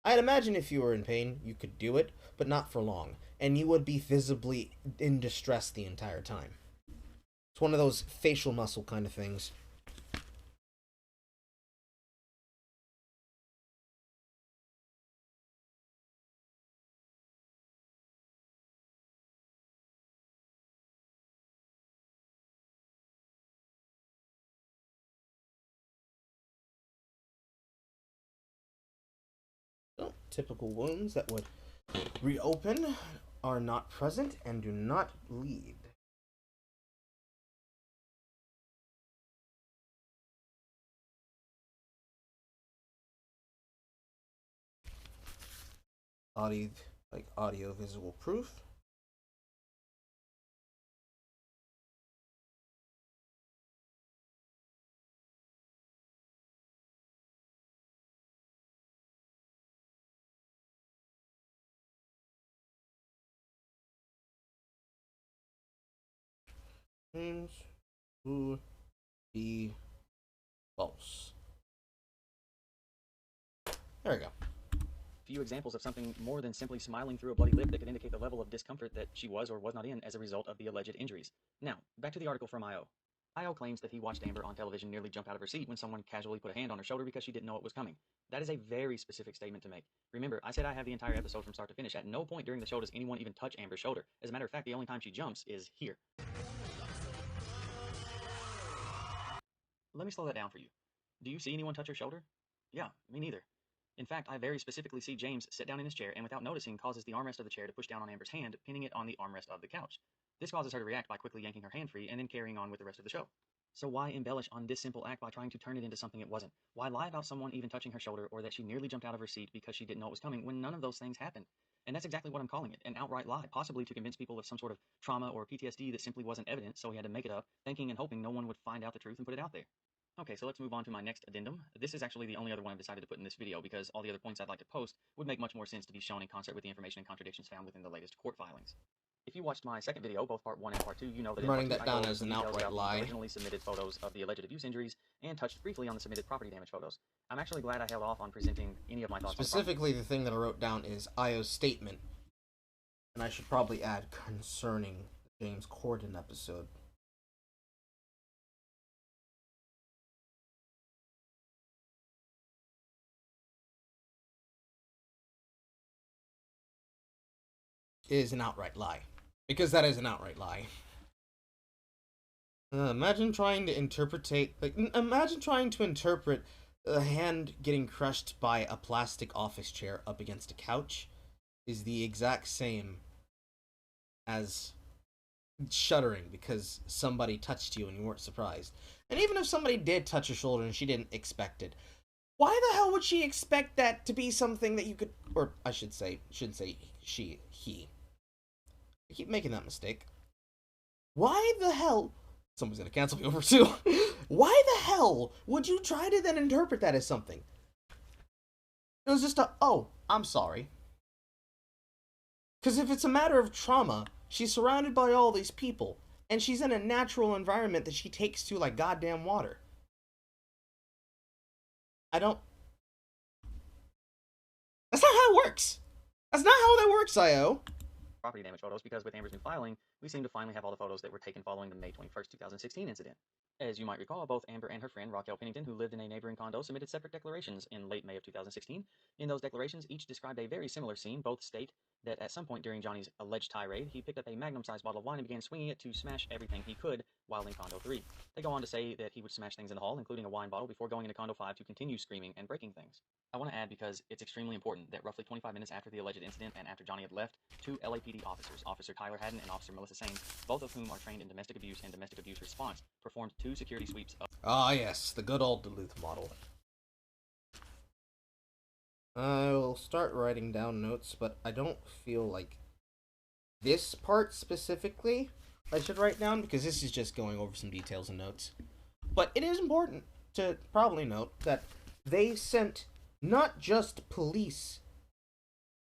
Speaker 1: I'd imagine if you were in pain, you could do it, but not for long. And you would be visibly in distress the entire time. It's one of those facial muscle kind of things. typical wounds that would reopen are not present and do not bleed. Audio visual proof. Seems to be false. There we go.
Speaker 2: Few examples of something more than simply smiling through a bloody lip that could indicate the level of discomfort that she was or was not in as a result of the alleged injuries. Now, back to the article from IO. IO claims that he watched Amber on television nearly jump out of her seat when someone casually put a hand on her shoulder because she didn't know it was coming. That is a very specific statement to make. Remember, I said I have the entire episode from start to finish. At no point during the show does anyone even touch Amber's shoulder. As a matter of fact, the only time she jumps is here. Let me slow that down for you. Do you see anyone touch her shoulder? Yeah, me neither. In fact, I very specifically see James sit down in his chair and without noticing causes the armrest of the chair to push down on Amber's hand, pinning it on the armrest of the couch. This causes her to react by quickly yanking her hand free and then carrying on with the rest of the show. So why embellish on this simple act by trying to turn it into something it wasn't? Why lie about someone even touching her shoulder or that she nearly jumped out of her seat because she didn't know it was coming when none of those things happened? And that's exactly what I'm calling it, an outright lie, possibly to convince people of some sort of trauma or PTSD that simply wasn't evident, so he had to make it up, thinking and hoping no one would find out the truth and put it out there. Okay, so let's move on to my next addendum. This is actually the only other one I've decided to put in this video because all the other points I'd like to post would make much more sense to be shown in concert with the information and contradictions found within the latest court filings. If you watched my second video, both part 1 and part 2, you know that
Speaker 1: I'm running that down as an outright lie.
Speaker 2: Originally submitted photos of the alleged abuse injuries and touched briefly on the submitted property damage photos. I'm actually glad I held off on presenting any of my thoughts.
Speaker 1: Specifically, the thing that I wrote down is IO's statement, and I should probably add concerning the James Corden episode. Is an outright lie, because that is an outright lie. Imagine trying to interpret a hand getting crushed by a plastic office chair up against a couch is the exact same as shuddering because somebody touched you and you weren't surprised. And even if somebody did touch your shoulder and she didn't expect it, why the hell would she expect that to be something that you could, or I should say, shouldn't say she, he. I keep making that mistake. Why the hell, someone's gonna cancel me over too. Why the hell would you try to then interpret that as something? It was just oh, I'm sorry. Because if it's a matter of trauma, she's surrounded by all these people, and she's in a natural environment that she takes to like goddamn water. That's not how it works. That's not how that works, IO.
Speaker 2: Property damage photos because with Amber's new filing, we seem to finally have all the photos that were taken following the May 21st, 2016 incident. As you might recall, both Amber and her friend Raquel Pennington, who lived in a neighboring condo, submitted separate declarations in late May of 2016. In those declarations, each described a very similar scene. Both state that at some point during Johnny's alleged tirade, he picked up a magnum-sized bottle of wine and began swinging it to smash everything he could while in Condo 3. They go on to say that he would smash things in the hall, including a wine bottle, before going into Condo 5 to continue screaming and breaking things. I want to add, because it's extremely important, that roughly 25 minutes after the alleged incident and after Johnny had left, two LAPD officers, Officer Tyler Haddon and Officer Melissa Sains, both of whom are trained in domestic abuse and domestic abuse response, performed 2 security sweeps of...
Speaker 1: Ah, yes, the good old Duluth model. I will start writing down notes, but I don't feel like this part specifically I should write down, because this is just going over some details and notes. But it is important to probably note that they sent not just police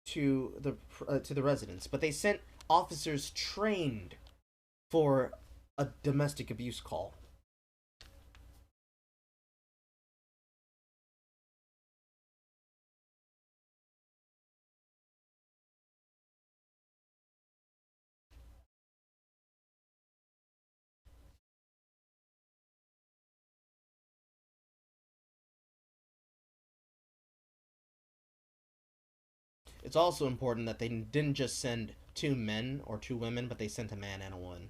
Speaker 1: to the residence, but they sent officers trained for a domestic abuse call. It's also important that they didn't just send 2 men or 2 women, but they sent a man and a woman.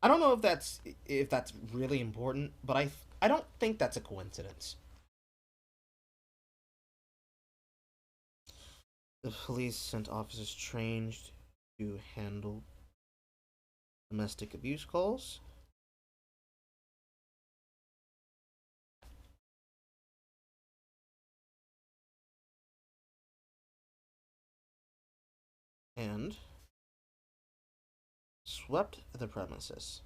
Speaker 1: I don't know if that's really important, but I don't think that's a coincidence. The police sent officers trained to handle domestic abuse calls. And swept the premises.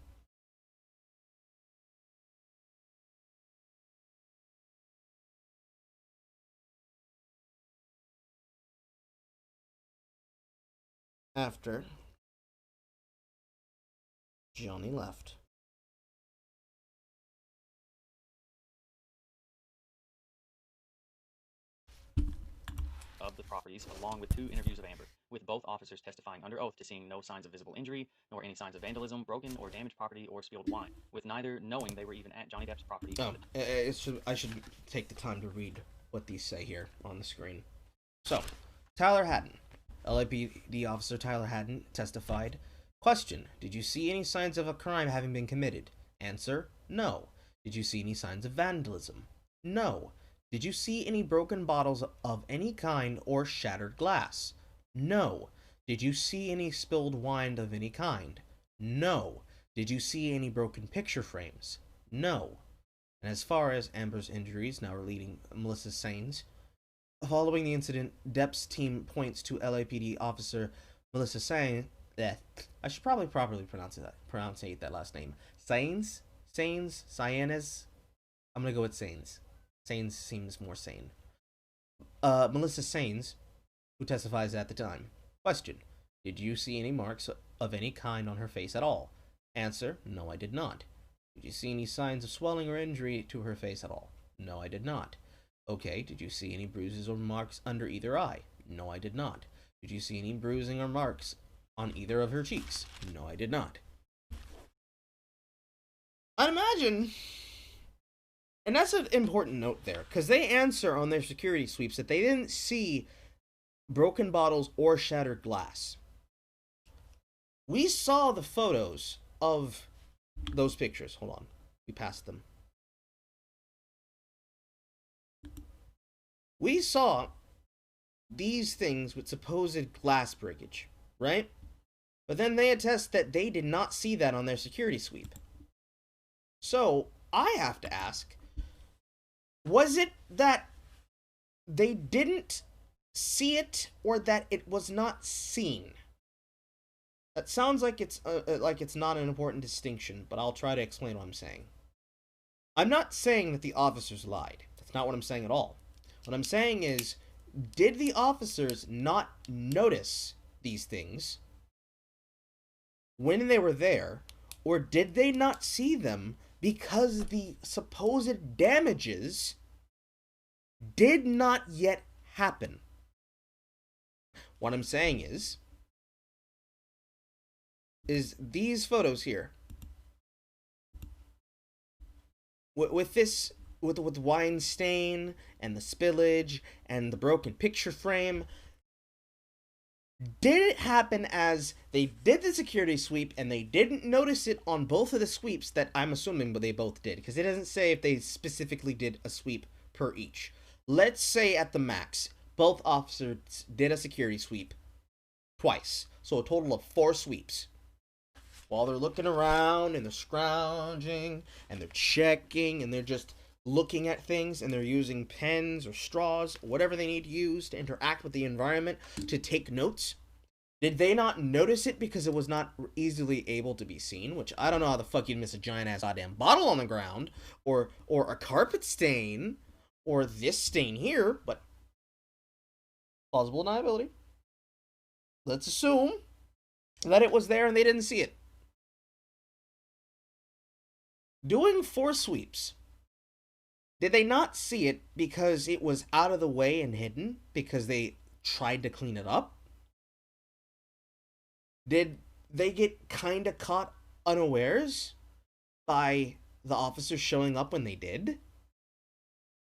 Speaker 1: After Johnny left.
Speaker 2: Of the properties, along with 2 interviews of Amber, with both officers testifying under oath to seeing no signs of visible injury, nor any signs of vandalism, broken or damaged property, or spilled wine, with neither knowing they were even at Johnny Depp's property.
Speaker 1: I should take the time to read what these say here on the screen. So, Tyler Haddon. LAPD officer Tyler Haddon testified. Question: did you see any signs of a crime having been committed? Answer: no. Did you see any signs of vandalism? No. Did you see any broken bottles of any kind or shattered glass? No. Did you see any spilled wine of any kind? No. Did you see any broken picture frames? No. And as far as Amber's injuries, now relating Melissa Sains, following the incident, Depp's team points to LAPD officer Melissa Sains. I should probably properly pronounce that last name. Sains? Sainez? I'm gonna go with Sains. Sains seems more sane. Melissa Sains, who testifies at the time. Question: did you see any marks of any kind on her face at all? Answer: no, I did not. Did you see any signs of swelling or injury to her face at all? No, I did not. Okay, did you see any bruises or marks under either eye? No, I did not. Did you see any bruising or marks on either of her cheeks? No, I did not. I'd imagine, and that's an important note there, because they answer on their security sweeps that they didn't see broken bottles or shattered glass. We saw the photos of those pictures. Hold on. We passed them. We saw these things with supposed glass breakage, right? But then they attest that they did not see that on their security sweep. So, I have to ask, was it that they didn't see it or that it was not seen? That sounds like it's not an important distinction, but I'll try to explain what I'm saying. I'm not saying that the officers lied. That's not what I'm saying at all. What I'm saying is, did the officers not notice these things when they were there, or did they not see them because the supposed damages did not yet happen? What I'm saying is these photos here, with wine stain and the spillage and the broken picture frame, did it happen as they did the security sweep and they didn't notice it on both of the sweeps that I'm assuming they both did, because it doesn't say if they specifically did a sweep per each. Let's say at the max, both officers did a security sweep twice, so a total of 4 sweeps. While they're looking around and they're scrounging and they're checking and they're just looking at things and they're using pens or straws, whatever they need to use to interact with the environment to take notes, did they not notice it because it was not easily able to be seen? Which I don't know how the fuck you'd miss a giant ass goddamn bottle on the ground, or a carpet stain, or this stain here, but plausible deniability. Let's assume that it was there and they didn't see it. Doing 4 sweeps, did they not see it because it was out of the way and hidden because they tried to clean it up? Did they get kind of caught unawares by the officers showing up when they did?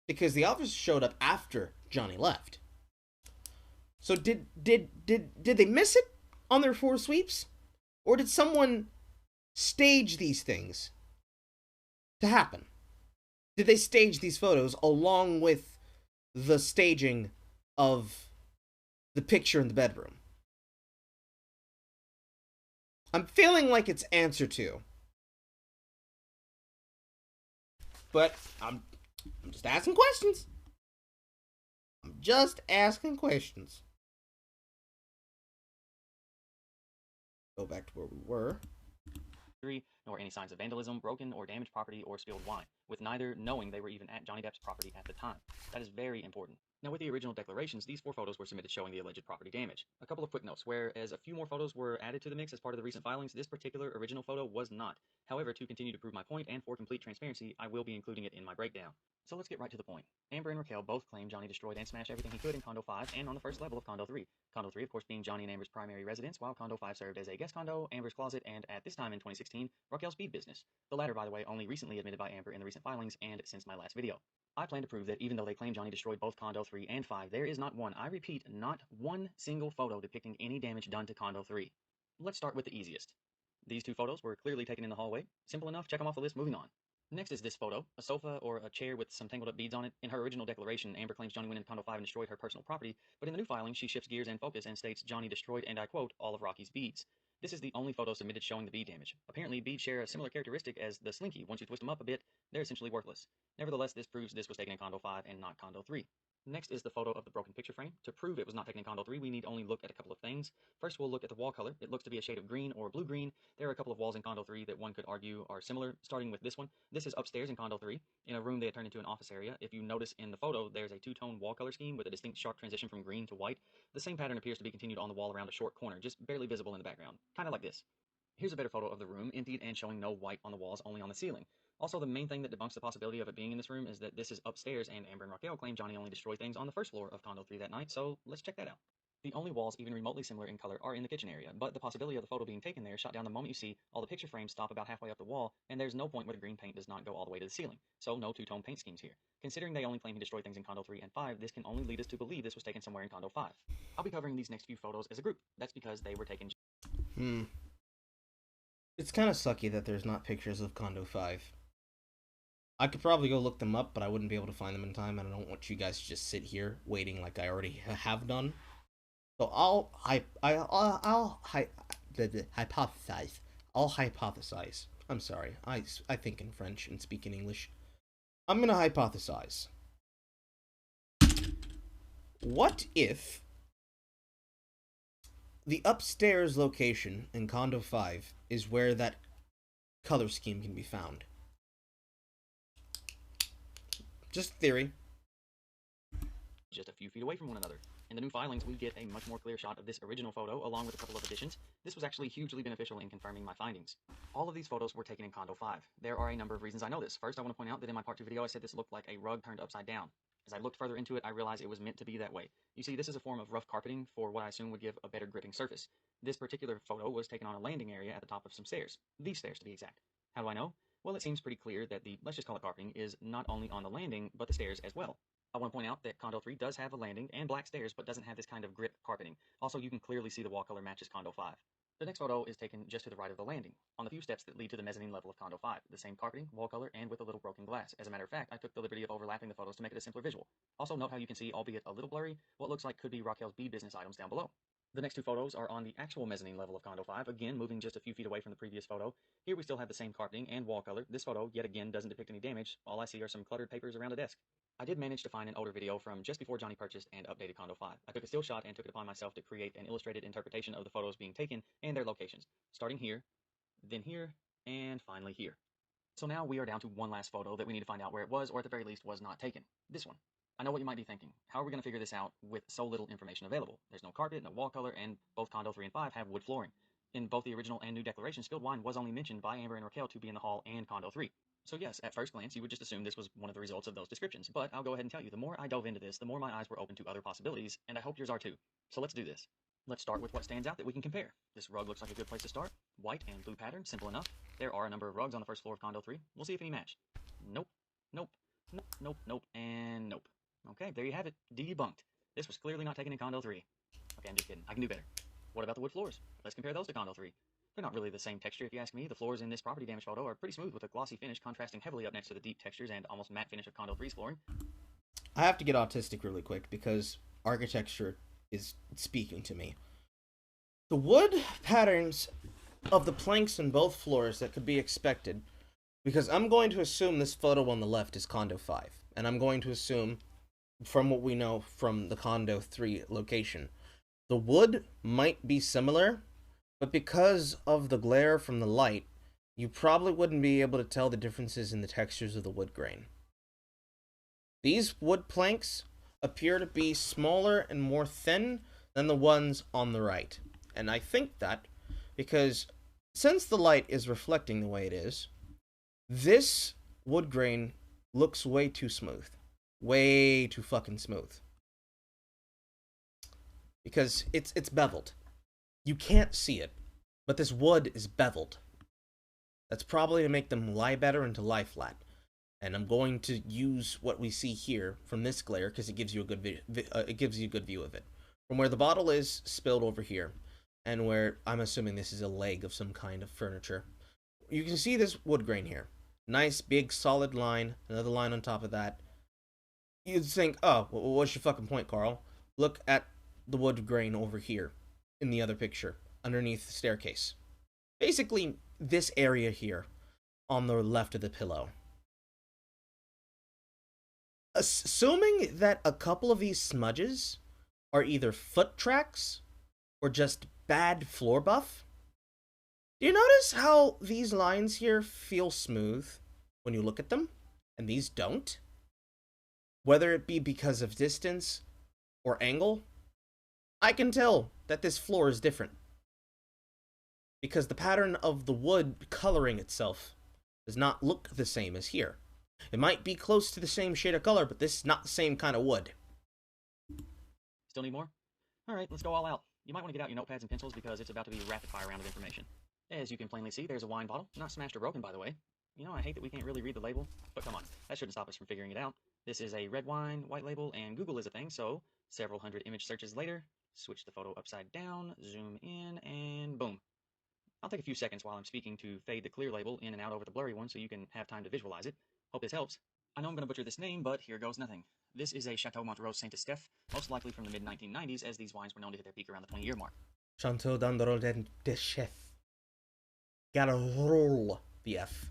Speaker 1: Because the officers showed up after Johnny left. So did they miss it on their 4 sweeps? Or did someone stage these things to happen? Did they stage these photos along with the staging of the picture in the bedroom. I'm feeling like it's answer 2. But I'm just asking questions. I'm just asking questions. Go back to where we were.
Speaker 2: Nor any signs of vandalism, broken or damaged property, or spilled wine, with neither knowing they were even at Johnny Depp's property at the time. That is very important. Now, with the original declarations, these 4 photos were submitted showing the alleged property damage. A couple of quick notes: whereas a few more photos were added to the mix as part of the recent filings, this particular original photo was not. However, to continue to prove my point and for complete transparency, I will be including it in my breakdown. So let's get right to the point. Amber and Raquel both claim Johnny destroyed and smashed everything he could in Condo 5 and on the first level of Condo 3. Condo 3, of course, being Johnny and Amber's primary residence, while Condo 5 served as a guest condo, Amber's closet, and at this time in 2016, Raquel's bead business. The latter, by the way, only recently admitted by Amber in the recent filings and since my last video. I plan to prove that even though they claim Johnny destroyed both Condo 3 and 5, there is not one, I repeat, not one single photo depicting any damage done to Condo 3. Let's start with the easiest. These 2 photos were clearly taken in the hallway. Simple enough, check them off the list, moving on. Next is this photo, a sofa or a chair with some tangled up beads on it. In her original declaration, Amber claims Johnny went into Condo 5 and destroyed her personal property, but in the new filing, she shifts gears and focus and states Johnny destroyed, and I quote, all of Rocky's beads. This is the only photo submitted showing the bead damage. Apparently, beads share a similar characteristic as the slinky. Once you twist them up a bit, they're essentially worthless. Nevertheless, this proves this was taken in Condo 5 and not Condo 3. Next is the photo of the broken picture frame. To prove it was not taken in Condo 3, we need only look at a couple of things. First, we'll look at the wall color. It looks to be a shade of green or blue-green. There are a couple of walls in Condo 3 that one could argue are similar, starting with this one. This is upstairs in Condo 3, in a room they had turned into an office area. If you notice in the photo, there's a 2-tone wall color scheme with a distinct sharp transition from green to white. The same pattern appears to be continued on the wall around a short corner, just barely visible in the background, kind of like this. Here's a better photo of the room, emptied and showing no white on the walls, only on the ceiling. Also, the main thing that debunks the possibility of it being in this room is that this is upstairs, and Amber and Raquel claim Johnny only destroyed things on the first floor of Condo 3 that night, so let's check that out. The only walls even remotely similar in color are in the kitchen area, but the possibility of the photo being taken there is shot down the moment you see all the picture frames stop about halfway up the wall, and there's no point where the green paint does not go all the way to the ceiling, so no 2-tone paint schemes here. Considering they only claim he destroyed things in Condo 3 and 5, this can only lead us to believe this was taken somewhere in Condo 5. I'll be covering these next few photos as a group. That's because they were taken.
Speaker 1: It's kind of sucky that there's not pictures of Condo 5. I could probably go look them up, but I wouldn't be able to find them in time, and I don't want you guys to just sit here waiting like I already have done. So I'll hypothesize. I'll hypothesize. I'm sorry. I think in French and speak in English. I'm gonna hypothesize. What if the upstairs location in Condo 5 is where that color scheme can be found? Just theory.
Speaker 2: Just a few feet away from one another. In the new filings, we get a much more clear shot of this original photo, along with a couple of additions. This was actually hugely beneficial in confirming my findings. All of these photos were taken in Condo 5. There are a number of reasons I know this. First, I want to point out that in my Part 2 video, I said this looked like a rug turned upside down. As I looked further into it, I realized it was meant to be that way. You see, this is a form of rough carpeting for what I assume would give a better gripping surface. This particular photo was taken on a landing area at the top of some stairs. These stairs, to be exact. How do I know? Well, it seems pretty clear that the, let's just call it carpeting, is not only on the landing, but the stairs as well. I want to point out that Condo 3 does have a landing and black stairs, but doesn't have this kind of grip carpeting. Also, you can clearly see the wall color matches Condo 5. The next photo is taken just to the right of the landing, on the few steps that lead to the mezzanine level of Condo 5. The same carpeting, wall color, and with a little broken glass. As a matter of fact, I took the liberty of overlapping the photos to make it a simpler visual. Also, note how you can see, albeit a little blurry, what looks like could be Raquel's bead business items down below. The next 2 photos are on the actual mezzanine level of Condo 5, again moving just a few feet away from the previous photo. Here we still have the same carpeting and wall color. This photo, yet again, doesn't depict any damage. All I see are some cluttered papers around a desk. I did manage to find an older video from just before Johnny purchased and updated Condo 5. I took a still shot and took it upon myself to create an illustrated interpretation of the photos being taken and their locations, starting here, then here, and finally here. So now we are down to one last photo that we need to find out where it was, or at the very least was not taken. This one. I know what you might be thinking. How are we going to figure this out with so little information available? There's no carpet, no wall color, and both Condo 3 and 5 have wood flooring. In both the original and new declarations, spilled wine was only mentioned by Amber and Raquel to be in the hall and Condo 3. So yes, at first glance, you would just assume this was one of the results of those descriptions, but I'll go ahead and tell you, the more I dove into this, the more my eyes were open to other possibilities, and I hope yours are too. So let's do this. Let's start with what stands out that we can compare. This rug looks like a good place to start. White and blue pattern, simple enough. There are a number of rugs on the first floor of Condo 3. We'll see if any match. Nope, nope, nope, nope, nope, and nope. Okay, there you have it. Debunked. This was clearly not taken in Condo 3. Okay, I'm just kidding. I can do better. What about the wood floors? Let's compare those to Condo 3. They're not really the same texture if you ask me. The floors in this property damage photo are pretty smooth with a glossy finish contrasting heavily up next to the deep textures and almost matte finish of Condo 3's flooring.
Speaker 1: I have to get autistic really quick because architecture is speaking to me. The wood patterns of the planks in both floors that could be expected, because I'm going to assume this photo on the left is Condo 5, and I'm going to assume, from what we know from the Condo 3 location, the wood might be similar, but because of the glare from the light, you probably wouldn't be able to tell the differences in the textures of the wood grain. These wood planks appear to be smaller and more thin than the ones on the right. And I think that because since the light is reflecting the way it is, this wood grain looks way too smooth. Way too fucking smooth. Because it's beveled. You can't see it, but this wood is beveled. That's probably to make them lie better and to lie flat. And I'm going to use what we see here from this glare because it gives you a good good view of it. From where the bottle is spilled over here, and where I'm assuming this is a leg of some kind of furniture, you can see this wood grain here. Nice big solid line, another line on top of that. You'd think, oh, well, what's your fucking point, Carl? Look at the wood grain over here in the other picture, underneath the staircase. Basically, this area here on the left of the pillow. Assuming that a couple of these smudges are either foot tracks or just bad floor buff, do you notice how these lines here feel smooth when you look at them, and these don't? Whether it be because of distance or angle, I can tell that this floor is different. Because the pattern of the wood coloring itself does not look the same as here. It might be close to the same shade of color, but this is not the same kind of wood.
Speaker 2: Still need more? Alright, let's go all out. You might want to get out your notepads and pencils because it's about to be a rapid fire round of information. As you can plainly see, there's a wine bottle, not smashed or broken by the way. You know, I hate that we can't really read the label, but come on, that shouldn't stop us from figuring it out. This is a red wine, white label, and Google is a thing, so several hundred image searches later, switch the photo upside down, zoom in, and boom. I'll take a few seconds while I'm speaking to fade the clear label in and out over the blurry one so you can have time to visualize it. Hope this helps. I know I'm going to butcher this name, but here goes nothing. This is a Chateau Montrose Saint-Estèphe, most likely from the mid-1990s, as these wines were known to hit their peak around the 20-year mark.
Speaker 1: Chateau Saint-Estèphe. Gotta roll the F.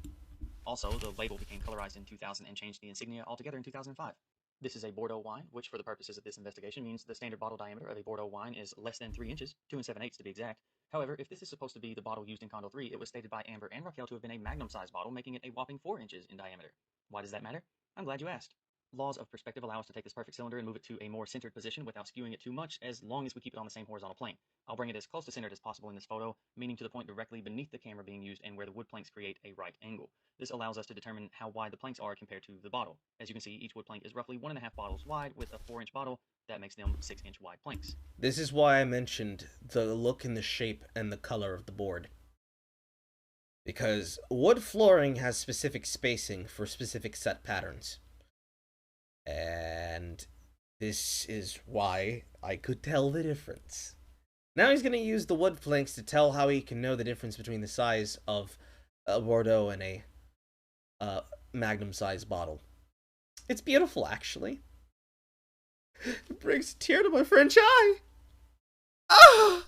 Speaker 2: Also, the label became colorized in 2000 and changed the insignia altogether in 2005. This is a Bordeaux wine, which for the purposes of this investigation means the standard bottle diameter of a Bordeaux wine is less than 3 inches, 2 7/8 to be exact. However, if this is supposed to be the bottle used in Condo 3, it was stated by Amber and Raquel to have been a magnum-sized bottle, making it a whopping 4 inches in diameter. Why does that matter? I'm glad you asked. Laws of perspective allow us to take this perfect cylinder and move it to a more centered position without skewing it too much, as long as we keep it on the same horizontal plane. I'll bring it as close to centered as possible in this photo, meaning to the point directly beneath the camera being used and where the wood planks create a right angle. This allows us to determine how wide the planks are compared to the bottle. As you can see, each wood plank is roughly 1.5 bottles wide, with a 4-inch bottle. That makes them 6-inch wide planks.
Speaker 1: This is why I mentioned the look and the shape and the color of the board. Because wood flooring has specific spacing for specific set patterns. And this is why I could tell the difference. Now he's going to use the wood planks to tell how he can know the difference between the size of a Bordeaux and a magnum-sized bottle. It's beautiful, actually. It brings a tear to my French eye. Ah!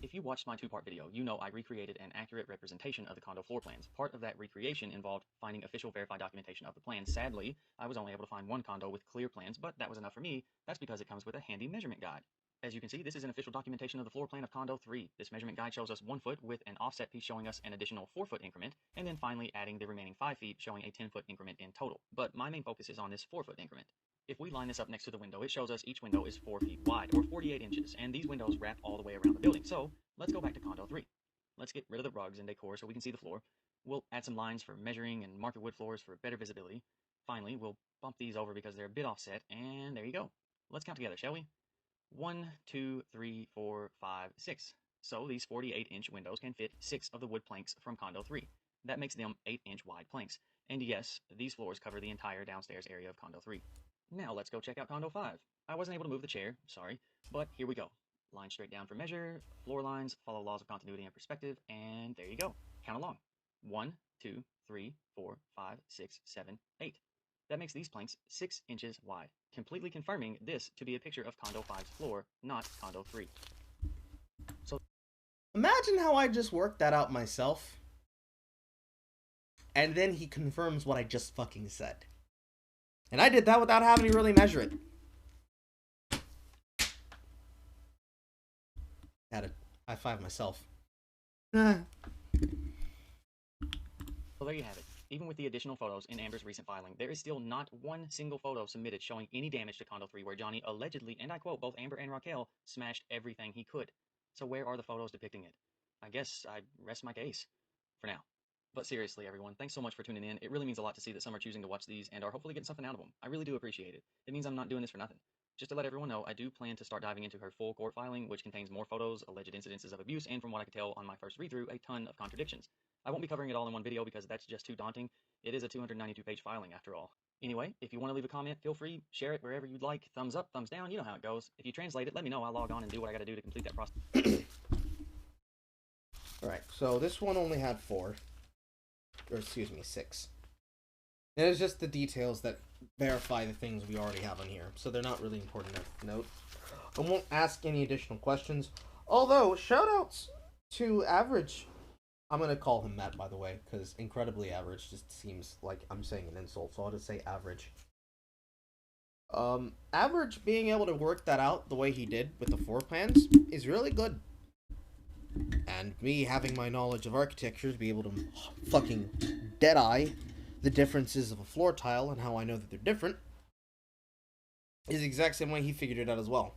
Speaker 2: If you watched my 2-part video, you know I recreated an accurate representation of the condo floor plans. Part of that recreation involved finding official verified documentation of the plans. Sadly, I was only able to find one condo with clear plans, but that was enough for me. That's because it comes with a handy measurement guide. As you can see, this is an official documentation of the floor plan of Condo 3. This measurement guide shows us 1 foot with an offset piece showing us an additional 4-foot increment, and then finally adding the remaining 5 feet showing a 10-foot increment in total. But my main focus is on this 4-foot increment. If we line this up next to the window, it shows us each window is 4 feet wide, or 48 inches, and these windows wrap all the way around the building. So, let's go back to Condo 3. Let's get rid of the rugs and decor so we can see the floor. We'll add some lines for measuring and marker wood floors for better visibility. Finally, we'll bump these over because they're a bit offset, and there you go. Let's count together, shall we? 1, 2, 3, 4, 5, 6. So these 48-inch windows can fit 6 of the wood planks from Condo 3. That makes them 8-inch wide planks. And yes, these floors cover the entire downstairs area of Condo 3. Now let's go check out Condo 5. I wasn't able to move the chair, sorry, but here we go. Line straight down for measure, floor lines, follow laws of continuity and perspective, and there you go. Count along. 1, 2, 3, 4, 5, 6, 7, 8. That makes these planks 6 inches wide, completely confirming this to be a picture of Condo 5's floor, not Condo 3. So
Speaker 1: imagine how I just worked that out myself. And then he confirms what I just fucking said. And I did that without having to really measure it. Had to high five myself.
Speaker 2: So there you have it. Even with the additional photos in Amber's recent filing, there is still not one single photo submitted showing any damage to Condo 3 where Johnny allegedly, and I quote, both Amber and Raquel smashed everything he could. So where are the photos depicting it? I guess I rest my case. For now. But seriously, everyone, thanks so much for tuning in. It really means a lot to see that some are choosing to watch these and are hopefully getting something out of them. I really do appreciate it. It means I'm not doing this for nothing. Just to let everyone know, I do plan to start diving into her full court filing, which contains more photos, alleged incidences of abuse, and from what I could tell on my first read-through, a ton of contradictions. I won't be covering it all in one video because that's just too daunting. It is a 292-page filing after all. Anyway, if you want to leave a comment, feel free, share it wherever you'd like. Thumbs up, thumbs down, you know how it goes. If you translate it, let me know. I'll log on and do what I gotta do to complete that process.
Speaker 1: Alright, so this one only had 4. Or excuse me, 6. And it's just the details that verify the things we already have on here, so they're not really important to note. I won't ask any additional questions, although shoutouts to Average. I'm gonna call him Matt, by the way, because incredibly average just seems like I'm saying an insult, so I'll just say Average. Average being able to work that out the way he did with the floor plans is really good. And me having my knowledge of architecture to be able to fucking dead-eye the differences of a floor tile and how I know that they're different is the exact same way he figured it out as well.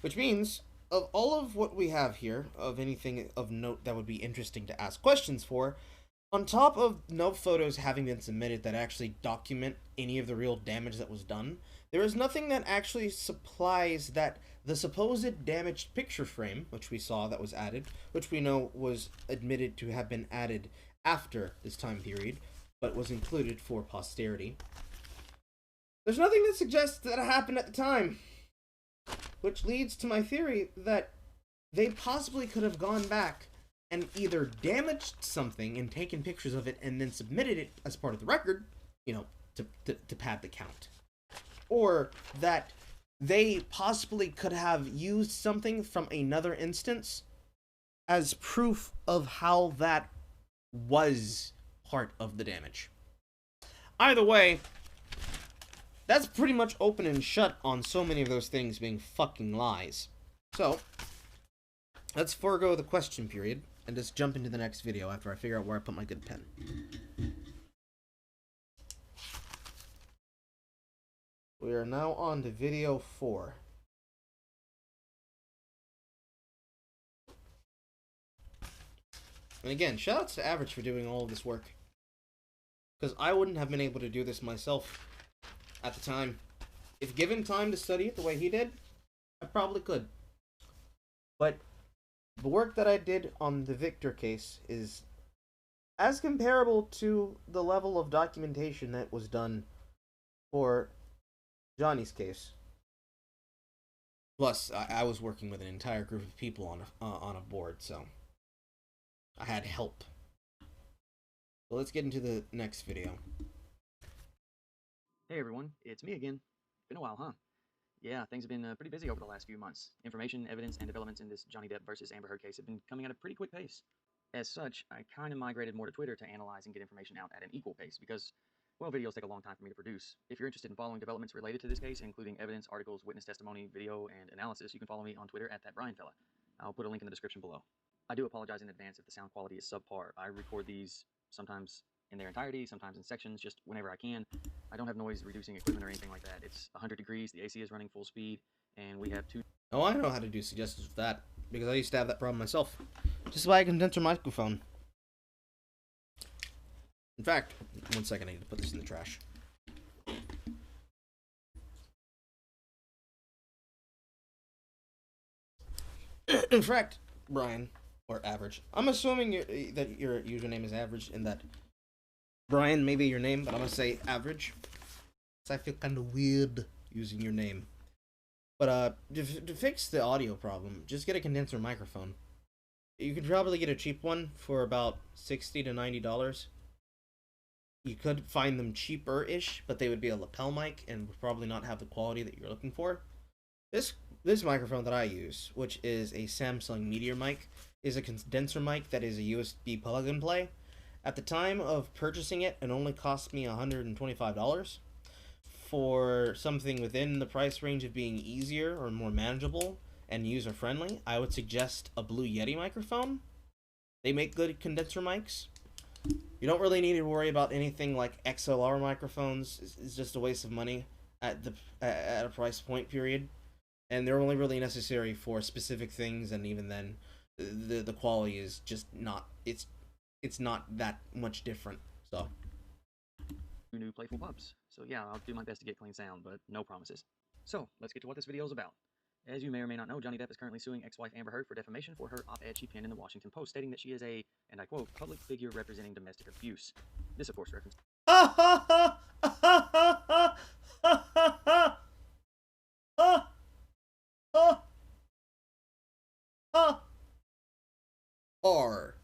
Speaker 1: Which means, of all of what we have here, of anything of note that would be interesting to ask questions for, on top of no photos having been submitted that actually document any of the real damage that was done, there is nothing that actually supplies that the supposed damaged picture frame, which we saw that was added, which we know was admitted to have been added after this time period, but was included for posterity. There's nothing that suggests that it happened at the time, which leads to my theory that they possibly could have gone back and either damaged something and taken pictures of it and then submitted it as part of the record, you know, to pad the count. Or that they possibly could have used something from another instance as proof of how that was part of the damage. Either way, that's pretty much open and shut on so many of those things being fucking lies. So, let's forego the question period and just jump into the next video after I figure out where I put my good pen. We are now on to video 4. And again, shoutouts to Average for doing all of this work. Because I wouldn't have been able to do this myself at the time. If given time to study it the way he did, I probably could. But the work that I did on the Victor case is as comparable to the level of documentation that was done for Johnny's case. Plus, I was working with an entire group of people on a board, so I had help. So let's get into the next video.
Speaker 2: Hey everyone, it's me again. Been a while, huh? Yeah, things have been pretty busy over the last few months. Information, evidence, and developments in this Johnny Depp versus Amber Heard case have been coming at a pretty quick pace. As such, I kind of migrated more to Twitter to analyze and get information out at an equal pace because, well, videos take a long time for me to produce. If you're interested in following developments related to this case, including evidence, articles, witness testimony, video, and analysis, you can follow me on Twitter at @ThatBrianFella. I'll put a link in the description below. I do apologize in advance if the sound quality is subpar. I record these sometimes in their entirety, sometimes in sections, just whenever I can. I don't have noise reducing equipment or anything like that. It's 100 degrees, the AC is running full speed, and we have 2...
Speaker 1: Oh, I know how to do suggestions for that, because I used to have that problem myself. Just buy a condenser microphone. In fact, one second, I need to put this in the trash. In fact, Brian, or Average, I'm assuming that your username is Average, and that Brian may be your name, but I'm gonna say Average, because I feel kind of weird using your name. But to fix the audio problem, just get a condenser microphone. You could probably get a cheap one for about $60 to $90. You could find them cheaper-ish, but they would be a lapel mic and would probably not have the quality that you're looking for. This microphone that I use, which is a Samsung Meteor mic, is a condenser mic that is a USB plug and play. At the time of purchasing it, it only cost me $125. For something within the price range of being easier or more manageable and user friendly, I would suggest a Blue Yeti microphone. They make good condenser mics. You don't really need to worry about anything like XLR microphones. It's just a waste of money at a price point period, and they're only really necessary for specific things. And even then, the quality is just not. It's not that much different. So.
Speaker 2: New playful pups. So yeah, I'll do my best to get clean sound, but no promises. So let's get to what this video is about. As you may or may not know, Johnny Depp is currently suing ex-wife Amber Heard for defamation for her op-ed she penned in the Washington Post, stating that she is a, and I quote, public figure representing domestic abuse. This, of course, references
Speaker 1: R.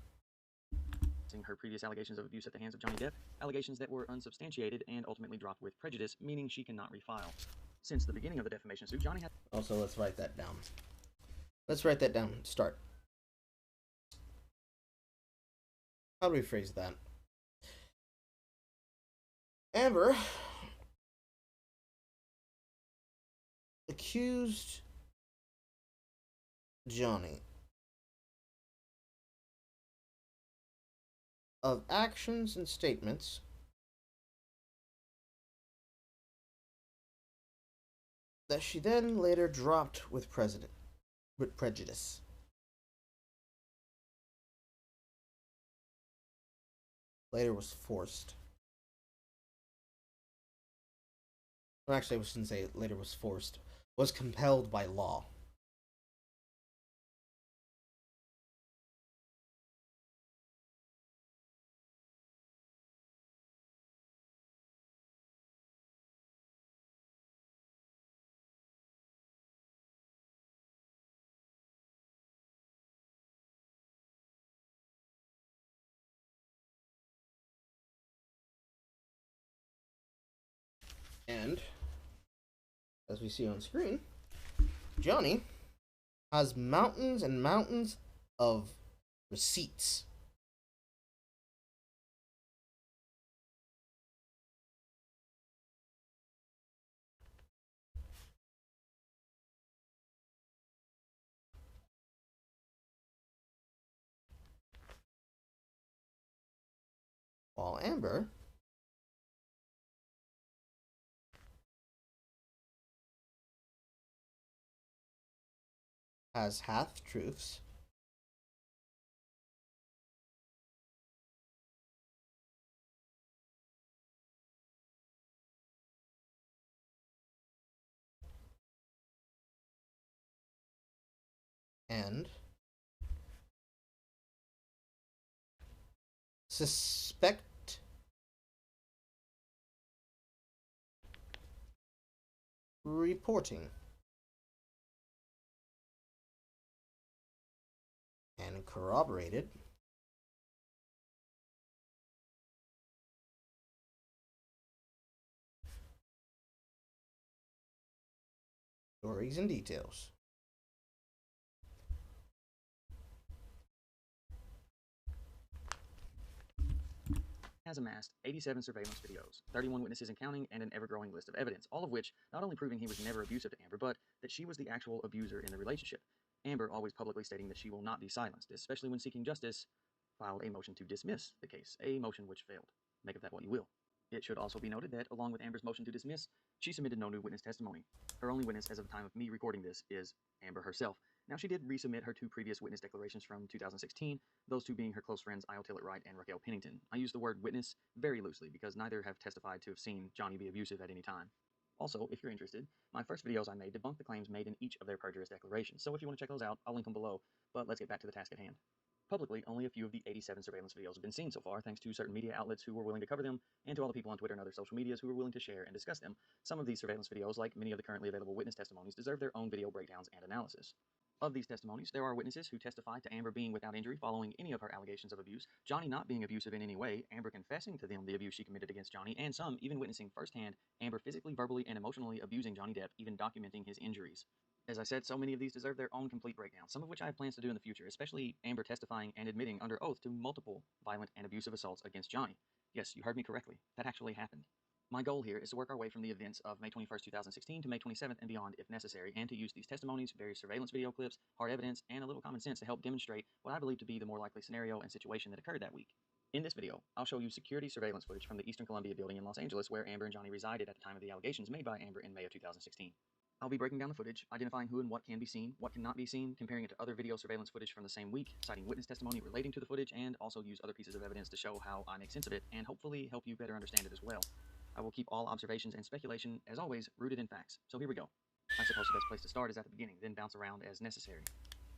Speaker 2: her previous allegations of abuse at the hands of Johnny Depp, allegations that were unsubstantiated and ultimately dropped with prejudice, meaning she cannot refile. Since the beginning of the defamation suit, Johnny had...
Speaker 1: Also, let's write that down. Let's write that down. Start. How do we phrase that? Amber accused Johnny of actions and statements that she then later dropped with prejudice. Later was forced. Well, actually, I shouldn't say later was forced. Was compelled by law. And, as we see on screen, Johnny has mountains and mountains of receipts. While Amber has half-truths and suspect reporting and corroborated stories and details.
Speaker 2: has amassed 87 surveillance videos, 31 witnesses and counting, and an ever-growing list of evidence, all of which not only proving he was never abusive to Amber, but that she was the actual abuser in the relationship. Amber, always publicly stating that she will not be silenced, especially when seeking justice, filed a motion to dismiss the case, a motion which failed. Make of that what you will. It should also be noted that, along with Amber's motion to dismiss, she submitted no new witness testimony. Her only witness as of the time of me recording this is Amber herself. Now, she did resubmit her two previous witness declarations from 2016, those two being her close friends Io Tillett-Wright and Raquel Pennington. I use the word witness very loosely because neither have testified to have seen Johnny be abusive at any time. Also, if you're interested, my first videos I made debunk the claims made in each of their perjurious declarations, so if you want to check those out, I'll link them below, but let's get back to the task at hand. Publicly, only a few of the 87 surveillance videos have been seen so far, thanks to certain media outlets who were willing to cover them, and to all the people on Twitter and other social medias who were willing to share and discuss them. Some of these surveillance videos, like many of the currently available witness testimonies, deserve their own video breakdowns and analysis. Of these testimonies, there are witnesses who testify to Amber being without injury following any of her allegations of abuse, Johnny not being abusive in any way, Amber confessing to them the abuse she committed against Johnny, and some even witnessing firsthand Amber physically, verbally, and emotionally abusing Johnny Depp, even documenting his injuries. As I said, so many of these deserve their own complete breakdown, some of which I have plans to do in the future, especially Amber testifying and admitting under oath to multiple violent and abusive assaults against Johnny. Yes, you heard me correctly. That actually happened. My goal here is to work our way from the events of May 21st, 2016 to May 27th and beyond if necessary, and to use these testimonies, various surveillance video clips, hard evidence, and a little common sense to help demonstrate what I believe to be the more likely scenario and situation that occurred that week. In this video, I'll show you security surveillance footage from the Eastern Columbia building in Los Angeles where Amber and Johnny resided at the time of the allegations made by Amber in May of 2016. I'll be breaking down the footage, identifying who and what can be seen, what cannot be seen, comparing it to other video surveillance footage from the same week, citing witness testimony relating to the footage, and also use other pieces of evidence to show how I make sense of it and hopefully help you better understand it as well. I will keep all observations and speculation, as always, rooted in facts. So here we go. I suppose the best place to start is at the beginning, then bounce around as necessary.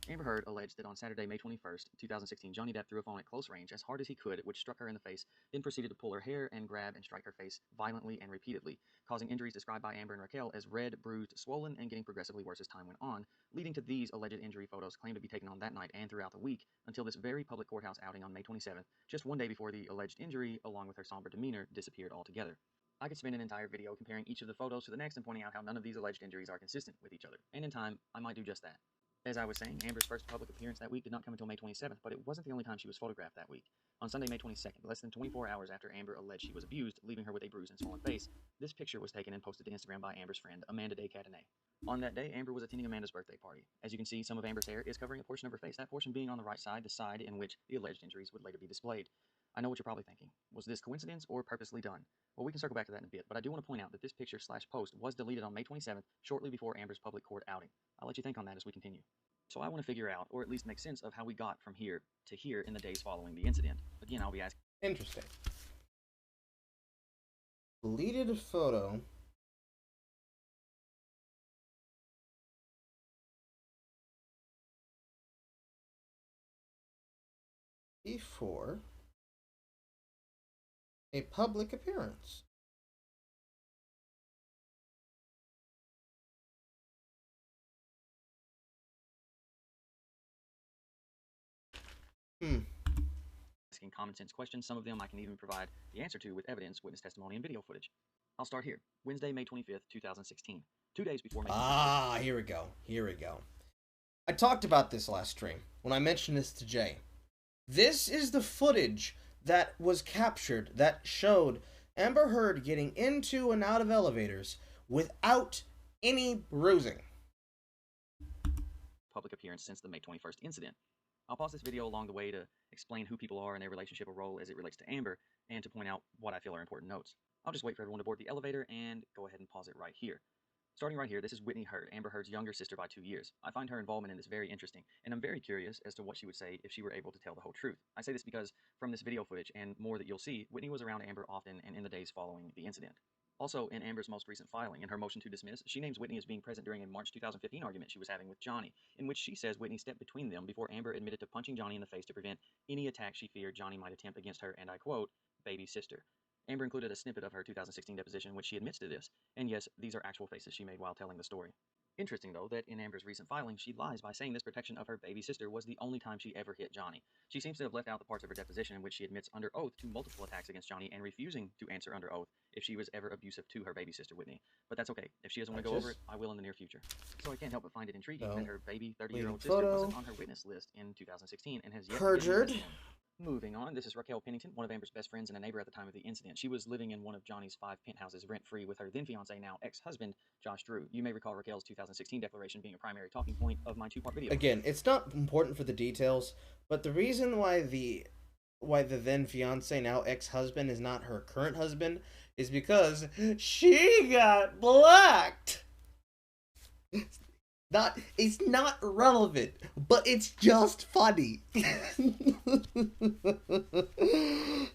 Speaker 2: Amber Heard alleged that on Saturday, May 21st, 2016, Johnny Depp threw a phone at close range as hard as he could, which struck her in the face, then proceeded to pull her hair and grab and strike her face violently and repeatedly, causing injuries described by Amber and Raquel as red, bruised, swollen, and getting progressively worse as time went on, leading to these alleged injury photos claimed to be taken on that night and throughout the week, until this very public courthouse outing on May 27th, just one day before the alleged injury, along with her somber demeanor, disappeared altogether. I could spend an entire video comparing each of the photos to the next and pointing out how none of these alleged injuries are consistent with each other, and in time, I might do just that. As I was saying, Amber's first public appearance that week did not come until May 27th, but it wasn't the only time she was photographed that week. On Sunday, May 22nd, less than 24 hours after Amber alleged she was abused, leaving her with a bruised and swollen face, this picture was taken and posted to Instagram by Amber's friend, Amanda de Cadenet. On that day, Amber was attending Amanda's birthday party. As you can see, some of Amber's hair is covering a portion of her face, that portion being on the right side, the side in which the alleged injuries would later be displayed. I know what you're probably thinking. Was this coincidence or purposely done? Well, we can circle back to that in a bit, but I do want to point out that this picture/post was deleted on May 27th, shortly before Amber's public court outing. I'll let you think on that as we continue. So I want to figure out, or at least make sense of how we got from here to here in the days following the incident. Again, I'll be asking.
Speaker 1: Interesting. Deleted photo. Before a public appearance.
Speaker 2: Asking common sense questions, some of them I can even provide the answer to with evidence, witness testimony, and video footage. I'll start here. Wednesday, May 25th, 2016. 2 days before May 25th.
Speaker 1: Here we go. Here we go. I talked about this last stream when I mentioned this to Jay. This is the footage that was captured that showed Amber Heard getting into and out of elevators without any bruising.
Speaker 2: Public appearance since the May 21st incident. I'll pause this video along the way to explain who people are and their relationship or role as it relates to Amber, and to point out what I feel are important notes. I'll just wait for everyone to board the elevator and go ahead and pause it right here. Starting right here, this is Whitney Heard, Amber Heard's younger sister by 2 years. I find her involvement in this very interesting, and I'm very curious as to what she would say if she were able to tell the whole truth. I say this because, from this video footage and more that you'll see, Whitney was around Amber often and in the days following the incident. Also, in Amber's most recent filing, in her motion to dismiss, she names Whitney as being present during a March 2015 argument she was having with Johnny, in which she says Whitney stepped between them before Amber admitted to punching Johnny in the face to prevent any attack she feared Johnny might attempt against her, and I quote, baby sister. Amber included a snippet of her 2016 deposition in which she admits to this, and yes, these are actual faces she made while telling the story. Interesting, though, that in Amber's recent filing, she lies by saying this protection of her baby sister was the only time she ever hit Johnny. She seems to have left out the parts of her deposition in which she admits under oath to multiple attacks against Johnny and refusing to answer under oath if she was ever abusive to her baby sister, Whitney. But that's okay. If she doesn't want to go over it, I will in the near future. So I can't help but find it intriguing that her baby 30-year-old sister wasn't on her witness list in 2016 and has yet
Speaker 1: Perjured.
Speaker 2: to get Moving on, this is Raquel Pennington, one of Amber's best friends and a neighbor at the time of the incident. She was living in one of Johnny's 5 penthouses rent-free with her then-fiancé, now ex-husband, Josh Drew. You may recall Raquel's 2016 declaration being a primary talking point of my 2-part video.
Speaker 1: Again, it's not important for the details, but the reason why the then-fiancé, now ex-husband, is not her current husband is because she got blacked. It's not relevant, but it's just funny.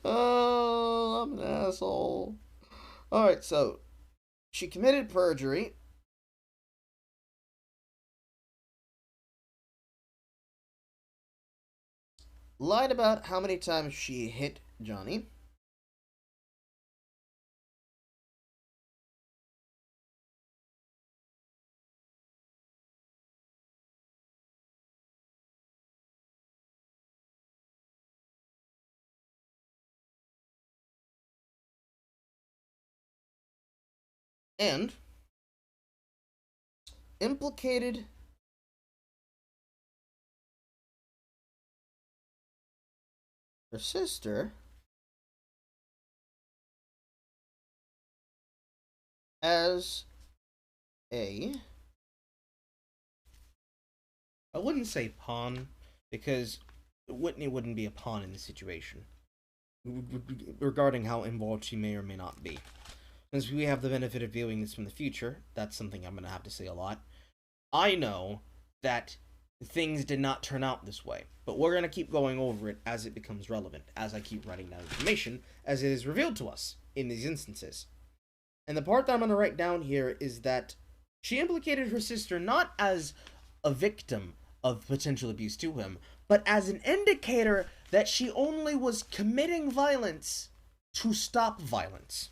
Speaker 1: Oh, I'm an asshole. Alright, so she committed perjury. Lied about how many times she hit Johnny. And implicated her sister as a, I wouldn't say pawn, because Whitney wouldn't be a pawn in this situation, regarding how involved she may or may not be. Since we have the benefit of viewing this from the future, that's something I'm going to have to say a lot. I know that things did not turn out this way, but we're going to keep going over it as it becomes relevant, as I keep writing down information, as it is revealed to us in these instances. And the part that I'm going to write down here is that she implicated her sister not as a victim of potential abuse to him, but as an indicator that she only was committing violence to stop violence.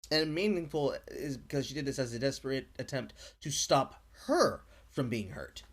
Speaker 1: And meaningful is because she did this as a desperate attempt to stop her from being hurt.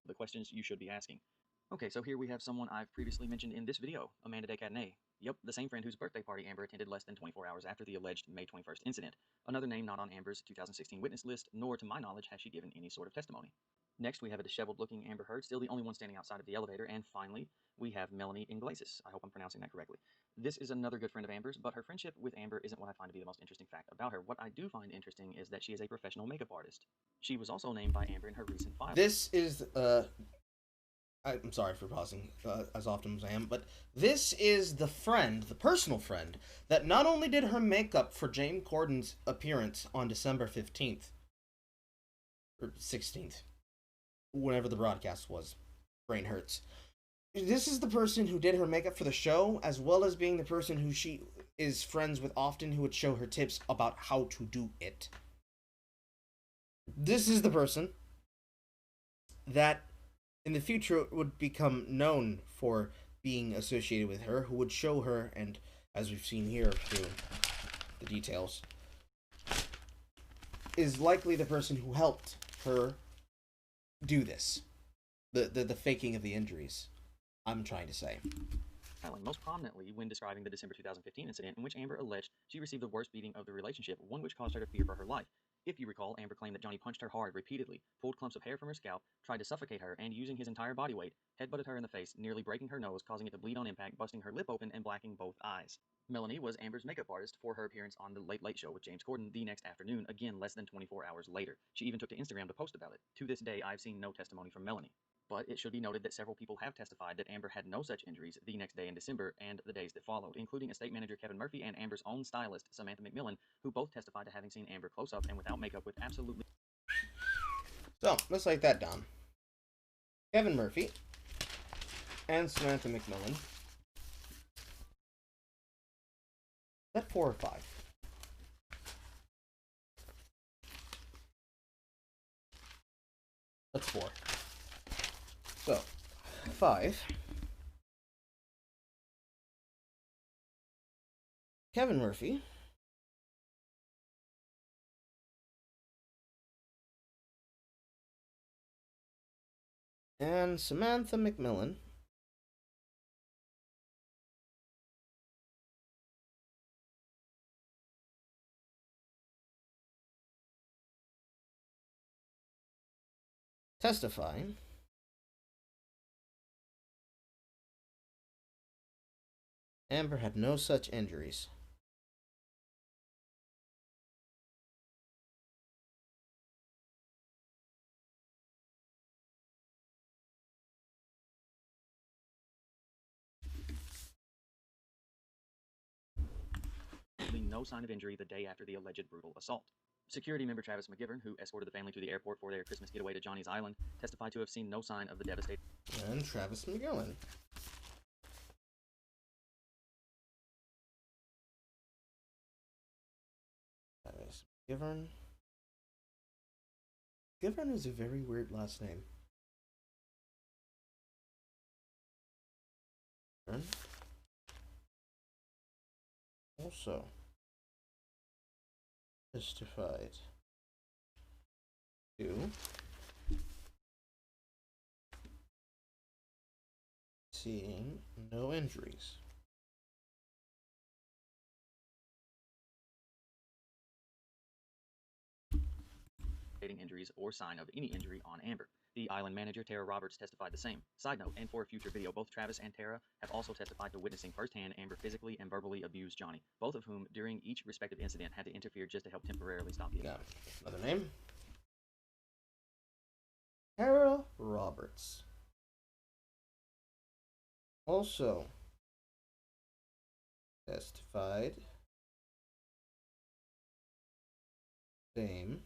Speaker 2: The questions you should be asking. Okay, so here we have someone I've previously mentioned in this video, Amanda Descadenet. Yep, the same friend whose birthday party Amber attended less than 24 hours after the alleged May 21st incident. Another name not on Amber's 2016 witness list, nor to my knowledge has she given any sort of testimony. Next, we have a disheveled-looking Amber Heard, still the only one standing outside of the elevator. And finally, we have Melanie Iglesias. I hope I'm pronouncing that correctly. This is another good friend of Amber's, but her friendship with Amber isn't what I find to be the most interesting fact about her. What I do find interesting is that she is a professional makeup artist. She was also named by Amber in her recent file.
Speaker 1: This is, I'm sorry for pausing as often as I am, but this is the friend, the personal friend, that not only did her makeup for James Corden's appearance on December 15th, or 16th, whenever the broadcast was. Brain hurts. This is the person who did her makeup for the show, as well as being the person who she is friends with often, who would show her tips about how to do it. This is the person that in the future would become known for being associated with her, who would show her, and as we've seen here through the details, is likely the person who helped her do this. The faking of the injuries, I'm trying to say.
Speaker 2: Most prominently when describing the December 2015 incident in which Amber alleged she received the worst beating of the relationship, one which caused her to fear for her life. If you recall, Amber claimed that Johnny punched her hard repeatedly, pulled clumps of hair from her scalp, tried to suffocate her, and using his entire body weight, headbutted her in the face, nearly breaking her nose, causing it to bleed on impact, busting her lip open, and blacking both eyes. Melanie was Amber's makeup artist for her appearance on The Late Late Show with James Corden the next afternoon, again less than 24 hours later. She even took to Instagram to post about it. To this day, I've seen no testimony from Melanie. But it should be noted that several people have testified that Amber had no such injuries the next day in December and the days that followed, including estate manager Kevin Murphy and Amber's own stylist, Samantha McMillan, who both testified to having seen Amber close up and without makeup with absolutely...
Speaker 1: So, let's write that down. Kevin Murphy and Samantha McMillan. Is that 4 or 5? That's 4. So, 5. Kevin Murphy. And Samantha McMillan. Testifying Amber had no such injuries.
Speaker 2: No sign of injury the day after the alleged brutal assault. Security member Travis McGivern, who escorted the family to the airport for their Christmas getaway to Johnny's Island, testified to have seen no sign of the devastating...
Speaker 1: And Travis McGillen. Givern. Givern is a very weird last name. Givern. Also testified to seeing no injuries.
Speaker 2: Injuries or sign of any injury on Amber. The island manager, Tara Roberts, testified the same. Side note, and for a future video, both Travis and Tara have also testified to witnessing firsthand Amber physically and verbally abuse Johnny, both of whom, during each respective incident, had to interfere just to help temporarily stop the abuse.
Speaker 1: Now, another name. Tara Roberts. Also testified same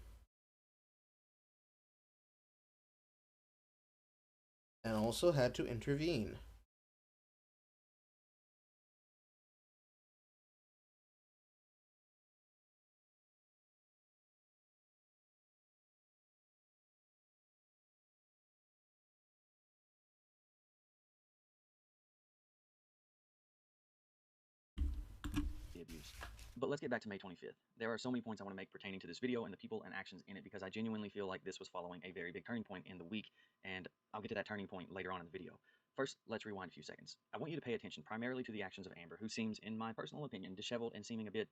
Speaker 1: and also had to intervene.
Speaker 2: Abuse. But let's get back to May 25th. There are so many points I want to make pertaining to this video and the people and actions in it because I genuinely feel like this was following a very big turning point in the week, and I'll get to that turning point later on in the video. First, let's rewind a few seconds. I want you to pay attention primarily to the actions of Amber, who seems, in my personal opinion, disheveled and seeming a bit,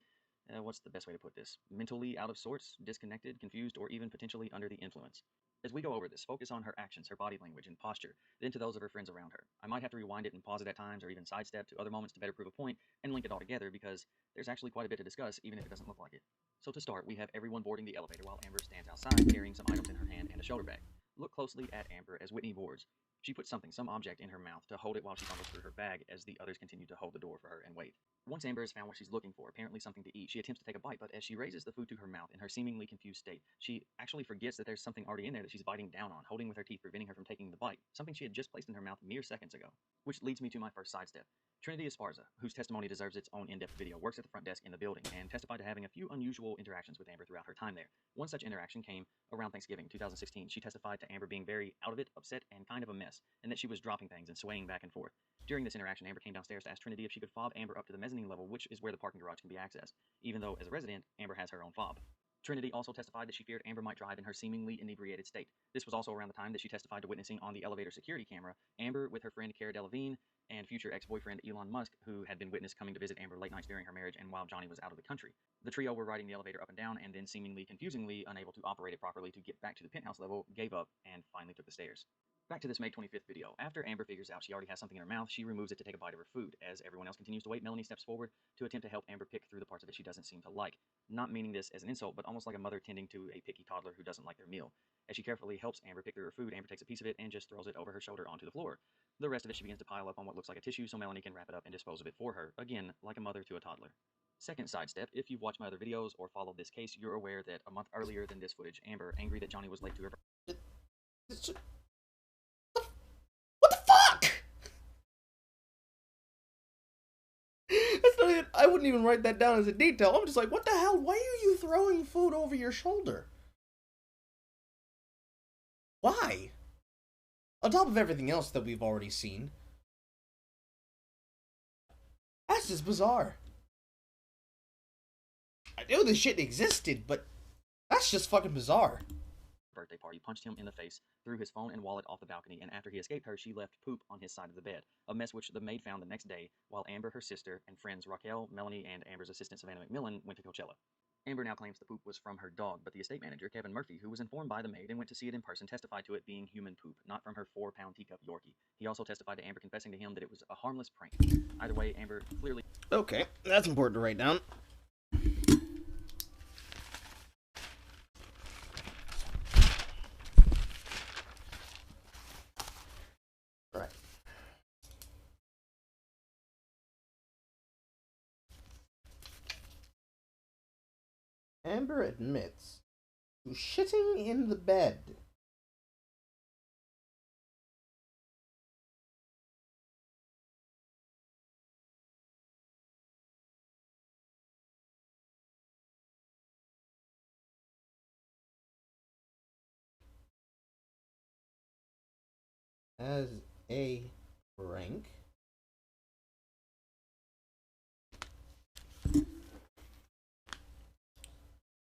Speaker 2: what's the best way to put this? Mentally out of sorts, disconnected, confused, or even potentially under the influence. As we go over this, focus on her actions, her body language, and posture, then to those of her friends around her. I might have to rewind it and pause it at times, or even sidestep to other moments to better prove a point and link it all together because there's actually quite a bit to discuss, even if it doesn't look like it. So to start, we have everyone boarding the elevator while Amber stands outside carrying some items in her hand and a shoulder bag. Look closely at Amber as Whitney boards. She puts some object in her mouth to hold it while she fumbles through her bag as the others continue to hold the door for her and wait. Once Amber has found what she's looking for, apparently something to eat, she attempts to take a bite, but as she raises the food to her mouth in her seemingly confused state, she actually forgets that there's something already in there that she's biting down on, holding with her teeth, preventing her from taking the bite, something she had just placed in her mouth mere seconds ago. Which leads me to my first sidestep. Trinity Esparza, whose testimony deserves its own in-depth video, works at the front desk in the building and testified to having a few unusual interactions with Amber throughout her time there. One such interaction came around Thanksgiving 2016. She testified to Amber being very out of it, upset, and kind of a mess, and that she was dropping things and swaying back and forth. During this interaction, Amber came downstairs to ask Trinity if she could fob Amber up to the mezzanine level, which is where the parking garage can be accessed, even though as a resident, Amber has her own fob. Trinity also testified that she feared Amber might drive in her seemingly inebriated state. This was also around the time that she testified to witnessing on the elevator security camera Amber with her friend Cara Delevingne and future ex-boyfriend Elon Musk, who had been witnessed coming to visit Amber late nights during her marriage and while Johnny was out of the country. The trio were riding the elevator up and down and then seemingly confusingly unable to operate it properly to get back to the penthouse level, gave up, and finally took the stairs. Back to this May 25th video. After Amber figures out she already has something in her mouth, she removes it to take a bite of her food. As everyone else continues to wait, Melanie steps forward to attempt to help Amber pick through the parts of it she doesn't seem to like. Not meaning this as an insult, but almost like a mother tending to a picky toddler who doesn't like their meal. As she carefully helps Amber pick through her food, Amber takes a piece of it and just throws it over her shoulder onto the floor. The rest of it she begins to pile up on what looks like a tissue so Melanie can wrap it up and dispose of it for her, again, like a mother to a toddler. Second sidestep, if you've watched my other videos or followed this case, you're aware that a month earlier than this footage, Amber, angry that Johnny was late to her
Speaker 1: What the fuck? That's not even, I wouldn't even write that down as a detail. I'm just like, what the hell? Why are you throwing food over your shoulder? Why? On top of everything else that we've already seen. That's just bizarre. I knew this shit existed, but that's just fucking bizarre.
Speaker 2: birthday party, punched him in the face, threw his phone and wallet off the balcony, and after he escaped her, she left poop on his side of the bed, a mess which the maid found the next day while Amber, her sister, and friends Raquel, Melanie, and Amber's assistant Savannah McMillan went to Coachella. Amber now claims the poop was from her dog, but the estate manager, Kevin Murphy, who was informed by the maid and went to see it in person, testified to it being human poop, not from her 4-pound teacup Yorkie. He also testified to Amber confessing to him that it was a harmless prank. Either way, Amber clearly...
Speaker 1: Okay, that's important to write down. Right. Amber admits to shitting in the bed. as a rank.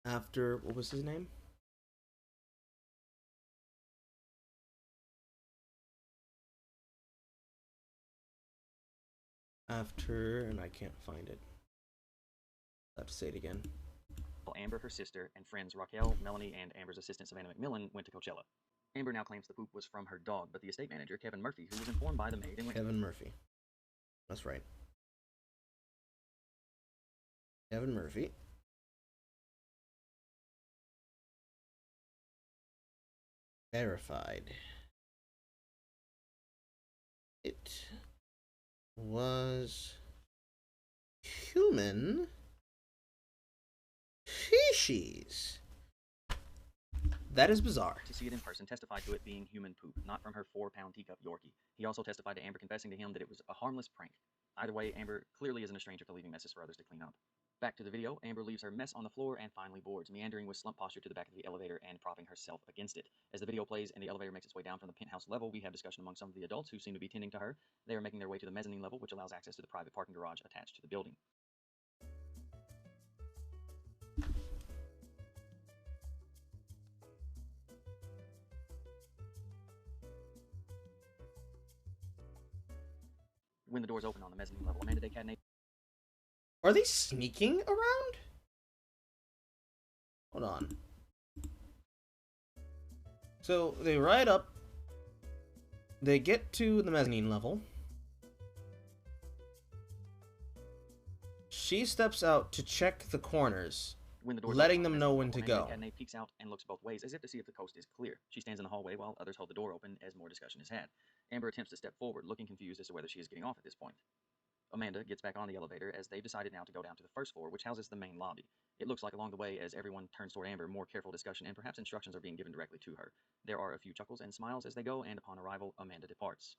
Speaker 1: After, what was his name? After, and I can't find it. I'll have to say it again.
Speaker 2: Amber, her sister, and friends Raquel, Melanie, and Amber's assistant Savannah McMillan went to Coachella. Amber now claims the poop was from her dog, but the estate manager, Kevin Murphy, who was informed by the maid and went...
Speaker 1: Kevin Murphy. That's right. Kevin Murphy. Verified. It was human feces. That is bizarre.
Speaker 2: To see it in person, testified to it being human poop, not from her 4-pound teacup Yorkie. He also testified to Amber confessing to him that it was a harmless prank. Either way, Amber clearly isn't a stranger to leaving messes for others to clean up. Back to the video, Amber leaves her mess on the floor and finally boards, meandering with slump posture to the back of the elevator and propping herself against it. As the video plays and the elevator makes its way down from the penthouse level, we have discussion among some of the adults who seem to be tending to her. They are making their way to the mezzanine level, which allows access to the private parking garage attached to the building. When the doors open on the mezzanine level, Amanda Day Cadney...
Speaker 1: Are they sneaking around? Hold on. So they ride up. They get to the mezzanine level. She steps out to check the corners,
Speaker 2: When the doors
Speaker 1: letting
Speaker 2: open on
Speaker 1: them
Speaker 2: the
Speaker 1: know
Speaker 2: mezzanine
Speaker 1: when
Speaker 2: level,
Speaker 1: to
Speaker 2: Amanda
Speaker 1: go.
Speaker 2: Cadney peeks out and looks both ways as if to see if the coast is clear. She stands in the hallway while others hold the door open as more discussion is had. Amber attempts to step forward, looking confused as to whether she is getting off at this point. Amanda gets back on the elevator as they've decided now to go down to the first floor, which houses the main lobby. It looks like along the way, as everyone turns toward Amber, more careful discussion and perhaps instructions are being given directly to her. There are a few chuckles and smiles as they go, and upon arrival, Amanda departs.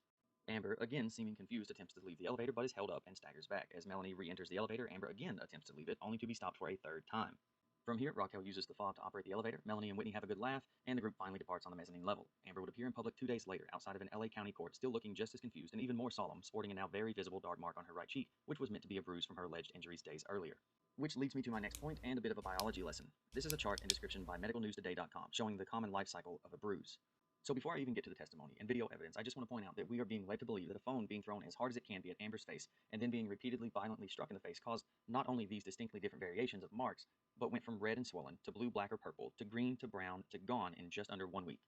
Speaker 2: Amber, again seeming confused, attempts to leave the elevator but is held up and staggers back. As Melanie re-enters the elevator, Amber again attempts to leave it, only to be stopped for a third time. From here, Raquel uses the fob to operate the elevator, Melanie and Whitney have a good laugh, and the group finally departs on the mezzanine level. Amber would appear in public 2 days later, outside of an LA County court, still looking just as confused and even more solemn, sporting a now very visible dark mark on her right cheek, which was meant to be a bruise from her alleged injuries days earlier. Which leads me to my next point and a bit of a biology lesson. This is a chart and description by medicalnewstoday.com showing the common life cycle of a bruise. So before I even get to the testimony and video evidence, I just want to point out that we are being led to believe that a phone being thrown as hard as it can be at Amber's face and then being repeatedly violently struck in the face caused not only these distinctly different variations of marks, but went from red and swollen to blue, black, or purple to green to brown to gone in just under 1 week.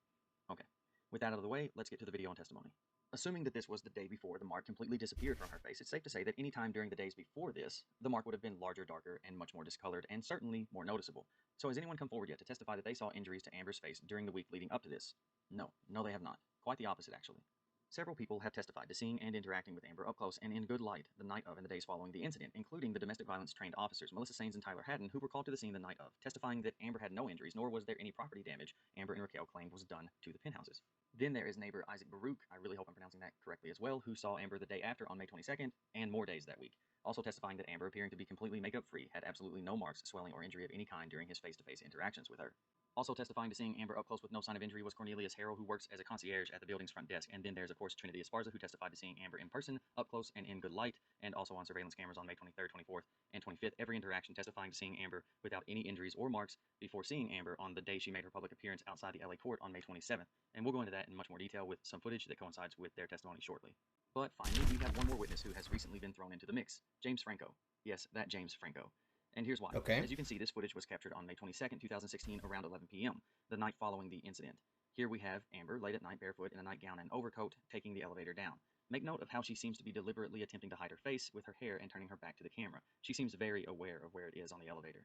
Speaker 2: Okay, with that out of the way, let's get to the video and testimony. Assuming that this was the day before the mark completely disappeared from her face, it's safe to say that any time during the days before this, the mark would have been larger, darker, and much more discolored, and certainly more noticeable. So has anyone come forward yet to testify that they saw injuries to Amber's face during the week leading up to this? No, they have not. Quite the opposite, actually. Several people have testified to seeing and interacting with Amber up close and in good light the night of and the days following the incident, including the domestic violence trained officers Melissa Sains and Tyler Haddon, who were called to the scene the night of, testifying that Amber had no injuries, nor was there any property damage Amber and Raquel claimed was done to the penthouses. Then there is neighbor Isaac Baruch, I really hope I'm pronouncing that correctly as well, who saw Amber the day after on May 22nd, and more days that week. Also testifying that Amber, appearing to be completely makeup-free, had absolutely no marks, swelling, or injury of any kind during his face-to-face interactions with her. Also testifying to seeing Amber up close with no sign of injury was Cornelius Harrell, who works as a concierge at the building's front desk. And then there's, of course, Trinity Esparza, who testified to seeing Amber in person, up close and in good light, and also on surveillance cameras on May 23rd, 24th, and 25th. Every interaction testifying to seeing Amber without any injuries or marks before seeing Amber on the day she made her public appearance outside the LA court on May 27th. And we'll go into that in much more detail with some footage that coincides with their testimony shortly. But finally, we have one more witness who has recently been thrown into the mix, James Franco. Yes, that James Franco. And here's why.
Speaker 1: Okay.
Speaker 2: As you can see, this footage was captured on May 22nd, 2016, around 11 p.m., the night following the incident. Here we have Amber, late at night, barefoot, in a nightgown and overcoat, taking the elevator down. Make note of how she seems to be deliberately attempting to hide her face with her hair and turning her back to the camera. She seems very aware of where it is on the elevator.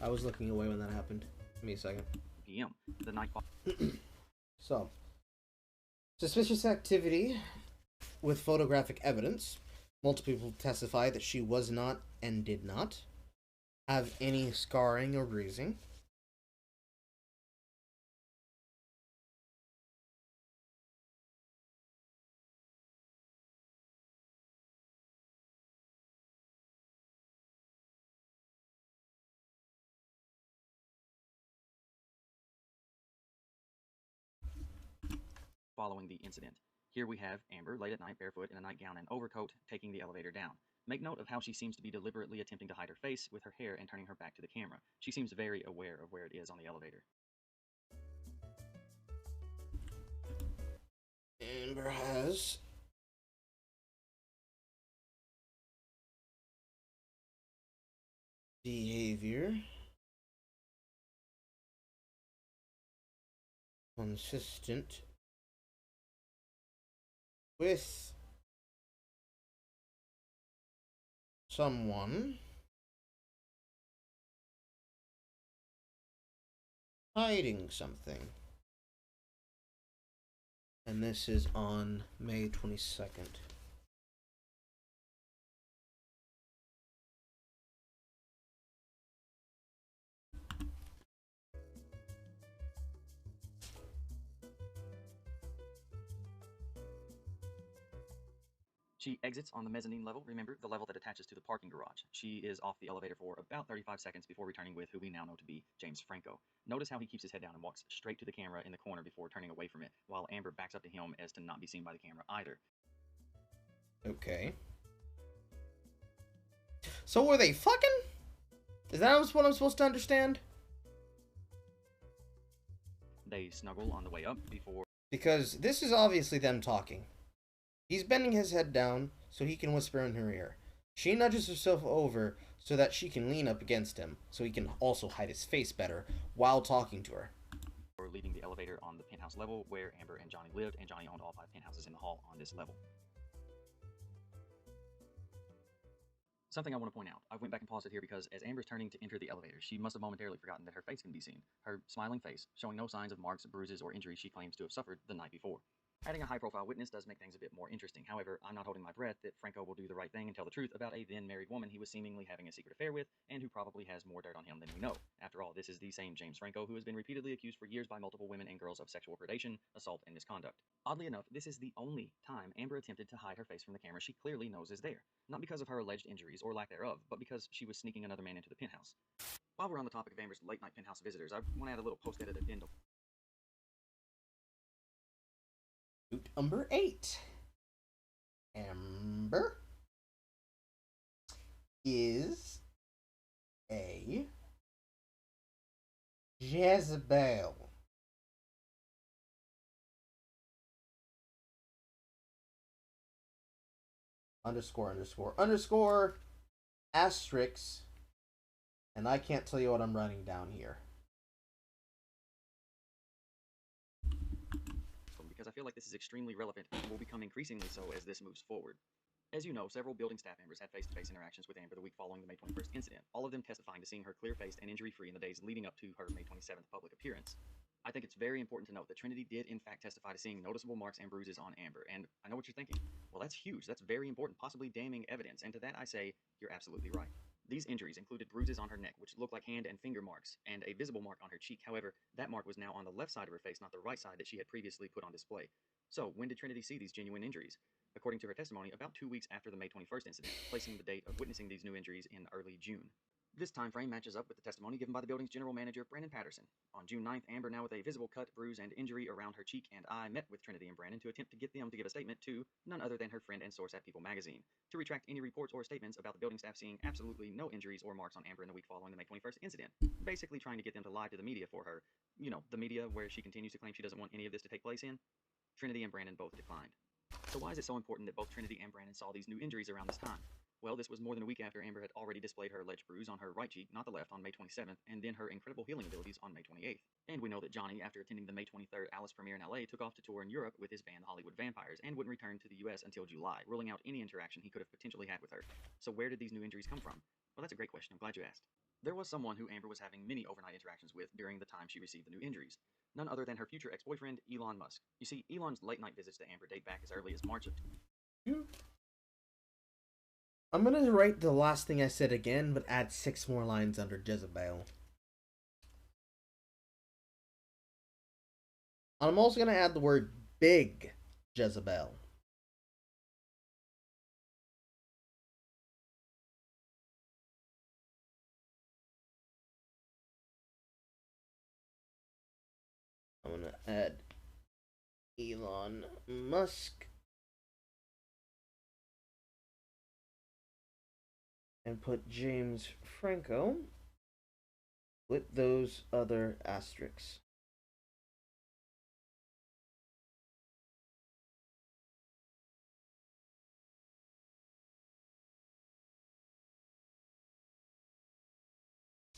Speaker 1: I was looking away when that happened. Give me a second.
Speaker 2: p.m., the night following.
Speaker 1: So, suspicious activity with photographic evidence. Multiple people testify that she was not and did not have any scarring or bruising.
Speaker 2: following the incident. Here we have Amber late at night barefoot in a nightgown and overcoat taking the elevator down. Make note of how she seems to be deliberately attempting to hide her face with her hair and turning her back to the camera. She seems very aware of where it is on the elevator.
Speaker 1: Amber has behavior consistent with someone hiding something. And this is on May 22nd.
Speaker 2: She exits on the mezzanine level, remember, the level that attaches to the parking garage. She is off the elevator for about 35 seconds before returning with who we now know to be James Franco. Notice how he keeps his head down and walks straight to the camera in the corner before turning away from it, while Amber backs up to him as to not be seen by the camera either.
Speaker 1: Okay. So were they fucking? Is that what I'm supposed to understand?
Speaker 2: They snuggle on the way up before...
Speaker 1: Because this is obviously them talking. He's bending his head down so he can whisper in her ear. She nudges herself over so that she can lean up against him, so he can also hide his face better while talking to her.
Speaker 2: Or leaving the elevator on the penthouse level where Amber and Johnny lived, and Johnny owned all 5 penthouses in the hall on this level. Something I want to point out. I went back and paused it here because as Amber's turning to enter the elevator, she must have momentarily forgotten that her face can be seen. Her smiling face, showing no signs of marks, bruises, or injuries she claims to have suffered the night before. Adding a high-profile witness does make things a bit more interesting. However, I'm not holding my breath that Franco will do the right thing and tell the truth about a then-married woman he was seemingly having a secret affair with, and who probably has more dirt on him than we know. After all, this is the same James Franco who has been repeatedly accused for years by multiple women and girls of sexual predation, assault, and misconduct. Oddly enough, this is the only time Amber attempted to hide her face from the camera she clearly knows is there. Not because of her alleged injuries, or lack thereof, but because she was sneaking another man into the penthouse. While we're on the topic of Amber's late-night penthouse visitors, I want to add a little post-edit addendum.
Speaker 1: Number 8. Amber is a Jezebel. ____ asterisk, and I can't tell you what I'm writing down here.
Speaker 2: Because I feel like this is extremely relevant and will become increasingly so as this moves forward. As you know, several building staff members had face-to-face interactions with Amber the week following the May 21st incident, all of them testifying to seeing her clear-faced and injury-free in the days leading up to her May 27th public appearance. I think it's very important to note that Trinity did in fact testify to seeing noticeable marks and bruises on Amber, and I know what you're thinking. Well, that's huge, that's very important, possibly damning evidence, and to that I say, you're absolutely right. These injuries included bruises on her neck, which looked like hand and finger marks, and a visible mark on her cheek. However, that mark was now on the left side of her face, not the right side that she had previously put on display. So, when did Trinity see these genuine injuries? According to her testimony, about 2 weeks after the May 21st incident, placing the date of witnessing these new injuries in early June. This time frame matches up with the testimony given by the building's general manager, Brandon Patterson. On June 9th, Amber, now with a visible cut, bruise, and injury around her cheek and eye, met with Trinity and Brandon to attempt to get them to give a statement to none other than her friend and source at People magazine, to retract any reports or statements about the building staff seeing absolutely no injuries or marks on Amber in the week following the May 21st incident, basically trying to get them to lie to the media for her. You know, the media where she continues to claim she doesn't want any of this to take place in. Trinity and Brandon both declined. So why is it so important that both Trinity and Brandon saw these new injuries around this time? Well, this was more than a week after Amber had already displayed her alleged bruise on her right cheek, not the left, on May 27th, and then her incredible healing abilities on May 28th. And we know that Johnny, after attending the May 23rd Alice premiere in LA, took off to tour in Europe with his band the Hollywood Vampires, and wouldn't return to the US until July, ruling out any interaction he could have potentially had with her. So where did these new injuries come from? Well, that's a great question. I'm glad you asked. There was someone who Amber was having many overnight interactions with during the time she received the new injuries. None other than her future ex-boyfriend, Elon Musk. You see, Elon's late-night visits to Amber date back as early as March of...
Speaker 1: I'm gonna write the last thing I said again, but add 6 more lines under Jezebel. I'm also gonna add the word big Jezebel. I'm gonna add Elon Musk. And put James Franco with those other asterisks.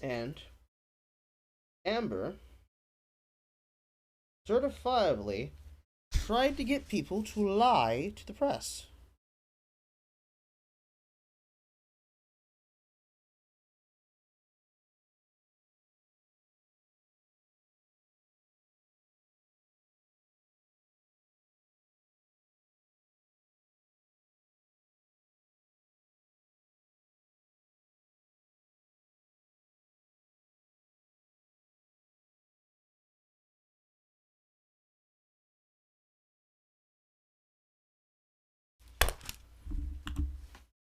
Speaker 1: And Amber certifiably tried to get people to lie to the press.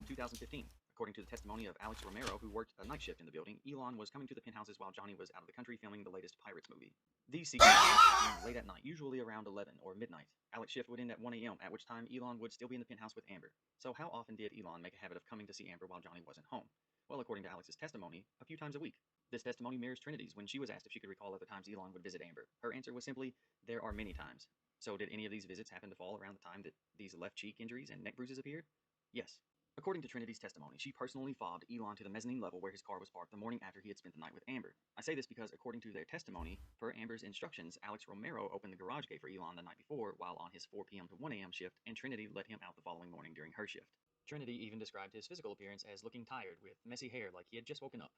Speaker 2: In 2015. According to the testimony of Alex Romero, who worked a night shift in the building, Elon was coming to the penthouses while Johnny was out of the country filming the latest Pirates movie. These sequences happened late at night, usually around 11 or midnight. Alex's shift would end at 1 a.m., at which time Elon would still be in the penthouse with Amber. So how often did Elon make a habit of coming to see Amber while Johnny wasn't home? Well, according to Alex's testimony, a few times a week. This testimony mirrors Trinity's when she was asked if she could recall other times Elon would visit Amber. Her answer was simply, there are many times. So did any of these visits happen to fall around the time that these left cheek injuries and neck bruises appeared? Yes. According to Trinity's testimony, she personally fobbed Elon to the mezzanine level where his car was parked the morning after he had spent the night with Amber. I say this because, according to their testimony, per Amber's instructions, Alex Romero opened the garage gate for Elon the night before while on his 4 p.m. to 1 a.m. shift, and Trinity let him out the following morning during her shift. Trinity even described his physical appearance as looking tired, with messy hair like he had just woken up.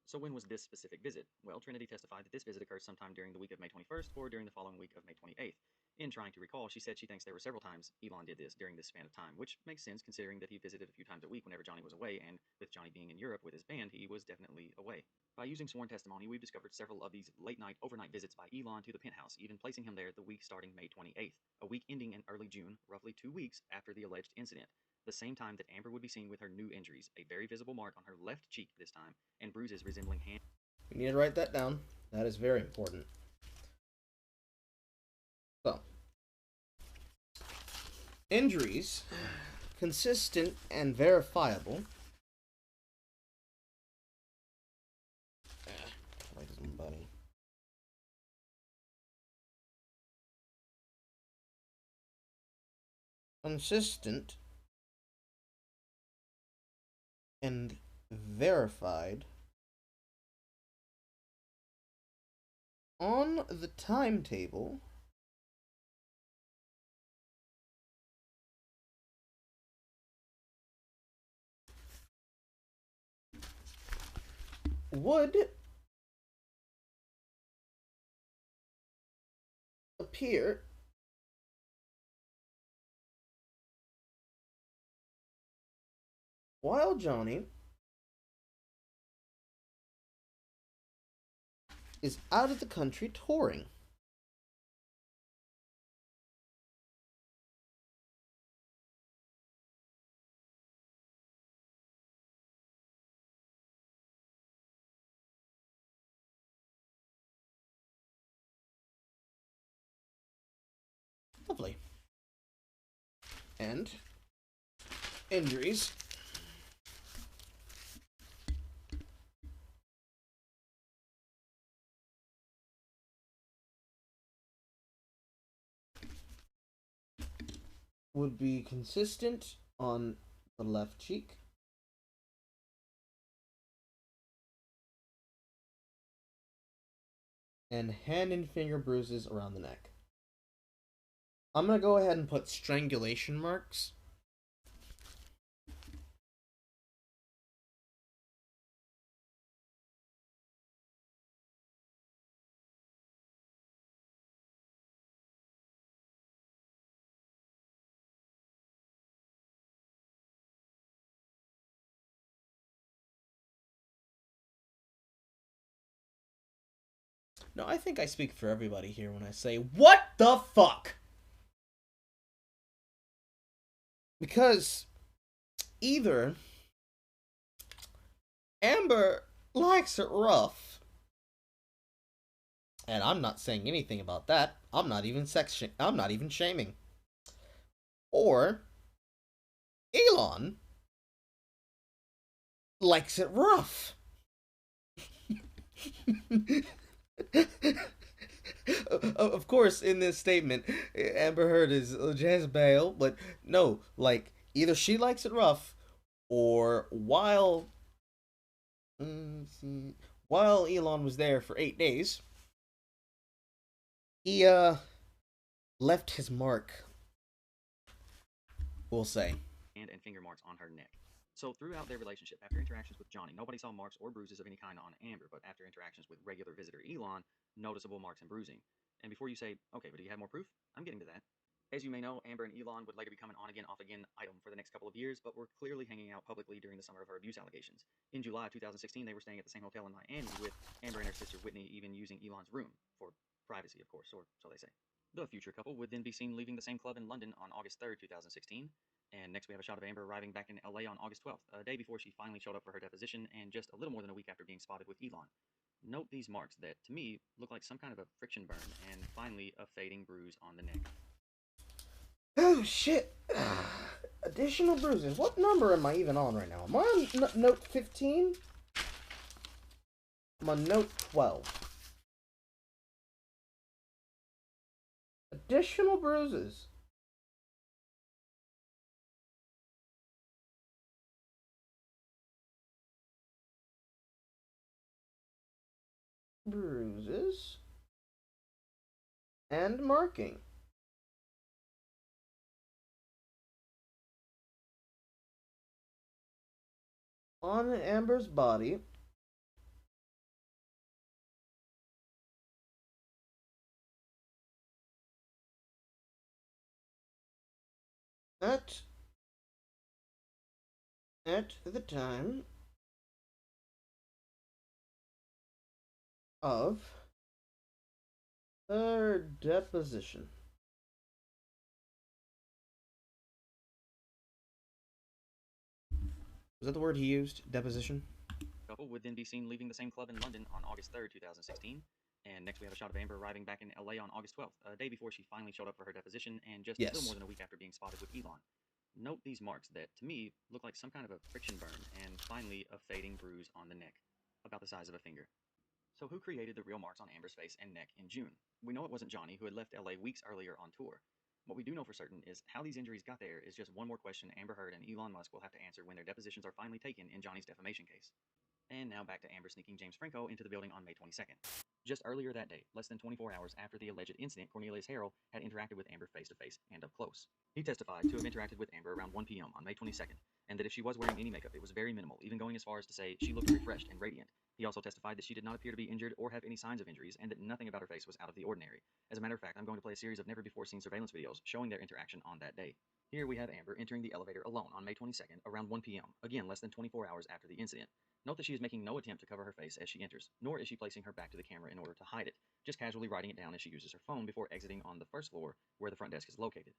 Speaker 2: So when was this specific visit? Well, Trinity testified that this visit occurred sometime during the week of May 21st or during the following week of May 28th. In trying to recall, she said she thinks there were several times Elon did this during this span of time, which makes sense considering that he visited a few times a week whenever Johnny was away, and with Johnny being in Europe with his band, he was definitely away. By using sworn testimony, we've discovered several of these late-night, overnight visits by Elon to the penthouse, even placing him there the week starting May 28th, a week ending in early June, roughly 2 weeks after the alleged incident, the same time that Amber would be seen with her new injuries, a very visible mark on her left cheek this time, and bruises resembling hand.
Speaker 1: You need to write that down. That is very important. So, injuries, consistent and verifiable. Where is my buddy? Consistent and verified on the timetable would appear while Johnny is out of the country touring. Lovely. And injuries would be consistent on the left cheek and hand and finger bruises around the neck. I'm going to go ahead and put strangulation marks. No, I think I speak for everybody here when I say, what the fuck? Because either Amber likes it rough, And I'm not saying anything about that. I'm not even I'm not even shaming. Or Elon likes it rough. Of course, in this statement, Amber Heard is Jezebel, but no, like, either she likes it rough, or while Elon was there for 8 days, he left his mark, we'll say.
Speaker 2: And finger marks on her neck. So throughout their relationship, after interactions with Johnny, nobody saw marks or bruises of any kind on Amber, but after interactions with regular visitor Elon, noticeable marks and bruising. And before you say, okay, but do you have more proof? I'm getting to that. As you may know, Amber and Elon would later become an on-again, off-again item for the next couple of years, but were clearly hanging out publicly during the summer of her abuse allegations. In July 2016, they were staying at the same hotel in Miami, with Amber and her sister Whitney even using Elon's room, for privacy, of course, or so they say. The future couple would then be seen leaving the same club in London on August 3rd, 2016. And next we have a shot of Amber arriving back in LA on August 12th, a day before she finally showed up for her deposition, and just a little more than a week after being spotted with Elon. Note these marks that, to me, look like some kind of a friction burn, and finally, a fading bruise on the neck.
Speaker 1: Oh, shit. Additional bruises. What number am I even on right now? Am I on note 15? I'm on note 12. Additional bruises. Bruises. And marking. On Amber's body. At the time of her deposition. Was that the word he used? Deposition?
Speaker 2: Couple would then be seen leaving the same club in London on August 3rd, 2016. And next we have a shot of Amber arriving back in LA on August 12th, a day before she finally showed up for her deposition, and just a little more than a week after being spotted with Elon. Note these marks that, to me, look like some kind of a friction burn, and finally, a fading bruise on the neck, about the size of a finger. So who created the real marks on Amber's face and neck in June? We know it wasn't Johnny, who had left LA weeks earlier on tour. What we do know for certain is how these injuries got there is just one more question Amber Heard and Elon Musk will have to answer when their depositions are finally taken in Johnny's defamation case. And now back to Amber sneaking James Franco into the building on May 22nd. Just earlier that day, less than 24 hours after the alleged incident, Cornelius Harrell had interacted with Amber face-to-face and up close. He testified to have interacted with Amber around 1 p.m. on May 22nd, and that if she was wearing any makeup, it was very minimal, even going as far as to say she looked refreshed and radiant. He also testified that she did not appear to be injured or have any signs of injuries, and that nothing about her face was out of the ordinary. As a matter of fact, I'm going to play a series of never-before-seen surveillance videos showing their interaction on that day. Here we have Amber entering the elevator alone on May 22nd around 1 p.m., again less than 24 hours after the incident. Note that she is making no attempt to cover her face as she enters, nor is she placing her back to the camera in order to hide it, just casually writing it down as she uses her phone before exiting on the first floor where the front desk is located.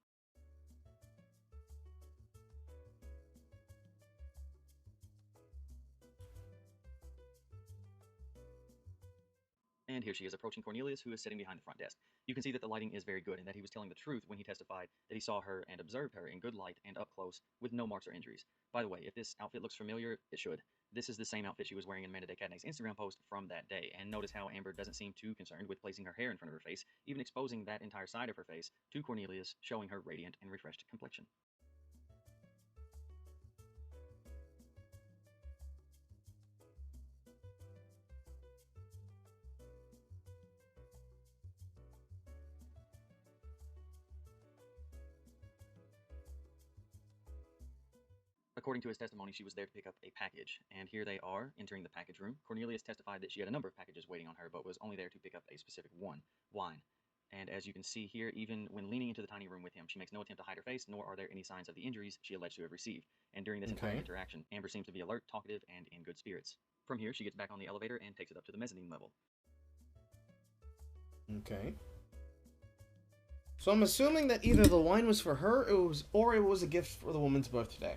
Speaker 2: And here she is approaching Cornelius, who is sitting behind the front desk. You can see that the lighting is very good and that he was telling the truth when he testified that he saw her and observed her in good light and up close with no marks or injuries. By the way, if this outfit looks familiar, it should. This is the same outfit she was wearing in Amanda Day Catnay's Instagram post from that day, and notice how Amber doesn't seem too concerned with placing her hair in front of her face, even exposing that entire side of her face to Cornelius, showing her radiant and refreshed complexion. According to his testimony, she was there to pick up a package, and here they are, entering the package room. Cornelius testified that she had a number of packages waiting on her, but was only there to pick up a specific one, wine. And as you can see here, even when leaning into the tiny room with him, she makes no attempt to hide her face, nor are there any signs of the injuries she alleged to have received. And during this entire interaction, Amber seems to be alert, talkative, and in good spirits. From here, she gets back on the elevator and takes it up to the mezzanine level.
Speaker 1: Okay. So I'm assuming that either the wine was for her, or it was a gift for the woman's birthday.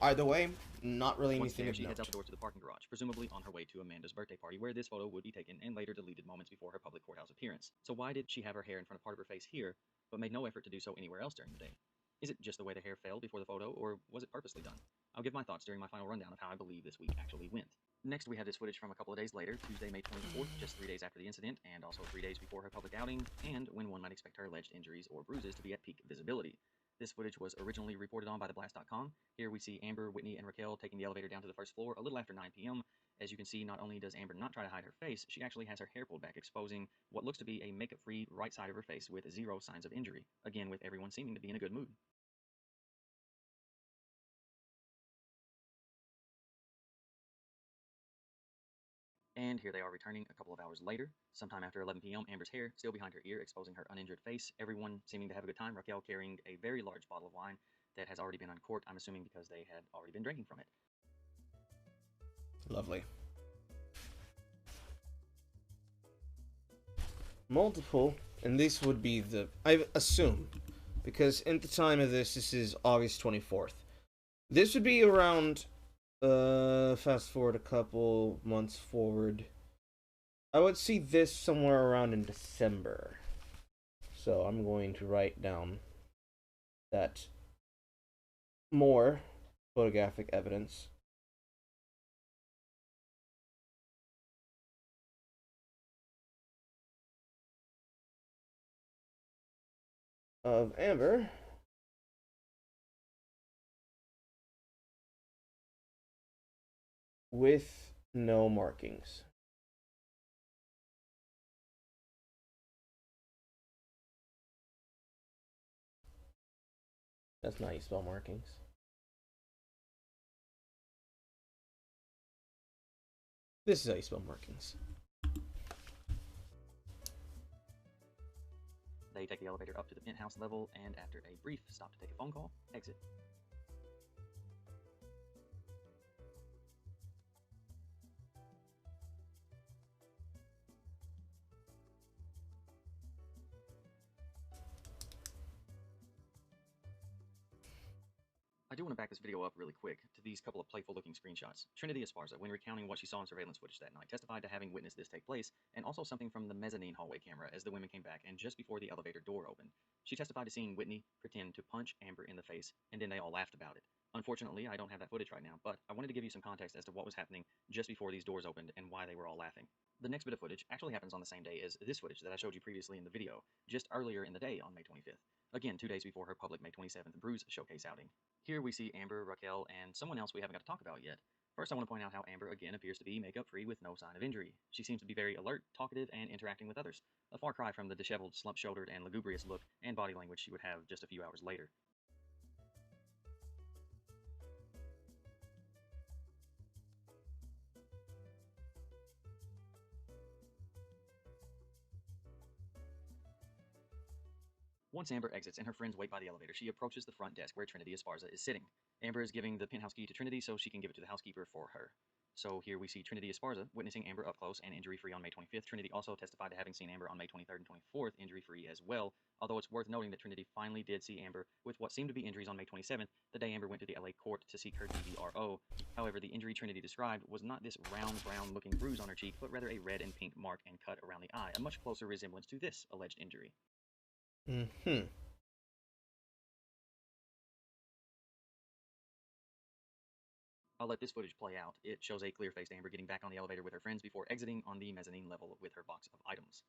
Speaker 1: Either way, not really
Speaker 2: Once
Speaker 1: anything
Speaker 2: there,
Speaker 1: of
Speaker 2: she heads out
Speaker 1: note.
Speaker 2: the door to the parking garage, presumably on her way to Amanda's birthday party, where this photo would be taken and later deleted moments before her public courthouse appearance. So why did she have her hair in front of part of her face here, but made no effort to do so anywhere else during the day? Is it just the way the hair fell before the photo, or was it purposely done? I'll give my thoughts during my final rundown of how I believe this week actually went. Next, we have this footage from a couple of days later, Tuesday, May 24th, just 3 days after the incident, and also 3 days before her public outing, and when one might expect her alleged injuries or bruises to be at peak visibility. This footage was originally reported on by TheBlast.com. Here we see Amber, Whitney, and Raquel taking the elevator down to the first floor a little after 9 p.m. As you can see, not only does Amber not try to hide her face, she actually has her hair pulled back, exposing what looks to be a makeup-free right side of her face with zero signs of injury, again with everyone seeming to be in a good mood. And here they are returning a couple of hours later, sometime after 11 p.m., Amber's hair still behind her ear, exposing her uninjured face, everyone seeming to have a good time, Raquel carrying a very large bottle of wine that has already been uncorked, I'm assuming because they had already been drinking from it.
Speaker 1: Lovely. Multiple, and this would be the, I assume, because at the time of this is August 24th. This would be around, fast forward a couple months forward. I would see this somewhere around in December. So I'm going to write down that more photographic evidence of Amber with no markings. That's not how you spell markings. This is how you spell markings.
Speaker 2: They take the elevator up to the penthouse level, and after a brief stop to take a phone call, exit. I do want to back this video up really quick to these couple of playful-looking screenshots. Trinity Esparza, when recounting what she saw in surveillance footage that night, testified to having witnessed this take place, and also something from the mezzanine hallway camera as the women came back and just before the elevator door opened. She testified to seeing Whitney pretend to punch Amber in the face, and then they all laughed about it. Unfortunately, I don't have that footage right now, but I wanted to give you some context as to what was happening just before these doors opened and why they were all laughing. The next bit of footage actually happens on the same day as this footage that I showed you previously in the video, just earlier in the day on May 25th. Again, 2 days before her public May 27th Bruise Showcase outing. Here we see Amber, Raquel, and someone else we haven't got to talk about yet. First, I want to point out how Amber again appears to be makeup-free with no sign of injury. She seems to be very alert, talkative, and interacting with others. A far cry from the disheveled, slump-shouldered, and lugubrious look and body language she would have just a few hours later. Once Amber exits and her friends wait by the elevator, she approaches the front desk where Trinity Esparza is sitting. Amber is giving the penthouse key to Trinity so she can give it to the housekeeper for her. So here we see Trinity Esparza witnessing Amber up close and injury-free on May 25th. Trinity also testified to having seen Amber on May 23rd and 24th injury-free as well, although it's worth noting that Trinity finally did see Amber with what seemed to be injuries on May 27th, the day Amber went to the LA court to seek her DVRO. However, the injury Trinity described was not this round, brown-looking bruise on her cheek, but rather a red and pink mark and cut around the eye, a much closer resemblance to this alleged injury. I'll let this footage play out. It shows a clear-faced Amber getting back on the elevator with her friends before exiting on the mezzanine level with her box of items.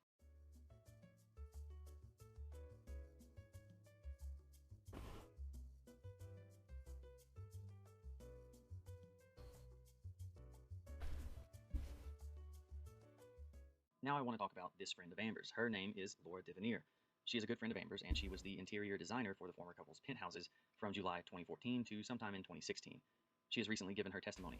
Speaker 2: Now I want to talk about this friend of Amber's. Her name is Laura Divinier. She is a good friend of Amber's, and she was the interior designer for the former couple's penthouses from July 2014 to sometime in 2016. She has recently given her testimony.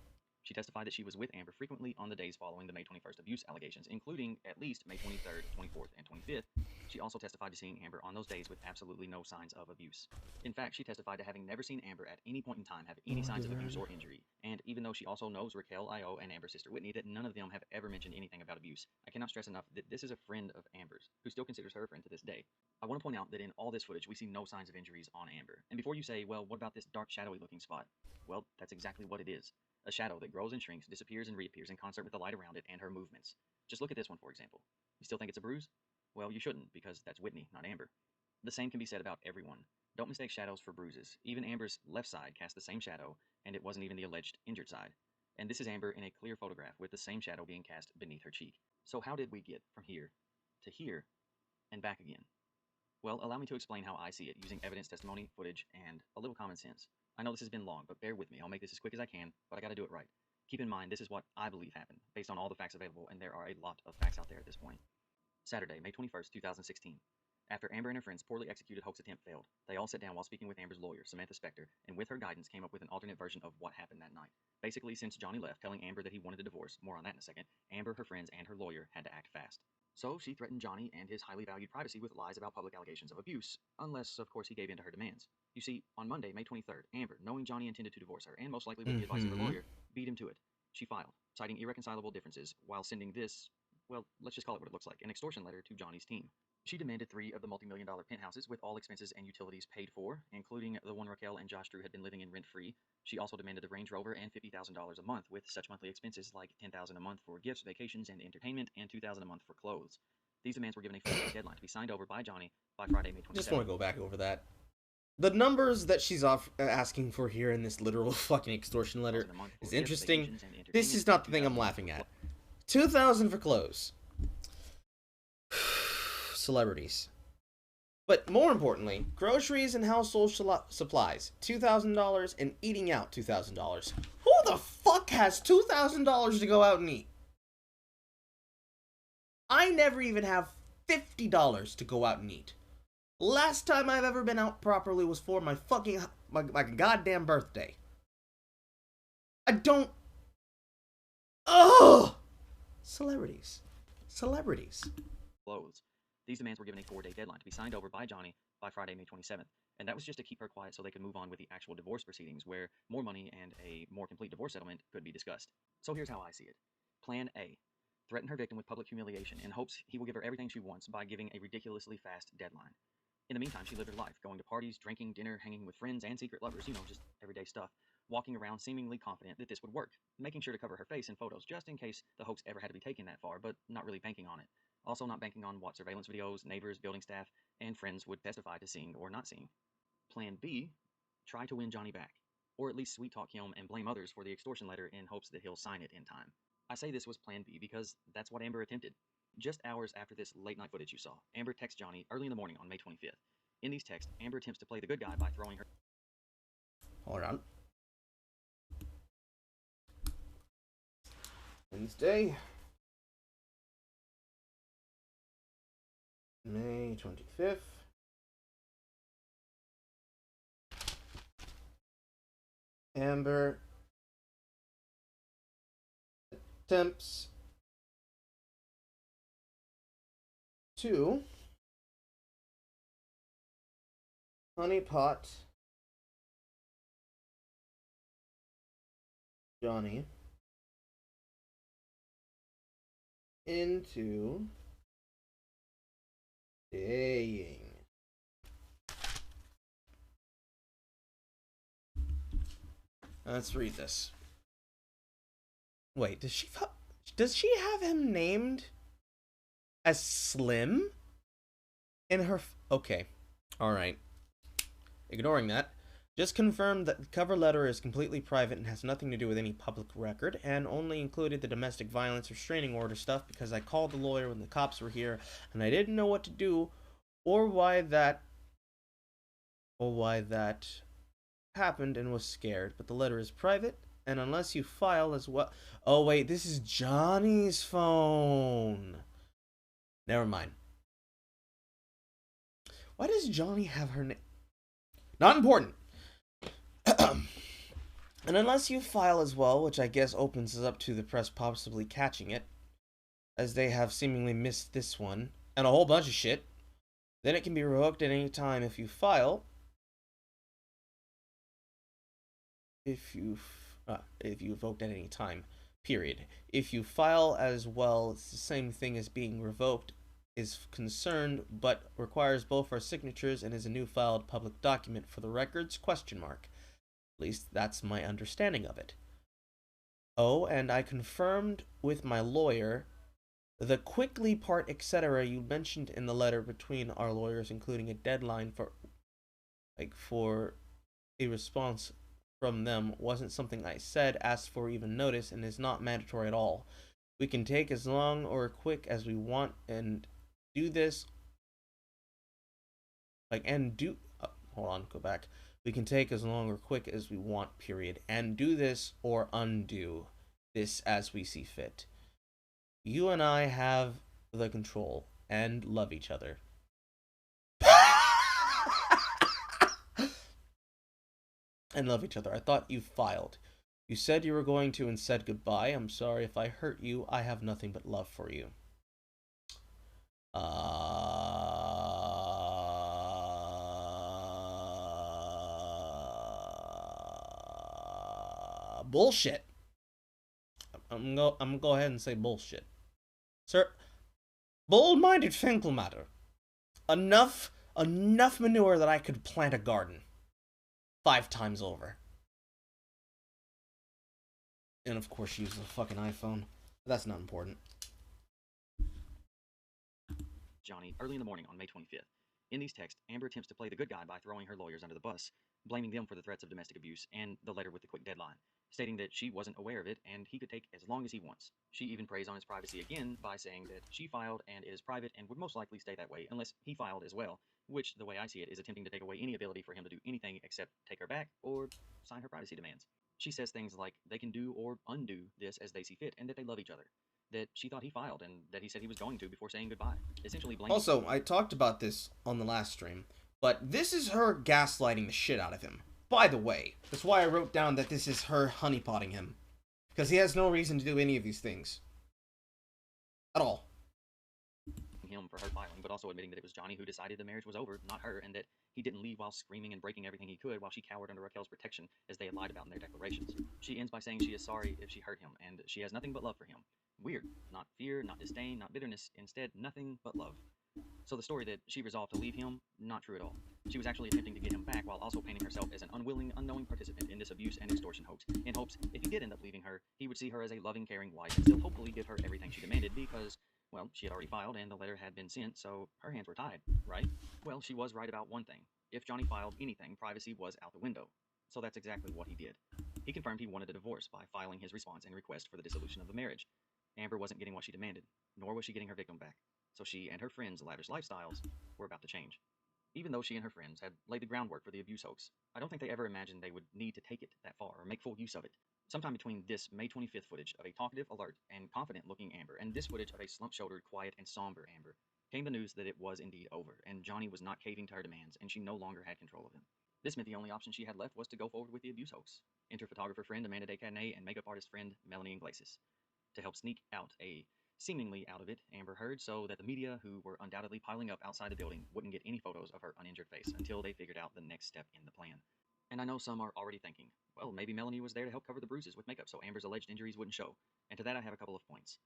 Speaker 2: She testified that she was with Amber frequently on the days following the May 21st abuse allegations, including at least May 23rd, 24th, and 25th. She also testified to seeing Amber on those days with absolutely no signs of abuse. In fact, she testified to having never seen Amber at any point in time have any signs of abuse or injury. And even though she also knows Raquel, Io, and Amber's sister Whitney, that none of them have ever mentioned anything about abuse, I cannot stress enough that this is a friend of Amber's, who still considers her a friend to this day. I want to point out that in all this footage, we see no signs of injuries on Amber. And before you say, well, what about this dark, shadowy looking spot? Well, that's exactly what it is. A shadow that grows and shrinks, disappears and reappears in concert with the light around it and her movements. Just look at this one, for example. You still think it's a bruise? Well, you shouldn't, because that's Whitney, not Amber. The same can be said about everyone. Don't mistake shadows for bruises. Even Amber's left side cast the same shadow, and it wasn't even the alleged injured side. And this is Amber in a clear photograph with the same shadow being cast beneath her cheek. So how did we get from here to here and back again? Well, allow me to explain how I see it using evidence, testimony, footage, and a little common sense. I know this has been long, but bear with me. I'll make this as quick as I can, but I gotta do it right. Keep in mind, this is what I believe happened, based on all the facts available, and there are a lot of facts out there at this point. Saturday, May 21st, 2016. After Amber and her friend's poorly executed hoax attempt failed, they all sat down while speaking with Amber's lawyer, Samantha Spector, and with her guidance came up with an alternate version of what happened that night. Basically, since Johnny left, telling Amber that he wanted a divorce, more on that in a second, Amber, her friends, and her lawyer had to act fast. So she threatened Johnny and his highly valued privacy with lies about public allegations of abuse, unless, of course, he gave in to her demands. You see, on Monday, May 23rd, Amber, knowing Johnny intended to divorce her, and most likely with the advice of her lawyer, beat him to it. She filed, citing irreconcilable differences, while sending this, well, let's just call it what it looks like, an extortion letter to Johnny's team. She demanded 3 of the multi-million-dollar penthouses with all expenses and utilities paid for, including the one Raquel and Josh Drew had been living in rent-free. She also demanded the Range Rover and $50,000 a month, with such monthly expenses like $10,000 a month for gifts, vacations, and entertainment, and $2,000 a month for clothes. These demands were given a 4-day deadline to be signed over by Johnny by Friday, May 27th.
Speaker 1: Just want to go back over that. The numbers that she's asking for here in this literal fucking extortion letter is interesting. This is not the thing I'm laughing at. $2,000 for clothes. Celebrities. But more importantly, groceries and household supplies, $2,000, and eating out, $2,000. Who the fuck has $2,000 to go out and eat? I never even have $50 to go out and eat. Last time I've ever been out properly was for my fucking, my goddamn birthday. I don't... Ugh! Celebrities.
Speaker 2: Clothes. These demands were given a 4-day deadline to be signed over by Johnny by Friday, May 27th. And that was just to keep her quiet so they could move on with the actual divorce proceedings, where more money and a more complete divorce settlement could be discussed. So here's how I see it. Plan A. Threaten her victim with public humiliation in hopes he will give her everything she wants by giving a ridiculously fast deadline. In the meantime, she lived her life, going to parties, drinking, dinner, hanging with friends and secret lovers, you know, just everyday stuff, walking around seemingly confident that this would work, making sure to cover her face in photos just in case the hoax ever had to be taken that far, but not really banking on it. Also not banking on what surveillance videos, neighbors, building staff, and friends would testify to seeing or not seeing. Plan B, try to win Johnny back, or at least sweet talk him and blame others for the extortion letter in hopes that he'll sign it in time. I say this was Plan B because that's what Amber attempted. Just hours after this late-night footage you saw, Amber texts Johnny early in the morning on May 25th. In these texts, Amber attempts to play the good guy by throwing her...
Speaker 1: Hold on. Wednesday, May 25th. Amber attempts to honeypot Johnny into staying. Let's read this. Wait, does she have him named as Slim in her... Okay, alright. Ignoring that, just confirmed that the cover letter is completely private and has nothing to do with any public record, and only included the domestic violence restraining order stuff because I called the lawyer when the cops were here, and I didn't know what to do, or why that happened, and was scared. But the letter is private, and unless you file as well... Oh wait, this is Johnny's phone. Never mind. Why does Johnny have her name? Not important. And unless you file as well, which I guess opens us up to the press possibly catching it, as they have seemingly missed this one, and a whole bunch of shit, then it can be revoked at any time if you file. If you revoked at any time, period. If you file as well, it's the same thing as being revoked is concerned, but requires both our signatures and is a new filed public document for the records, question mark. At least that's my understanding of it. Oh, and I confirmed with my lawyer the quickly part, etc. you mentioned in the letter between our lawyers, including a deadline for a response from them, wasn't something I said, asked for, even notice, and is not mandatory at all. We can take as long or quick as we want and do this. Hold on, go back. We can take as long or quick as we want, period, and do this or undo this as we see fit. You and I have the control and love each other. And love each other. I thought you filed. You said you were going to and said goodbye. I'm sorry if I hurt you. I have nothing but love for you. Bullshit. I'm gonna go ahead and say bullshit. Sir, bold-minded Finkel matter. Enough manure that I could plant a garden 5 times over. And of course she uses a fucking iPhone. That's not important.
Speaker 2: Johnny early in the morning on May 25th. In these texts, Amber attempts to play the good guy by throwing her lawyers under the bus, blaming them for the threats of domestic abuse and the letter with the quick deadline, stating that she wasn't aware of it and he could take as long as he wants. She even preys on his privacy again by saying that she filed and it is private and would most likely stay that way unless he filed as well, which, the way I see it, is attempting to take away any ability for him to do anything except take her back or sign her privacy demands. She says things like they can do or undo this as they see fit and that they love each other, that she thought he filed and that he said he was going to before saying goodbye, essentially blaming.
Speaker 1: Also, I talked about this on the last stream, but this is her gaslighting the shit out of him. By the way, that's why I wrote down that this is her honeypotting him, because he has no reason to do any of these things at all.
Speaker 2: Him for her filing, but also admitting that it was Johnny who decided the marriage was over, not her, and that he didn't leave while screaming and breaking everything he could while she cowered under Raquel's protection, as they had lied about in their declarations. She ends by saying she is sorry if she hurt him, and she has nothing but love for him. Weird. Not fear, not disdain, not bitterness, instead nothing but love. So the story that she resolved to leave him, not true at all. She was actually attempting to get him back while also painting herself as an unwilling, unknowing participant in this abuse and extortion hoax, in hopes if he did end up leaving her, he would see her as a loving, caring wife and still hopefully give her everything she demanded because, well, she had already filed and the letter had been sent, so her hands were tied, right? Well, she was right about one thing. If Johnny filed anything, privacy was out the window. So that's exactly what he did. He confirmed he wanted a divorce by filing his response and request for the dissolution of the marriage. Amber wasn't getting what she demanded, nor was she getting her victim back. So she and her friends' lavish lifestyles were about to change. Even though she and her friends had laid the groundwork for the abuse hoax, I don't think they ever imagined they would need to take it that far or make full use of it. Sometime between this May 25th footage of a talkative, alert, and confident-looking Amber and this footage of a slump-shouldered, quiet, and somber Amber came the news that it was indeed over, and Johnny was not caving to her demands, and she no longer had control of him. This meant the only option she had left was to go forward with the abuse hoax. Enter photographer friend Amanda Descarnets and makeup artist friend Melanie Iglesias to help sneak out a seemingly out of it Amber Heard so that the media, who were undoubtedly piling up outside the building, wouldn't get any photos of her uninjured face until they figured out the next step in the plan. And I know some are already thinking, well, maybe Melanie was there to help cover the bruises with makeup so Amber's alleged injuries wouldn't show. And to that I have a couple of points.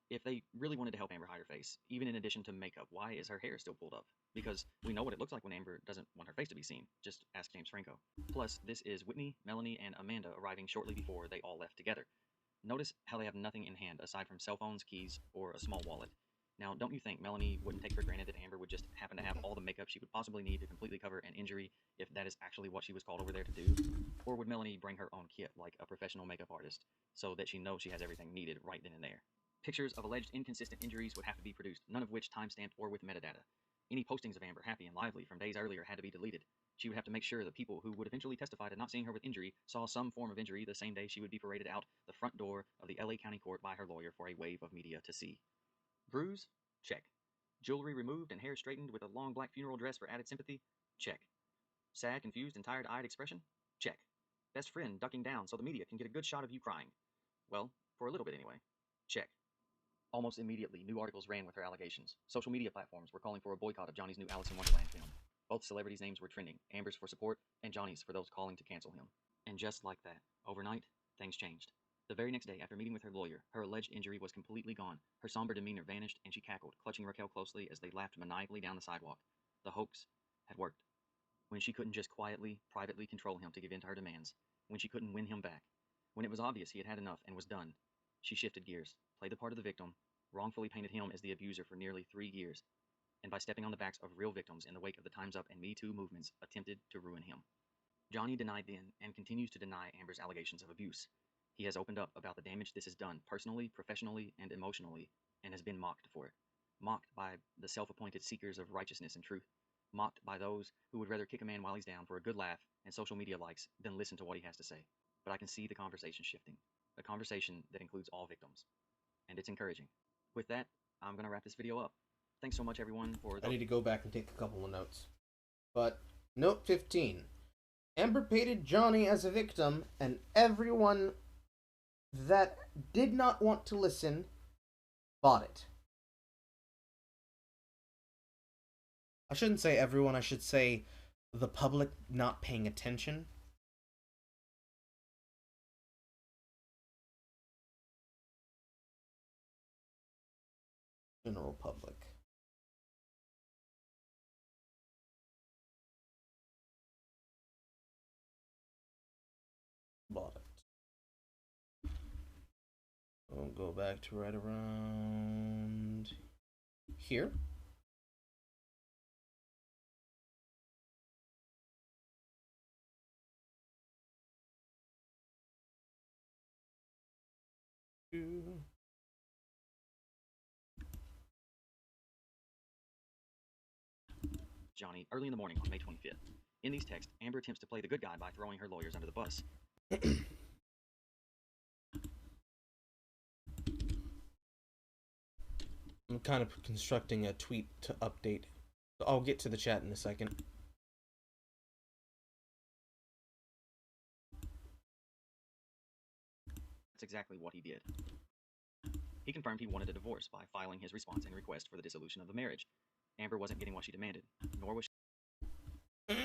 Speaker 2: If they really wanted to help Amber hide her face, even in addition to makeup, why is her hair still pulled up? Because we know what it looks like when Amber doesn't want her face to be seen. Just ask James Franco. Plus, this is Whitney, Melanie, and Amanda arriving shortly before they all left together. Notice how they have nothing in hand aside from cell phones, keys, or a small wallet. Now, don't you think Melanie wouldn't take for granted that Amber would just happen to have all the makeup she would possibly need to completely cover an injury if that is actually what she was called over there to do? Or would Melanie bring her own kit like a professional makeup artist so that she knows she has everything needed right then and there? Pictures of alleged inconsistent injuries would have to be produced, none of which timestamped or with metadata. Any postings of Amber happy and lively from days earlier had to be deleted. She would have to make sure the people who would eventually testify to not seeing her with injury saw some form of injury the same day she would be paraded out the front door of the LA County Court by her lawyer for a wave of media to see. Bruise? Check. Jewelry removed and hair straightened with a long black funeral dress for added sympathy? Check. Sad, confused, and tired-eyed expression? Check. Best friend ducking down so the media can get a good shot of you crying. Well, for a little bit anyway. Check. Almost immediately, new articles ran with her allegations. Social media platforms were calling for a boycott of Johnny's new Alice in Wonderland film. Both celebrities' names were trending, Amber's for support, and Johnny's for those calling to cancel him. And just like that, overnight, things changed. The very next day, after meeting with her lawyer, her alleged injury was completely gone. Her somber demeanor vanished, and she cackled, clutching Raquel closely as they laughed maniacally down the sidewalk. The hoax had worked. When she couldn't just quietly, privately control him to give in to her demands. When she couldn't win him back. When it was obvious he had had enough and was done. She shifted gears, played the part of the victim, wrongfully painted him as the abuser for nearly 3 years, and by stepping on the backs of real victims in the wake of the Time's Up and Me Too movements, attempted to ruin him. Johnny denied then, and continues to deny Amber's allegations of abuse. He has opened up about the damage this has done, personally, professionally, and emotionally, and has been mocked for it. Mocked by the self-appointed seekers of righteousness and truth. Mocked by those who would rather kick a man while he's down for a good laugh and social media likes than listen to what he has to say. But I can see the conversation shifting. A conversation that includes all victims. And it's encouraging. With that, I'm going to wrap this video up. Thanks so much, everyone, for...
Speaker 1: I need to go back and take a couple of notes. But, note 15. Amber painted Johnny as a victim, and everyone that did not want to listen bought it. I shouldn't say everyone, I should say the public not paying attention. General public. Bought it. We'll go back to right around here.
Speaker 2: Johnny early in the morning on May 25th. In these texts, Amber attempts to play the good guy by throwing her lawyers under the bus.
Speaker 1: I'm kind of constructing a tweet to update. I'll get to the chat in a second.
Speaker 2: That's exactly what he did. He confirmed he wanted a divorce by filing his response and request for the dissolution of the marriage. Amber wasn't getting what she demanded, nor was she...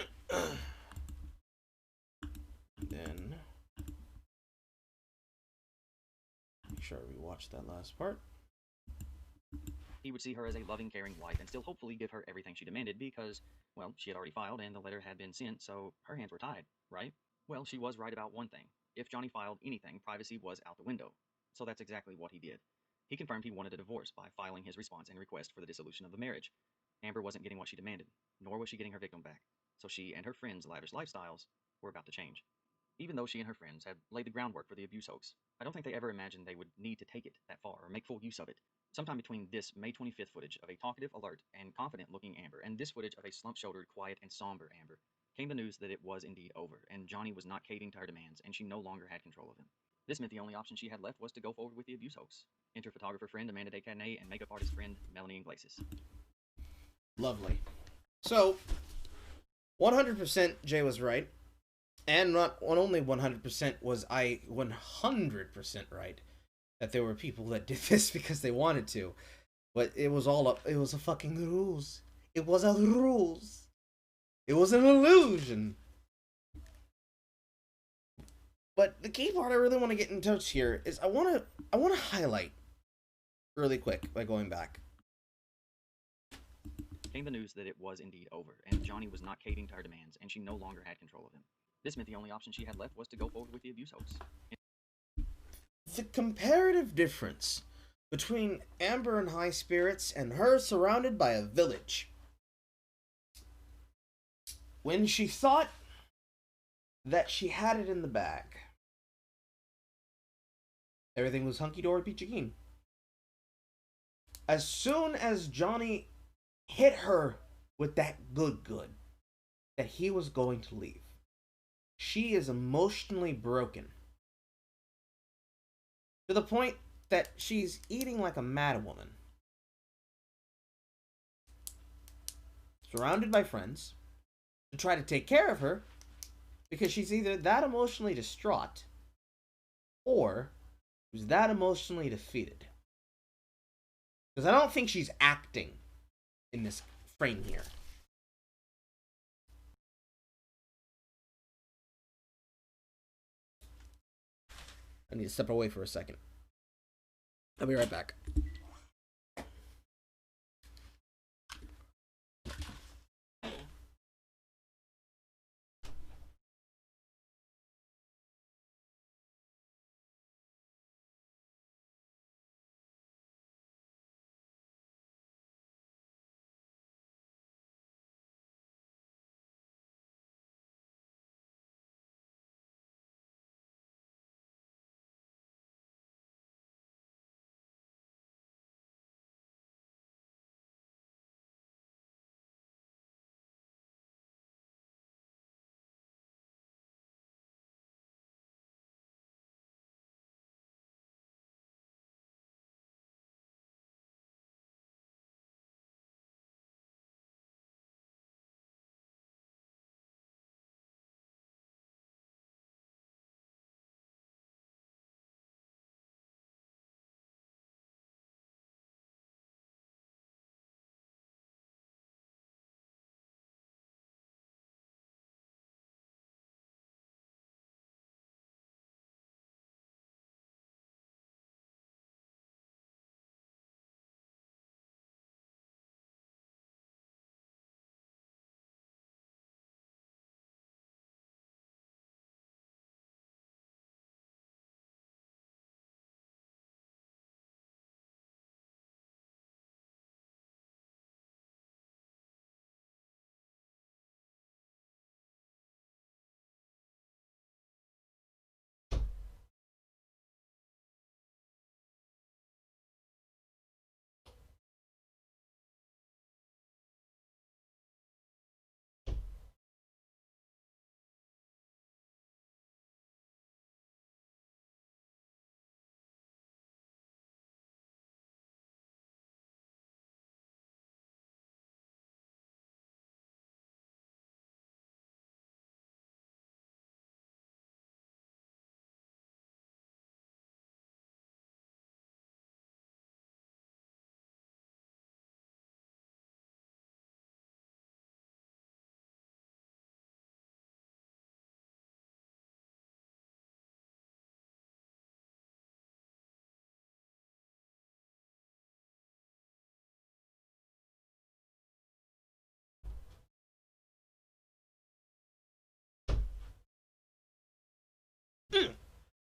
Speaker 1: Then... make sure we watch that last part.
Speaker 2: He would see her as a loving, caring wife and still hopefully give her everything she demanded because, well, she had already filed and the letter had been sent, so her hands were tied, right? Well, she was right about one thing. If Johnny filed anything, privacy was out the window. So that's exactly what he did. He confirmed he wanted a divorce by filing his response and request for the dissolution of the marriage. Amber wasn't getting what she demanded, nor was she getting her victim back. So she and her friends' lavish lifestyles were about to change. Even though she and her friends had laid the groundwork for the abuse hoax, I don't think they ever imagined they would need to take it that far or make full use of it. Sometime between this May 25th footage of a talkative, alert, and confident-looking Amber and this footage of a slump-shouldered, quiet, and somber Amber came the news that it was indeed over, and Johnny was not caving to her demands, and she no longer had control of him. This meant the only option she had left was to go forward with the abuse hoax. Enter photographer friend Amanda Descarnay and makeup artist friend Melanie Iglesias.
Speaker 1: Lovely. So, 100% Jay was right. And not only 100% was I 100% right. That there were people that did this because they wanted to. But it was all up. It was a fucking ruse. It was a ruse. It was an illusion. But the key part I really want to get in touch here is I want to highlight really quick by going back.
Speaker 2: Came the news that it was indeed over, and Johnny was not caving to her demands, and she no longer had control of him. This meant the only option she had left was to go forward with the abuse hoax.
Speaker 1: The comparative difference between Amber in high spirits and her surrounded by a village. When she thought that she had it in the bag, everything was hunky-dory peachy keen. As soon as Johnny hit her with that good, that he was going to leave, she is emotionally broken. To the point that she's eating like a mad woman. Surrounded by friends to try to take care of her Because she's either that emotionally distraught, or she's that emotionally defeated. Because I don't think she's acting in this frame here. I need to step away for a second. I'll be right back.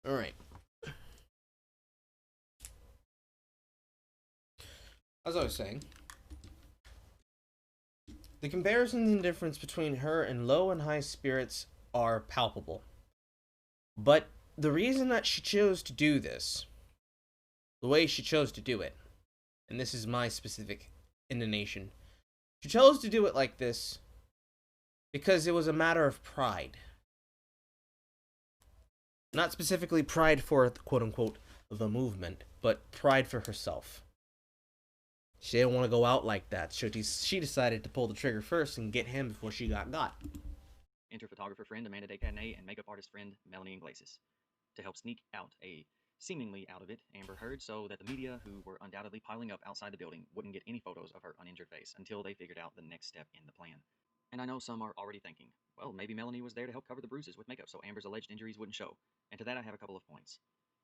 Speaker 1: Alright. As I was saying, the comparisons and difference between her and low and high spirits are palpable. But the reason that she chose to do this, the way she chose to do it, and this is my specific intonation, she chose to do it like this because it was a matter of pride. Not specifically pride for, quote-unquote, the movement, but pride for herself. She didn't want to go out like that, so she decided to pull the trigger first and get him before she got.
Speaker 2: Enter photographer friend Amanda Descartes and makeup artist friend Melanie Iglesias. To help sneak out seemingly out of it, Amber heard so that the media, who were undoubtedly piling up outside the building, wouldn't get any photos of her uninjured face until they figured out the next step in the plan. And I know some are already thinking, well, maybe Melanie was there to help cover the bruises with makeup so Amber's alleged injuries wouldn't show. And to that I have a couple of points.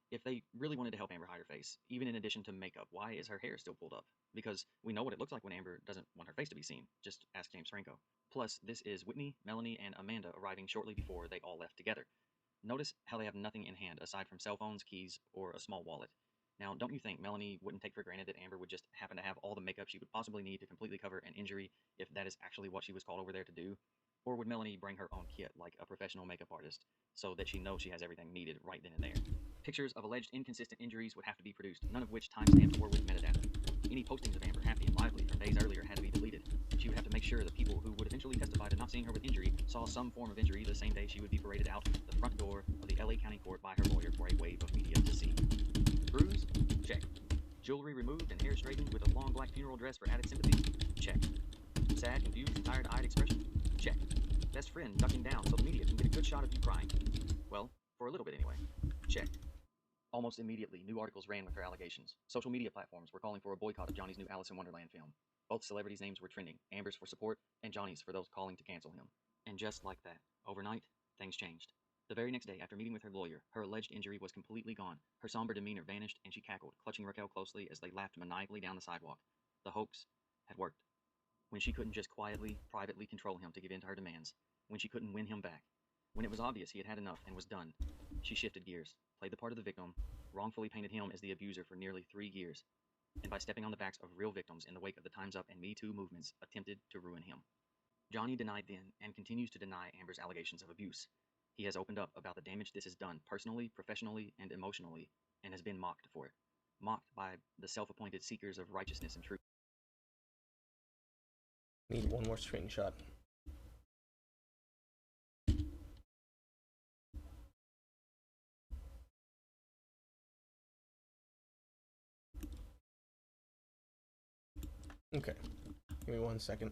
Speaker 2: If they really wanted to help Amber hide her face, even in addition to makeup, why is her hair still pulled up? Because we know what it looks like when Amber doesn't want her face to be seen. Just ask James Franco. Plus, this is Whitney, Melanie, and Amanda arriving shortly before they all left together. Notice how they have nothing in hand aside from cell phones, keys, or a small wallet. Now, don't you think Melanie wouldn't take for granted that Amber would just happen to have all the makeup she would possibly need to completely cover an injury if that is actually what she was called over there to do? Or would Melanie bring her own kit like a professional makeup artist so that she knows she has everything needed right then and there? Pictures of alleged inconsistent injuries would have to be produced, none of which timestamped or with metadata. Any postings of Amber happy and lively from days earlier had to be deleted. She would have to make sure that people who would eventually testify to not seeing her with injury saw some form of injury the same day she would be paraded out the front door of the LA County Court by her lawyer for a wave of media to see. Bruise? Check. Jewelry removed and hair straightened with a long black funeral dress for added sympathy? Check. Sad, confused, and tired-eyed expression? Check. best friend ducking down so the media can get a good shot of you crying. Well, for a little bit anyway. Checked. Almost immediately, new articles ran with her allegations. Social media platforms were calling for a boycott of Johnny's new Alice in Wonderland film. Both celebrities' names were trending, Amber's for support, and Johnny's for those calling to cancel him. And just like that, overnight, things changed. The very next day, after meeting with her lawyer, her alleged injury was completely gone. Her somber demeanor vanished, and she cackled, clutching Raquel closely as they laughed maniacally down the sidewalk. The hoax had worked. When she couldn't just quietly, privately control him to give in to her demands. When she couldn't win him back. When it was obvious he had had enough and was done. She shifted gears, played the part of the victim, wrongfully painted him as the abuser for nearly 3 years, and by stepping on the backs of real victims in the wake of the Time's Up and Me Too movements, attempted to ruin him. Johnny denied then, and continues to deny Amber's allegations of abuse. He has opened up about the damage this has done personally, professionally, and emotionally, and has been mocked for it. Mocked by the self-appointed seekers of righteousness and truth.
Speaker 1: Need one more screenshot. Okay, give me 1 second.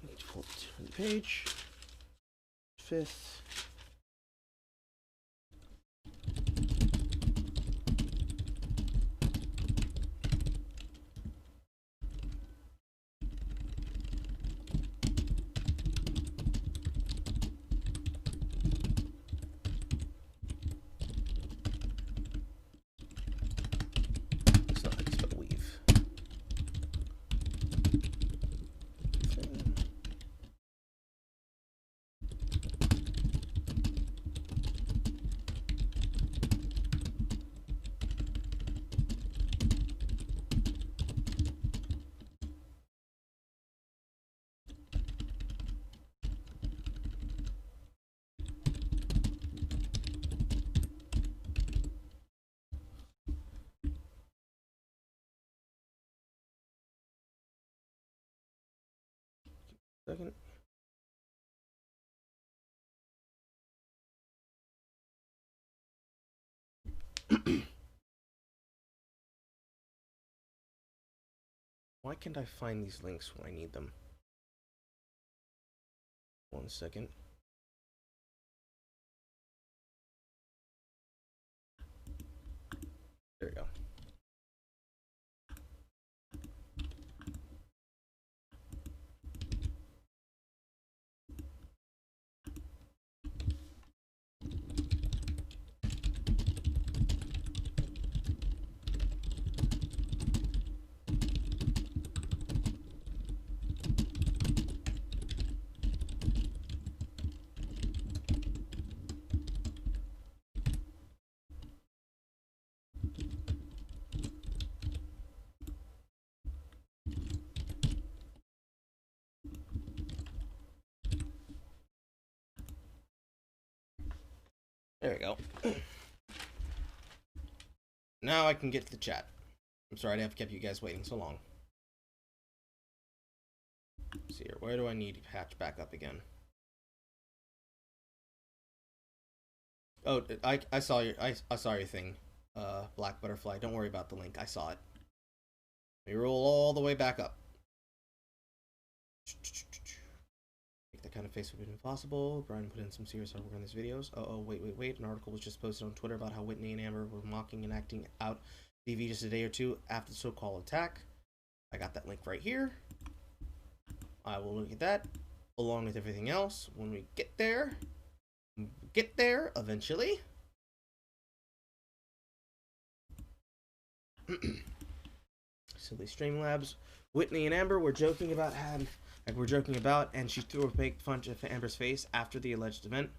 Speaker 1: Need to turn the page. 5th. It's not how you spell weave. Second. Why can't I find these links when I need them? 1 second. There we go. There we go. Now I can get to the chat. I'm sorry to have kept you guys waiting so long. Let's see here, where do I need to patch back up again? Oh, I saw your thing, Black Butterfly. Don't worry about the link. I saw it. We roll all the way back up. Make that kind of face would be impossible. Brian put in some serious hard work on these videos. Oh, wait. An article was just posted on Twitter about how Whitney and Amber were mocking and acting out TV just a day or two after the so-called attack. I got that link right here. I will look at that along with everything else when we get there. Get there eventually. Silly Streamlabs. Whitney and Amber were joking about and she threw a fake punch at Amber's face after the alleged event.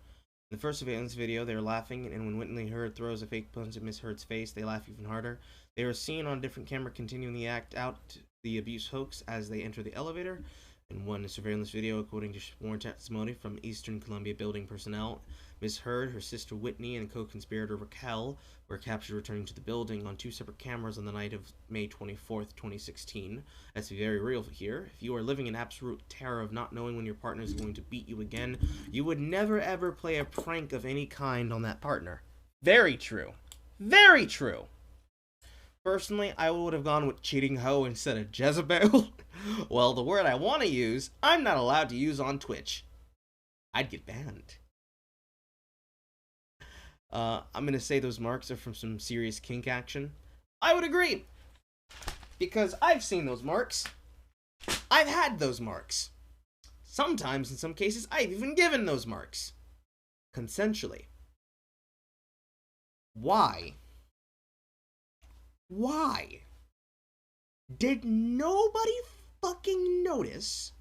Speaker 1: In the first surveillance video, they were laughing, and when Whitney Heard throws a fake punch at Miss Heard's face, they laugh even harder. They were seen on a different camera continuing the act out the abuse hoax as they enter the elevator. In one surveillance video, according to sworn testimony from Eastern Columbia building personnel, Ms. Heard, her sister Whitney, and co-conspirator Raquel were captured returning to the building on 2 separate cameras on the night of May 24th, 2016. Let's be very real here. If you are living in absolute terror of not knowing when your partner is going to beat you again, you would never ever play a prank of any kind on that partner. Very true. Very true. Personally, I would have gone with cheating hoe instead of Jezebel. Well, the word I want to use, I'm not allowed to use on Twitch. I'd get banned. I'm going to say those marks are from some serious kink action. I would agree. Because I've seen those marks. I've had those marks. Sometimes, in some cases, I've even given those marks. Consensually. Why? Why did nobody fucking notice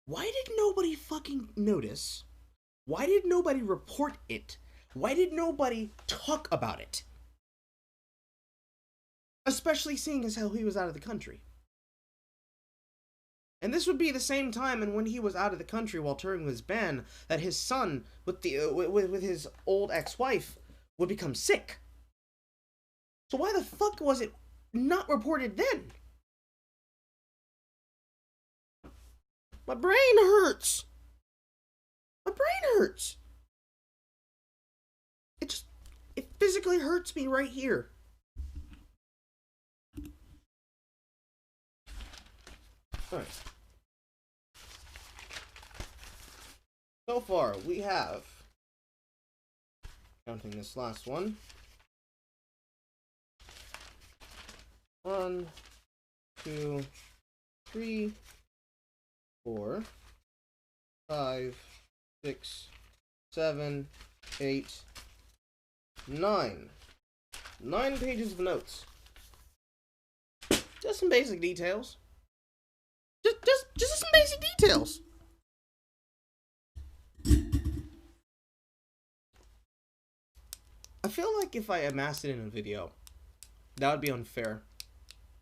Speaker 1: Why did nobody fucking notice? Why did nobody report it? Why did nobody talk about it? Especially seeing as how he was out of the country. And this would be the same time and when he was out of the country while touring his band that his son with his old ex-wife would become sick. So why the fuck was it not reported then? My brain hurts. My brain hurts. It physically hurts me right here. Alright. So far, we have, counting this last one, 1, 2, 3, 4, 5, 6, 7, 8, 9. 9 pages of notes. Just some basic details. Just some basic details. I feel like if I amassed it in a video, that would be unfair.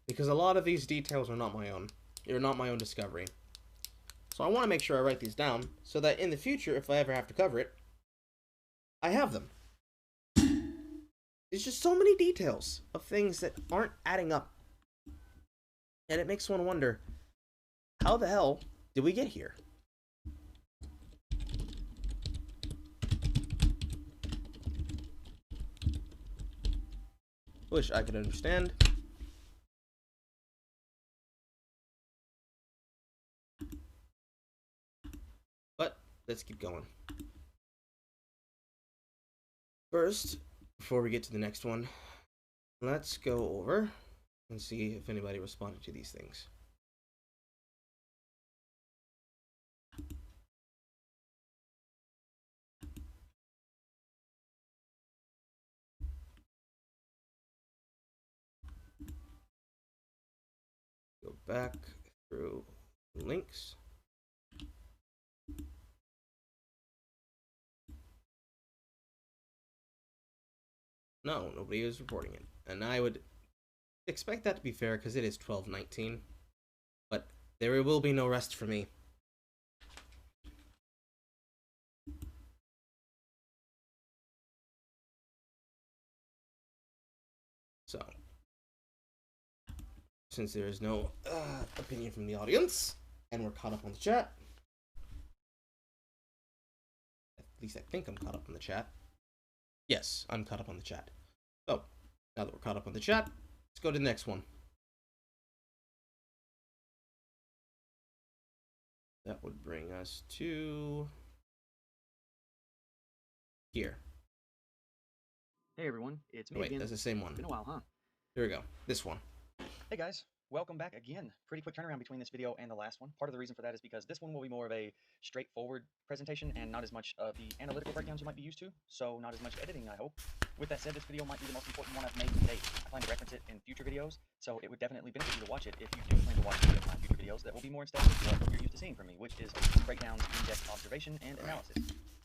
Speaker 1: Because a lot of these details are not my own. They're not my own discovery. So I want to make sure I write these down, so that in the future, if I ever have to cover it, I have them. There's just so many details of things that aren't adding up. And it makes one wonder, how the hell did we get here? Wish I could understand. But let's keep going. First, before we get to the next one, let's go over and see if anybody responded to these things. Go back through links. No, nobody is reporting it. And I would expect that to be fair because it is 12:19. But there will be no rest for me. So, since there is no opinion from the audience, and we're caught up on the chat, at least I think I'm caught up on the chat. Yes, I'm caught up on the chat. So, now that we're caught up on the chat, let's go to the next one. That would bring us to here.
Speaker 2: Hey everyone, it's me
Speaker 1: Wait,
Speaker 2: again.
Speaker 1: that's the same one.
Speaker 2: Been a while, huh?
Speaker 1: Here we go. This one.
Speaker 2: Hey guys, welcome back again. Pretty quick turnaround between this video and the last one. Part of the reason for that is because this one will be more of a straightforward presentation and not as much of the analytical breakdowns you might be used to, so not as much editing, I hope. With that said, this video might be the most important one I've made to date. I plan to reference it in future videos, so it would definitely benefit you to watch it if you do plan to watch any of my future videos that will be more in step with what you're used to seeing from me, which is breakdowns, in-depth observation, and analysis.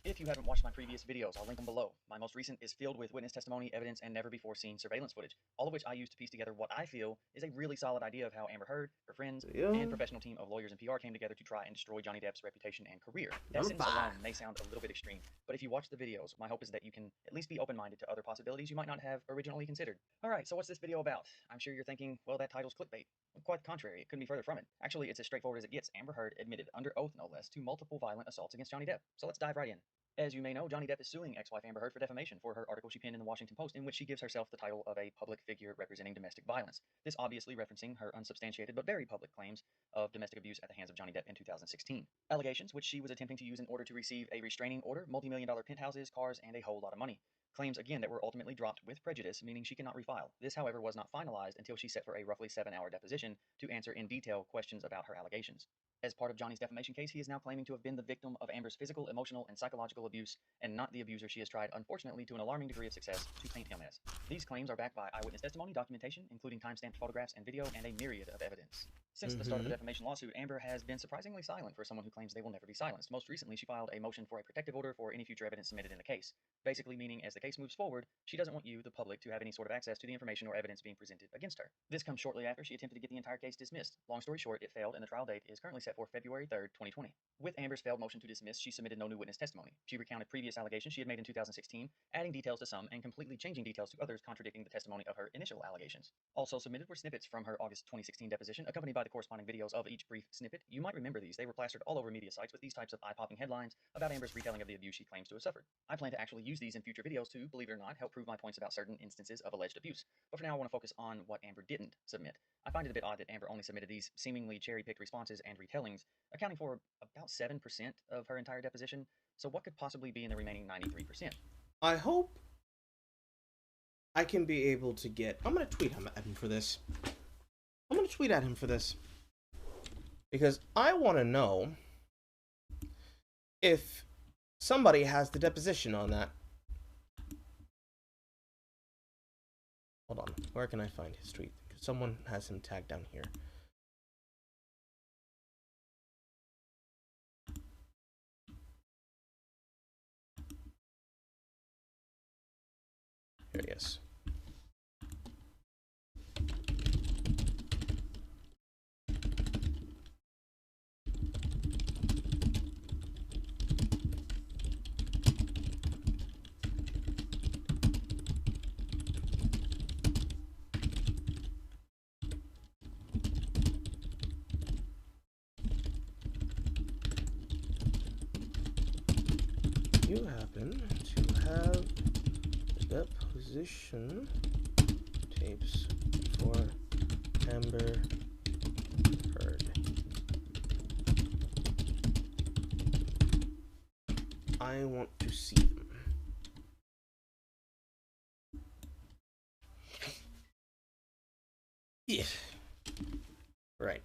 Speaker 2: If you haven't watched my previous videos, I'll link them below. My most recent is filled with witness testimony, evidence, and never-before-seen surveillance footage, all of which I use to piece together what I feel is a really solid idea of how Amber Heard, her friends, and professional team of lawyers and PR came together to try and destroy Johnny Depp's reputation and career. That sentence alone may sound a little bit extreme, but if you watch the videos, my hope is that you can at least be open-minded to other possibilities you might not have originally considered. Alright, so what's this video about? I'm sure you're thinking, well, that title's clickbait. Quite the contrary, it couldn't be further from it. Actually, it's as straightforward as it gets. Amber Heard admitted, under oath no less, to multiple violent assaults against Johnny Depp. So let's dive right in. As you may know, Johnny Depp is suing ex-wife Amber Heard for defamation for her article she penned in the Washington Post, in which she gives herself the title of a public figure representing domestic violence. This obviously referencing her unsubstantiated but very public claims of domestic abuse at the hands of Johnny Depp in 2016. Allegations which she was attempting to use in order to receive a restraining order, multi-million-dollar penthouses, cars, and a whole lot of money. Claims, again, that were ultimately dropped with prejudice, meaning she cannot refile. This, however, was not finalized until she set for a roughly 7-hour deposition to answer in detail questions about her allegations. As part of Johnny's defamation case, he is now claiming to have been the victim of Amber's physical, emotional, and psychological abuse, and not the abuser she has tried, unfortunately, to an alarming degree of success, to paint him as. These claims are backed by eyewitness testimony, documentation, including time-stamped photographs and video, and a myriad of evidence. Since the start of the defamation lawsuit, Amber has been surprisingly silent for someone who claims they will never be silenced. Most recently, she filed a motion for a protective order for any future evidence submitted in the case. Basically meaning, as the case moves forward, she doesn't want you, the public, to have any sort of access to the information or evidence being presented against her. This comes shortly after she attempted to get the entire case dismissed. Long story short, it failed, and the trial date is currently set for February 3rd, 2020. With Amber's failed motion to dismiss, she submitted no new witness testimony. She recounted previous allegations she had made in 2016, adding details to some and completely changing details to others, contradicting the testimony of her initial allegations. Also submitted were snippets from her August 2016 deposition, accompanied by the corresponding videos of each brief snippet. You might remember these. They were plastered all over media sites with these types of eye-popping headlines about Amber's retelling of the abuse she claims to have suffered. I plan to actually use these in future videos to, believe it or not, help prove my points about certain instances of alleged abuse. But for now, I want to focus on what Amber didn't submit. I find it a bit odd that Amber only submitted these seemingly cherry-picked responses and retellings, accounting for about 7% of her entire deposition. So what could possibly be in the remaining 93%?
Speaker 1: I hope I can be able to get... I'm going to tweet at him for this. I'm going to tweet at him for this. Because I want to know if somebody has the deposition on that. Hold on. Where can I find his tweet? Someone has him tagged down here. Here he is. You happen to have the deposition tapes for Amber Heard. I want to see them. Yeah. Right.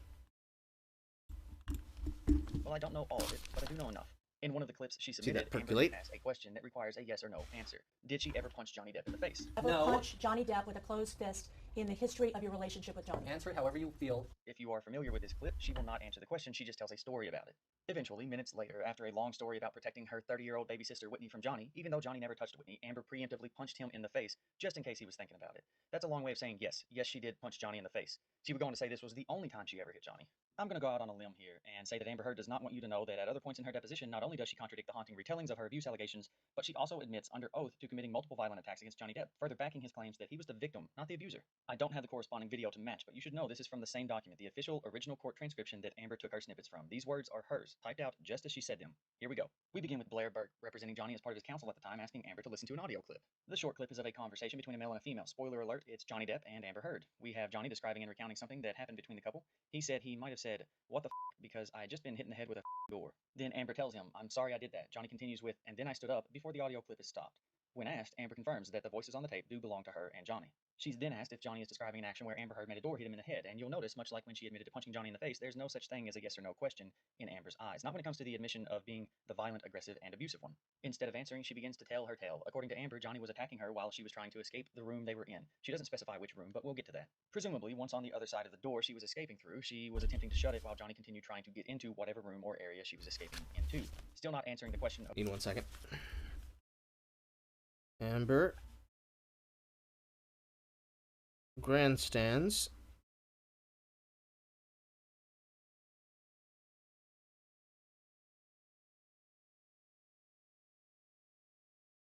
Speaker 2: Well, I don't know all of it, but I do know enough. In one of the clips she submitted, Amber asked a question that requires a yes or no answer. Did she ever punch Johnny Depp in the face?
Speaker 5: Ever punch Johnny Depp with a closed fist in the history of your relationship with Johnny?
Speaker 6: Answer it however you feel.
Speaker 2: If you are familiar with this clip, she will not answer the question, she just tells a story about it. Eventually, minutes later, after a long story about protecting her 30-year-old baby sister Whitney from Johnny, even though Johnny never touched Whitney, Amber preemptively punched him in the face, just in case he was thinking about it. That's a long way of saying yes, she did punch Johnny in the face. She would go on to say this was the only time she ever hit Johnny. I'm going to go out on a limb here and say that Amber Heard does not want you to know that at other points in her deposition, not only does she contradict the haunting retellings of her abuse allegations, but she also admits under oath to committing multiple violent attacks against Johnny Depp, further backing his claims that he was the victim, not the abuser. I don't have the corresponding video to match, but you should know this is from the same document, the official original court transcription that Amber took her snippets from. These words are hers, typed out just as she said them. Here we go. We begin with Blair Burke, representing Johnny as part of his counsel at the time, asking Amber to listen to an audio clip. The short clip is of a conversation between a male and a female. Spoiler alert, it's Johnny Depp and Amber Heard. We have Johnny describing and recounting something that happened between the couple. He said he might have said, "What the f***, because I had just been hit in the head with a door." Then Amber tells him, "I'm sorry I did that." Johnny continues with, "And then I stood up," before the audio clip is stopped. When asked, Amber confirms that the voices on the tape do belong to her and Johnny. She's then asked if Johnny is describing an action where Amber Heard made a door hit him in the head, and you'll notice, much like when she admitted to punching Johnny in the face, there's no such thing as a yes or no question in Amber's eyes, not when it comes to the admission of being the violent, aggressive, and abusive one. Instead of answering, she begins to tell her tale. According to Amber, Johnny was attacking her while she was trying to escape the room they were in. She doesn't specify which room, but we'll get to that. Presumably, once on the other side of the door she was escaping through, she was attempting to shut it while Johnny continued trying to get into whatever room or area she was escaping into. Still not answering the question of...
Speaker 1: Need 1 second. Amber grandstands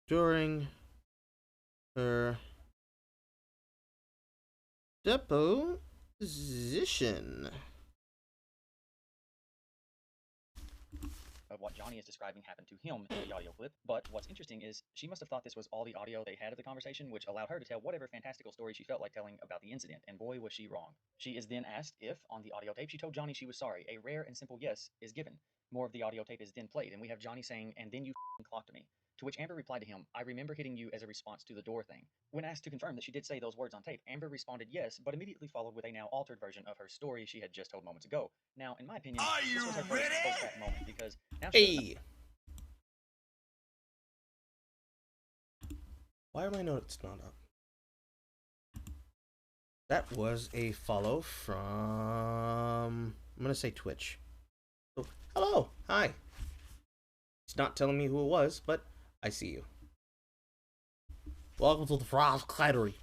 Speaker 1: during her deposition.
Speaker 2: Of what Johnny is describing happened to him in the audio clip, but what's interesting is she must have thought this was all the audio they had of the conversation, which allowed her to tell whatever fantastical story she felt like telling about the incident, and boy was she wrong. She is then asked if, on the audio tape, she told Johnny she was sorry. A rare and simple yes is given. More of the audio tape is then played, and we have Johnny saying, "And then you f***ing clocked me." To which Amber replied to him, "I remember hitting you as a response to the door thing." When asked to confirm that she did say those words on tape, Amber responded yes, but immediately followed with a now altered version of her story she had just told moments ago. Now, in my opinion, this was her first post-fact moment, because now she...
Speaker 1: Hey! Why are my notes not up? That was a follow from... I'm gonna say Twitch. Oh, hello! Hi! It's not telling me who it was, but I see you. Welcome to the Fried Chicanery.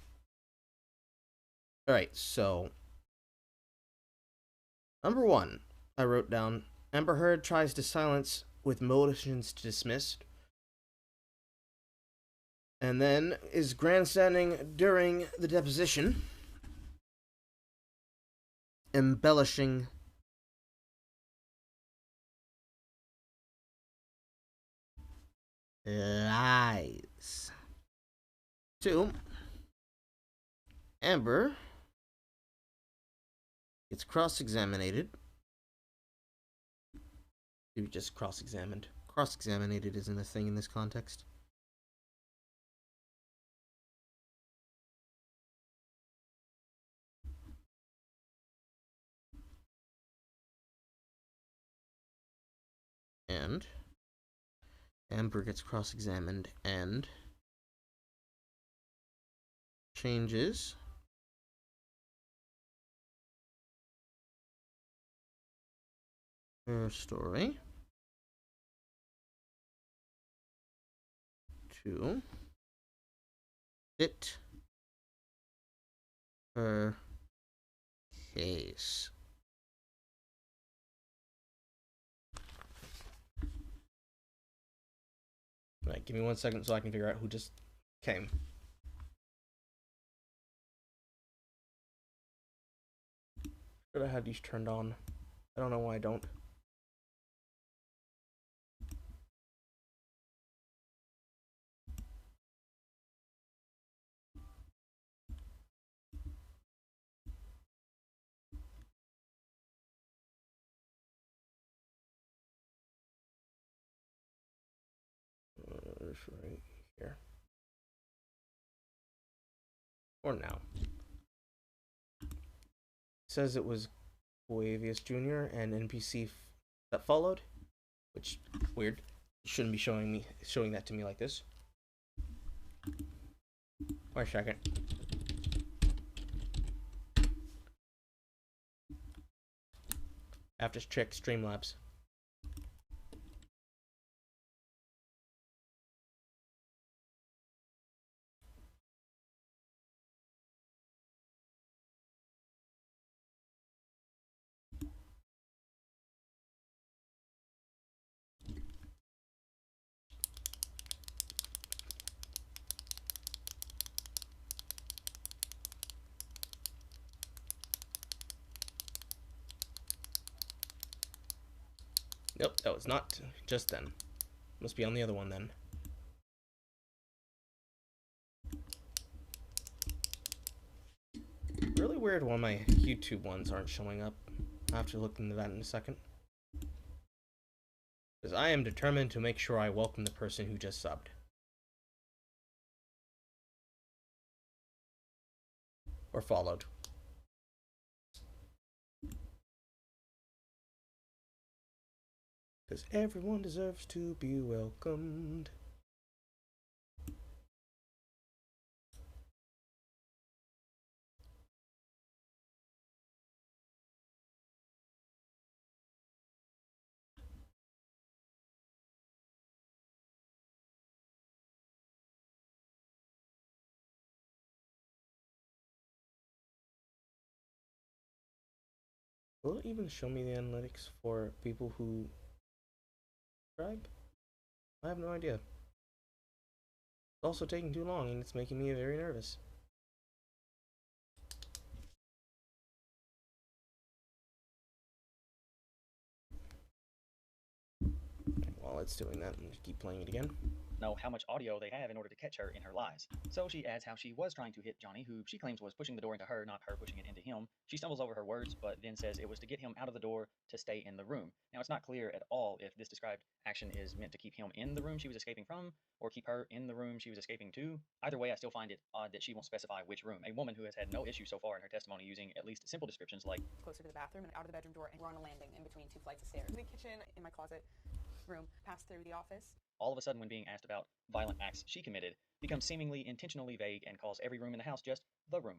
Speaker 1: Alright, so... Number 1, I wrote down, Amber Heard tries to silence with motions to dismiss, and then is grandstanding during the deposition, embellishing lies. 2, Amber gets cross-examinated. You just cross-examined. Cross-examinated isn't a thing in this context. And Amber gets cross-examined and changes her story to fit her case. Alright, give me 1 second so I can figure out who just came. Should I have these turned on? I don't know why I don't. Right here. Or now. It says it was Boavius Jr. and NPC that followed, which weird. Shouldn't be showing that to me like this. Wait a second. I have to check Streamlabs. Nope, that was not just then. Must be on the other one then. Really weird why my YouTube ones aren't showing up. I'll have to look into that in a second. Because I am determined to make sure I welcome the person who just subbed. or followed. Because everyone deserves to be welcomed. Will it even show me the analytics for people who subscribe? I have no idea. It's also taking too long, and it's making me very nervous. While it's doing that, I'm going to keep playing it again.
Speaker 2: Know how much audio they have in order to catch her in her lies. So she adds how she was trying to hit Johnny, who she claims was pushing the door into her, not her pushing it into him. She stumbles over her words, but then says it was to get him out of the door to stay in the room. Now, it's not clear at all if this described action is meant to keep him in the room she was escaping from, or keep her in the room she was escaping to. Either way, I still find it odd that she won't specify which room. A woman who has had no issue so far in her testimony using at least simple descriptions like
Speaker 4: Closer to the bathroom and out of the bedroom door, and we're on a landing in between 2 flights of stairs. In the kitchen, in my closet room, passed through the office.
Speaker 2: all of a sudden when being asked about violent acts she committed, becomes seemingly intentionally vague and calls every room in the house just the room.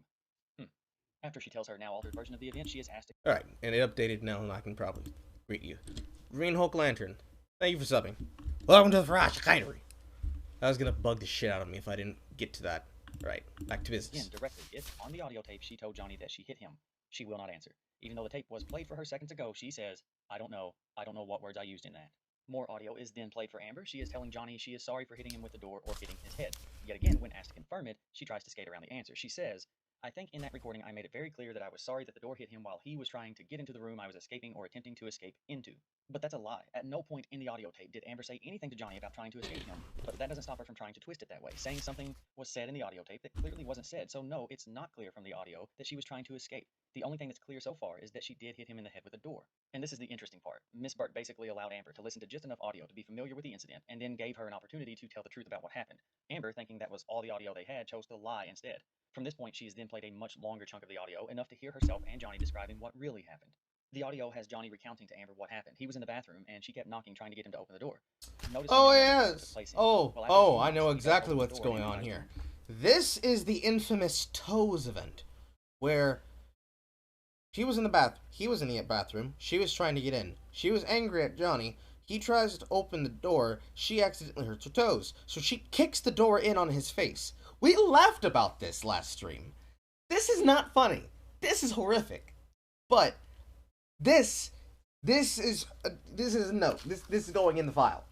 Speaker 2: After she tells her now altered version of the event, she is asked to...
Speaker 1: Alright, and it updated now, and I can probably greet you. Green Hulk Lantern, thank you for subbing. Welcome to the Fried Chicanery. That was gonna bug the shit out of me if I didn't get to that. Right, back to business.
Speaker 2: Again, directly, if on the audio tape she told Johnny that she hit him, she will not answer. Even though the tape was played for her seconds ago, she says, I don't know what words I used in that. More audio is then played for Amber. She is telling Johnny she is sorry for hitting him with the door or hitting his head. Yet again, when asked to confirm it, she tries to skate around the answer. She says, I think in that recording I made it very clear that I was sorry that the door hit him while he was trying to get into the room I was escaping or attempting to escape into. But that's a lie. At no point in the audio tape did Amber say anything to Johnny about trying to escape him. But that doesn't stop her from trying to twist it that way, saying something was said in the audio tape that clearly wasn't said. So no, it's not clear from the audio that she was trying to escape. The only thing that's clear so far is that she did hit him in the head with a door. And this is the interesting part. Miss Burt basically allowed Amber to listen to just enough audio to be familiar with the incident, and then gave her an opportunity to tell the truth about what happened. Amber, thinking that was all the audio they had, chose to lie instead. From this point, she has then played a much longer chunk of the audio, enough to hear herself and Johnny describing what really happened. The audio has Johnny recounting to Amber what happened. He was in the bathroom, and she kept knocking, trying to get him to open the door.
Speaker 1: Oh, yes! Oh, I know exactly what's going on here. This is the infamous toes event, where she was in the bathroom, he was in the bathroom, she was trying to get in. She was angry at Johnny. He tries to open the door, she accidentally hurts her toes, so she kicks the door in on his face. We laughed about this last stream. This is not funny. This is horrific. But this is going in the file.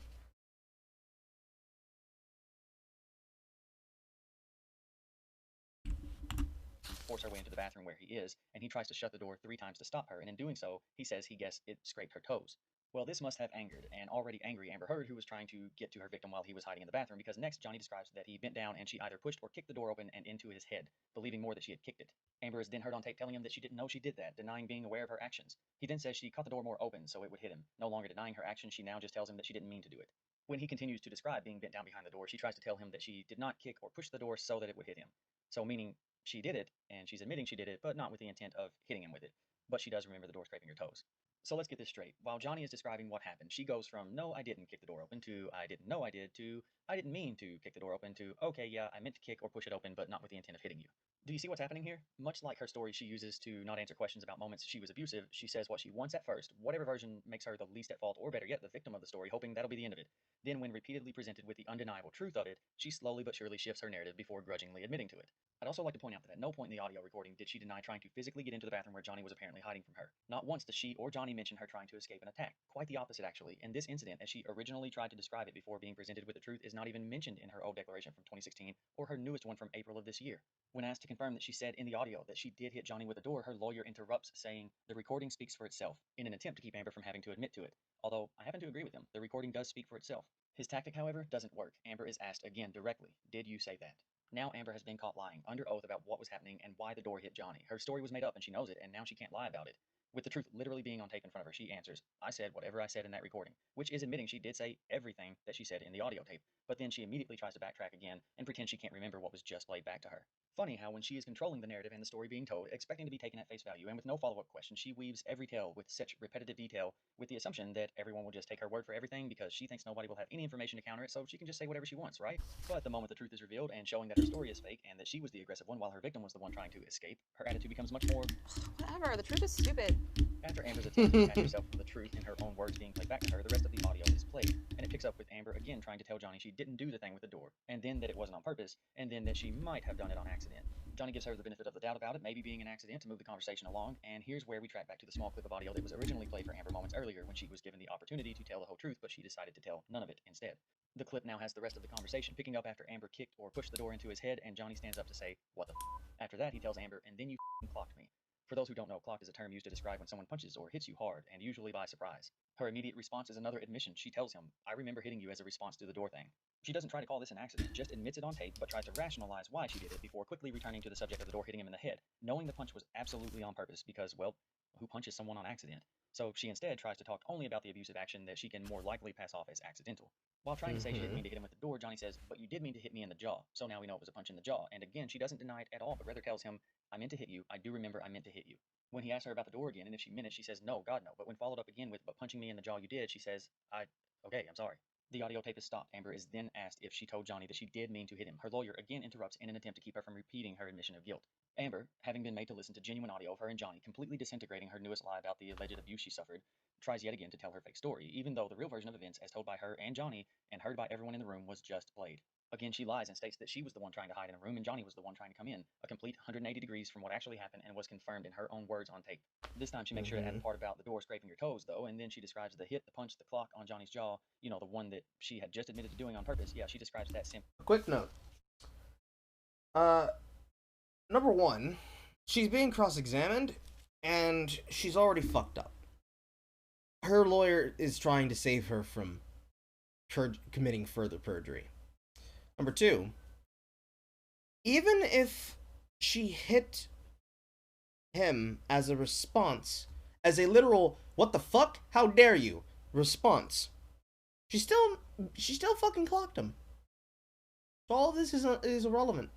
Speaker 2: Force her way into the bathroom where he is, and he tries to shut the door 3 times to stop her, and in doing so, he says he guessed it scraped her toes. Well, this must have angered an already angry Amber Heard, who was trying to get to her victim while he was hiding in the bathroom, because next Johnny describes that he bent down and she either pushed or kicked the door open and into his head, believing more that she had kicked it. Amber is then heard on tape telling him that she didn't know she did that, denying being aware of her actions. He then says she caught the door more open so it would hit him. No longer denying her action, she now just tells him that she didn't mean to do it. When he continues to describe being bent down behind the door, she tries to tell him that she did not kick or push the door so that it would hit him. So meaning she did it, and she's admitting she did it, but not with the intent of hitting him with it. But she does remember the door scraping her toes. So let's get this straight. While Johnny is describing what happened, she goes from, no, I didn't kick the door open, to, I didn't know I did, to, I didn't mean to kick the door open, to, okay, yeah, I meant to kick or push it open, but not with the intent of hitting you. Do you see what's happening here? Much like her story she uses to not answer questions about moments she was abusive, she says what she wants at first, whatever version makes her the least at fault, or better yet, the victim of the story, hoping that'll be the end of it. Then, when repeatedly presented with the undeniable truth of it, she slowly but surely shifts her narrative before grudgingly admitting to it. I'd also like to point out that at no point in the audio recording did she deny trying to physically get into the bathroom where Johnny was apparently hiding from her. Not once does she or Johnny mention her trying to escape an attack. Quite the opposite, actually. And this incident, as she originally tried to describe it before being presented with the truth, is not even mentioned in her old declaration from 2016 or her newest one from April of this year. When asked to confirm that she said in the audio that she did hit Johnny with a door, her lawyer interrupts, saying, the recording speaks for itself, in an attempt to keep Amber from having to admit to it. Although, I happen to agree with him. The recording does speak for itself. His tactic, however, doesn't work. Amber is asked again directly, did you say that? Now Amber has been caught lying, under oath, about what was happening and why the door hit Johnny. Her story was made up and she knows it, and now she can't lie about it. With the truth literally being on tape in front of her, she answers, I said whatever I said in that recording, which is admitting she did say everything that she said in the audio tape, but then she immediately tries to backtrack again and pretend she can't remember what was just played back to her. Funny how when she is controlling the narrative and the story being told, expecting to be taken at face value, and with no follow-up questions, she weaves every tale with such repetitive detail, with the assumption that everyone will just take her word for everything because she thinks nobody will have any information to counter it, so she can just say whatever she wants, right? But the moment the truth is revealed and showing that her story is fake and that she was the aggressive one while her victim was the one trying to escape, her attitude becomes much more...
Speaker 4: Whatever, the truth is stupid.
Speaker 2: After Amber's attempt to detach herself from the truth in her own words being played back to her, the rest of the audio is played, and it picks up with Amber again trying to tell Johnny she didn't do the thing with the door, and then that it wasn't on purpose, and then that she might have done it on accident. Johnny gives her the benefit of the doubt about it, maybe being an accident, to move the conversation along, and here's where we track back to the small clip of audio that was originally played for Amber moments earlier when she was given the opportunity to tell the whole truth, but she decided to tell none of it instead. The clip now has the rest of the conversation picking up after Amber kicked or pushed the door into his head, and Johnny stands up to say, "What the f?" After that, he tells Amber, "And then you clocked me." For those who don't know, clocked is a term used to describe when someone punches or hits you hard, and usually by surprise. Her immediate response is another admission. She tells him, "I remember hitting you as a response to the door thing." She doesn't try to call this an accident, just admits it on tape, but tries to rationalize why she did it before quickly returning to the subject of the door hitting him in the head, knowing the punch was absolutely on purpose because, well, who punches someone on accident? So she instead tries to talk only about the abusive action that she can more likely pass off as accidental. While trying to say she didn't mean to hit him with the door, Johnny says, "But you did mean to hit me in the jaw, so now we know it was a punch in the jaw." And again, she doesn't deny it at all, but rather tells him, "I meant to hit you. I do remember I meant to hit you." When he asks her about the door again, and if she meant it, she says, "No, God, no." But when followed up again with, "But punching me in the jaw you did," she says, okay, I'm sorry." The audio tape is stopped. Amber is then asked if she told Johnny that she did mean to hit him. Her lawyer again interrupts in an attempt to keep her from repeating her admission of guilt. Amber, having been made to listen to genuine audio of her and Johnny completely disintegrating her newest lie about the alleged abuse she suffered, tries yet again to tell her fake story, even though the real version of events as told by her and Johnny and heard by everyone in the room was just played. Again, she lies and states that she was the one trying to hide in a room and Johnny was the one trying to come in, a complete 180 degrees from what actually happened and was confirmed in her own words on tape. This time she makes sure to add the part about the door scraping your toes, though, and then she describes the hit, the punch, the clock on Johnny's jaw, you know, the one that she had just admitted to doing on purpose. Yeah, she describes that simply.
Speaker 1: Quick note. Number one, she's being cross-examined, and she's already fucked up. Her lawyer is trying to save her from committing further perjury. Number two, even if she hit him as a response, as a literal "what the fuck, how dare you" response, she still fucking clocked him. So all of this is irrelevant.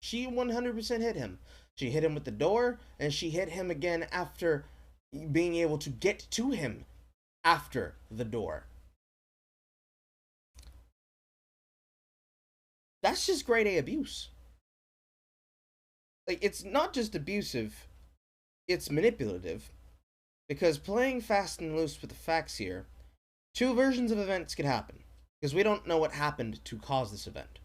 Speaker 1: She 100% hit him. She hit him with the door, and she hit him again after being able to get to him after the door. That's just grade A abuse. Like, it's not just abusive, it's manipulative. Because playing fast and loose with the facts here, two versions of events could happen. Because we don't know what happened to cause this event.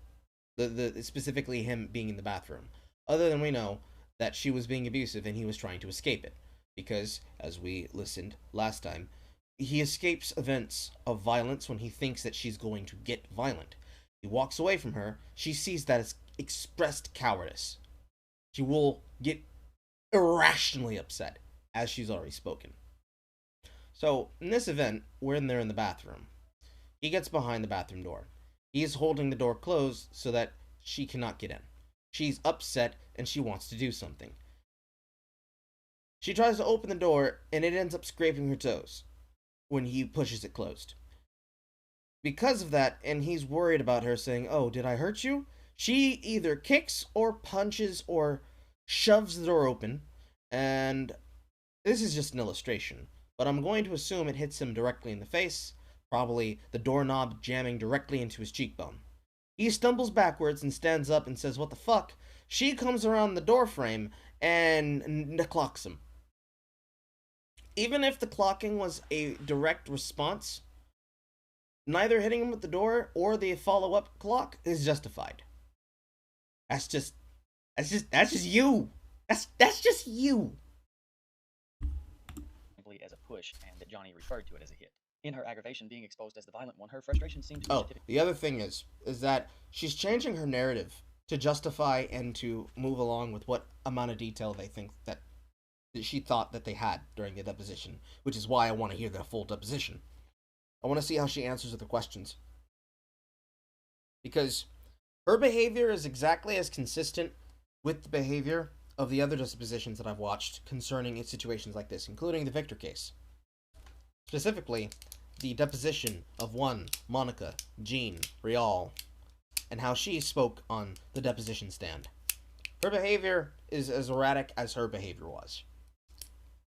Speaker 1: Specifically him being in the bathroom. Other than we know that she was being abusive and he was trying to escape it. Because, as we listened last time, he escapes events of violence when he thinks that she's going to get violent. He walks away from her. She sees that as expressed cowardice. She will get irrationally upset, as she's already spoken. So, in this event, when they're in the bathroom, he gets behind the bathroom door. He is holding the door closed so that she cannot get in. She's upset and she wants to do something. She tries to open the door and it ends up scraping her toes when he pushes it closed. Because of that, and he's worried about her saying, "Oh, did I hurt you?" she either kicks or punches or shoves the door open, and this is just an illustration, but I'm going to assume it hits him directly in the face, probably the doorknob jamming directly into his cheekbone. He stumbles backwards and stands up and says, "What the fuck?" She comes around the door frame and clocks him. Even if the clocking was a direct response, neither hitting him with the door or the follow-up clock is justified. That's just you. That's just you.
Speaker 2: Simply as a push, and that Johnny referred to it as a hit. In her aggravation being exposed as the violent one, her frustration seems to be...
Speaker 1: The other thing is that she's changing her narrative to justify and to move along with what amount of detail they think that she thought that they had during the deposition, which is why I want to hear the full deposition. I want to see how she answers the questions. Because her behavior is exactly as consistent with the behavior of the other depositions that I've watched concerning situations like this, including the Victor case. Specifically, the deposition of one, Monica, Jean, Rial, and how she spoke on the deposition stand. Her behavior is as erratic as her behavior was.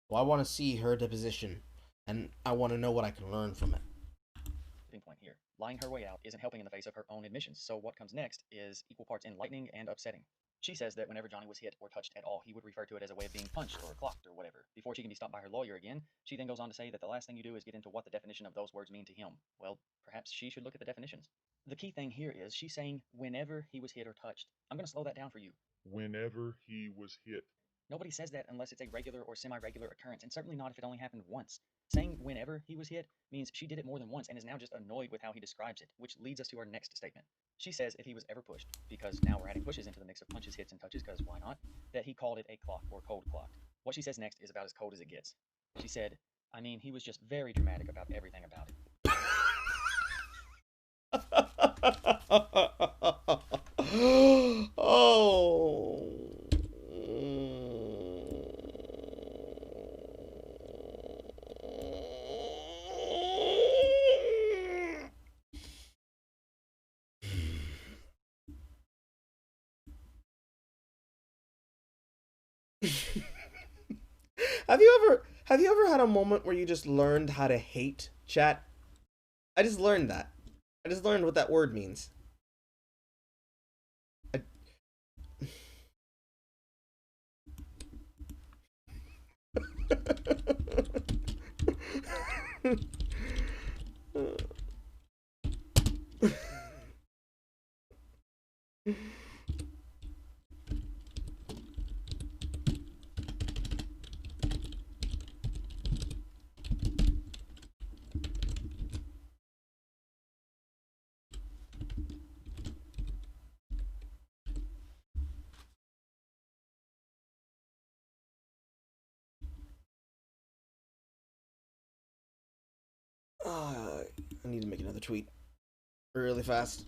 Speaker 1: So I want to see her deposition, and I want to know what I can learn from it.
Speaker 2: Point here. Lying her way out isn't helping in the face of her own admissions, so what comes next is equal parts enlightening and upsetting. She says that whenever Johnny was hit or touched at all, he would refer to it as a way of being punched or clocked or whatever. Before she can be stopped by her lawyer again, she then goes on to say that the last thing you do is get into what the definition of those words mean to him. Well, perhaps she should look at the definitions. The key thing here is she's saying whenever he was hit or touched. I'm going to slow that down for you.
Speaker 6: Whenever he was hit.
Speaker 2: Nobody says that unless it's a regular or semi-regular occurrence, and certainly not if it only happened once. Saying whenever he was hit means she did it more than once and is now just annoyed with how he describes it, which leads us to our next statement. She says if he was ever pushed, because now we're adding pushes into the mix of punches, hits, and touches, because why not, that he called it a clock or cold clocked. What she says next is about as cold as it gets. She said, I mean, he was just very dramatic about everything about
Speaker 1: it. Oh. Have you ever had a moment where you just learned how to hate chat? I just learned that. I just learned what that word means. I need to make another tweet really fast.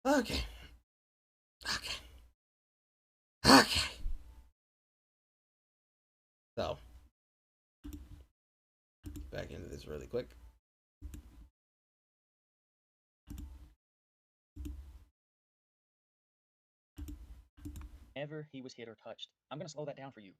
Speaker 1: Okay. Okay. So, back into this really quick.
Speaker 2: Whenever he was hit or touched. I'm going to slow that down for you.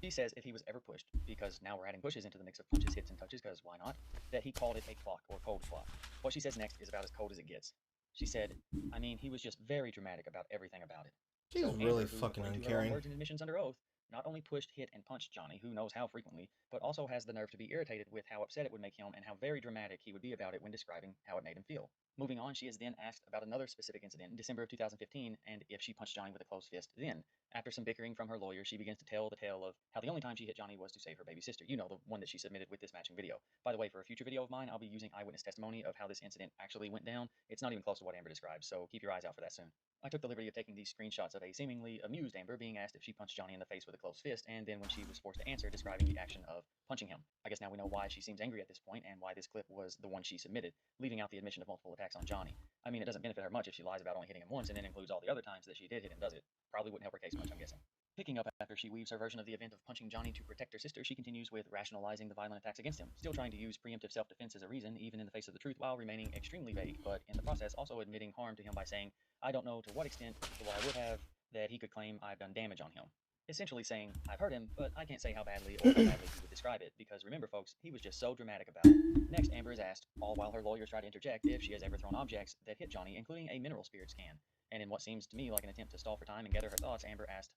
Speaker 2: She says if he was ever pushed, because now we're adding pushes into the mix of punches, hits, and touches, because why not, that he called it a clock or cold clock. What she says next is about as cold as it gets. She said, I mean, he was just very dramatic about everything about it.
Speaker 1: She's
Speaker 2: so
Speaker 1: really
Speaker 2: Amber, who,
Speaker 1: fucking
Speaker 2: according to her own
Speaker 1: uncaring.
Speaker 2: words and admissions under oath, not only pushed, hit, and punched Johnny, who knows how frequently, but also has the nerve to be irritated with how upset it would make him and how very dramatic he would be about it when describing how it made him feel. Moving on, she is then asked about another specific incident in December of 2015 and if she punched Johnny with a closed fist then. After some bickering from her lawyer, she begins to tell the tale of how the only time she hit Johnny was to save her baby sister. You know, the one that she submitted with this matching video. By the way, for a future video of mine, I'll be using eyewitness testimony of how this incident actually went down. It's not even close to what Amber describes, so keep your eyes out for that soon. I took the liberty of taking these screenshots of a seemingly amused Amber being asked if she punched Johnny in the face with a closed fist, and then when she was forced to answer, describing the action of punching him. I guess now we know why she seems angry at this point and why this clip was the one she submitted, leaving out the admission of multiple attacks on Johnny. I mean, it doesn't benefit her much if she lies about only hitting him once and then includes all the other times that she did hit him, does it? Probably wouldn't help her case much, I'm guessing. Picking up after she weaves her version of the event of punching Johnny to protect her sister, she continues with rationalizing the violent attacks against him, still trying to use preemptive self-defense as a reason, even in the face of the truth, while remaining extremely vague, but in the process also admitting harm to him by saying, I don't know to what extent, or I would have, that he could claim I've done damage on him. Essentially saying, I've hurt him, but I can't say how badly or how badly he would describe it, because remember folks, he was just so dramatic about it. Next, Amber is asked, all while her lawyers try to interject, if she has ever thrown objects that hit Johnny, including a mineral spirits can. And in what seems to me like an attempt to stall for time and gather her thoughts, Amber asked,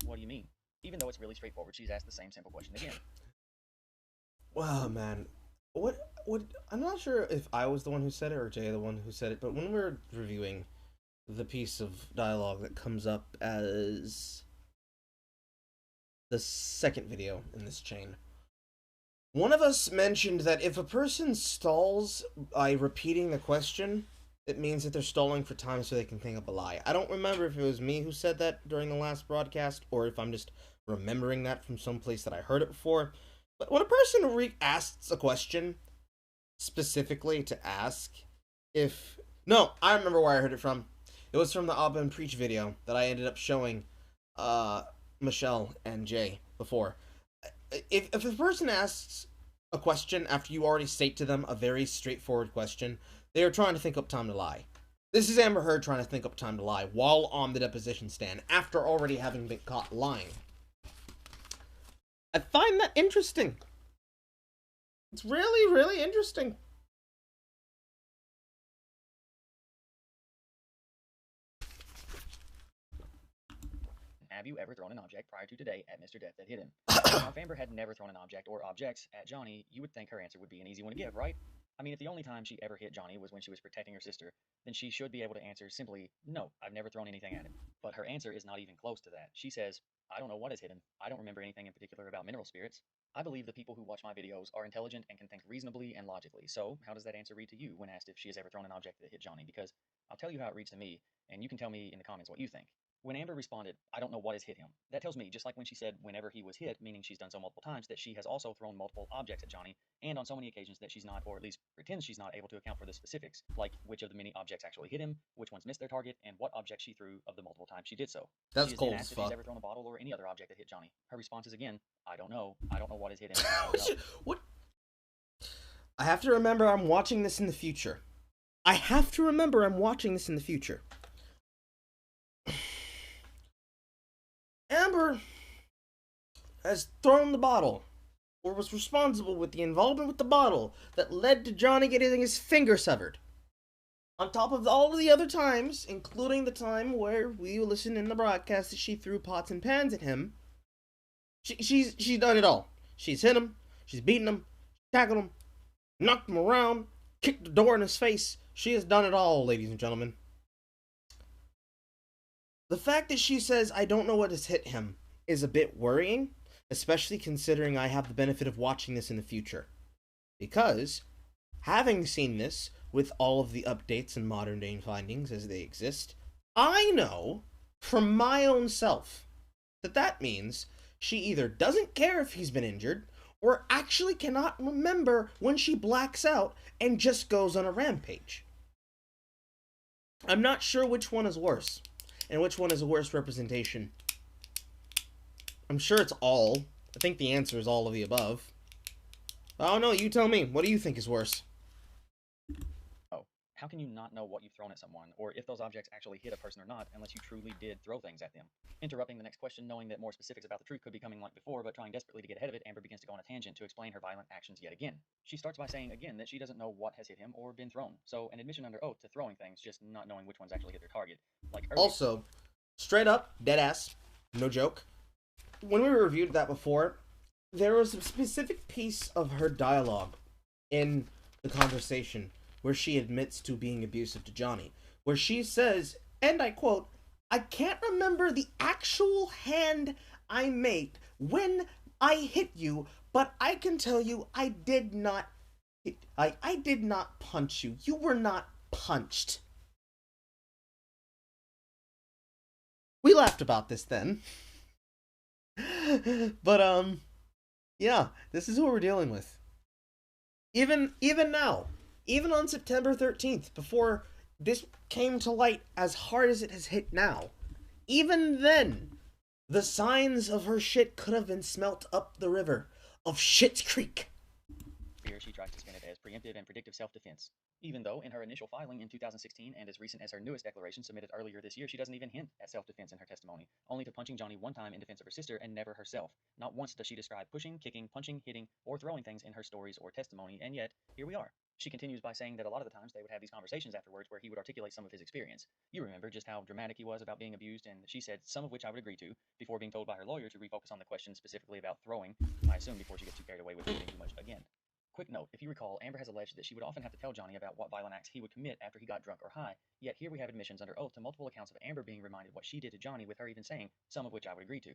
Speaker 2: what do you mean? Even though it's really straightforward, she's asked the same simple question again.
Speaker 1: Wow, man. What, I'm not sure if I was the one who said it or Jay the one who said it, but when we were reviewing the piece of dialogue that comes up as the second video in this chain, one of us mentioned that if a person stalls by repeating the question, it means that they're stalling for time so they can think up a lie. I don't remember if it was me who said that during the last broadcast, or if I'm just remembering that from someplace that I heard it before. But when a person asks a question, specifically to ask if... No, I remember where I heard it from. It was from the Abba and Preach video that I ended up showing Michelle and Jay before. If a person asks a question after you already state to them a very straightforward question, they are trying to think up time to lie. This is Amber Heard trying to think up time to lie while on the deposition stand after already having been caught lying. I find that interesting. It's really, really interesting.
Speaker 2: Have you ever thrown an object prior to today at Mr. Death that hit him? Now, if Amber had never thrown an object or objects at Johnny, you would think her answer would be an easy one to give, right? I mean, if the only time she ever hit Johnny was when she was protecting her sister, then she should be able to answer simply, no, I've never thrown anything at him. But her answer is not even close to that. She says, I don't know what has hit him. I don't remember anything in particular about mineral spirits. I believe the people who watch my videos are intelligent and can think reasonably and logically. So, how does that answer read to you when asked if she has ever thrown an object that hit Johnny? Because I'll tell you how it reads to me, and you can tell me in the comments what you think. When Amber responded, I don't know what has hit him, that tells me, just like when she said whenever he was hit, meaning she's done so multiple times, that she has also thrown multiple objects at Johnny, and on so many occasions that she's not, or at least pretends she's not able to account for the specifics, like which of the many objects actually hit him, which ones missed their target, and what object she threw of the multiple times she did so.
Speaker 1: That's
Speaker 2: she is
Speaker 1: cold
Speaker 2: then
Speaker 1: as
Speaker 2: asked if
Speaker 1: fuck.
Speaker 2: he's ever thrown a bottle or any other object that hit Johnny. Her response is again, I don't know what has hit him.
Speaker 1: What? I have to remember I'm watching this in the future. I have to remember I'm watching this in the future. Amber has thrown the bottle, or was responsible with the involvement with the bottle that led to Johnny getting his finger severed. On top of all of the other times, including the time where we listened in the broadcast that she threw pots and pans at him, she's done it all. She's hit him, she's beaten him, tackled him, knocked him around, kicked the door in his face. She has done it all, ladies and gentlemen. The fact that she says, I don't know what has hit him, is a bit worrying, especially considering I have the benefit of watching this in the future. Because, having seen this, with all of the updates and modern day findings as they exist, I know, from my own self, that means she either doesn't care if he's been injured, or actually cannot remember when she blacks out and just goes on a rampage. I'm not sure which one is worse. And which one is a worse representation? I'm sure it's all. I think the answer is all of the above. Oh no, you tell me. What do you think is worse?
Speaker 2: Oh, how can you not know what you've thrown at someone, or if those objects actually hit a person or not, unless you truly did throw things at them? Interrupting the next question, knowing that more specifics about the truth could be coming like before, but trying desperately to get ahead of it, Amber begins to go on a tangent to explain her violent actions yet again. She starts by saying again that she doesn't know what has hit him or been thrown. So an admission under oath to throwing things, just not knowing which ones actually hit their target. Like earlier.
Speaker 1: Also, straight up, dead ass, no joke. When we reviewed that before, there was a specific piece of her dialogue in the conversation where she admits to being abusive to Johnny, where she says, and I quote, I can't remember the actual hand I made when I hit you, but I can tell you I did not I did not punch you. You were not punched. We laughed about this then. But yeah, this is what we're dealing with. Even now, even on September 13th, before this came to light as hard as it has hit now, even then, the signs of her shit could have been smelt up the river of Schitt's Creek.
Speaker 2: Here she tries to spin it as preemptive and predictive self-defense. Even though in her initial filing in 2016 and as recent as her newest declaration submitted earlier this year, she doesn't even hint at self-defense in her testimony, only to punching Johnny one time in defense of her sister and never herself. Not once does she describe pushing, kicking, punching, hitting, or throwing things in her stories or testimony, and yet, here we are. She continues by saying that a lot of the times they would have these conversations afterwards where he would articulate some of his experience. You remember just how dramatic he was about being abused, and she said some of which I would agree to, before being told by her lawyer to refocus on the question specifically about throwing, I assume before she gets too carried away with hitting too much again. Quick note, if you recall, Amber has alleged that she would often have to tell Johnny about what violent acts he would commit after he got drunk or high, yet here we have admissions under oath to multiple accounts of Amber being reminded what she did to Johnny, with her even saying, some of which I would agree to.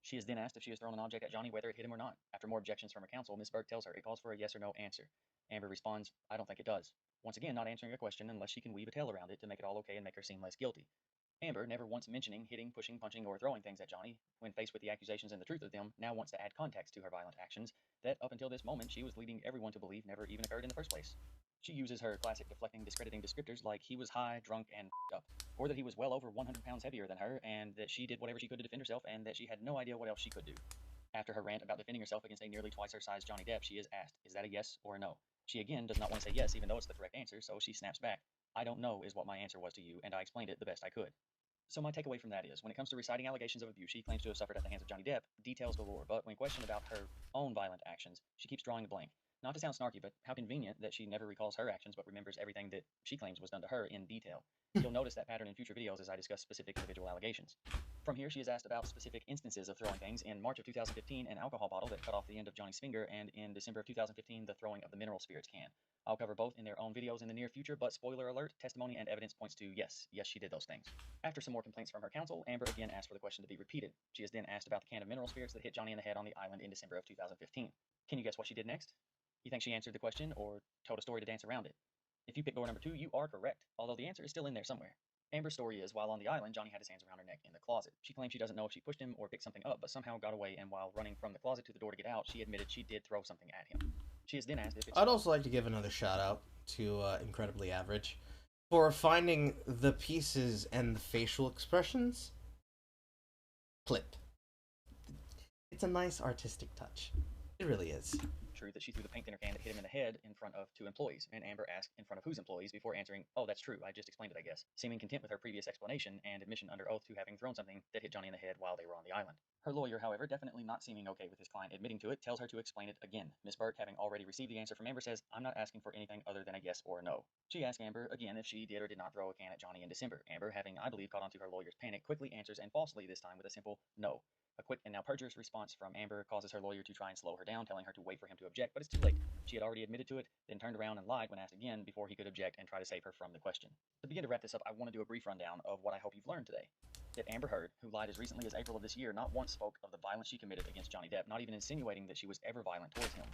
Speaker 2: She is then asked if she has thrown an object at Johnny, whether it hit him or not. After more objections from her counsel, Ms. Burke tells her it calls for a yes or no answer. Amber responds, I don't think it does. Once again, not answering a question unless she can weave a tale around it to make it all okay and make her seem less guilty. Amber, never once mentioning hitting, pushing, punching, or throwing things at Johnny, when faced with the accusations and the truth of them, now wants to add context to her violent actions that, up until this moment, she was leading everyone to believe never even occurred in the first place. She uses her classic deflecting, discrediting descriptors like he was high, drunk, and up, or that he was well over 100 pounds heavier than her, and that she did whatever she could to defend herself, and that she had no idea what else she could do. After her rant about defending herself against a nearly twice her size Johnny Depp, she is asked, is that a yes or a no? She again does not want to say yes, even though it's the correct answer, so she snaps back, I don't know is what my answer was to you, and I explained it the best I could. So my takeaway from that is, when it comes to reciting allegations of abuse she claims to have suffered at the hands of Johnny Depp, details galore, but when questioned about her own violent actions, she keeps drawing a blank. Not to sound snarky, but how convenient that she never recalls her actions but remembers everything that she claims was done to her in detail. You'll notice that pattern in future videos as I discuss specific individual allegations. From here, she is asked about specific instances of throwing things. In March of 2015, an alcohol bottle that cut off the end of Johnny's finger, and in December of 2015, the throwing of the mineral spirits can. I'll cover both in their own videos in the near future, but spoiler alert, testimony and evidence points to yes, she did those things. After some more complaints from her counsel, Amber again asked for the question to be repeated. She is then asked about the can of mineral spirits that hit Johnny in the head on the island in December of 2015. Can you guess what she did next? You think she answered the question or told a story to dance around it? If you pick door number 2, you are correct, although the answer is still in there somewhere. Amber's story is, while on the island, Johnny had his hands around her neck in the closet. She claims she doesn't know if she pushed him or picked something up, but somehow got away, and while running from the closet to the door to get out, she admitted she did throw something at him. She is then asked if it's...
Speaker 1: I'd also like to give another shout out to Incredibly Average for finding the pieces and the facial expressions clipped. It's a nice artistic touch. It really is.
Speaker 2: True that she threw the paint thinner can that hit him in the head in front of 2 employees, and Amber asked in front of whose employees before answering, oh, that's true, I just explained it, I guess, seeming content with her previous explanation and admission under oath to having thrown something that hit Johnny in the head while they were on the island. Her lawyer, however, definitely not seeming okay with his client admitting to it, tells her to explain it again. Ms. Burke, having already received the answer from Amber, says, I'm not asking for anything other than a yes or a no. She asks Amber again if she did or did not throw a can at Johnny in December. Amber, having, I believe, caught onto her lawyer's panic, quickly answers, and falsely this time, with a simple no. A quick and now perjurious response from Amber causes her lawyer to try and slow her down, telling her to wait for him to object, but it's too late. She had already admitted to it, then turned around and lied when asked again before he could object and try to save her from the question. To begin to wrap this up, I want to do a brief rundown of what I hope you've learned today. That Amber Heard, who lied as recently as April of this year, not once spoke of the violence she committed against Johnny Depp, not even insinuating that she was ever violent towards him.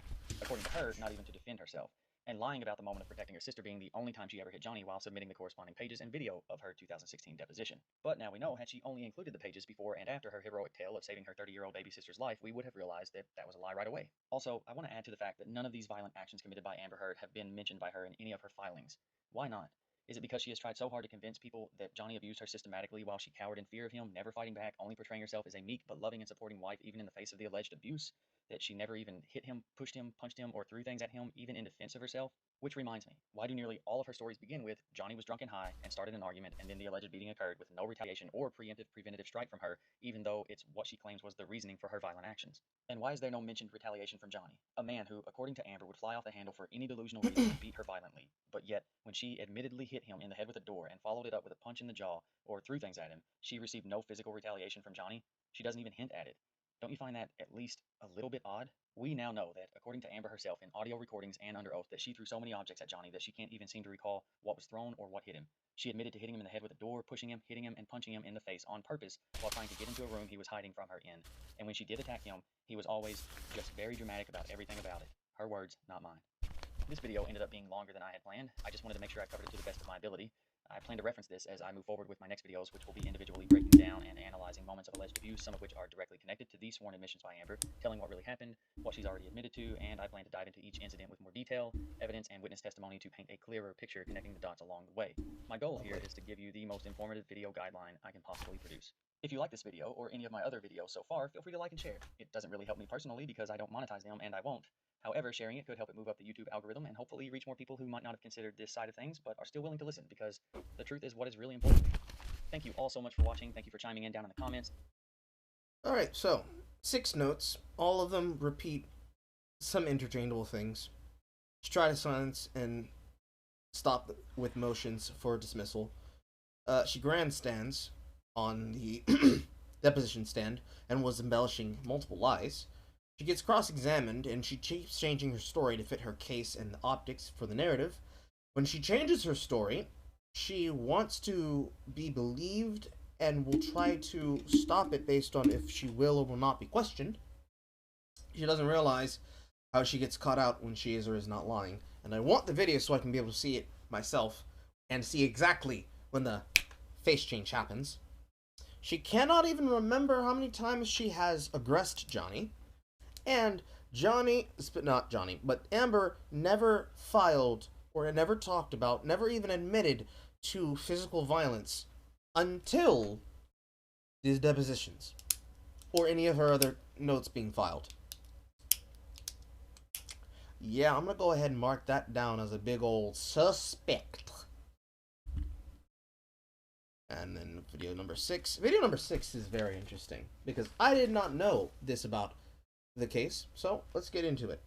Speaker 2: According to her, not even to defend herself. And lying about the moment of protecting her sister being the only time she ever hit Johnny while submitting the corresponding pages and video of her 2016 deposition. But now we know, had she only included the pages before and after her heroic tale of saving her 30-year-old baby sister's life, we would have realized that that was a lie right away. Also, I want to add to the fact that none of these violent actions committed by Amber Heard have been mentioned by her in any of her filings. Why not? Is it because she has tried so hard to convince people that Johnny abused her systematically while she cowered in fear of him, never fighting back, only portraying herself as a meek but loving and supporting wife even in the face of the alleged abuse? That she never even hit him, pushed him, punched him, or threw things at him, even in defense of herself? Which reminds me, why do nearly all of her stories begin with Johnny was drunk and high and started an argument, and then the alleged beating occurred with no retaliation or preventative strike from her, even though it's what she claims was the reasoning for her violent actions? And why is there no mentioned retaliation from Johnny, a man who, according to Amber, would fly off the handle for any delusional reason and beat her violently, but yet, when she admittedly hit him in the head with a door and followed it up with a punch in the jaw or threw things at him, she received no physical retaliation from Johnny? She doesn't even hint at it. Don't you find that at least a little bit odd? We now know that, according to Amber herself in audio recordings and under oath, that she threw so many objects at Johnny that she can't even seem to recall what was thrown or what hit him. She admitted to hitting him in the head with a door, pushing him, hitting him, and punching him in the face on purpose while trying to get into a room he was hiding from her in. And when she did attack him, he was always just very dramatic about everything about it. Her words, not mine. This video ended up being longer than I had planned. I just wanted to make sure I covered it to the best of my ability. I plan to reference this as I move forward with my next videos, which will be individually breaking down and analyzing moments of alleged abuse, some of which are directly connected to these sworn admissions by Amber, telling what really happened, what she's already admitted to, and I plan to dive into each incident with more detail, evidence, and witness testimony to paint a clearer picture connecting the dots along the way. My goal here is to give you the most informative video guideline I can possibly produce. If you like this video or any of my other videos so far, feel free to like and share. It doesn't really help me personally because I don't monetize them and I won't. However, sharing it could help it move up the YouTube algorithm and hopefully reach more people who might not have considered this side of things, but are still willing to listen, because the truth is what is really important. Thank you all so much for watching. Thank you for chiming in down in the comments.
Speaker 1: Alright, so 6 notes. All of them repeat some interchangeable things. She tried to silence and stop with motions for dismissal. She grandstands on the deposition stand and was embellishing multiple lies. She gets cross-examined and she keeps changing her story to fit her case and the optics for the narrative. When she changes her story, she wants to be believed and will try to stop it based on if she will or will not be questioned. She doesn't realize how she gets caught out when she is or is not lying. And I want the video so I can be able to see it myself and see exactly when the face change happens. She cannot even remember how many times she has aggressed Johnny. And Amber never filed or never talked about, never even admitted to physical violence until these depositions or any of her other notes being filed. Yeah, I'm gonna go ahead and mark that down as a big old suspect. And then video number 6. Video number 6 is very interesting because I did not know this about the case, so let's get into it.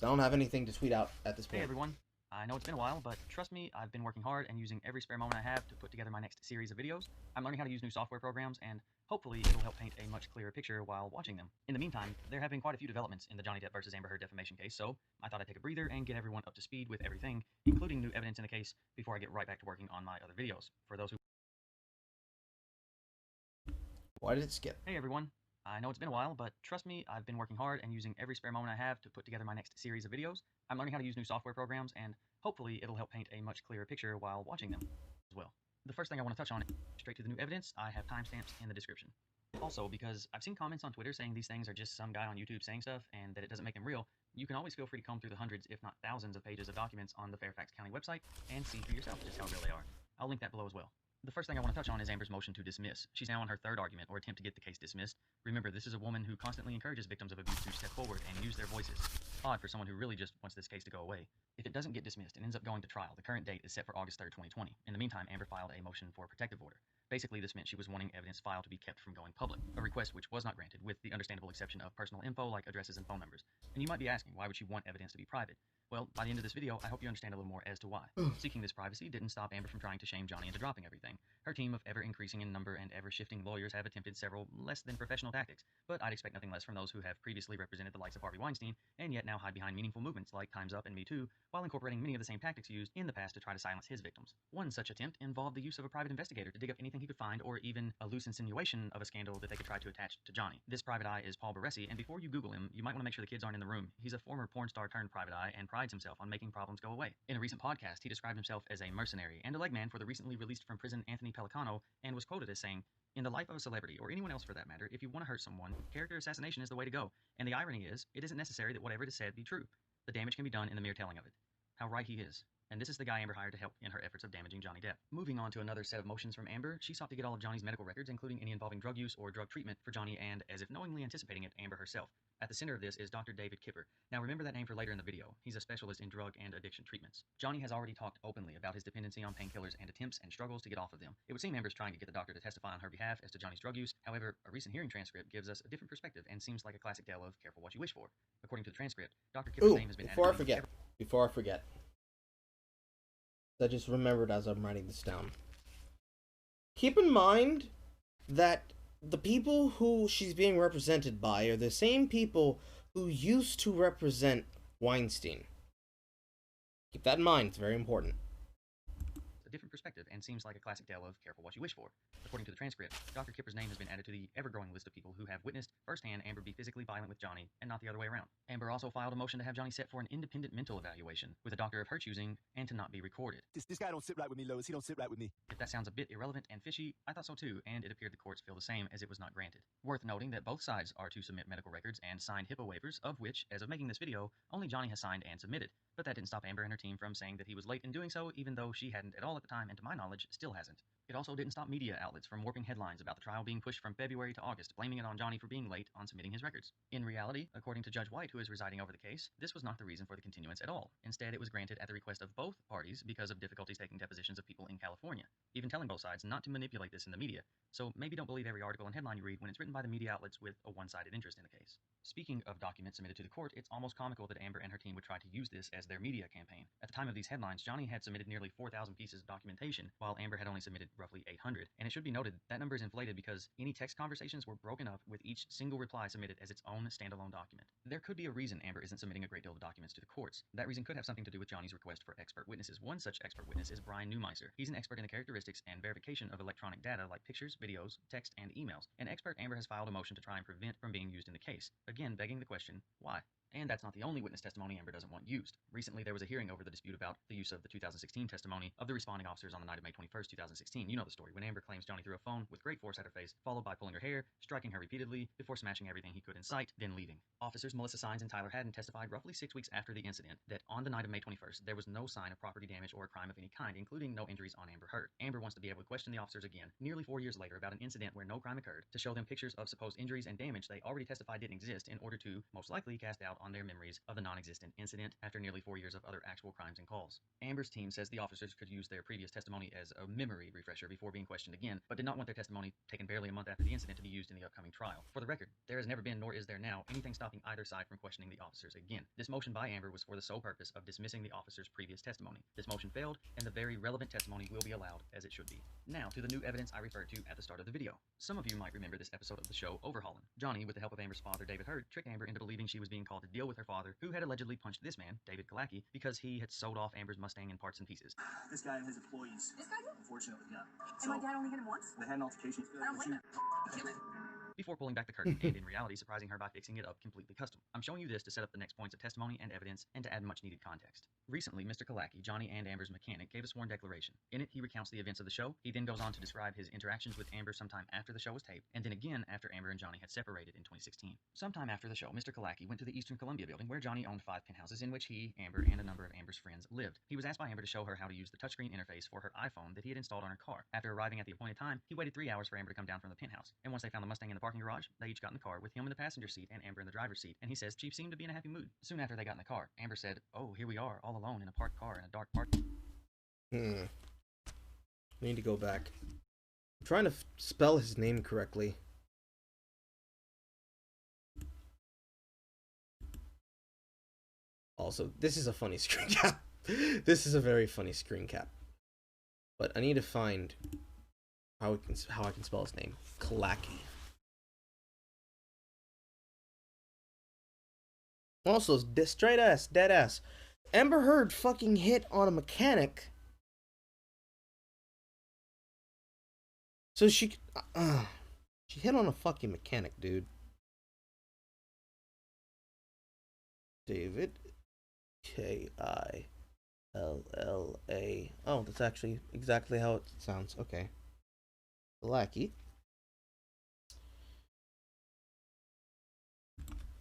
Speaker 1: I don't have anything to tweet out at this point.
Speaker 2: Hey everyone, I know it's been a while, but trust me, I've been working hard and using every spare moment I have to put together my next series of videos. I'm learning how to use new software programs, and hopefully it'll help paint a much clearer picture while watching them. In the meantime, there have been quite a few developments in the Johnny Depp versus Amber Heard defamation case, so I thought I'd take a breather and get everyone up to speed with everything, including new evidence in the case, before I get right back to working on my other videos. For those who...
Speaker 1: Why did it skip?
Speaker 2: Hey everyone, I know it's been a while, but trust me, I've been working hard and using every spare moment I have to put together my next series of videos. I'm learning how to use new software programs, and hopefully it'll help paint a much clearer picture while watching them as well. The first thing I want to touch on is straight to the new evidence. I have timestamps in the description. Also, because I've seen comments on Twitter saying these things are just some guy on YouTube saying stuff and that it doesn't make them real, you can always feel free to comb through the hundreds, if not thousands, of pages of documents on the Fairfax County website and see for yourself just how real they are. I'll link that below as well. The first thing I want to touch on is Amber's motion to dismiss. She's now on her third argument, or attempt to get the case dismissed. Remember, this is a woman who constantly encourages victims of abuse to step forward and use their voices. Odd for someone who really just wants this case to go away. If it doesn't get dismissed and ends up going to trial, the current date is set for August 3rd, 2020. In the meantime, Amber filed a motion for a protective order. Basically, this meant she was wanting evidence filed to be kept from going public, a request which was not granted, with the understandable exception of personal info like addresses and phone numbers. And you might be asking, why would she want evidence to be private? Well, by the end of this video, I hope you understand a little more as to why. Seeking this privacy didn't stop Amber from trying to shame Johnny into dropping everything. Her team of ever-increasing in number and ever-shifting lawyers have attempted several less-than-professional tactics, but I'd expect nothing less from those who have previously represented the likes of Harvey Weinstein, and yet now hide behind meaningful movements like Time's Up and Me Too, while incorporating many of the same tactics used in the past to try to silence his victims. One such attempt involved the use of a private investigator to dig up anything he could find, or even a loose insinuation of a scandal that they could try to attach to Johnny. This private eye is Paul Baresi, and before you Google him, you might want to make sure the kids aren't in the room. He's a former porn star turned private eye and prides himself on making problems go away. In a recent podcast, he described himself as a mercenary and a legman for the recently released from prison Anthony Pellicano, and was quoted as saying, "In the life of a celebrity, or anyone else for that matter, if you want to hurt someone, character assassination is the way to go. And the irony is, it isn't necessary that whatever is said be true. The damage can be done in the mere telling of it." How right he is. And this is the guy Amber hired to help in her efforts of damaging Johnny Depp. Moving on to another set of motions from Amber, she sought to get all of Johnny's medical records, including any involving drug use or drug treatment for Johnny, and, as if knowingly anticipating it, Amber herself. At the center of this is Dr. David Kipper. Now remember that name for later in the video. He's a specialist in drug and addiction treatments. Johnny has already talked openly about his dependency on painkillers and attempts and struggles to get off of them. It would seem Amber's trying to get the doctor to testify on her behalf as to Johnny's drug use. However, a recent hearing transcript gives us a different perspective and seems like a classic tale of careful what you wish for. According to the transcript, Dr. Kipper's name has been added.
Speaker 1: Before I forget. I just remembered as I'm writing this down. Keep in mind that the people who she's being represented by are the same people who used to represent Weinstein. Keep that in mind, it's very important.
Speaker 2: A different perspective and seems like a classic tale of careful what you wish for. According to the transcript, Dr. Kipper's name has been added to the ever-growing list of people who have witnessed firsthand Amber be physically violent with Johnny, and not the other way around. Amber also filed a motion to have Johnny set for an independent mental evaluation with a doctor of her choosing and to not be recorded.
Speaker 7: This guy don't sit right with me, Lois. He don't sit right with me.
Speaker 2: If that sounds a bit irrelevant and fishy, I thought so too, and it appeared the courts feel the same, as it was not granted. Worth noting that both sides are to submit medical records and signed HIPAA waivers, of which, as of making this video, only Johnny has signed and submitted. But that didn't stop Amber and her team from saying that he was late in doing so, even though she hadn't at all at the time
Speaker 8: time, and to my knowledge, still hasn't. It also didn't stop media outlets from warping headlines about the trial being pushed from February to August, blaming it on Johnny for being late on submitting his records. In reality, according to Judge White, who is presiding over the case, this was not the reason for the continuance at all. Instead, it was granted at the request of both parties because of difficulties taking depositions of people in California, even telling both sides not to manipulate this in the media. So maybe don't believe every article and headline you read when it's written by the media outlets with a one-sided interest in the case. Speaking of documents submitted to the court, it's almost comical that Amber and her team would try to use this as their media campaign. At the time of these headlines, Johnny had submitted nearly 4,000 pieces of documentation, while Amber had only submitted roughly 800. And it should be noted that number is inflated because any text conversations were broken up with each single reply submitted as its own standalone document. There could be a reason Amber isn't submitting a great deal of documents to the courts. That reason could have something to do with Johnny's request for expert witnesses. One such expert witness is Brian Neumeiser. He's an expert in the characteristics and verification of electronic data like pictures, videos, text, and emails. An expert Amber has filed a motion to try and prevent from being used in the case. Again, begging the question, why? And that's not the only witness testimony Amber doesn't want used. Recently, there was a hearing over the dispute about the use of the 2016 testimony of the responding officers on the night of May 21st, 2016. You know the story, when Amber claims Johnny threw a phone with great force at her face, followed by pulling her hair, striking her repeatedly, before smashing everything he could in sight, then leaving. Officers Melissa Sines and Tyler Haddon testified roughly 6 weeks after the incident that on the night of May 21st, there was no sign of property damage or a crime of any kind, including no injuries on Amber Heard. Amber wants to be able to question the officers again, nearly 4 years later, about an incident where no crime occurred, to show them pictures of supposed injuries and damage they already testified didn't exist in order to, most likely, cast doubt on their memories of the non-existent incident after nearly 4 years of other actual crimes and calls. Amber's team says the officers could use their previous testimony as a memory refresher before being questioned again, but did not want their testimony, taken barely a month after the incident, to be used in the upcoming trial. For the record, there has never been, nor is there now, anything stopping either side from questioning the officers again. This motion by Amber was for the sole purpose of dismissing the officers' previous testimony. This motion failed, and the very relevant testimony will be allowed, as it should be. Now, to the new evidence I referred to at the start of the video. Some of you might remember this episode of the show Overhauling. Johnny, with the help of Amber's father, David Heard, tricked Amber into believing she was being called to deal with her father, who had allegedly punched this man, David Kalaki, because he had sold off Amber's Mustang in parts and pieces.
Speaker 9: This guy and his employees.
Speaker 4: This guy did?
Speaker 9: Unfortunately, yeah.
Speaker 4: And my dad only hit him once?
Speaker 9: They had an altercation.
Speaker 4: I don't blame him. Kill him.
Speaker 8: Before pulling back the curtain and, in reality, surprising her by fixing it up completely custom. I'm showing you this to set up the next points of testimony and evidence and to add much needed context. Recently, Mr. Kalaki, Johnny and Amber's mechanic, gave a sworn declaration. In it, he recounts the events of the show. He then goes on to describe his interactions with Amber sometime after the show was taped, and then again after Amber and Johnny had separated in 2016. Sometime after the show, Mr. Kalaki went to the Eastern Columbia building where Johnny owned 5 penthouses in which he, Amber, and a number of Amber's friends lived. He was asked by Amber to show her how to use the touchscreen interface for her iPhone that he had installed on her car. After arriving at the appointed time, he waited 3 hours for Amber to come down from the penthouse, and once they found the Mustang in the parking garage, they each got in the car with him in the passenger seat and Amber in the driver's seat, and he says Chief seemed to be in a happy mood. Soon after they got in the car, Amber said, "Oh, here we are, all alone in a parked car in a dark park."
Speaker 1: I need to go back. I'm trying to spell his name correctly. Also, this is a funny screen cap. This is a very funny screen cap. But I need to find how I can spell his name. Kalaki. Also, straight ass, dead ass. Amber Heard fucking hit on a mechanic. So she hit on a fucking mechanic, dude. David K-I-L-L-A. Oh, that's actually exactly how it sounds. Okay. Kalaki.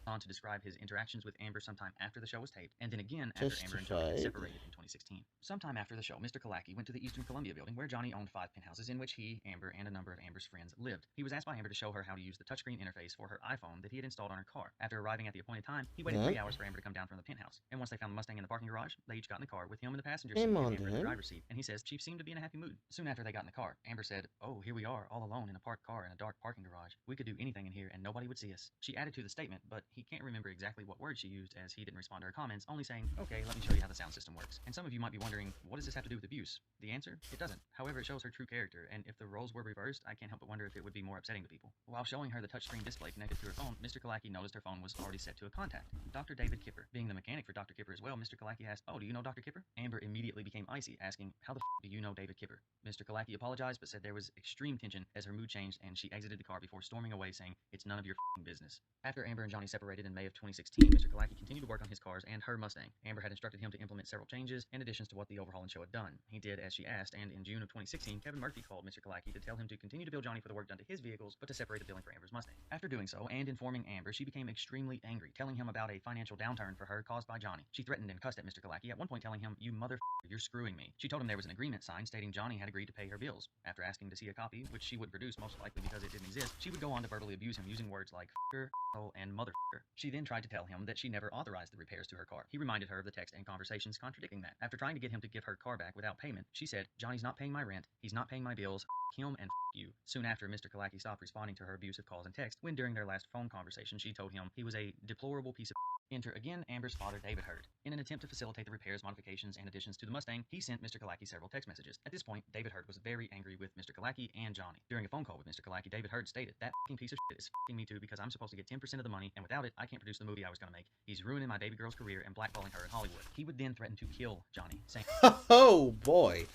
Speaker 8: On to describe his interactions with Amber sometime after the show was taped, and then again after Amber and Johnny had separated in 2016. Sometime after the show, Mr. Kalaki went to the Eastern Columbia building where Johnny owned 5 penthouses in which he, Amber, and a number of Amber's friends lived. He was asked by Amber to show her how to use the touchscreen interface for her iPhone that he had installed on her car. After arriving at the appointed time, he waited 3 hours for Amber to come down from the penthouse, and once they found the Mustang in the parking garage, they each got in the car with him in the passenger seat and Amber in the driver's seat, and he says Chief seemed to be in a happy mood. Soon after they got in the car, Amber said, "Oh, here we are, all alone in a parked car in a dark parking garage. We could do anything in here and nobody would see us." She added to the statement, but he can't remember exactly what words she used as he didn't respond to her comments, only saying, "Okay, let me show you how the sound system works." And some of you might be wondering, what does this have to do with abuse? The answer? It doesn't. However, it shows her true character, and if the roles were reversed, I can't help but wonder if it would be more upsetting to people. While showing her the touchscreen display connected to her phone, Mr. Kalaki noticed her phone was already set to a contact. Dr. David Kipper. Being the mechanic for Dr. Kipper as well, Mr. Kalaki asked, "Oh, do you know Dr. Kipper?" Amber immediately became icy, asking, "How the f do you know David Kipper?" Mr. Kalaki apologized, but said there was extreme tension as her mood changed and she exited the car before storming away saying, "It's none of your f***ing business." After Amber and Johnny separated separated in May of 2016, Mr. Kalaki continued to work on his cars and her Mustang. Amber had instructed him to implement several changes and additions to what the overhauling show had done. He did as she asked, and in June of 2016, Kevin Murphy called Mr. Kalaki to tell him to continue to bill Johnny for the work done to his vehicles, but to separate the billing for Amber's Mustang. After doing so, and informing Amber, she became extremely angry, telling him about a financial downturn for her caused by Johnny. She threatened and cussed at Mr. Kalaki, at one point telling him, "You motherfucker, you're screwing me." She told him there was an agreement signed stating Johnny had agreed to pay her bills. After asking to see a copy, which she would produce most likely because it didn't exist, she would go on to verbally abuse him using words like f***er, and motherfucker. She then tried to tell him that she never authorized the repairs to her car. He reminded her of the text and conversations contradicting that. After trying to get him to give her car back without payment, she said, "Johnny's not paying my rent, he's not paying my bills, him and you." Soon after, Mr. Kalaki stopped responding to her abusive calls and texts when during their last phone conversation she told him he was a deplorable piece of Enter again Amber's father, David Hurd. In an attempt to facilitate the repairs, modifications, and additions to the Mustang, he sent Mr. Kalaki several text messages. At this point, David Hurd was very angry with Mr. Kalaki and Johnny. During a phone call with Mr. Kalaki, David Hurd stated, "That f***ing piece of shit is f***ing me too because I'm supposed to get 10% of the money, and without it, I can't produce the movie I was going to make. He's ruining my baby girl's career and blackballing her in Hollywood." He would then threaten to kill Johnny, saying,
Speaker 1: Oh boy,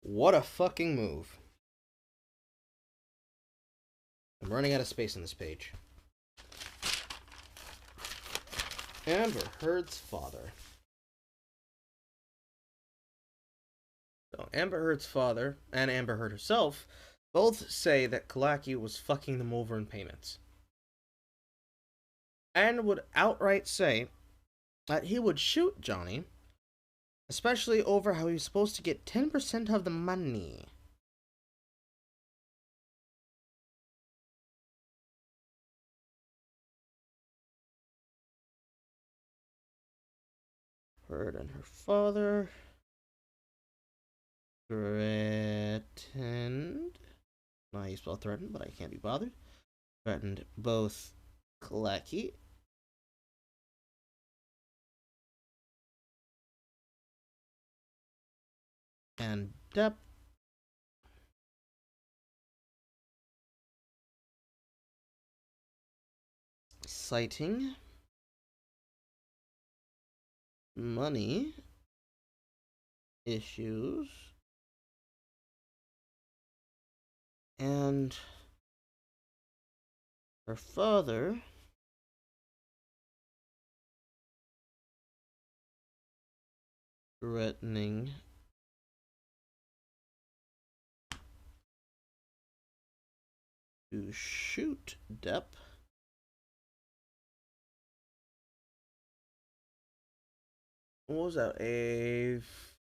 Speaker 1: what a fucking move. I'm running out of space on this page. Amber Heard's father. So Amber Heard's father and Amber Heard herself both say that Kalaki was fucking them over in payments. And would outright say that he would shoot Johnny, especially over how he was supposed to get 10% of the money. Heard and her father threatened. Not how you spell threatened, but I can't be bothered. Threatened both Kalaki and Depp citing money issues and her father threatening to shoot Depp what was that? A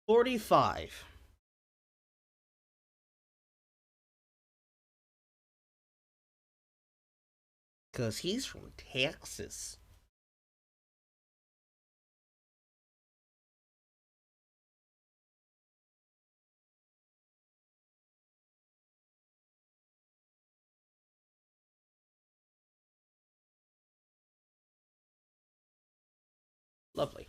Speaker 1: 45. Because he's from Texas. Lovely.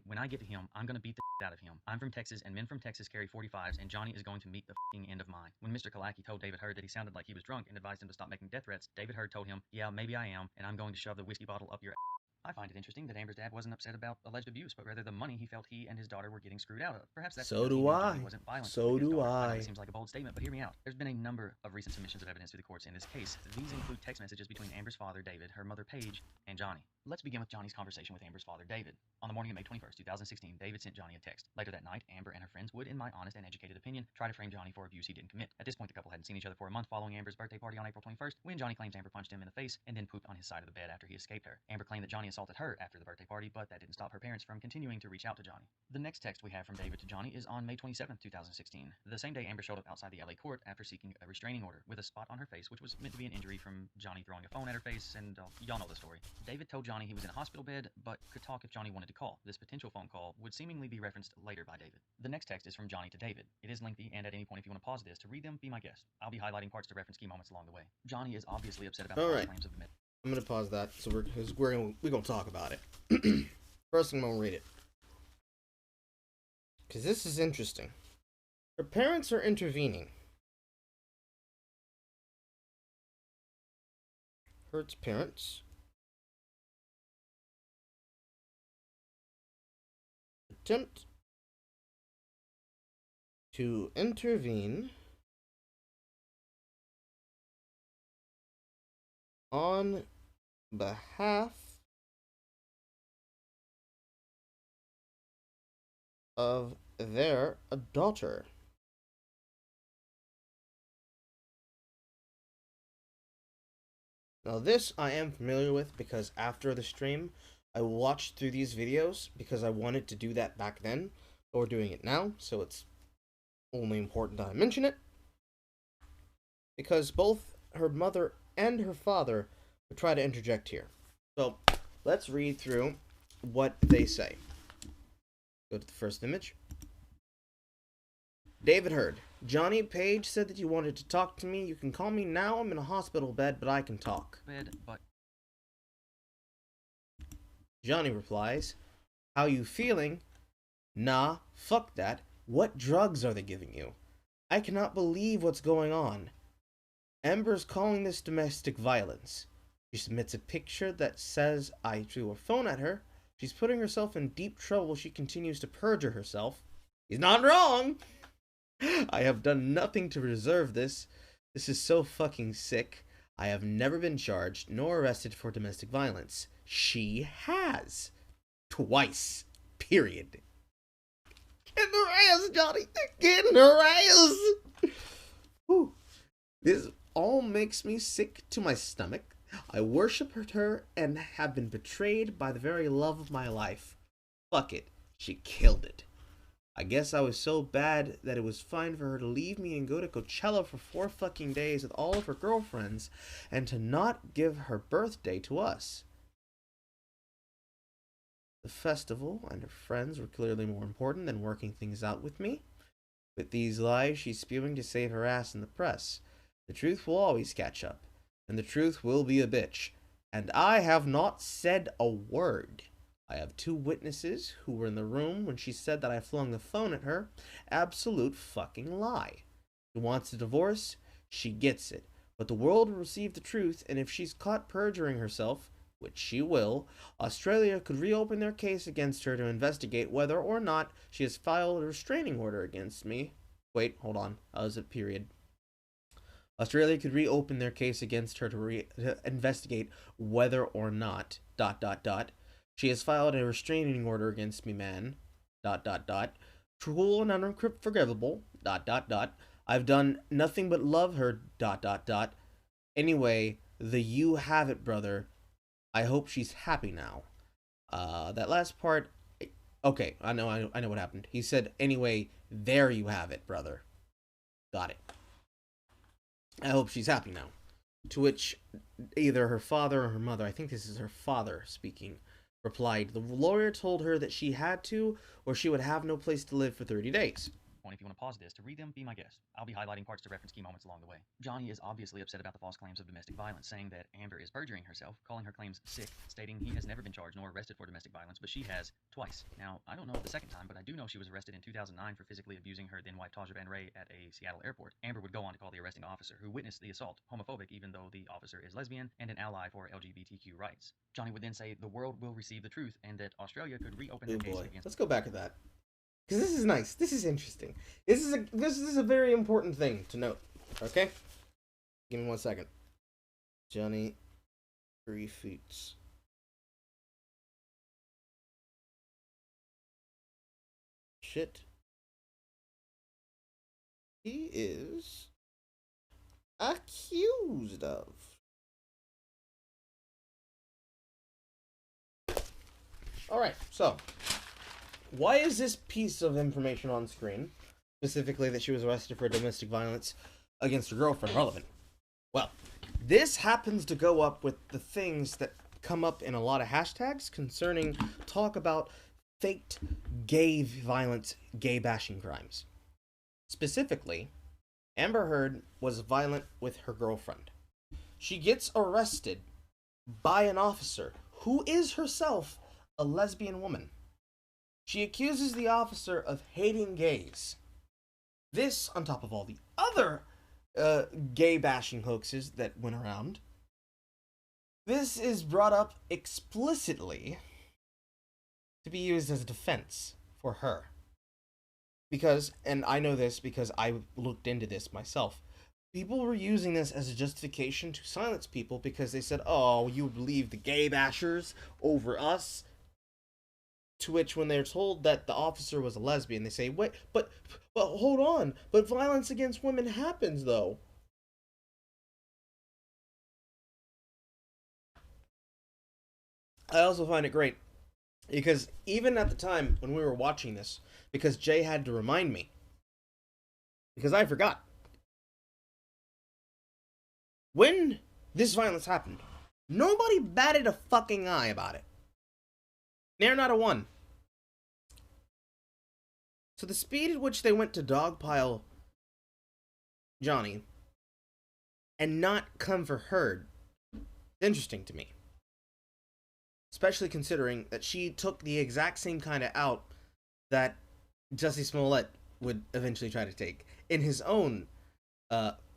Speaker 8: "When I get to him, I'm going to beat the shit out of him. I'm from Texas, and men from Texas carry 45s, and Johnny is going to meet the f***ing end of mine." When Mr. Kalaki told David Hurd that he sounded like he was drunk and advised him to stop making death threats, David Hurd told him, "Yeah, maybe I am, and I'm going to shove the whiskey bottle up your ass." I find it interesting that Amber's dad wasn't upset about alleged abuse, but rather the money he felt he and his daughter were getting screwed out of. Perhaps that's
Speaker 1: So
Speaker 8: because he
Speaker 1: do
Speaker 8: knew
Speaker 1: I.
Speaker 8: Johnny wasn't violent
Speaker 1: So
Speaker 8: with his
Speaker 1: do
Speaker 8: daughter. I know
Speaker 1: I.
Speaker 8: it seems like a bold statement, but hear me out. There's been a number of recent submissions of evidence to the courts in this case. These include text messages between Amber's father, David, her mother, Paige, and Johnny. Let's begin with Johnny's conversation with Amber's father, David. On the morning of May 21st, 2016, David sent Johnny a text. Later that night, Amber and her friends would, in my honest and educated opinion, try to frame Johnny for abuse he didn't commit. At this point, the couple hadn't seen each other for a month following Amber's birthday party on April 21st, when Johnny claims Amber punched him in the face and then pooped on his side of the bed after he escaped her. Amber claimed that Johnny assaulted her after the birthday party, but that didn't stop her parents from continuing to reach out to Johnny. The next text we have from David to Johnny is on May 27th, 2016. The same day, Amber showed up outside the LA court after seeking a restraining order with a spot on her face, which was meant to be an injury from Johnny throwing a phone at her face, and y'all know the story. David told Johnny he was in a hospital bed, but could talk if Johnny wanted to call. This potential phone call would seemingly be referenced later by David. The next text is from Johnny to David. It is lengthy, and at any point if you want to pause this to read them, be my guest. I'll be highlighting parts to reference key moments along the way. Johnny is obviously upset about the false claims of the myth.
Speaker 1: I'm gonna pause that, so we're gonna talk about it. First, I'm gonna read it because this is interesting. Her parents are intervening. Hurt's parents attempt to intervene on behalf of their daughter. Now this I am familiar with because after the stream, I watched through these videos because I wanted to do that back then, but we're doing it now, so it's only important that I mention it. Because both her mother and her father would try to interject here. So, let's read through what they say. Go to the first image. David Hurd. Johnny Page said that you wanted to talk to me. You can call me now. I'm in a hospital bed, but I can talk.
Speaker 8: But
Speaker 1: Johnny replies, how you feeling? Nah, fuck that. What drugs are they giving you? I cannot believe what's going on. Amber's calling this domestic violence. She submits a picture that says I threw a phone at her. She's putting herself in deep trouble. She continues to perjure herself. He's not wrong! I have done nothing to deserve this. This is so fucking sick. I have never been charged nor arrested for domestic violence. She has. Twice. Period. Get in her ass, Johnny! Get in her ass! Whew. This all makes me sick to my stomach. I worshipped her and have been betrayed by the very love of my life. Fuck it. She killed it. I guess I was so bad that it was fine for her to leave me and go to Coachella for 4 fucking days with all of her girlfriends and to not give her birthday to us. The festival and her friends were clearly more important than working things out with me. With these lies she's spewing to save her ass in the press. The truth will always catch up, and the truth will be a bitch. And I have not said a word. I have 2 witnesses who were in the room when she said that I flung the phone at her. Absolute fucking lie. She wants a divorce, she gets it. But the world will receive the truth, and if she's caught perjuring herself, which she will, Australia could reopen their case against her to investigate whether or not she has filed a restraining order against me. Wait, hold on. That was a period. Australia could reopen their case against her to investigate whether or not, ... she has filed a restraining order against me, man, ... Cruel and unforgivable, ... I've done nothing but love her, ... Anyway, the you have it, brother. I hope she's happy now. That last part, okay, I know what happened. He said, anyway, there you have it, brother. Got it. I hope she's happy now. To which either her father or her mother, I think this is her father speaking, replied, the lawyer told her that she had to, or she would have no place to live for 30 days.
Speaker 8: If you want to pause this to read them, be my guest. I'll be highlighting parts to reference key moments along the way. Johnny is obviously upset about the false claims of domestic violence, saying that Amber is perjuring herself, calling her claims sick, stating he has never been charged nor arrested for domestic violence, but she has twice. Now, I don't know the second time, but I do know she was arrested in 2009 for physically abusing her then wife Taja Van Ray at a Seattle airport. Amber would go on to call the arresting officer, who witnessed the assault, homophobic even though the officer is lesbian and an ally for LGBTQ rights. Johnny would then say the world will receive the truth and that Australia could reopen the case against...
Speaker 1: Let's go back to that. Because this is nice. This is interesting. This is a very important thing to note. Okay? Give me 1 second. Johnny refutes. Shit. He is accused of. Alright, so why is this piece of information on screen, specifically that she was arrested for domestic violence against her girlfriend, relevant? Well, this happens to go up with the things that come up in a lot of hashtags concerning talk about faked gay violence, gay bashing crimes. Specifically, Amber Heard was violent with her girlfriend. She gets arrested by an officer who is herself a lesbian woman. She accuses the officer of hating gays. This, on top of all the other gay bashing hoaxes that went around, this is brought up explicitly to be used as a defense for her. Because, and I know this because I looked into this myself, people were using this as a justification to silence people because they said, oh, you would believe the gay bashers over us. To which, when they're told that the officer was a lesbian, they say, wait, but hold on, but violence against women happens, though. I also find it great because even at the time when we were watching this, because Jay had to remind me, because I forgot, when this violence happened, nobody batted a fucking eye about it. Ne'er not a one. So the speed at which they went to dogpile Johnny and not come for her is interesting to me. Especially considering that she took the exact same kind of out that Jussie Smollett would eventually try to take in his own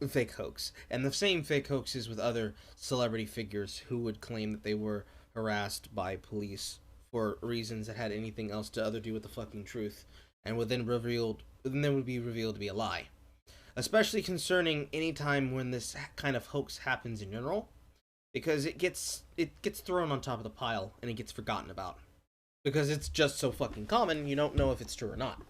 Speaker 1: fake hoax. And the same fake hoaxes with other celebrity figures who would claim that they were harassed by police for reasons that had anything else to do with the fucking truth, and would then be revealed to be a lie. Especially concerning any time when this kind of hoax happens in general, because it gets thrown on top of the pile and it gets forgotten about. Because it's just so fucking common, you don't know if it's true or not.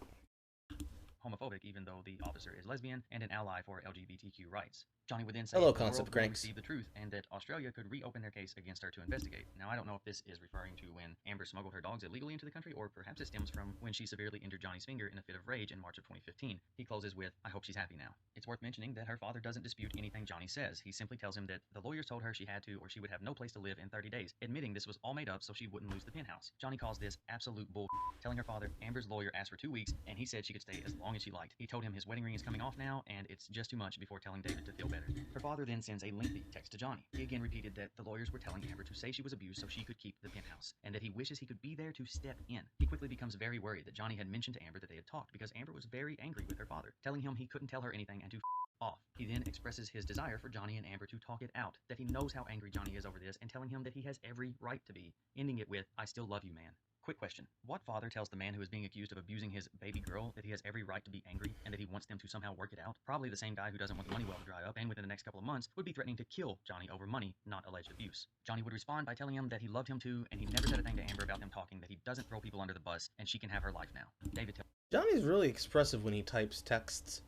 Speaker 8: Homophobic, even though the officer is lesbian and an ally for LGBTQ rights. Johnny would then say
Speaker 1: Hello,
Speaker 8: the world
Speaker 1: Concept
Speaker 8: will
Speaker 1: Cranks.
Speaker 8: receive the truth and that Australia could reopen their case against her to investigate. Now, I don't know if this is referring to when Amber smuggled her dogs illegally into the country, or perhaps it stems from when she severely injured Johnny's finger in a fit of rage in March of 2015. He closes with, I hope she's happy now. It's worth mentioning that her father doesn't dispute anything Johnny says. He simply tells him that the lawyers told her she had to or she would have no place to live in 30 days, admitting this was all made up so she wouldn't lose the penthouse. Johnny calls this absolute bull, telling her father Amber's lawyer asked for 2 weeks and he said she could stay as long as she liked. He told him his wedding ring is coming off now and it's just too much before telling David to feel better. Her father then sends a lengthy text to Johnny. He again repeated that the lawyers were telling Amber to say she was abused so she could keep the penthouse, and that he wishes he could be there to step in. He quickly becomes very worried that Johnny had mentioned to Amber that they had talked, because Amber was very angry with her father, telling him he couldn't tell her anything and to off. He then expresses his desire for Johnny and Amber to talk it out, that he knows how angry Johnny is over this, and telling him that he has every right to be, ending it with, I still love you, man. Quick question. What father tells the man who is being accused of abusing his baby girl that he has every right to be angry and that he wants them to somehow work it out? Probably the same guy who doesn't want the money well to dry up and within the next couple of months would be threatening to kill Johnny over money, not alleged abuse. Johnny would respond by telling him that he loved him too and he never said a thing to Amber about them talking, that he doesn't throw people under the bus and she can have her life now. David tells
Speaker 1: Johnny's really expressive when he types texts.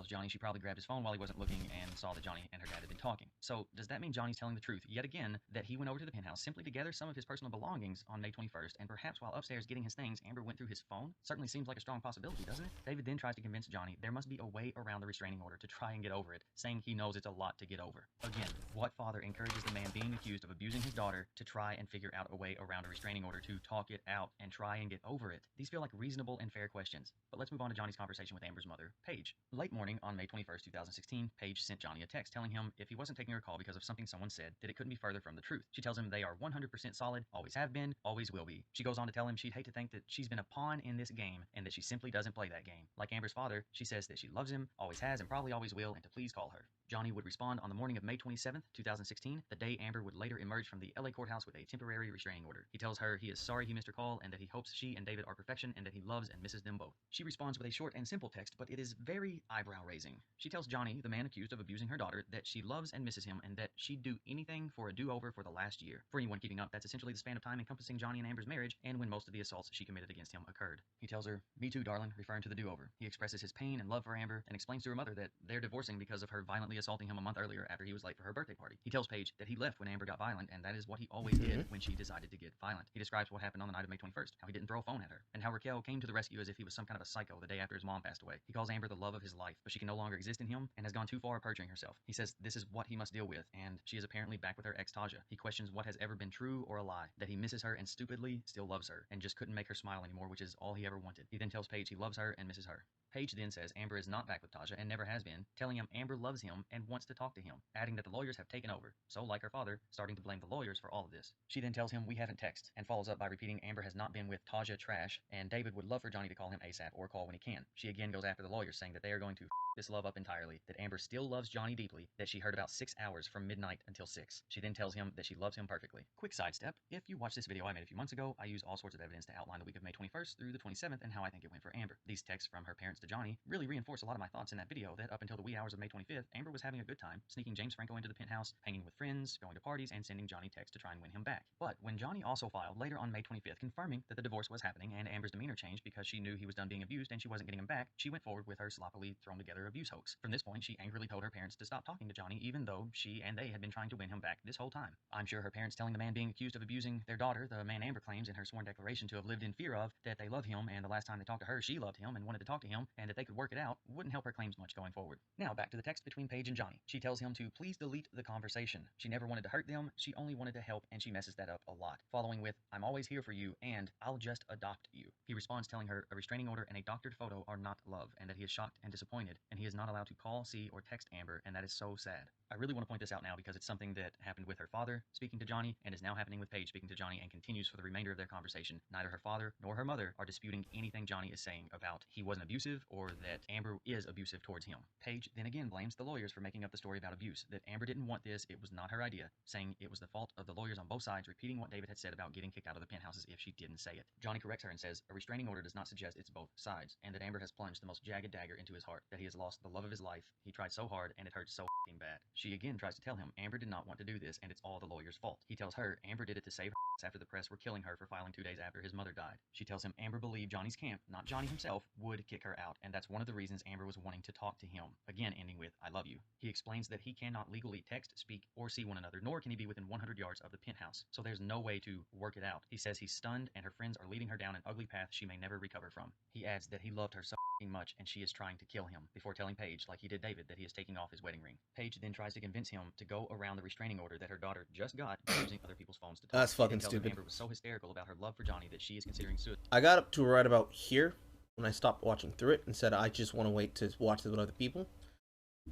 Speaker 8: Johnny she probably grabbed his phone while he wasn't looking and saw that Johnny and her dad had been talking. So does that mean Johnny's telling the truth yet again, that he went over to the penthouse simply to gather some of his personal belongings on May 21st, and perhaps while upstairs getting his things, Amber went through his phone? Certainly seems like a strong possibility, doesn't it? David then tries to convince Johnny there must be a way around the restraining order to try and get over it, saying he knows it's a lot to get over. Again, what father encourages the man being accused of abusing his daughter to try and figure out a way around a restraining order to talk it out and try and get over it? These feel like reasonable and fair questions. But let's move on to Johnny's conversation with Amber's mother, Paige. Late morning on May 21st, 2016, Paige sent Johnny a text telling him if he wasn't taking her call because of something someone said, that it couldn't be further from the truth. She tells him they are 100% solid, always have been, always will be. She goes on to tell him she'd hate to think that she's been a pawn in this game and that she simply doesn't play that game. Like Amber's father, she says that she loves him, always has, and probably always will, and to please call her. Johnny would respond on the morning of May 27th, 2016, the day Amber would later emerge from the LA courthouse with a temporary restraining order. He tells her he is sorry he missed her call and that he hopes she and David are perfection and that he loves and misses them both. She responds with a short and simple text, but it is very eyebrow-raising. She tells Johnny, the man accused of abusing her daughter, that she loves and misses him and that she'd do anything for a do-over for the last year. For anyone keeping up, that's essentially the span of time encompassing Johnny and Amber's marriage and when most of the assaults she committed against him occurred. He tells her, me too, darling, referring to the do-over. He expresses his pain and love for Amber and explains to her mother that they're divorcing because of her violently assaulting him a month earlier after he was late for her birthday party. He tells Paige that he left when Amber got violent, and that is what he always did when she decided to get violent. He describes what happened on the night of May 21st, how he didn't throw a phone at her, and how Raquel came to the rescue as if he was some kind of a psycho the day after his mom passed away. He calls Amber the love of his life, but she can no longer exist in him and has gone too far perjuring herself. He says this is what he must deal with, and she is apparently back with her ex Taja. He questions what has ever been true or a lie, that he misses her and stupidly still loves her, and just couldn't make her smile anymore, which is all he ever wanted. He then tells Paige he loves her and misses her. Paige then says Amber is not back with Taja and never has been, telling him Amber loves him and wants to talk to him, adding that the lawyers have taken over, so like her father, starting to blame the lawyers for all of this. She then tells him we haven't texted, and follows up by repeating Amber has not been with Taja trash, and David would love for Johnny to call him ASAP or call when he can. She again goes after the lawyers, saying that they are going to this love up entirely, that Amber still loves Johnny deeply, that she heard about 6 hours from midnight until 6. She then tells him that she loves him perfectly. Quick sidestep, if you watched this video I made a few months ago, I use all sorts of evidence to outline the week of May 21st through the 27th and how I think it went for Amber. These texts from her parents to Johnny really reinforce a lot of my thoughts in that video that up until the wee hours of May 25th, Amber was having a good time, sneaking James Franco into the penthouse, hanging with friends, going to parties, and sending Johnny texts to try and win him back. But when Johnny also filed later on May 25th confirming that the divorce was happening and Amber's demeanor changed because she knew he was done being abused and she wasn't getting him back, she went forward with her sloppily thrown together abuse hoax. From this point, she angrily told her parents to stop talking to Johnny even though she and they had been trying to win him back this whole time. I'm sure her parents telling the man being accused of abusing their daughter, the man Amber claims in her sworn declaration to have lived in fear of, that they love him and the last time they talked to her she loved him and wanted to talk to him and that they could work it out, wouldn't help her claims much going forward. Now back to the text between Paige and Johnny. She tells him to please delete the conversation. She never wanted to hurt them, she only wanted to help, and she messes that up a lot, following with I'm always here for you and I'll just adopt you. He responds telling her a restraining order and a doctored photo are not love and that he is shocked and disappointed and he is not allowed to call, see, or text Amber, and that is so sad. I really want to point this out now because it's something that happened with her father speaking to Johnny and is now happening with Paige speaking to Johnny and continues for the remainder of their conversation. Neither her father nor her mother are disputing anything Johnny is saying about he wasn't abusive or that Amber is abusive towards him. Paige then again blames the lawyers for making up the story about abuse, that Amber didn't want this, it was not her idea, saying it was the fault of the lawyers on both sides, repeating what David had said about getting kicked out of the penthouses if she didn't say it. Johnny corrects her and says a restraining order does not suggest it's both sides, and that Amber has plunged the most jagged dagger into his heart, that he has lost the love of his life, he tried so hard and it hurts so f***ing bad. She again tries to tell him Amber did not want to do this and it's all the lawyer's fault. He tells her Amber did it to save her after the press were killing her for filing 2 days after his mother died. She tells him Amber believed Johnny's camp, not Johnny himself, would kick her out, and that's one of the reasons Amber was wanting to talk to him, again ending with I love you. He explains that he cannot legally text, speak, or see one another, nor can he be within 100 yards of the penthouse, so there's no way to work it out. He says he's stunned and her friends are leading her down an ugly path she may never recover from. He adds that he loved her so much and she is trying to kill him, before telling Paige, like he did David, that he is taking off his wedding ring. Paige then tries to convince him to go around the restraining order that her daughter just got by using other people's phones to talk.
Speaker 1: That's fucking stupid.
Speaker 8: Amber was so hysterical about her love for Johnny that she is considering suicide.
Speaker 1: I got up to right about here when I stopped watching through it and said I just want to wait to watch this with other people.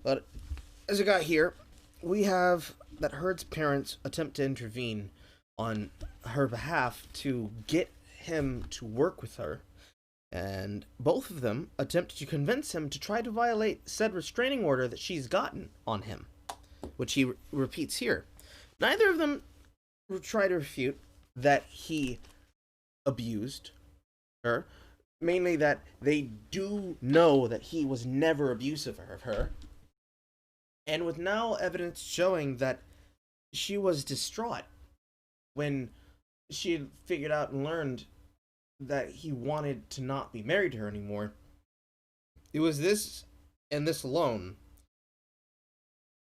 Speaker 1: But as I got here, we have that Heard's parents attempt to intervene on her behalf to get him to work with her, and both of them attempt to convince him to try to violate said restraining order that she's gotten on him, which he repeats here. Neither of them try to refute that he abused her, mainly that they do know that he was never abusive of her, and with now evidence showing that she was distraught when she had figured out and learned that he wanted to not be married to her anymore. It was this and this alone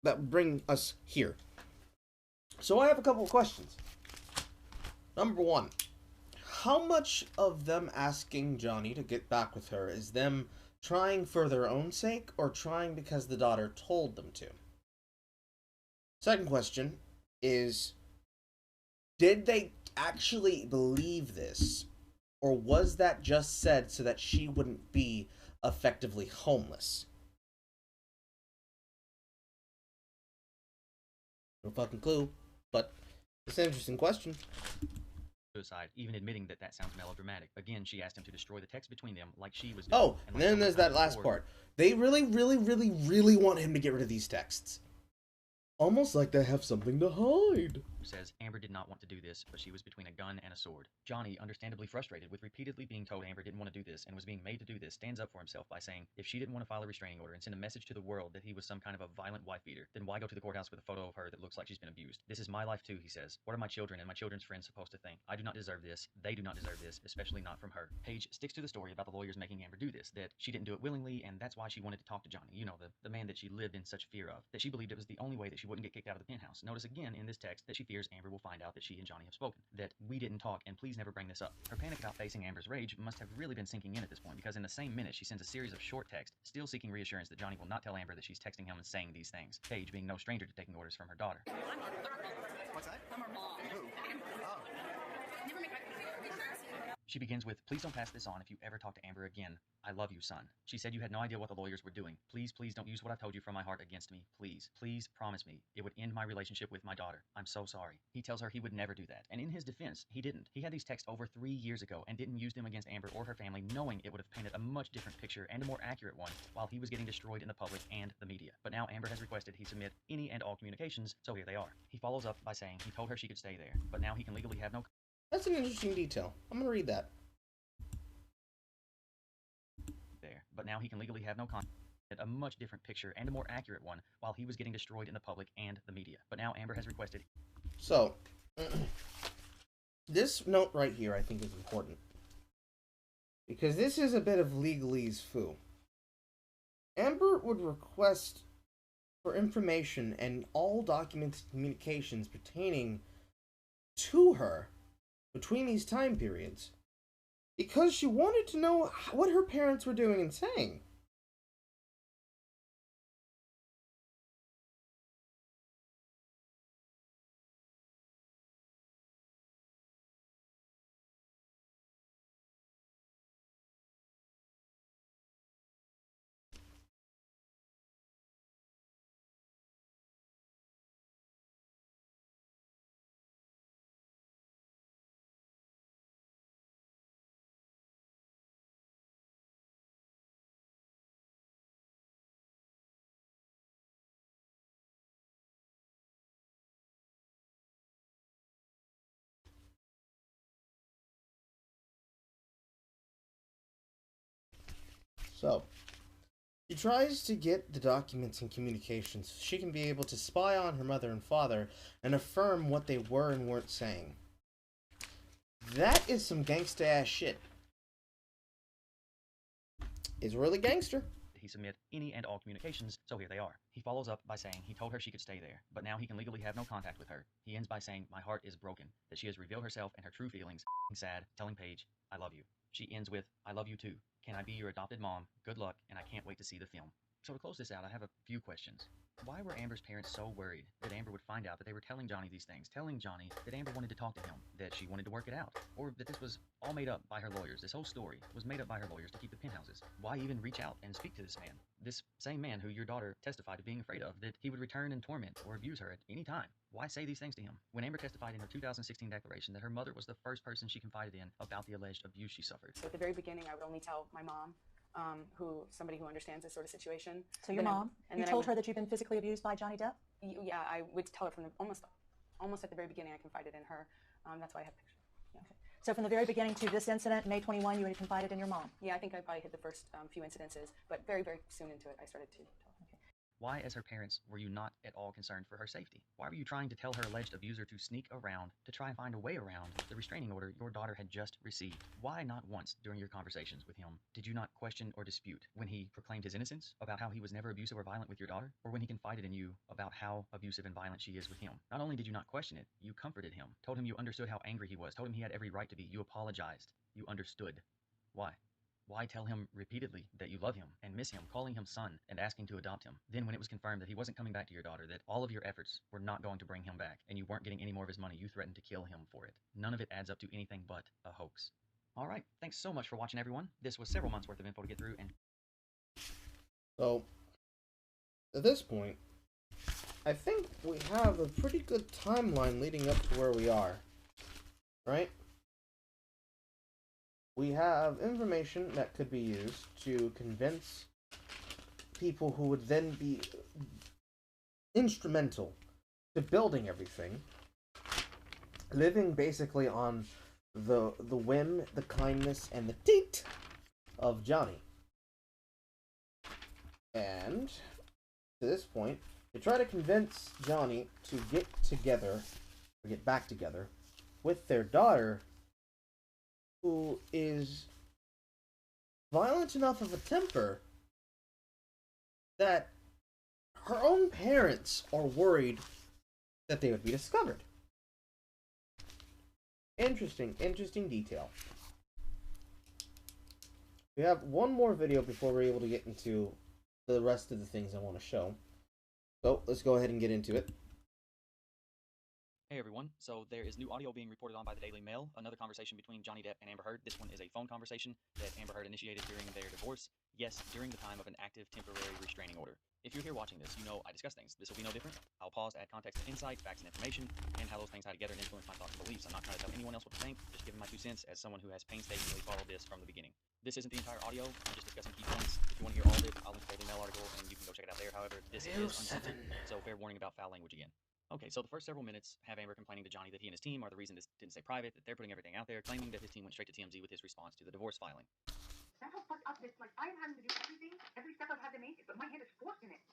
Speaker 1: that bring us here. So I have a couple of questions. Number one, how much of them asking Johnny to get back with her is them trying for their own sake or trying because the daughter told them to? Second question is, did they actually believe this, or was that just said so that she wouldn't be effectively homeless? No fucking clue, but it's an interesting question.
Speaker 8: Suicide, even admitting that that sounds melodramatic. Again, she asked him to destroy the text between them like she was
Speaker 1: doing. Oh, and then there's that last part. They really want him to get rid of these texts. Almost like they have something to hide.
Speaker 8: Says Amber did not want to do this, but she was between a gun and a sword. Johnny, understandably frustrated with repeatedly being told Amber didn't want to do this and was being made to do this, stands up for himself by saying if she didn't want to file a restraining order and send a message to the world that he was some kind of a violent wife beater, then why go to the courthouse with a photo of her that looks like she's been abused? This is my life too, he says. What are my children and my children's friends supposed to think? I do not deserve this. They do not deserve this, especially not from her. Paige sticks to the story about the lawyers making Amber do this, that she didn't do it willingly and that's why she wanted to talk to Johnny, you know, the man that she lived in such fear of, that she believed it was the only way that she wouldn't get kicked out of the penthouse. Notice again in this text that she fears Amber will find out that she and Johnny have spoken, that we didn't talk and please never bring this up. Her panic about facing Amber's rage must have really been sinking in at this point, because in the same minute she sends a series of short texts, still seeking reassurance that Johnny will not tell Amber that she's texting him and saying these things. Paige being no stranger to taking orders from her daughter.
Speaker 9: What's that? I'm her mom. Who? Oh.
Speaker 8: She begins with, "Please don't pass this on if you ever talk to Amber again. I love you, son. She said you had no idea what the lawyers were doing. Please, please don't use what I've told you from my heart against me. Please, please promise me it would end my relationship with my daughter. I'm so sorry." He tells her he would never do that. And in his defense, he didn't. He had these texts over 3 years ago and didn't use them against Amber or her family, knowing it would have painted a much different picture and a more accurate one while he was getting destroyed in the public and the media. But now Amber has requested he submit any and all communications, so here they are. He follows up by saying he told her she could stay there, but now he can legally have no...
Speaker 1: That's an interesting detail. I'm gonna read that.
Speaker 8: But now he can legally have no contact. A much different picture and a more accurate one while he was getting destroyed in the public and the media. But now Amber has requested...
Speaker 1: So, this note right here I think is important. Because this is a bit of legalese foo. Amber would request for information and all documents and communications pertaining to her between these time periods because she wanted to know what her parents were doing and saying. So, she tries to get the documents and communications so she can be able to spy on her mother and father and affirm what they were and weren't saying. That is some gangsta-ass shit. It's really gangster.
Speaker 8: He submit any and all communications, so here they are. He follows up by saying he told her she could stay there, but now he can legally have no contact with her. He ends by saying, "My heart is broken, that she has revealed herself and her true feelings, sad, telling Paige, I love you." She ends with, "I love you too. Can I be your adopted mom? Good luck, and I can't wait to see the film." So to close this out, I have a few questions. Why were Amber's parents so worried that Amber would find out that they were telling Johnny these things, telling Johnny that Amber wanted to talk to him, that she wanted to work it out, or that this was all made up by her lawyers? This whole story was made up by her lawyers to keep the penthouses. Why even reach out and speak to this man? This same man who your daughter testified to being afraid of, that he would return and torment or abuse her at any time. Why say these things to him? When Amber testified in her 2016 declaration that her mother was the first person she confided in about the alleged abuse she suffered.
Speaker 4: So at the very beginning, I would only tell my mom, somebody who understands this sort of situation.
Speaker 5: So your mom, you told her that you've been physically abused by Johnny Depp?
Speaker 4: Yeah, I would tell her from the, almost at the very beginning. I confided in her. That's why I have pictures. Yeah.
Speaker 5: Okay. So from the very beginning to this incident, May 21, you had confided in your mom?
Speaker 4: Yeah, I think I probably hit the first few incidences, but very, very soon into it, I started to tell her.
Speaker 8: Why, as her parents, were you not at all concerned for her safety? Why were you trying to tell her alleged abuser to sneak around, to try and find a way around the restraining order your daughter had just received? Why not once during your conversations with him did you not question or dispute when he proclaimed his innocence about how he was never abusive or violent with your daughter, or when he confided in you about how abusive and violent she is with him? Not only did you not question it, you comforted him, told him you understood how angry he was, told him he had every right to be, you apologized, you understood. Why? Why tell him repeatedly that you love him and miss him, calling him son and asking to adopt him? Then when it was confirmed that he wasn't coming back to your daughter, that all of your efforts were not going to bring him back, and you weren't getting any more of his money, you threatened to kill him for it. None of it adds up to anything but a hoax. Alright, thanks so much for watching, everyone. This was several months worth of info to get through, and...
Speaker 1: So, at this point, I think we have a pretty good timeline leading up to where we are. Right? We have information that could be used to convince people who would then be instrumental to building everything, living basically on the whim, the kindness, and the teat of Johnny. And to this point, to try to convince Johnny to get together, or get back together, with their daughter, who is violent enough of a temper that her own parents are worried that they would be discovered. Interesting detail. We have one more video before we're able to get into the rest of the things I want to show. So, let's go ahead and get into it.
Speaker 8: Hey everyone, so there is new audio being reported on by the Daily Mail, another conversation between Johnny Depp and Amber Heard. This one is a phone conversation that Amber Heard initiated during their divorce, yes, during the time of an active temporary restraining order. If you're here watching this, you know I discuss things. This will be no different. I'll pause to add context and insight, facts and information, and how those things tie together and influence my thoughts and beliefs. I'm not trying to tell anyone else what to think, just giving my 2 cents as someone who has painstakingly followed this from the beginning. This isn't the entire audio, I'm just discussing key points. If you want to hear all of it, I'll link the Daily Mail article and you can go check it out there. However, this is uncensored, so fair warning about foul language again. Okay, so the first several minutes have Amber complaining to Johnny that he and his team are the reason this didn't stay private, that they're putting everything out there, claiming that his team went straight to TMZ with his response to the divorce filing.
Speaker 10: That's how fucked up this. Like, I'm having to do everything, every step I've had to make, but my hand is forced in it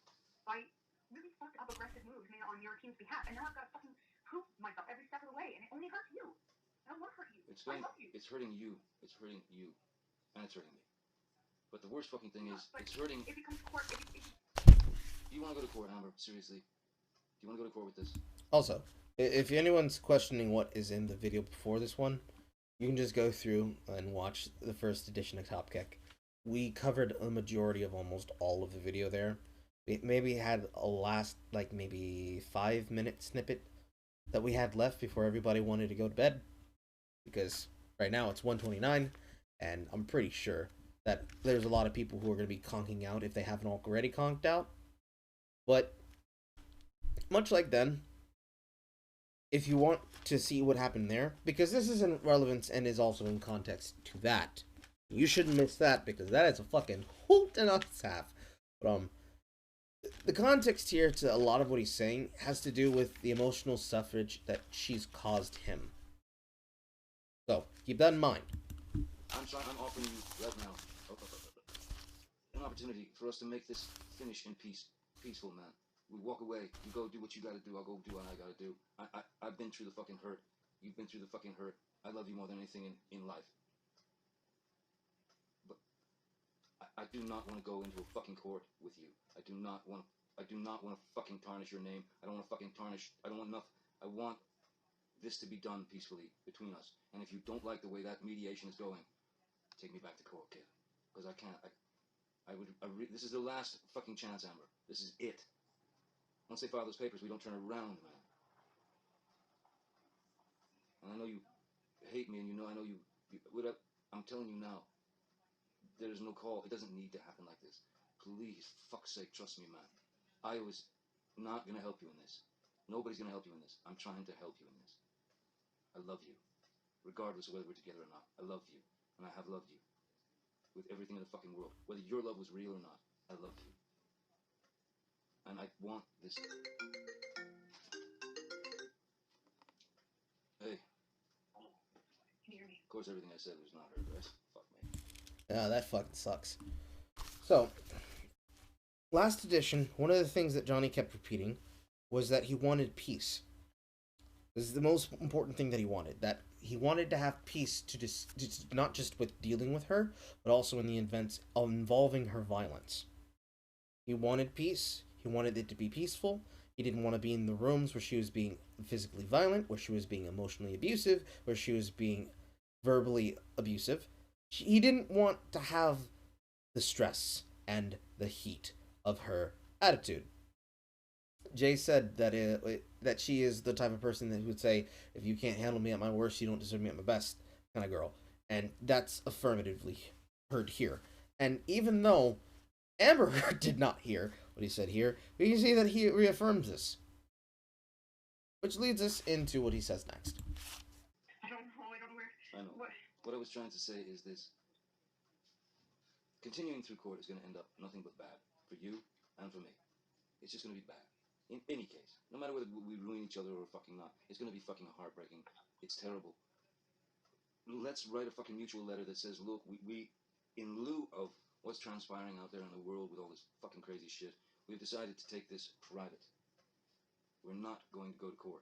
Speaker 10: by really fucked up aggressive moves made on your team's behalf. And now I've got to fucking prove myself every step of the way, and it only hurts you. I don't want to hurt you. I love you.
Speaker 11: It's hurting you. It's hurting you. And it's hurting me. But the worst fucking thing is, it's hurting.
Speaker 10: If it comes to court,
Speaker 11: Do you want to go to court, Amber? Seriously? Do you want to go to court with this?
Speaker 1: Also, if anyone's questioning what is in the video before this one, you can just go through and watch the first edition of TopKek. We covered a majority of almost all of the video there. We maybe had a last, like, maybe 5-minute snippet that we had left before everybody wanted to go to bed. Because right now it's 1:29, and I'm pretty sure that there's a lot of people who are going to be conking out if they haven't already conked out. But much like then, if you want to see what happened there, because this is in relevance and is also in context to that, you shouldn't miss that, because that is a fucking hoot and a half. But the context here to a lot of what he's saying has to do with the emotional suffrage that she's caused him. So keep that in mind.
Speaker 11: I'm offering you right now an opportunity for us to make this finish in peaceful, man. We walk away. You go do what you gotta do. I'll go do what I gotta do. I've been through the fucking hurt. You've been through the fucking hurt. I love you more than anything in life. But I do not want to go into a fucking court with you. I do not want to fucking tarnish your name. I don't want to fucking tarnish. I don't want enough. I want this to be done peacefully between us. And if you don't like the way that mediation is going, take me back to court, kid. Because I can't. This is the last fucking chance, Amber. This is it. Once they file those papers, we don't turn around, man. And I know you hate me, and I know you I'm telling you now, there is no call. It doesn't need to happen like this. Please, fuck's sake, trust me, man. I was not going to help you in this. Nobody's going to help you in this. I'm trying to help you in this. I love you, regardless of whether we're together or not. I love you, and I have loved you with everything in the fucking world. Whether your love was real or not, I love you. And I want this. Hey.
Speaker 10: Can you hear me?
Speaker 11: Of course, everything I said was not heard, right? Fuck me.
Speaker 1: Yeah, that fucking sucks. So, last edition, one of the things that Johnny kept repeating was that he wanted peace. This is the most important thing that he wanted. That he wanted to have peace to not just with dealing with her, but also in the events involving her violence. He wanted peace. He wanted it to be peaceful. He didn't want to be in the rooms where she was being physically violent, where she was being emotionally abusive, where she was being verbally abusive. He didn't want to have the stress and the heat of her attitude. Jay said that that she is the type of person that would say, if you can't handle me at my worst, you don't deserve me at my best kind of girl. And that's affirmatively heard here. And even though Amber Heard did not hear what he said here, we can see that he reaffirms this. Which leads us into what he says next.
Speaker 10: I don't know where.
Speaker 11: I know. What I was trying to say is this. Continuing through court is going to end up nothing but bad. For you and for me. It's just going to be bad. In any case. No matter whether we ruin each other or fucking not. It's going to be fucking heartbreaking. It's terrible. Let's write a fucking mutual letter that says, look, we in lieu of what's transpiring out there in the world with all this fucking crazy shit, we've decided to take this private. We're not going to go to court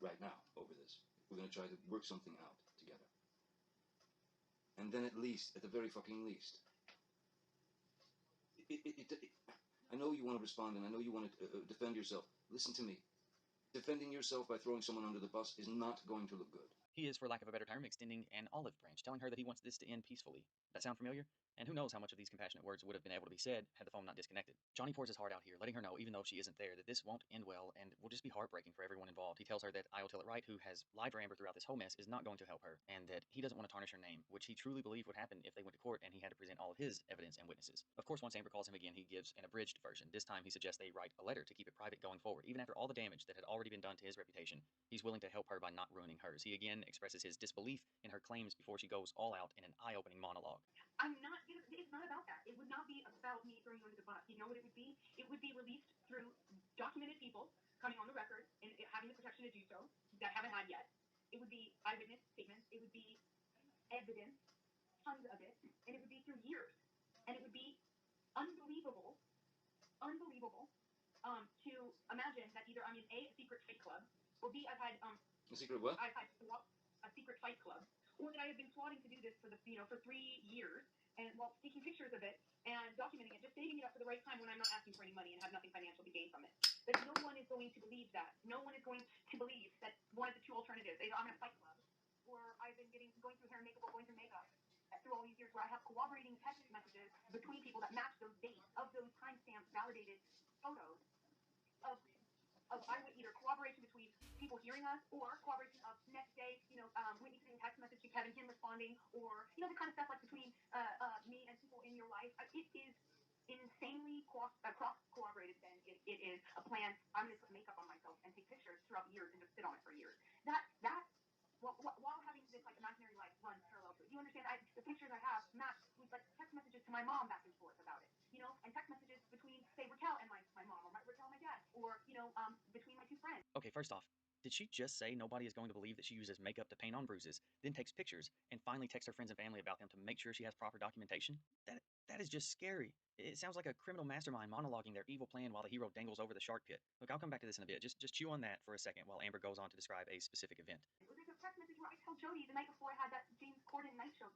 Speaker 11: right now over this. We're going to try to work something out together. And then at least, at the very fucking least, I know you want to respond and I know you want to defend yourself. Listen to me. Defending yourself by throwing someone under the bus is not going to look good.
Speaker 8: He is, for lack of a better term, extending an olive branch, telling her that he wants this to end peacefully. That sound familiar? And who knows how much of these compassionate words would have been able to be said had the phone not disconnected. Johnny pours his heart out here, letting her know, even though she isn't there, that this won't end well and will just be heartbreaking for everyone involved. He tells her that I'll Tell It Right, who has lied for Amber throughout this whole mess, is not going to help her, and that he doesn't want to tarnish her name, which he truly believed would happen if they went to court and he had to present all of his evidence and witnesses. Of course, once Amber calls him again, he gives an abridged version. This time he suggests they write a letter to keep it private going forward. Even after all the damage that had already been done to his reputation, he's willing to help her by not ruining hers. He again expresses his disbelief in her claims before she goes all out in an eye-opening monologue.
Speaker 10: It's not about that. It would not be about me throwing you under the bus. You know what it would be? It would be released through documented people coming on the record and having the protection to do so that haven't had yet. It would be eyewitness statements. It would be evidence, tons of it, and it would be through years. And it would be unbelievable, to imagine that either I'm in A secret fight club, or B, I've had
Speaker 11: A secret what?
Speaker 10: I've had a secret fight club, or that I have been plotting to do this for 3 years, and while taking pictures of it and documenting it, just saving it up for the right time when I'm not asking for any money and have nothing financial to gain from it. But no one is going to believe that. No one is going to believe that one of the two alternatives, either I'm in a fight club, or I've been going through hair and makeup, or going through makeup through all these years, where I have corroborating text messages between people that match those dates of those timestamps, validated photos of either corroboration between people hearing us, or corroboration of next day, Whitney sending text message to Kevin, him responding, or the kind of stuff like between me and people in your life. It is insanely cross corroborated. Then it is a plan. I'm going to put makeup on myself and take pictures throughout the years and just sit on it for years. While having this imaginary life run parallel to it. Do you understand? The pictures I have match with text messages to my mom back and forth about it, and text messages between, say, Raquel and my mom, or Raquel and my dad, or between my two friends.
Speaker 8: Okay, first off, did she just say nobody is going to believe that she uses makeup to paint on bruises, then takes pictures, and finally texts her friends and family about them to make sure she has proper documentation? That is just scary. It sounds like a criminal mastermind monologuing their evil plan while the hero dangles over the shark pit. Look, I'll come back to this in a bit. Just chew on that for a second while Amber goes on to describe a specific event.
Speaker 10: There's a text message where I tell Jody the night before I had that James Corden night show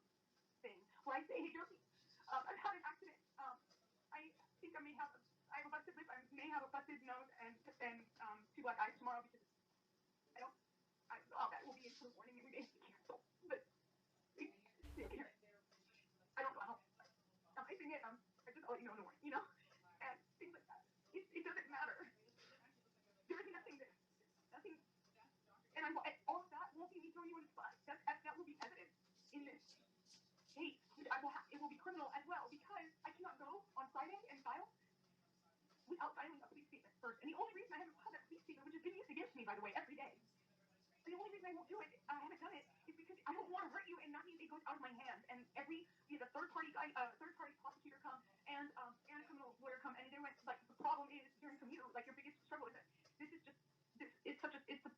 Speaker 10: thing, where I say, hey, Jody, I've had an accident. I think I have a busted lip. I may have a busted nose and 2 black eyes tomorrow, because that will be into the morning and we may cancel. But I don't know how I'm facing it. I just let you know in the morning, and things like that. It doesn't matter. There is nothing there. Nothing. And all of that won't be me throwing you in the bus. That will be evidence in this case. It will be criminal as well, because I cannot go on Friday and file without filing a police statement first. And the only reason I haven't filed that police statement, which is being used against me, by the way, every day, and the only reason I won't do it, I haven't done it, is because I don't want to hurt you, and that means it goes out of my hands. And the third party prosecutor come and a criminal lawyer come, and they went the problem is hearing from you, your biggest struggle is that it's the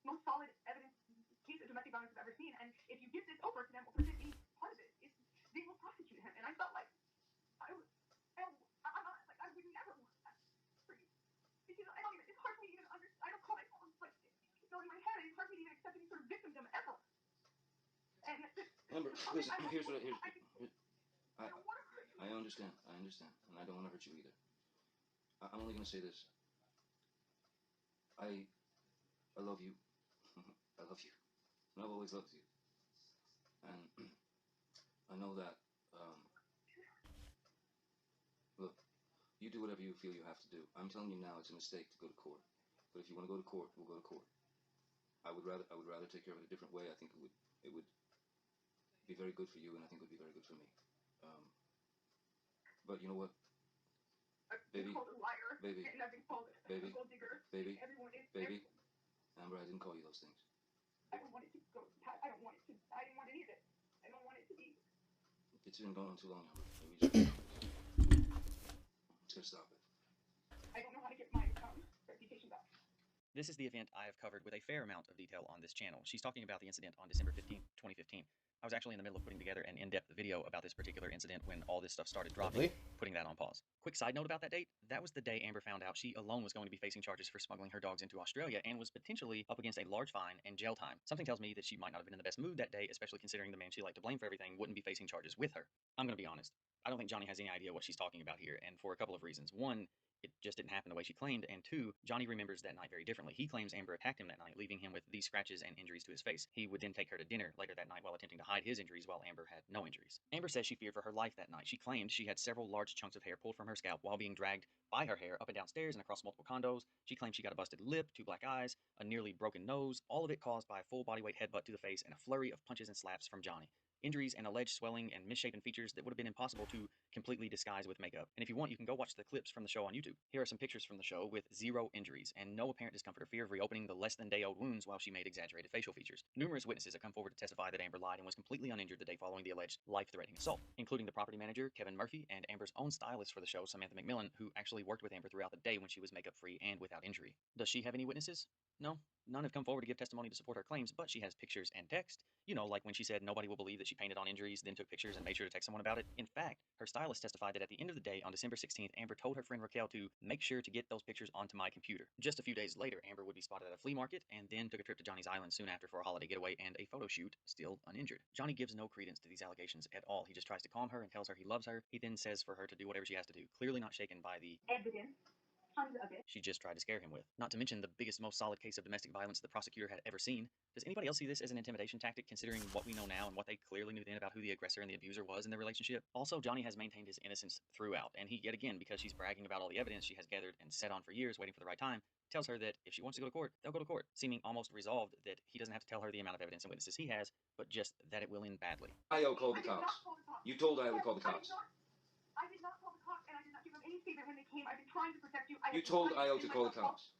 Speaker 10: most solid evidence case of domestic violence I've ever seen. And if you give this over to them or present any part of it, they will prosecute him. And I felt like I would never want that for you, because it's hard for me to even understand. I don't call myself in my head. It's hard for me to even accept any sort of victimdom ever. And
Speaker 11: Amber, listen, here's what
Speaker 10: I don't want to hurt you.
Speaker 11: I understand, and I don't want to hurt you either. I'm only going to say this. I love you. I love you. And I've always loved you. And I know that, look, you do whatever you feel you have to do. I'm telling you now, it's a mistake to go to court. But if you want to go to court, we'll go to court. I would rather take care of it a different way. I think it would be very good for you, and I think it would be very good for me. But you know what? Baby,
Speaker 10: called a liar,
Speaker 11: baby,
Speaker 10: and I've been called a gold digger.
Speaker 11: baby,
Speaker 10: Everyone.
Speaker 11: Amber, I didn't call you those things.
Speaker 10: I don't want it to go. I don't want any of it. I don't want it to be.
Speaker 11: It's been going on too long, Amber. Maybe just stop it.
Speaker 10: I don't know how to get my reputation back.
Speaker 8: This is the event I have covered with a fair amount of detail on this channel. She's talking about the incident on December 15th, 2015. I was actually in the middle of putting together an in-depth video about this particular incident when all this stuff started dropping, putting that on pause. Quick side note about that date, that was the day Amber found out she alone was going to be facing charges for smuggling her dogs into Australia and was potentially up against a large fine and jail time. Something tells me that she might not have been in the best mood that day, especially considering the man she liked to blame for everything wouldn't be facing charges with her. I'm going to be honest. I don't think Johnny has any idea what she's talking about here, and for a couple of reasons. One, it just didn't happen the way she claimed, and 2, Johnny remembers that night very differently. He claims Amber attacked him that night, leaving him with these scratches and injuries to his face. He would then take her to dinner later that night while attempting to hide his injuries, while Amber had no injuries. Amber says she feared for her life that night. She claimed she had several large chunks of hair pulled from her scalp while being dragged by her hair up and down stairs and across multiple condos. She claimed she got a busted lip, 2 black eyes, a nearly broken nose, all of it caused by a full bodyweight headbutt to the face and a flurry of punches and slaps from Johnny. Injuries and alleged swelling and misshapen features that would have been impossible to completely disguise with makeup. And if you want, you can go watch the clips from the show on YouTube. Here are some pictures from the show with 0 injuries and no apparent discomfort or fear of reopening the less than day-old wounds while she made exaggerated facial features. Numerous witnesses have come forward to testify that Amber lied and was completely uninjured the day following the alleged life-threatening assault, including the property manager, Kevin Murphy, and Amber's own stylist for the show, Samantha McMillan, who actually worked with Amber throughout the day when she was makeup-free and without injury. Does she have any witnesses? No, none have come forward to give testimony to support her claims, but she has pictures and text. You know, like when she said nobody will believe that she painted on injuries, then took pictures and made sure to text someone about it. In fact, her stylist testified that at the end of the day, on December 16th, Amber told her friend Raquel to make sure to get those pictures onto my computer. Just a few days later, Amber would be spotted at a flea market and then took a trip to Johnny's Island soon after for a holiday getaway and a photo shoot, still uninjured. Johnny gives no credence to these allegations at all. He just tries to calm her and tells her he loves her. He then says for her to do whatever she has to do, clearly not shaken by the
Speaker 10: Evidence. Tons of it.
Speaker 8: she just tried to scare him with. Not to mention the biggest, most solid case of domestic violence the prosecutor had ever seen. Does anybody else see this as an intimidation tactic, considering what we know now and what they clearly knew then about who the aggressor and the abuser was in their relationship? Also, Johnny has maintained his innocence throughout, and he, yet again, because she's bragging about all the evidence she has gathered and sat on for years waiting for the right time, tells her that if she wants to go to court, they'll go to court, seeming almost resolved that he doesn't have to tell her the amount of evidence and witnesses he has, but just that it will end badly.
Speaker 11: IO called the cops. You told IO to call the cops.
Speaker 10: I did not call the cops, and I did not give them any statement when they came. I've been trying to protect you.
Speaker 11: You told IO to call the cops.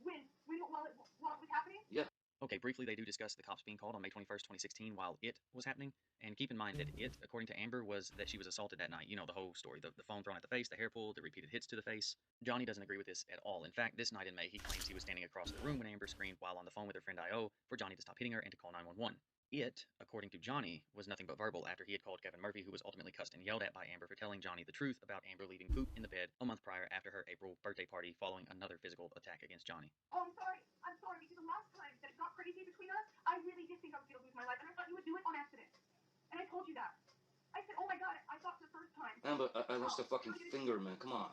Speaker 10: When? While it was happening?
Speaker 11: Yeah.
Speaker 8: Okay, briefly, they do discuss the cops being called on May 21st, 2016, while it was happening. And keep in mind that it, according to Amber, was that she was assaulted that night. You know, the whole story. The phone thrown at the face, the hair pulled, the repeated hits to the face. Johnny doesn't agree with this at all. In fact, this night in May, he claims he was standing across the room when Amber screamed while on the phone with her friend I.O. for Johnny to stop hitting her and to call 911. It, according to Johnny, was nothing but verbal after he had called Kevin Murphy, who was ultimately cussed and yelled at by Amber for telling Johnny the truth about Amber leaving poop in the bed a month prior after her April birthday party following another physical attack against Johnny.
Speaker 10: Oh, I'm sorry, because the last time that it got crazy between us, I really did think I was going to lose my life, and I thought you would do it on accident. And I told you that. I said, oh my god, I thought the first time.
Speaker 11: Amber, I lost a fucking finger, man. Come on.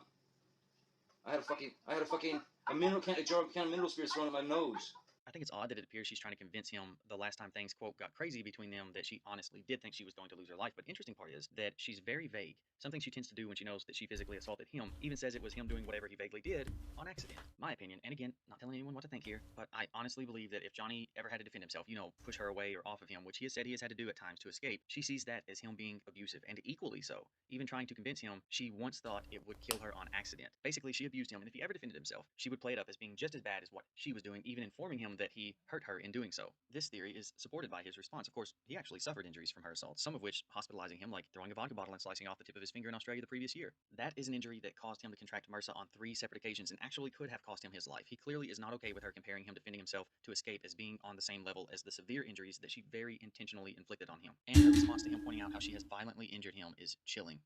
Speaker 11: I had a mineral can of mineral spirits thrown at my nose.
Speaker 8: I think it's odd that it appears she's trying to convince him the last time things, quote, got crazy between them that she honestly did think she was going to lose her life. But interesting part is that she's very vague. Something she tends to do when she knows that she physically assaulted him, even says it was him doing whatever he vaguely did on accident. My opinion, and again, not telling anyone what to think here, but I honestly believe that if Johnny ever had to defend himself, you know, push her away or off of him, which he has said he has had to do at times to escape, she sees that as him being abusive, and equally so. Even trying to convince him, she once thought it would kill her on accident. Basically, she abused him, and if he ever defended himself, she would play it up as being just as bad as what she was doing, even informing him that he hurt her in doing so. This theory is supported by his response. Of course, he actually suffered injuries from her assault, some of which hospitalizing him, like throwing a vodka bottle and slicing off the tip of his finger in Australia the previous year. That is an injury that caused him to contract MRSA on 3 separate occasions and actually could have cost him his life. He clearly is not okay with her comparing him defending himself to escape as being on the same level as the severe injuries that she very intentionally inflicted on him. And her response to him pointing out how she has violently injured him is chilling.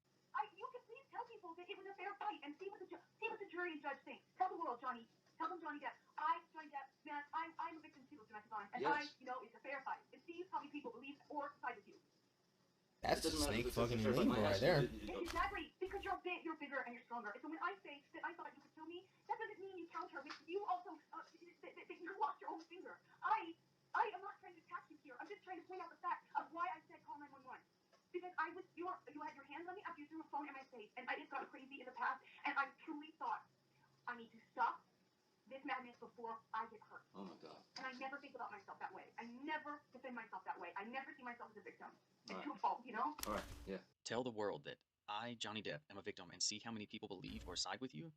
Speaker 10: You can please tell people that it was a fair fight and see what the jury and judge think. Tell the world, Johnny. Tell them, Johnny Depp. Johnny Depp, man, I'm a victim too of domestic violence. And
Speaker 11: yes.
Speaker 10: It's a fair fight. And see how many people believe or side with you.
Speaker 1: That's a snake fucking name right there.
Speaker 10: Exactly, because you're bigger and you're stronger. And so when I say that I thought you could kill me, that doesn't mean you counter with you also that you lost your own finger. I am not trying to attack you here. I'm just trying to point out the fact of why I said call 911. Because you had your hands on me after you threw a phone in my face, and I just got crazy in the past, and I truly thought I need to stop this madness before I get hurt.
Speaker 11: Oh my god.
Speaker 10: And I never think about myself that way. I never defend myself that way. I never see myself as a victim. It's
Speaker 11: All right.
Speaker 10: too fault, you know?
Speaker 11: All right, yeah.
Speaker 8: Tell the world that I, Johnny Depp, am a victim and see how many people believe or side with you.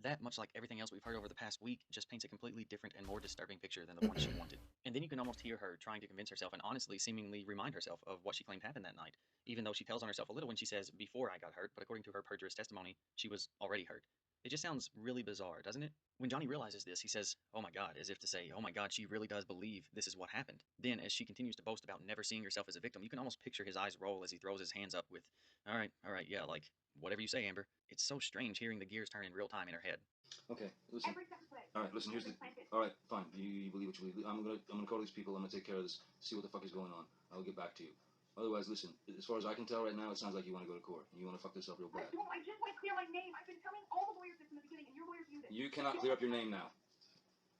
Speaker 8: That, much like everything else we've heard over the past week, just paints a completely different and more disturbing picture than the one she wanted. And then you can almost hear her trying to convince herself and honestly seemingly remind herself of what she claimed happened that night, even though she tells on herself a little when she says, before I got hurt, but according to her perjurous testimony, she was already hurt. It just sounds really bizarre, doesn't it? When Johnny realizes this, he says, oh my god, as if to say, oh my god, she really does believe this is what happened. Then, as she continues to boast about never seeing herself as a victim, you can almost picture his eyes roll as he throws his hands up with, all right, yeah, like, whatever you say, Amber. It's so strange hearing the gears turn in real time in her head.
Speaker 11: Okay, listen. All right, listen, here's the... All right, fine, you believe what you believe. I'm gonna call these people, I'm gonna take care of this, see what the fuck is going on. I'll get back to you. Otherwise, listen, as far as I can tell right now, it sounds like you want to go to court. And you want to fuck this up real bad.
Speaker 10: I just want to clear my name. I've been telling all the lawyers this from the beginning, and your lawyers knew this.
Speaker 11: You cannot clear up your name now.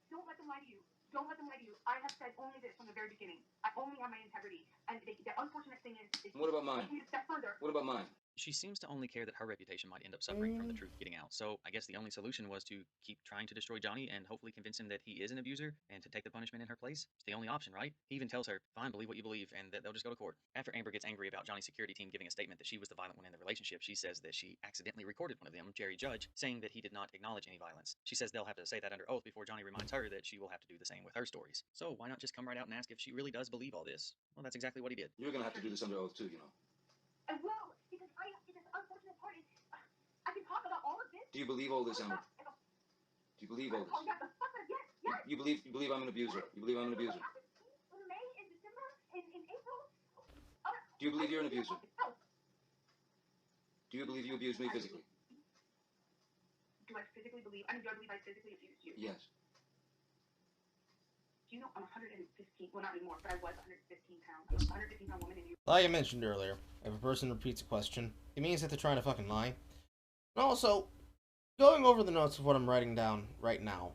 Speaker 10: Don't let them lie to you. Don't let them lie to you. I have said only this from the very beginning. I only have my integrity. And the unfortunate thing is
Speaker 11: what about mine?
Speaker 10: taking it a step further.
Speaker 11: What about mine?
Speaker 8: She seems to only care that her reputation might end up suffering from the truth getting out. So I guess the only solution was to keep trying to destroy Johnny and hopefully convince him that he is an abuser and to take the punishment in her place. It's the only option, right? He even tells her, fine, believe what you believe, and that they'll just go to court. After Amber gets angry about Johnny's security team giving a statement that she was the violent one in the relationship, she says that she accidentally recorded one of them, Jerry Judge, saying that he did not acknowledge any violence. She says they'll have to say that under oath before Johnny reminds her that she will have to do the same with her stories. So why not just come right out and ask if she really does believe all this? Well, that's exactly what he did.
Speaker 11: You're going to have to do this under oath too, you know.
Speaker 10: I will, because the unfortunate part is, I can talk about all of this.
Speaker 11: Do you believe all this, Amber? Do you believe all this?
Speaker 10: Oh, yeah, the fuck, yes, yes.
Speaker 11: You believe I'm an abuser? You believe I'm an abuser?
Speaker 10: In May, in December, in April.
Speaker 11: Do you believe you're an abuser? Do you believe you abused me physically?
Speaker 10: Do I physically believe? I mean, do I believe I physically abused you?
Speaker 11: Yes.
Speaker 10: Do you know I'm 115? Well, not anymore, but I was 115 pounds. I was a 115-pound woman, and you.
Speaker 1: Like I mentioned earlier, if a person repeats a question, it means that they're trying to fucking lie. And also, going over the notes of what I'm writing down right now,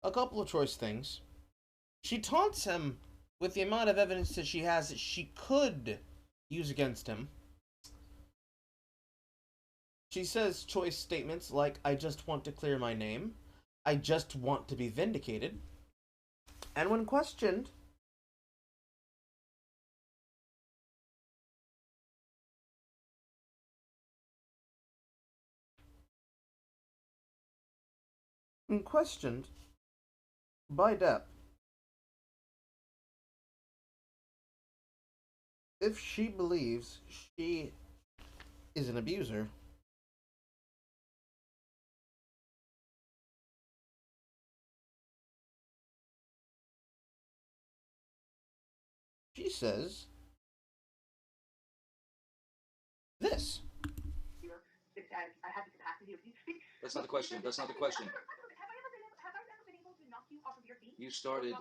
Speaker 1: a couple of choice things. She taunts him with the amount of evidence that she has that she could use against him. She says choice statements like, I just want to clear my name. I just want to be vindicated. And when questioned, by Depp if she believes she is an abuser, she says this.
Speaker 10: I have the capacity of these.
Speaker 11: That's not the question. That's not the question.
Speaker 10: Have I ever been able to knock you off of your feet?
Speaker 11: You started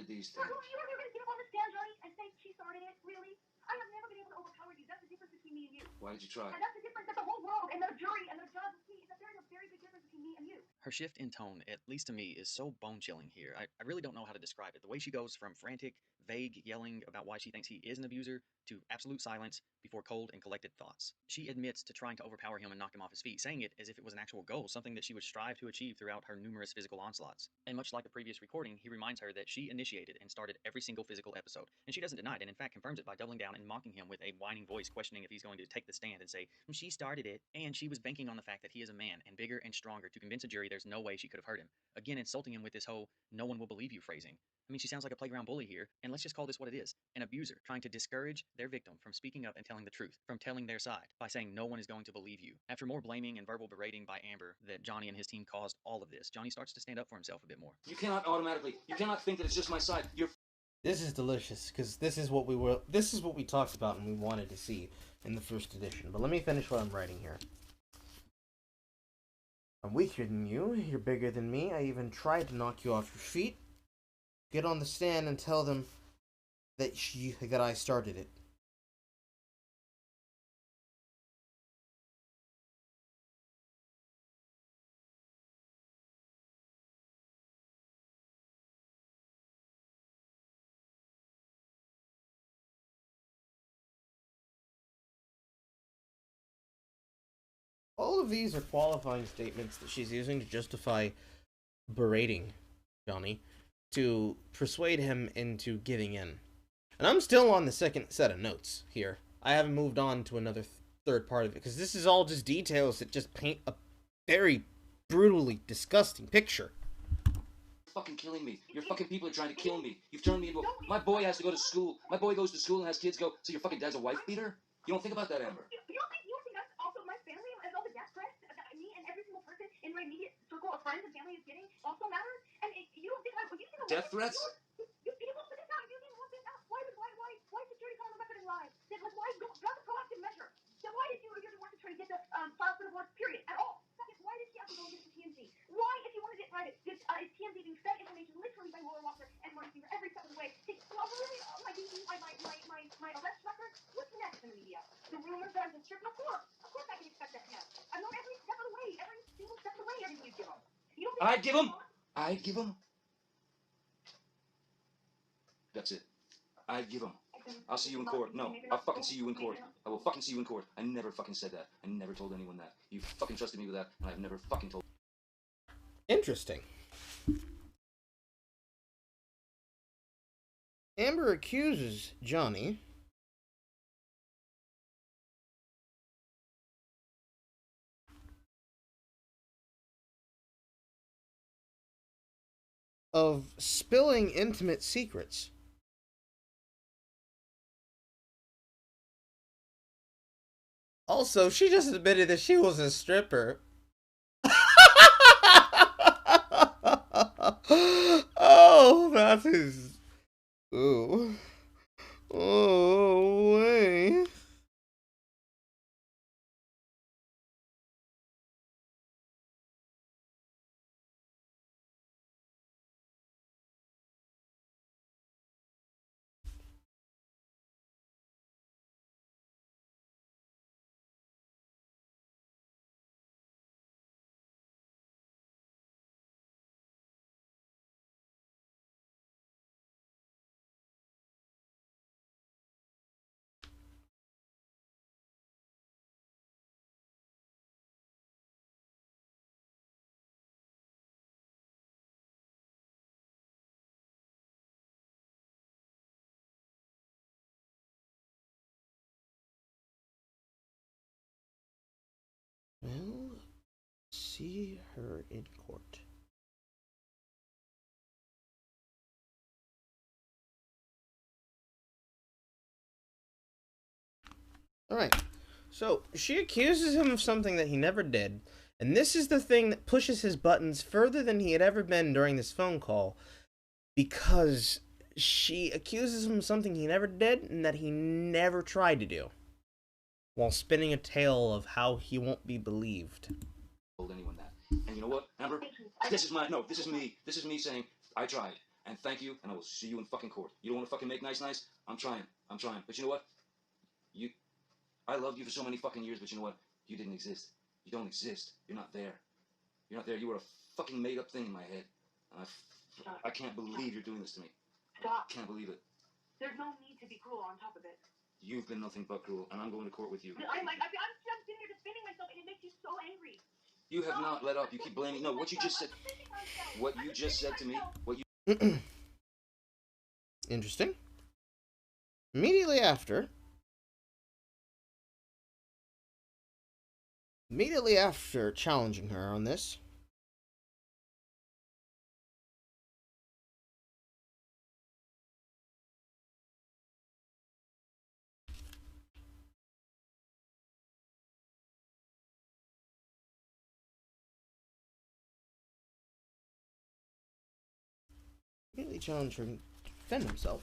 Speaker 11: these things.
Speaker 10: You were going to get up on the stand, Johnny, and say she started it? Really? I have never been able to overpower you. That's the difference between me and you.
Speaker 11: Why did you try?
Speaker 10: And that's the difference that the whole world and the jury and the judge see. There's a very big difference between me and you.
Speaker 8: Her shift in tone, at least to me, is so bone-chilling here. I really don't know how to describe it. The way she goes from frantic, vague yelling about why she thinks he is an abuser to absolute silence before cold and collected thoughts. She admits to trying to overpower him and knock him off his feet, saying it as if it was an actual goal, something that she would strive to achieve throughout her numerous physical onslaughts. And much like the previous recording, he reminds her that she initiated and started every single physical episode. And she doesn't deny it, and in fact confirms it by doubling down and mocking him with a whining voice, questioning if he's going to take the stand and say, she started it. And she was banking on the fact that he is a man and bigger and stronger to convince a jury there's no way she could have hurt him. Again, insulting him with this whole no one will believe you phrasing. I mean, she sounds like a playground bully here, and let's just call this what it is. An abuser trying to discourage their victim from speaking up and telling the truth, from telling their side, by saying no one is going to believe you. After more blaming and verbal berating by Amber that Johnny and his team caused all of this, Johnny starts to stand up for himself a bit more.
Speaker 11: You cannot think that it's just my side.
Speaker 1: This is delicious, because this is what we talked about and we wanted to see in the first edition. But let me finish what I'm writing here. I'm weaker than you, you're bigger than me, I even tried to knock you off your feet. Get on the stand and tell them that I started it. All of these are qualifying statements that she's using to justify berating Johnny, to persuade him into giving in. And I'm still on the second set of notes here. I haven't moved on to another third part of it, because this is all just details that just paint a very brutally disgusting picture.
Speaker 11: You're fucking killing me. Your fucking people are trying to kill me. You've turned me into my boy has to go to school. My boy goes to school and has kids go, so your fucking dad's a wife beater? You don't think about that, Amber.
Speaker 10: You don't think that's also my family and all the death threats that me and every single person in my immediate circle of friends and family is getting also matters? And you don't think
Speaker 11: death threats?
Speaker 10: You people put this out. You didn't want this out. Why security come on the record and lie? Then why go grab a proactive measure? Then why did you want to try to get the file for divorce period at all? Second, why did she have to go and get it to TMZ? Why, if you wanted it private, is TMZ being fed information literally by Laura Walker and Marty Singer every step of the way? My arrest record I'm just stripping. Of course I can expect that. Yeah. I know every step of the way, every single step of the way, everything you give them. You don't think
Speaker 11: I'd give them. That's it. I'd give them. I'll see you in court. No, I'll fucking see you in court. I will fucking see you in court. I never fucking said that. I never told anyone that. You fucking trusted me with that, and I've never fucking told.
Speaker 1: Interesting. Amber accuses Johnny of spilling intimate secrets. Also, she just admitted that she was a stripper. Oh, that is... Ooh. Oh, way. We'll see her in court. Alright, so she accuses him of something that he never did, and this is the thing that pushes his buttons further than he had ever been during this phone call, because she accuses him of something he never did and that he never tried to do, while spinning a tale of how he won't be believed.
Speaker 11: Told anyone that. And you know what, Amber? This is me. This is me saying, I tried. And thank you, and I will see you in fucking court. You don't want to fucking make nice? I'm trying. But you know what? I loved you for so many fucking years, but you know what? You didn't exist. You don't exist. You're not there. You were a fucking made-up thing in my head. And I can't believe you're doing this to me.
Speaker 10: Stop.
Speaker 11: I can't believe it.
Speaker 10: There's no need to be cruel on top of it.
Speaker 11: You've been nothing but cruel, and I'm going to court with you.
Speaker 10: I'm sitting here defending myself, and it makes you so angry.
Speaker 11: You have not let up. You keep blaming. No, what you just said. What you just said to me. What you.
Speaker 1: Interesting. Immediately after challenging her on this, challenged her to defend himself.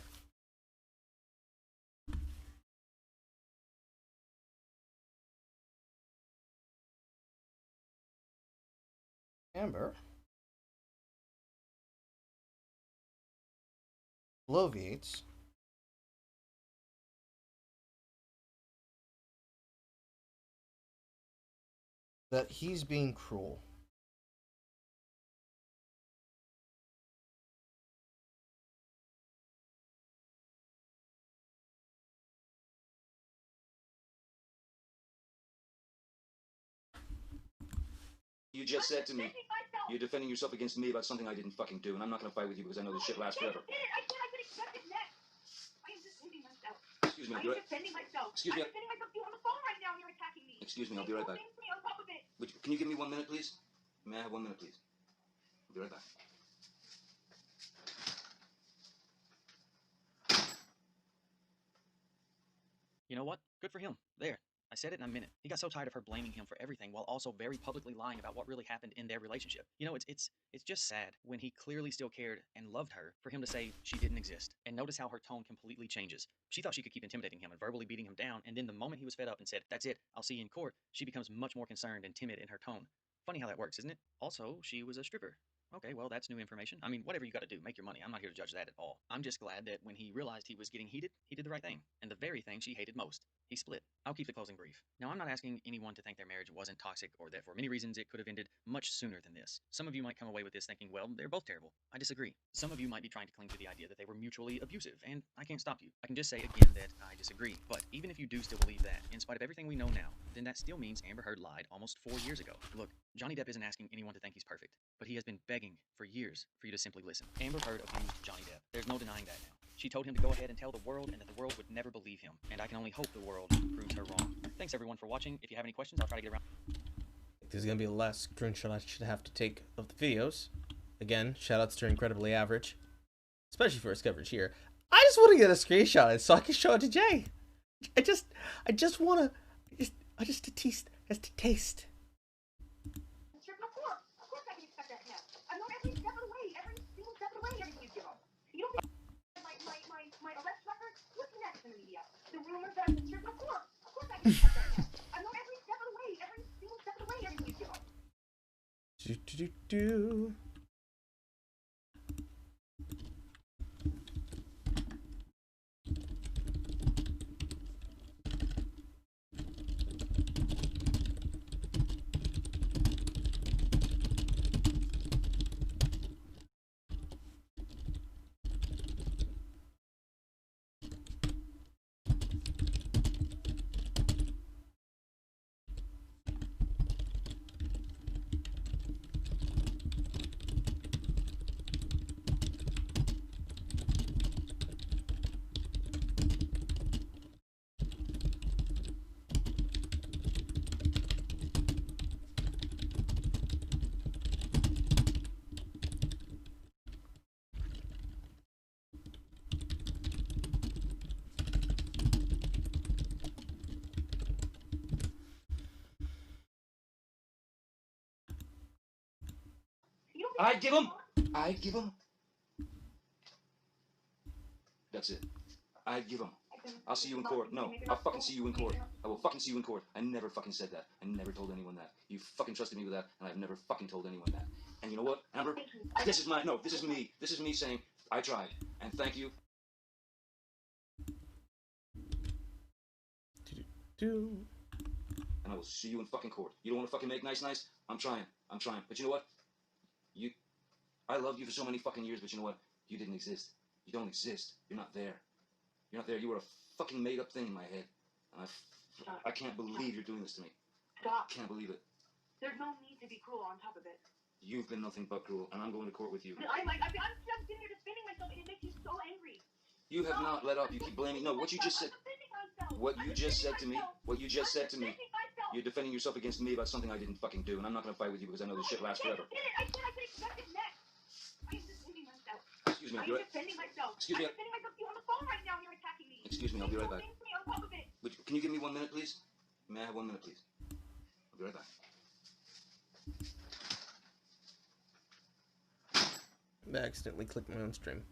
Speaker 1: Amber bloviates that he's being cruel.
Speaker 11: You just said to me, you're defending yourself against me about something I didn't fucking do, and I'm not going to fight with you because I know this shit lasts forever.
Speaker 10: I could accept it next. I am defending myself.
Speaker 11: Excuse me, I'll be right.
Speaker 10: Defending myself.
Speaker 11: Excuse me.
Speaker 10: I'm defending myself. You on the phone right now, and you're attacking me.
Speaker 11: Excuse me, I'll be right back.
Speaker 10: On top of it.
Speaker 11: Can you give me 1 minute, please? May I have 1 minute, please? I'll be right back.
Speaker 8: You know what? Good for him. There. I said it and I meant it. He got so tired of her blaming him for everything while also very publicly lying about what really happened in their relationship. You know, it's just sad when he clearly still cared and loved her for him to say she didn't exist. And notice how her tone completely changes. She thought she could keep intimidating him and verbally beating him down, and then the moment he was fed up and said, "That's it, I'll see you in court," she becomes much more concerned and timid in her tone. Funny how that works, isn't it? Also, she was a stripper. Okay, well, that's new information. I mean, whatever you gotta do, make your money. I'm not here to judge that at all. I'm just glad that when he realized he was getting heated, he did the right thing, and the very thing she hated most. He split. I'll keep the closing brief. Now, I'm not asking anyone to think their marriage wasn't toxic or that for many reasons it could have ended much sooner than this. Some of you might come away with this thinking, well, they're both terrible. I disagree. Some of you might be trying to cling to the idea that they were mutually abusive, and I can't stop you. I can just say again that I disagree. But even if you do still believe that, in spite of everything we know now, then that still means Amber Heard lied almost 4 years ago. Look, Johnny Depp isn't asking anyone to think he's perfect, but he has been begging for years for you to simply listen. Amber Heard abused Johnny Depp. There's no denying that now. She told him to go ahead and tell the world and that the world would never believe him, and I can only hope the world proves her wrong. Thanks everyone for watching. If you have any questions, I'll try to get around.
Speaker 1: This is going to be the last screenshot I should have to take of the videos. Again, shoutouts to Incredibly Average, especially for his coverage here. I just want to get a screenshot so I can show it to Jay. I just want to, I just to taste, as to taste.
Speaker 10: Sure, of course I can expect that now. I've known every step of the way, every single step of the way, everything you give them. You don't think my arrest record? What's next in the media? The rumors that I'm sure, of course I can expect that now. I've known every step of the way, every single step of the way, everything you give them.
Speaker 1: Do.
Speaker 11: I'd give him. That's it. I'd give him. I'll see you in court. No, I'll fucking see you in court. I will fucking see you in court. I never fucking said that. I never told anyone that. You fucking trusted me with that, and I've never fucking told anyone that. And you know what, Amber? This is me. This is me saying, I tried. And thank you. And I will see you in fucking court. You don't want to fucking make nice? I'm trying. But you know what? I loved you for so many fucking years, but you know what? You didn't exist. You don't exist. You're not there. You're not there. You were a fucking made-up thing in my head. And I can't believe you're doing this to me.
Speaker 10: Stop.
Speaker 11: Can't believe it.
Speaker 10: There's no need to be cruel on top of it.
Speaker 11: You've been nothing but cruel, and I'm going to court with you.
Speaker 10: I'm sitting here defending myself, and it makes you so angry.
Speaker 11: You have not let up. You keep blaming. No, what you just said. What you just said to me. You're defending yourself against me about something I didn't fucking do, and I'm not going to fight with you because I know this shit lasts forever.
Speaker 10: I said I could expect it next. I'm defending myself.
Speaker 11: Excuse me, I'll be right back.
Speaker 10: I'm defending myself.
Speaker 11: Excuse me.
Speaker 10: I'm defending myself to you on the phone right now, and you're attacking me.
Speaker 11: Excuse me, I'll be right back.
Speaker 10: Things to me on top of it.
Speaker 11: Can you give me 1 minute, please? May I have 1 minute, please? I'll be right back.
Speaker 1: I accidentally clicked my own stream.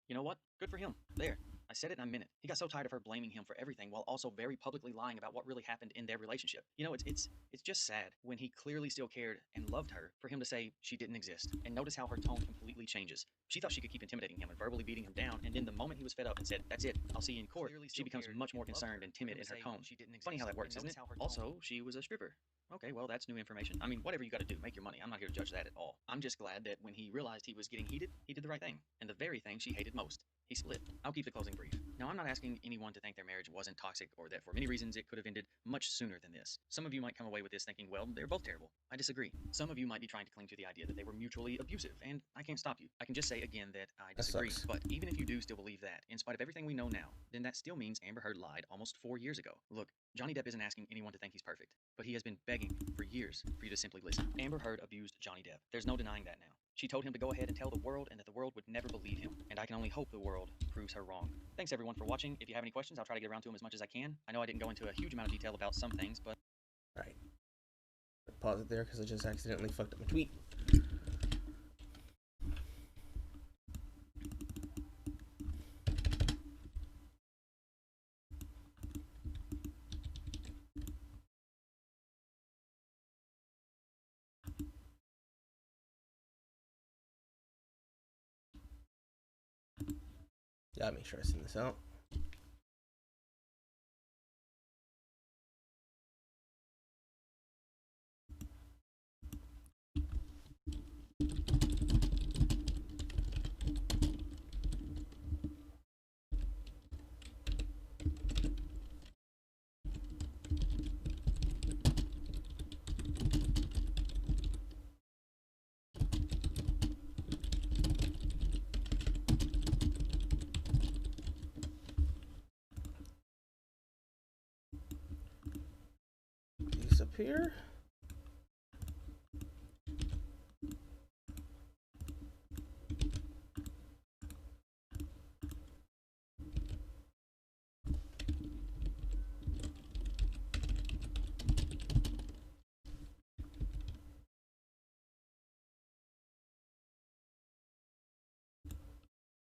Speaker 8: You know what? Good for him. There. I said it and I meant it. He got so tired of her blaming him for everything while also very publicly lying about what really happened in their relationship. You know, it's just sad when he clearly still cared and loved her for him to say she didn't exist. And notice how her tone completely changes. She thought she could keep intimidating him and verbally beating him down, and then the moment he was fed up and said, "That's it, I'll see you in court," she becomes much more concerned and timid in her tone. Funny how that works, isn't it? Also, she was a stripper. Okay, well, that's new information. I mean, whatever you gotta do, make your money. I'm not here to judge that at all. I'm just glad that when he realized he was getting heated, he did the right thing. And the very thing she hated most. He split. I'll keep the closing brief. Now, I'm not asking anyone to think their marriage wasn't toxic or that for many reasons it could have ended much sooner than this. Some of you might come away with this thinking, well, they're both terrible. I disagree. Some of you might be trying to cling to the idea that they were mutually abusive, and I can't stop you. I can just say again that I disagree. But even if you do still believe that, in spite of everything we know now, then that still means Amber Heard lied almost 4 years ago. Look, Johnny Depp isn't asking anyone to think he's perfect, but he has been begging for years for you to simply listen. Amber Heard abused Johnny Depp. There's no denying that now. She told him to go ahead and tell the world and that the world would never believe him, and I can only hope the world proves her wrong. Thanks everyone for watching. If you have any questions, I'll try to get around to them as much as I can. I know I didn't go into a huge amount of detail about some things, but...
Speaker 1: Alright. Pause it there because I just accidentally fucked up my tweet. Gotta make sure I send this out. up here.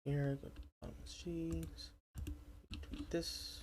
Speaker 1: Here, go to bottom of sheets. Tweak this.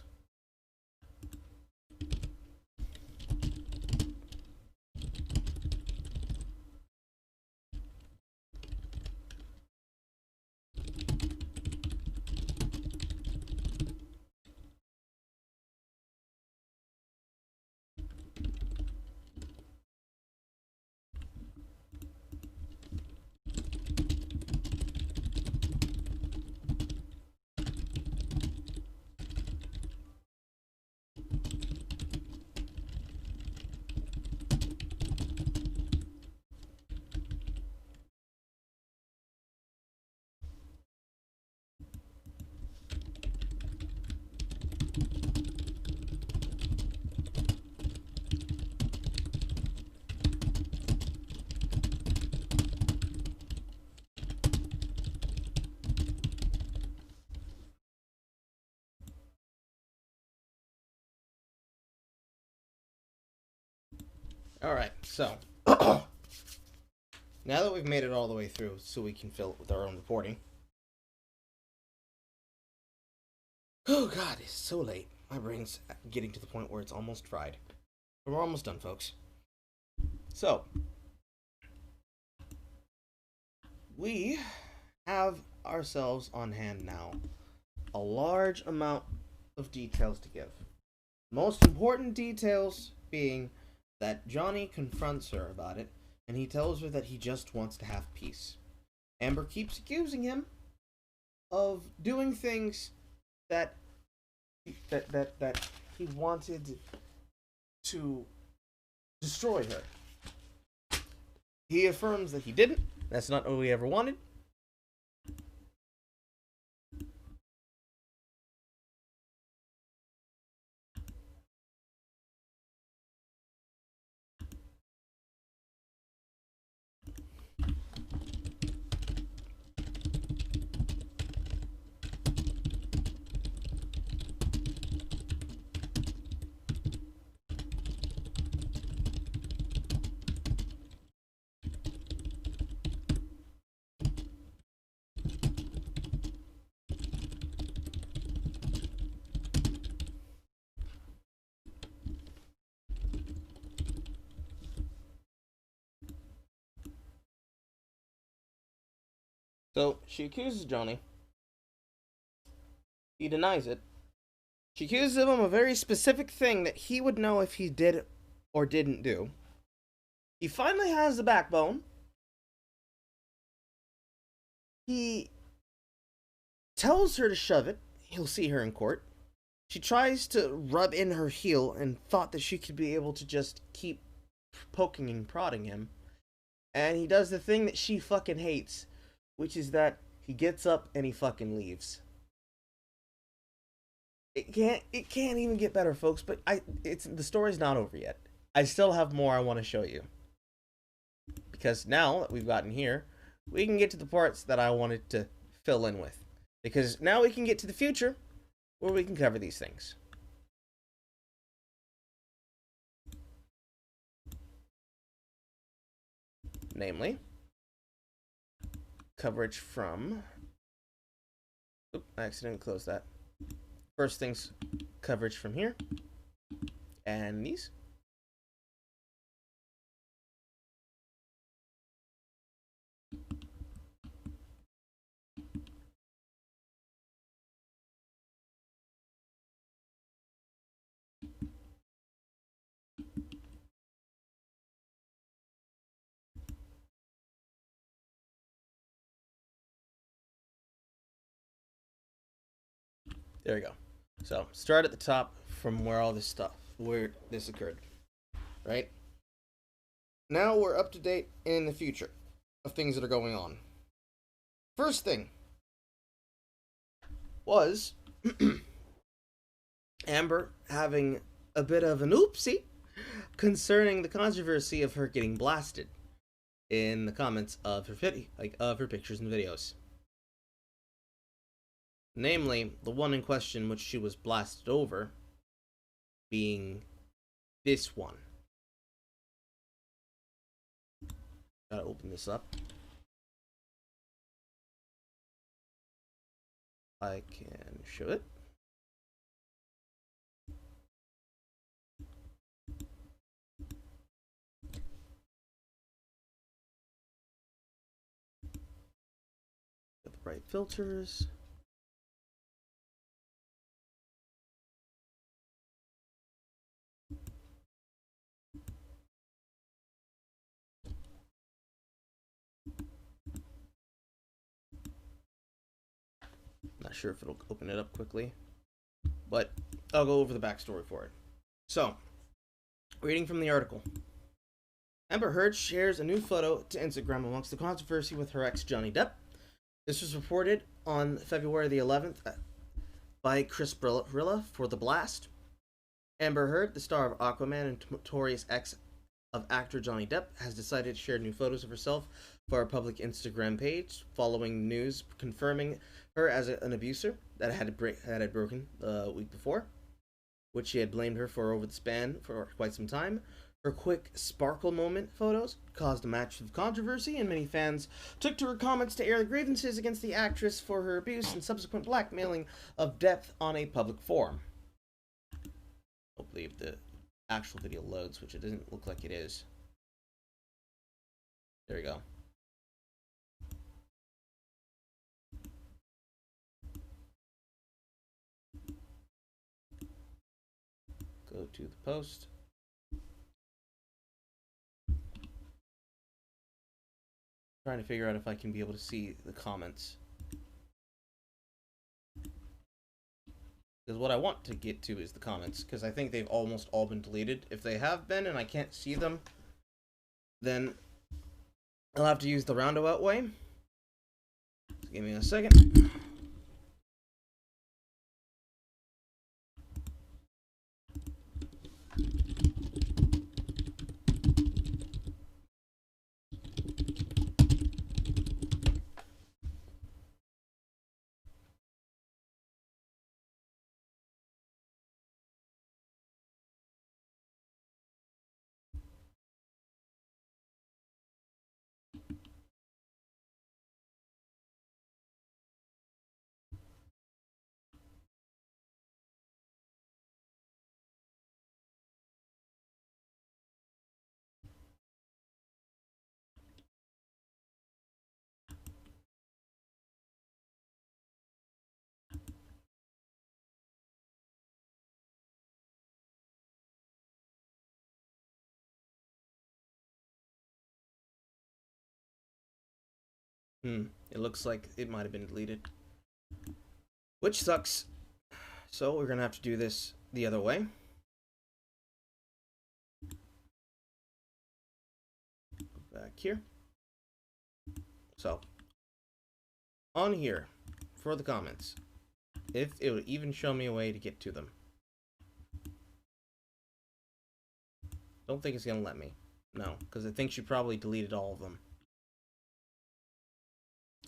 Speaker 1: Alright, so now that we've made it all the way through so we can fill it with our own reporting. Oh god, it's so late. My brain's getting to the point where it's almost fried. But we're almost done, folks. So, we have ourselves on hand now a large amount of details to give. Most important details being that Johnny confronts her about it, and he tells her that he just wants to have peace. Amber keeps accusing him of doing things that he wanted to destroy her. He affirms that he didn't. That's not what we ever wanted. So, she accuses Johnny. He denies it. She accuses him of a very specific thing that he would know if he did or didn't do. He finally has the backbone. He tells her to shove it. He'll see her in court. She tries to rub in her heel and thought that she could be able to just keep poking and prodding him. And he does the thing that she fucking hates, which is that he gets up and he fucking leaves. It can't even get better, folks, but the story's not over yet. I still have more I want to show you. Because now that we've gotten here, we can get to the parts that I wanted to fill in with. Because now we can get to the future where we can cover these things. Namely, coverage from... Oop, I accidentally closed that. First things, coverage from here. And these. There we go. So, start at the top from where all this stuff, where this occurred. Right? Now we're up to date in the future of things that are going on. First thing was Amber having a bit of an oopsie concerning the controversy of her getting blasted in the comments of her of her pictures and videos. Namely, the one in question which she was blasted over being this one. Gotta open this up. I can show it. Got the right filters. Not sure if it'll open it up quickly, but I'll go over the backstory for it. So, reading from the article. Amber Heard shares a new photo to Instagram amongst the controversy with her ex Johnny Depp. This was reported on February the 11th by Chris Brilla for The Blast. Amber Heard, the star of Aquaman and notorious ex of actor Johnny Depp, has decided to share new photos of herself for her public Instagram page, following news confirming her as an abuser that had broken the week before, which she had blamed her for over the span for quite some time. Her quick sparkle moment photos caused a match of controversy, and many fans took to her comments to air the grievances against the actress for her abuse and subsequent blackmailing of Depp on a public forum. Hopefully the actual video loads, which it doesn't look like it is. There we go. Go to the post. Trying to figure out if I can be able to see the comments. Because what I want to get to is the comments, because I think they've almost all been deleted. If they have been and I can't see them, then I'll have to use the roundabout way. So give me a second. It looks like it might have been deleted, which sucks. So we're gonna have to do this the other way. Go back here. So on here for the comments, if it would even show me a way to get to them. Don't think it's gonna let me. No, because I think she probably deleted all of them.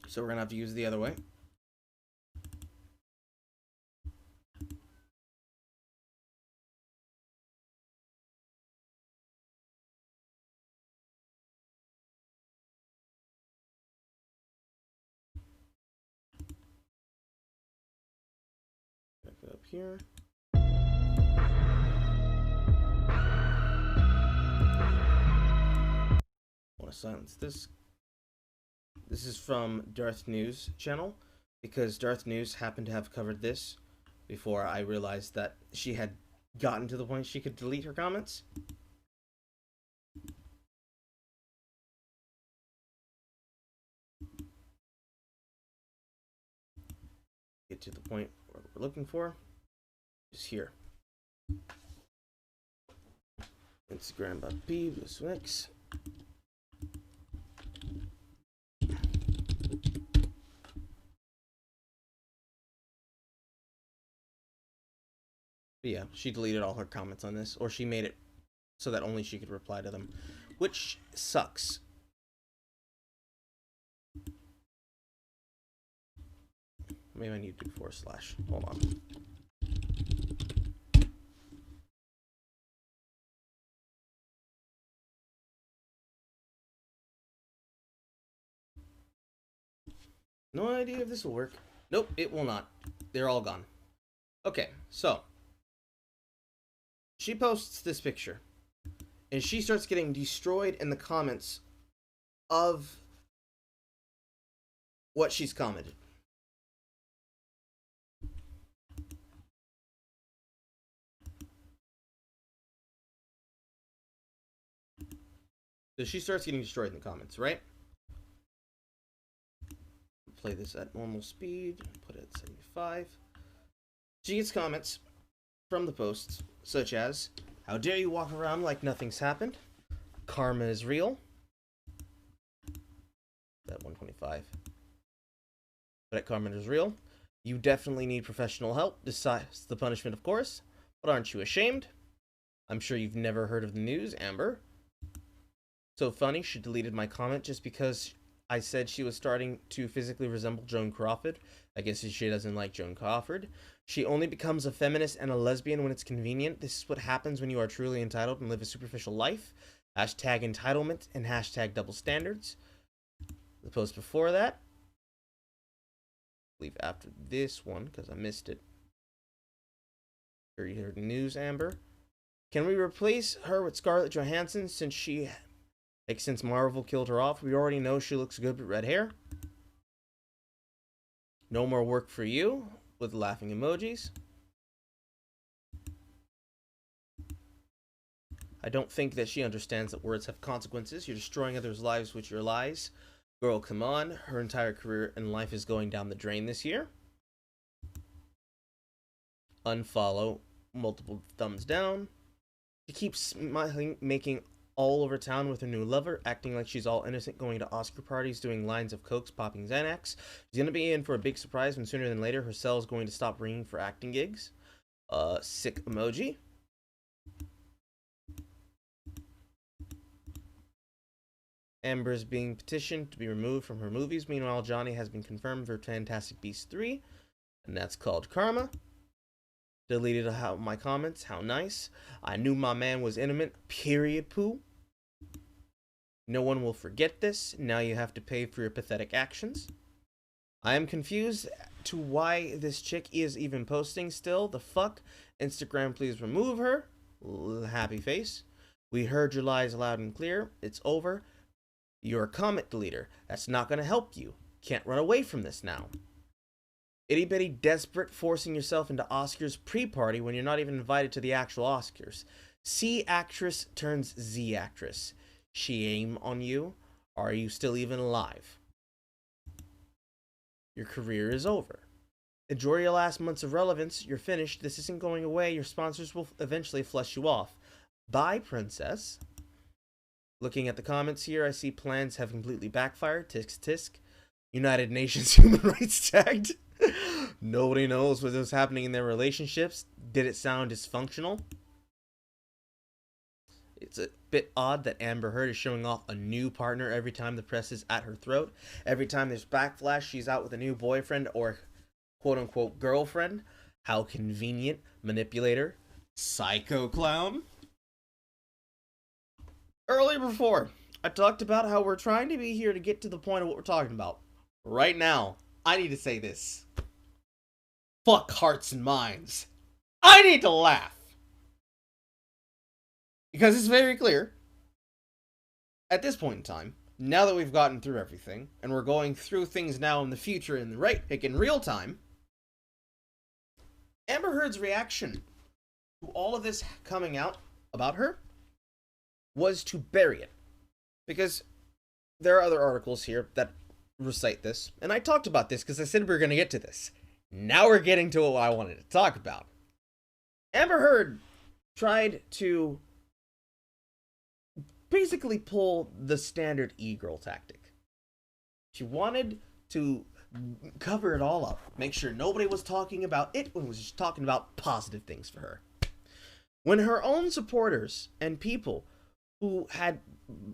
Speaker 1: So we're gonna have to use it the other way. Back up here. I want to silence this. This is from Darth News channel, because Darth News happened to have covered this before I realized that she had gotten to the point she could delete her comments. Get to the point where we're looking for is here. Instagram.p /x. But yeah, she deleted all her comments on this, or she made it so that only she could reply to them, which sucks. Maybe I need to do /. Hold on. No idea if this will work. Nope, it will not. They're all gone. Okay, so she posts this picture, and she starts getting destroyed in the comments of what she's commented. So she starts getting destroyed in the comments, right? Play this at normal speed, put it at 75. She gets comments from the posts, such as, "How dare you walk around like nothing's happened? Karma is real." That 125. But at karma is real. "You definitely need professional help, besides the punishment, of course. But aren't you ashamed? I'm sure you've never heard of the news, Amber. So funny, she deleted my comment just because I said she was starting to physically resemble Joan Crawford. I guess she doesn't like Joan Crawford. She only becomes a feminist and a lesbian when it's convenient. This is what happens when you are truly entitled and live a superficial life. Hashtag entitlement and hashtag double standards." The post before that, I believe after this one, because I missed it. Here you heard news, Amber. "Can we replace her with Scarlett Johansson since Marvel killed her off? We already know she looks good with red hair. No more work for you," with laughing emojis. "I don't think that she understands that words have consequences. You're destroying others' lives with your lies. Girl, come on. Her entire career and life is going down the drain this year." Unfollow, multiple thumbs down. "She keeps smiling, making all over town with her new lover, acting like she's all innocent, going to Oscar parties, doing lines of cokes, popping Xanax. She's going to be in for a big surprise when sooner than later her cell is going to stop ringing for acting gigs." Sick emoji. Amber is being petitioned to be removed from her movies. Meanwhile, Johnny has been confirmed for Fantastic Beasts 3, and that's called Karma. Deleted my comments. How nice. "I knew my man was intimate. Period, poo. No one will forget this. Now you have to pay for your pathetic actions. I am confused to why this chick is even posting still. The fuck? Instagram, please remove her." Happy face. "We heard your lies loud and clear. It's over. You're a comment deleter. That's not going to help you. Can't run away from this now. Itty bitty desperate, forcing yourself into Oscars pre-party when you're not even invited to the actual Oscars. C actress turns Z actress. Shame on you. Are you still even alive? Your career is over. Enjoy your last months of relevance. You're finished. This isn't going away. Your sponsors will eventually flush you off. Bye, princess." Looking at the comments here, I see plans have completely backfired. Tisk tisk. United Nations Human Rights tagged. Nobody knows what was happening in their relationships. Did it sound dysfunctional? It's a bit odd that Amber Heard is showing off a new partner every time the press is at her throat. Every time there's backflash, she's out with a new boyfriend or quote-unquote girlfriend. How convenient. Manipulator. Psycho clown. Earlier before, I talked about how we're trying to be here to get to the point of what we're talking about. Right now, I need to say this. Fuck hearts and minds. I need to laugh. Because it's very clear, at this point in time, now that we've gotten through everything, and we're going through things now in the future in real time, Amber Heard's reaction to all of this coming out about her was to bury it. Because there are other articles here that recite this, and I talked about this because I said we were going to get to this. Now we're getting to what I wanted to talk about. Amber Heard tried to basically pull the standard e-girl tactic. She wanted to cover it all up, make sure nobody was talking about it when it was just talking about positive things for her. when her own supporters and people who had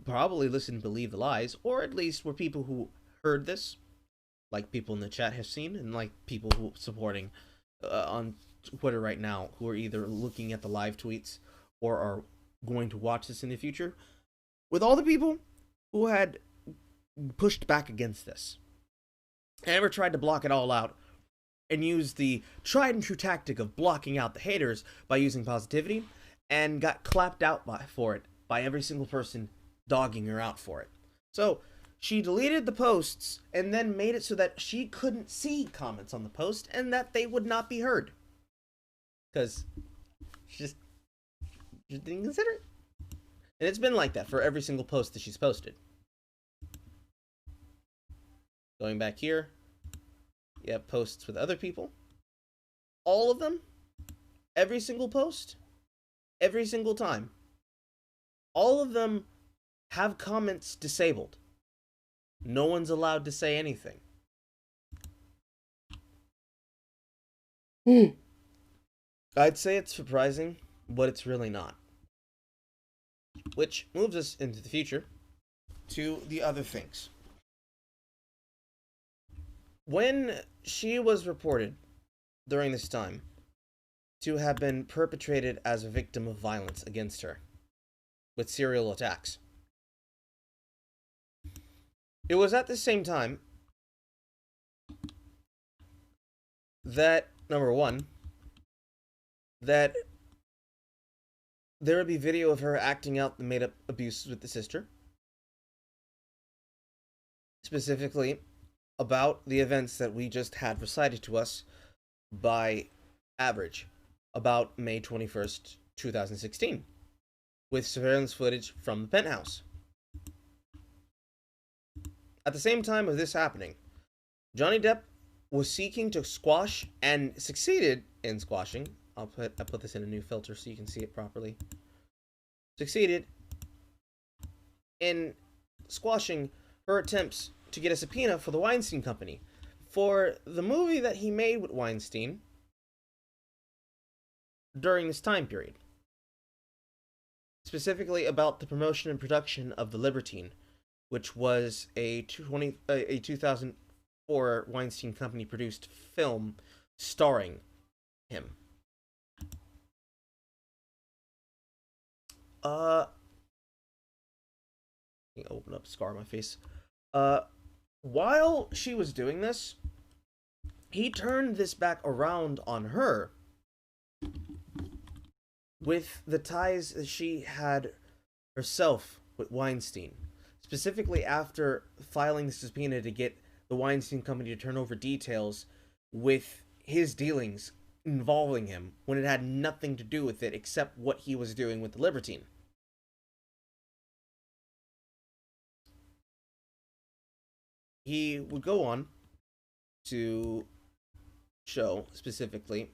Speaker 1: probably listened and believed the lies, or at least were people who heard this, like people in the chat have seen, and like people who supporting on Twitter right now, who are either looking at the live tweets or are going to watch this in the future, with all the people who had pushed back against this, Amber tried to block it all out and used the tried and true tactic of blocking out the haters by using positivity, and got clapped out for it by every single person dogging her out for it. So she deleted the posts and then made it so that she couldn't see comments on the post and that they would not be heard. Because she just didn't consider it. And it's been like that for every single post that she's posted. Going back here, you have posts with other people. All of them, every single post, every single time. All of them have comments disabled. No one's allowed to say anything. I'd say it's surprising, but it's really not. Which moves us into the future to the other things. When she was reported during this time to have been perpetrated as a victim of violence against her with serial attacks, it was at the same time that, number one, that there would be video of her acting out the made-up abuses with the sister, specifically about the events that we just had recited to us by Average about May 21st, 2016, with surveillance footage from the penthouse. At the same time of this happening, Johnny Depp was seeking to squash and succeeded in squashing. I put this in a new filter so you can see it properly. Succeeded in squashing her attempts to get a subpoena for the Weinstein Company for the movie that he made with Weinstein during this time period. Specifically about the promotion and production of The Libertine, which was a 2004 Weinstein Company produced film starring him. Let me open up scar on my face. While she was doing this, he turned this back around on her with the ties that she had herself with Weinstein. Specifically after filing the subpoena to get the Weinstein Company to turn over details with his dealings involving him when it had nothing to do with it except what he was doing with the Libertine. He would go on to show specifically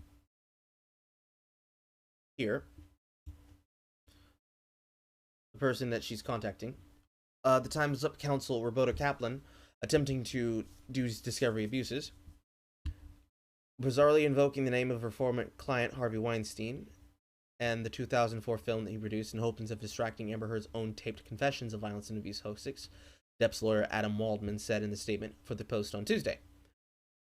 Speaker 1: here the person that she's contacting. The Time's Up counsel Roberta Kaplan attempting to do discovery abuses, bizarrely invoking the name of her former client Harvey Weinstein and the 2004 film that he produced in hopes of distracting Amber Heard's own taped confessions of violence and abuse hoaxes, Depp's lawyer Adam Waldman said in the statement for the Post on Tuesday.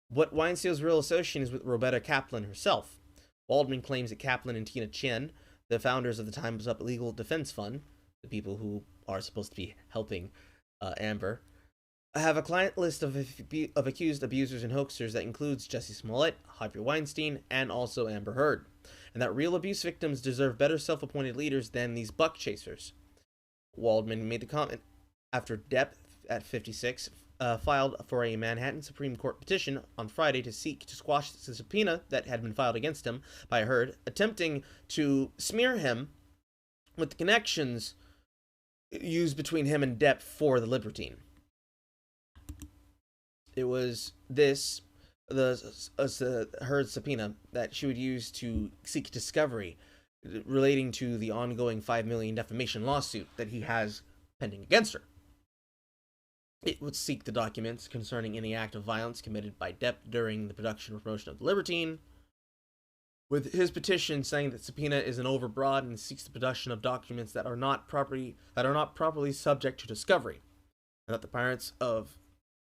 Speaker 1: But Weinstein's real association is with Roberta Kaplan herself. Waldman claims that Kaplan and Tina Chen, the founders of the Time's Up Legal Defense Fund, the people who are supposed to be helping Amber, have a client list of accused abusers and hoaxers that includes Jussie Smollett, Harvey Weinstein, and also Amber Heard, and that real abuse victims deserve better self-appointed leaders than these buck chasers. Waldman made the comment after Depp, at 56, filed for a Manhattan Supreme Court petition on Friday to seek to squash the subpoena that had been filed against him by Heard, attempting to smear him with the connections used between him and Depp for the Libertine. It was this, the Heard subpoena that she would use to seek discovery relating to the ongoing $5 million defamation lawsuit that he has pending against her. It would seek the documents concerning any act of violence committed by Depp during the production or promotion of The Libertine, with his petition saying that subpoena is an overbroad and seeks the production of documents that are not properly subject to discovery, and that the Pirates of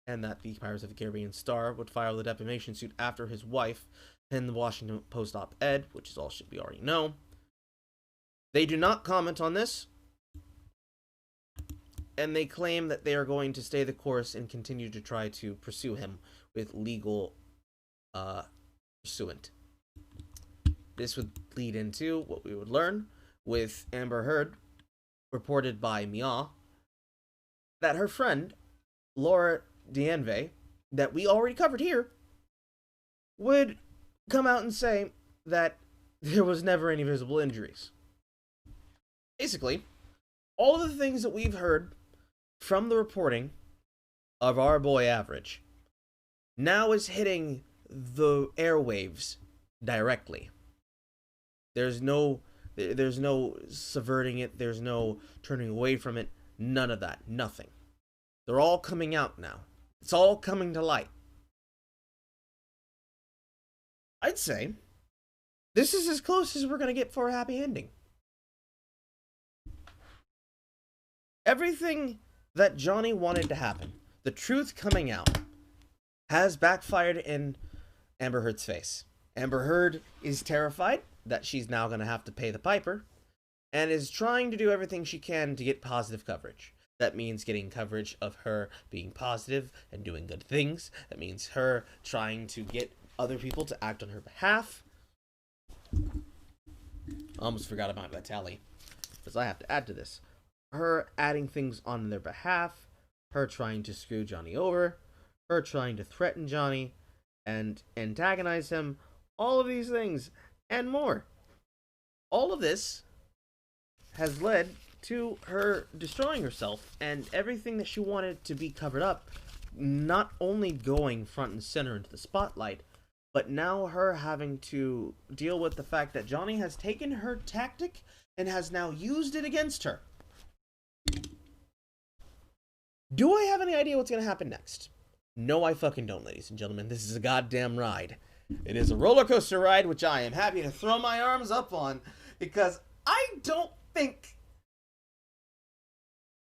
Speaker 1: the Caribbean Star would file the defamation suit after his wife penned the Washington Post op-ed, which is all shit we already know. They do not comment on this, and they claim that they are going to stay the course and continue to try to pursue him with legal pursuant. This would lead into what we would learn with Amber Heard, reported by Mia, that her friend, Laura D'Anvey, that we already covered here, would come out and say that there was never any visible injuries. Basically, all of the things that we've heard from the reporting of our boy Average now is hitting the airwaves directly. There's no subverting it, there's no turning away from it, none of that, nothing. They're all coming out now. It's all coming to light. I'd say this is as close as we're going to get for a happy ending. Everything that Johnny wanted to happen, the truth coming out, has backfired in Amber Heard's face. Amber Heard is terrified that she's now going to have to pay the piper, and is trying to do everything she can to get positive coverage. That means getting coverage of her being positive and doing good things. That means her trying to get other people to act on her behalf. I almost forgot about that tally, because I have to add to this. Her adding things on their behalf, her trying to screw Johnny over, her trying to threaten Johnny and antagonize him, all of these things and more. All of this has led to her destroying herself, and everything that she wanted to be covered up not only going front and center into the spotlight, but now her having to deal with the fact that Johnny has taken her tactic and has now used it against her. Do I have any idea what's going to happen next? No, I fucking don't, ladies and gentlemen. This is a goddamn ride. It is a roller coaster ride, which I am happy to throw my arms up on, because I don't think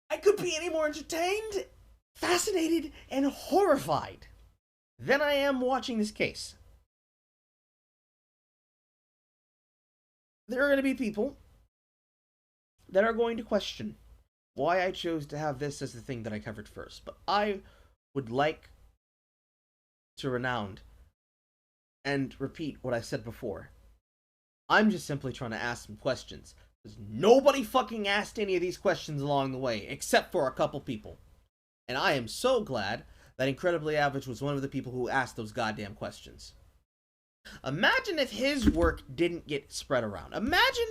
Speaker 1: I could be any more entertained, fascinated, and horrified than I am watching this case. There are going to be people that are going to question why I chose to have this as the thing that I covered first, but I would like to renound and repeat what I said before. I'm just simply trying to ask some questions, because nobody fucking asked any of these questions along the way, except for a couple people. And I am so glad that Incredibly Average was one of the people who asked those goddamn questions. Imagine if his work didn't get spread around. Imagine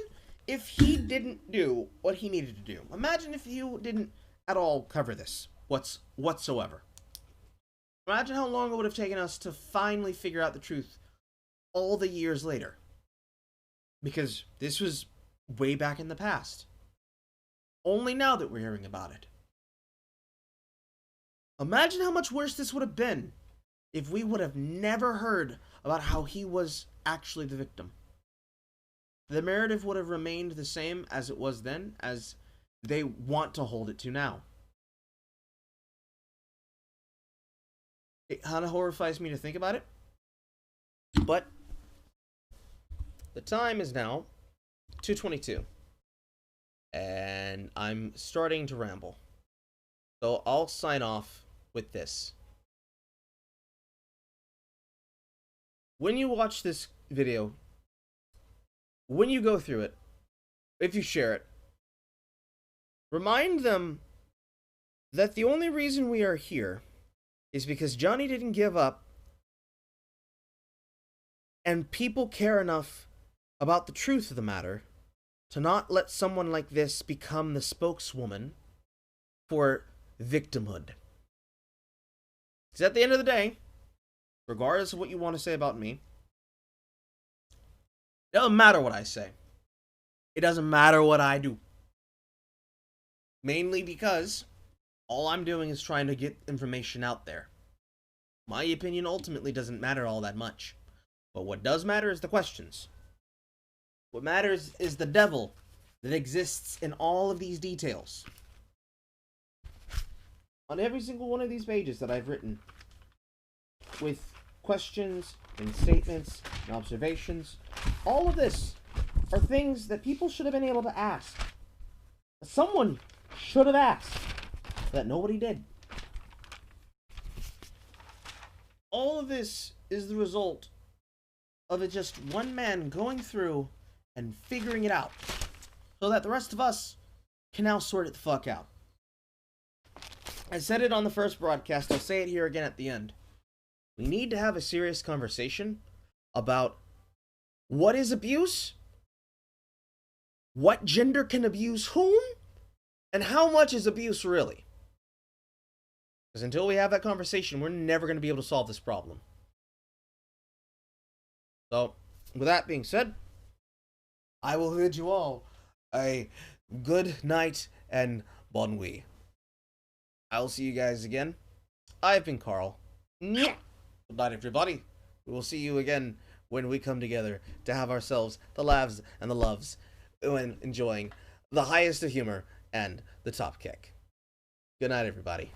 Speaker 1: if he didn't do what he needed to do. Imagine if you didn't at all cover this whatsoever. Imagine how long it would have taken us to finally figure out the truth all the years later. Because this was way back in the past. Only now that we're hearing about it. Imagine how much worse this would have been if we would have never heard about how he was actually the victim. The narrative would have remained the same as it was then, as they want to hold it to now. It kind of horrifies me to think about it, but the time is now 2:22, and I'm starting to ramble, so I'll sign off with this. When you watch this video, when you go through it, if you share it, remind them that the only reason we are here is because Johnny didn't give up, and people care enough about the truth of the matter to not let someone like this become the spokeswoman for victimhood. Because at the end of the day, regardless of what you want to say about me, it doesn't matter what I say. It doesn't matter what I do. Mainly because all I'm doing is trying to get information out there. My opinion ultimately doesn't matter all that much. But what does matter is the questions. What matters is the devil that exists in all of these details. On every single one of these pages that I've written, with questions and statements and observations, all of this are things that people should have been able to ask. Someone should have asked, that nobody did. All of this is the result of it just one man going through and figuring it out, so that the rest of us can now sort it the fuck out. I said it on the first broadcast, I'll say it here again at the end. We need to have a serious conversation about what is abuse, what gender can abuse whom, and how much is abuse really. Because until we have that conversation, we're never going to be able to solve this problem. So, with that being said, I will bid you all a good night and bon nuit. I'll see you guys again. I've been Carl. Good night, everybody. We will see you again when we come together to have ourselves the laughs and the loves when enjoying the highest of humor and the TopKek. Good night, everybody.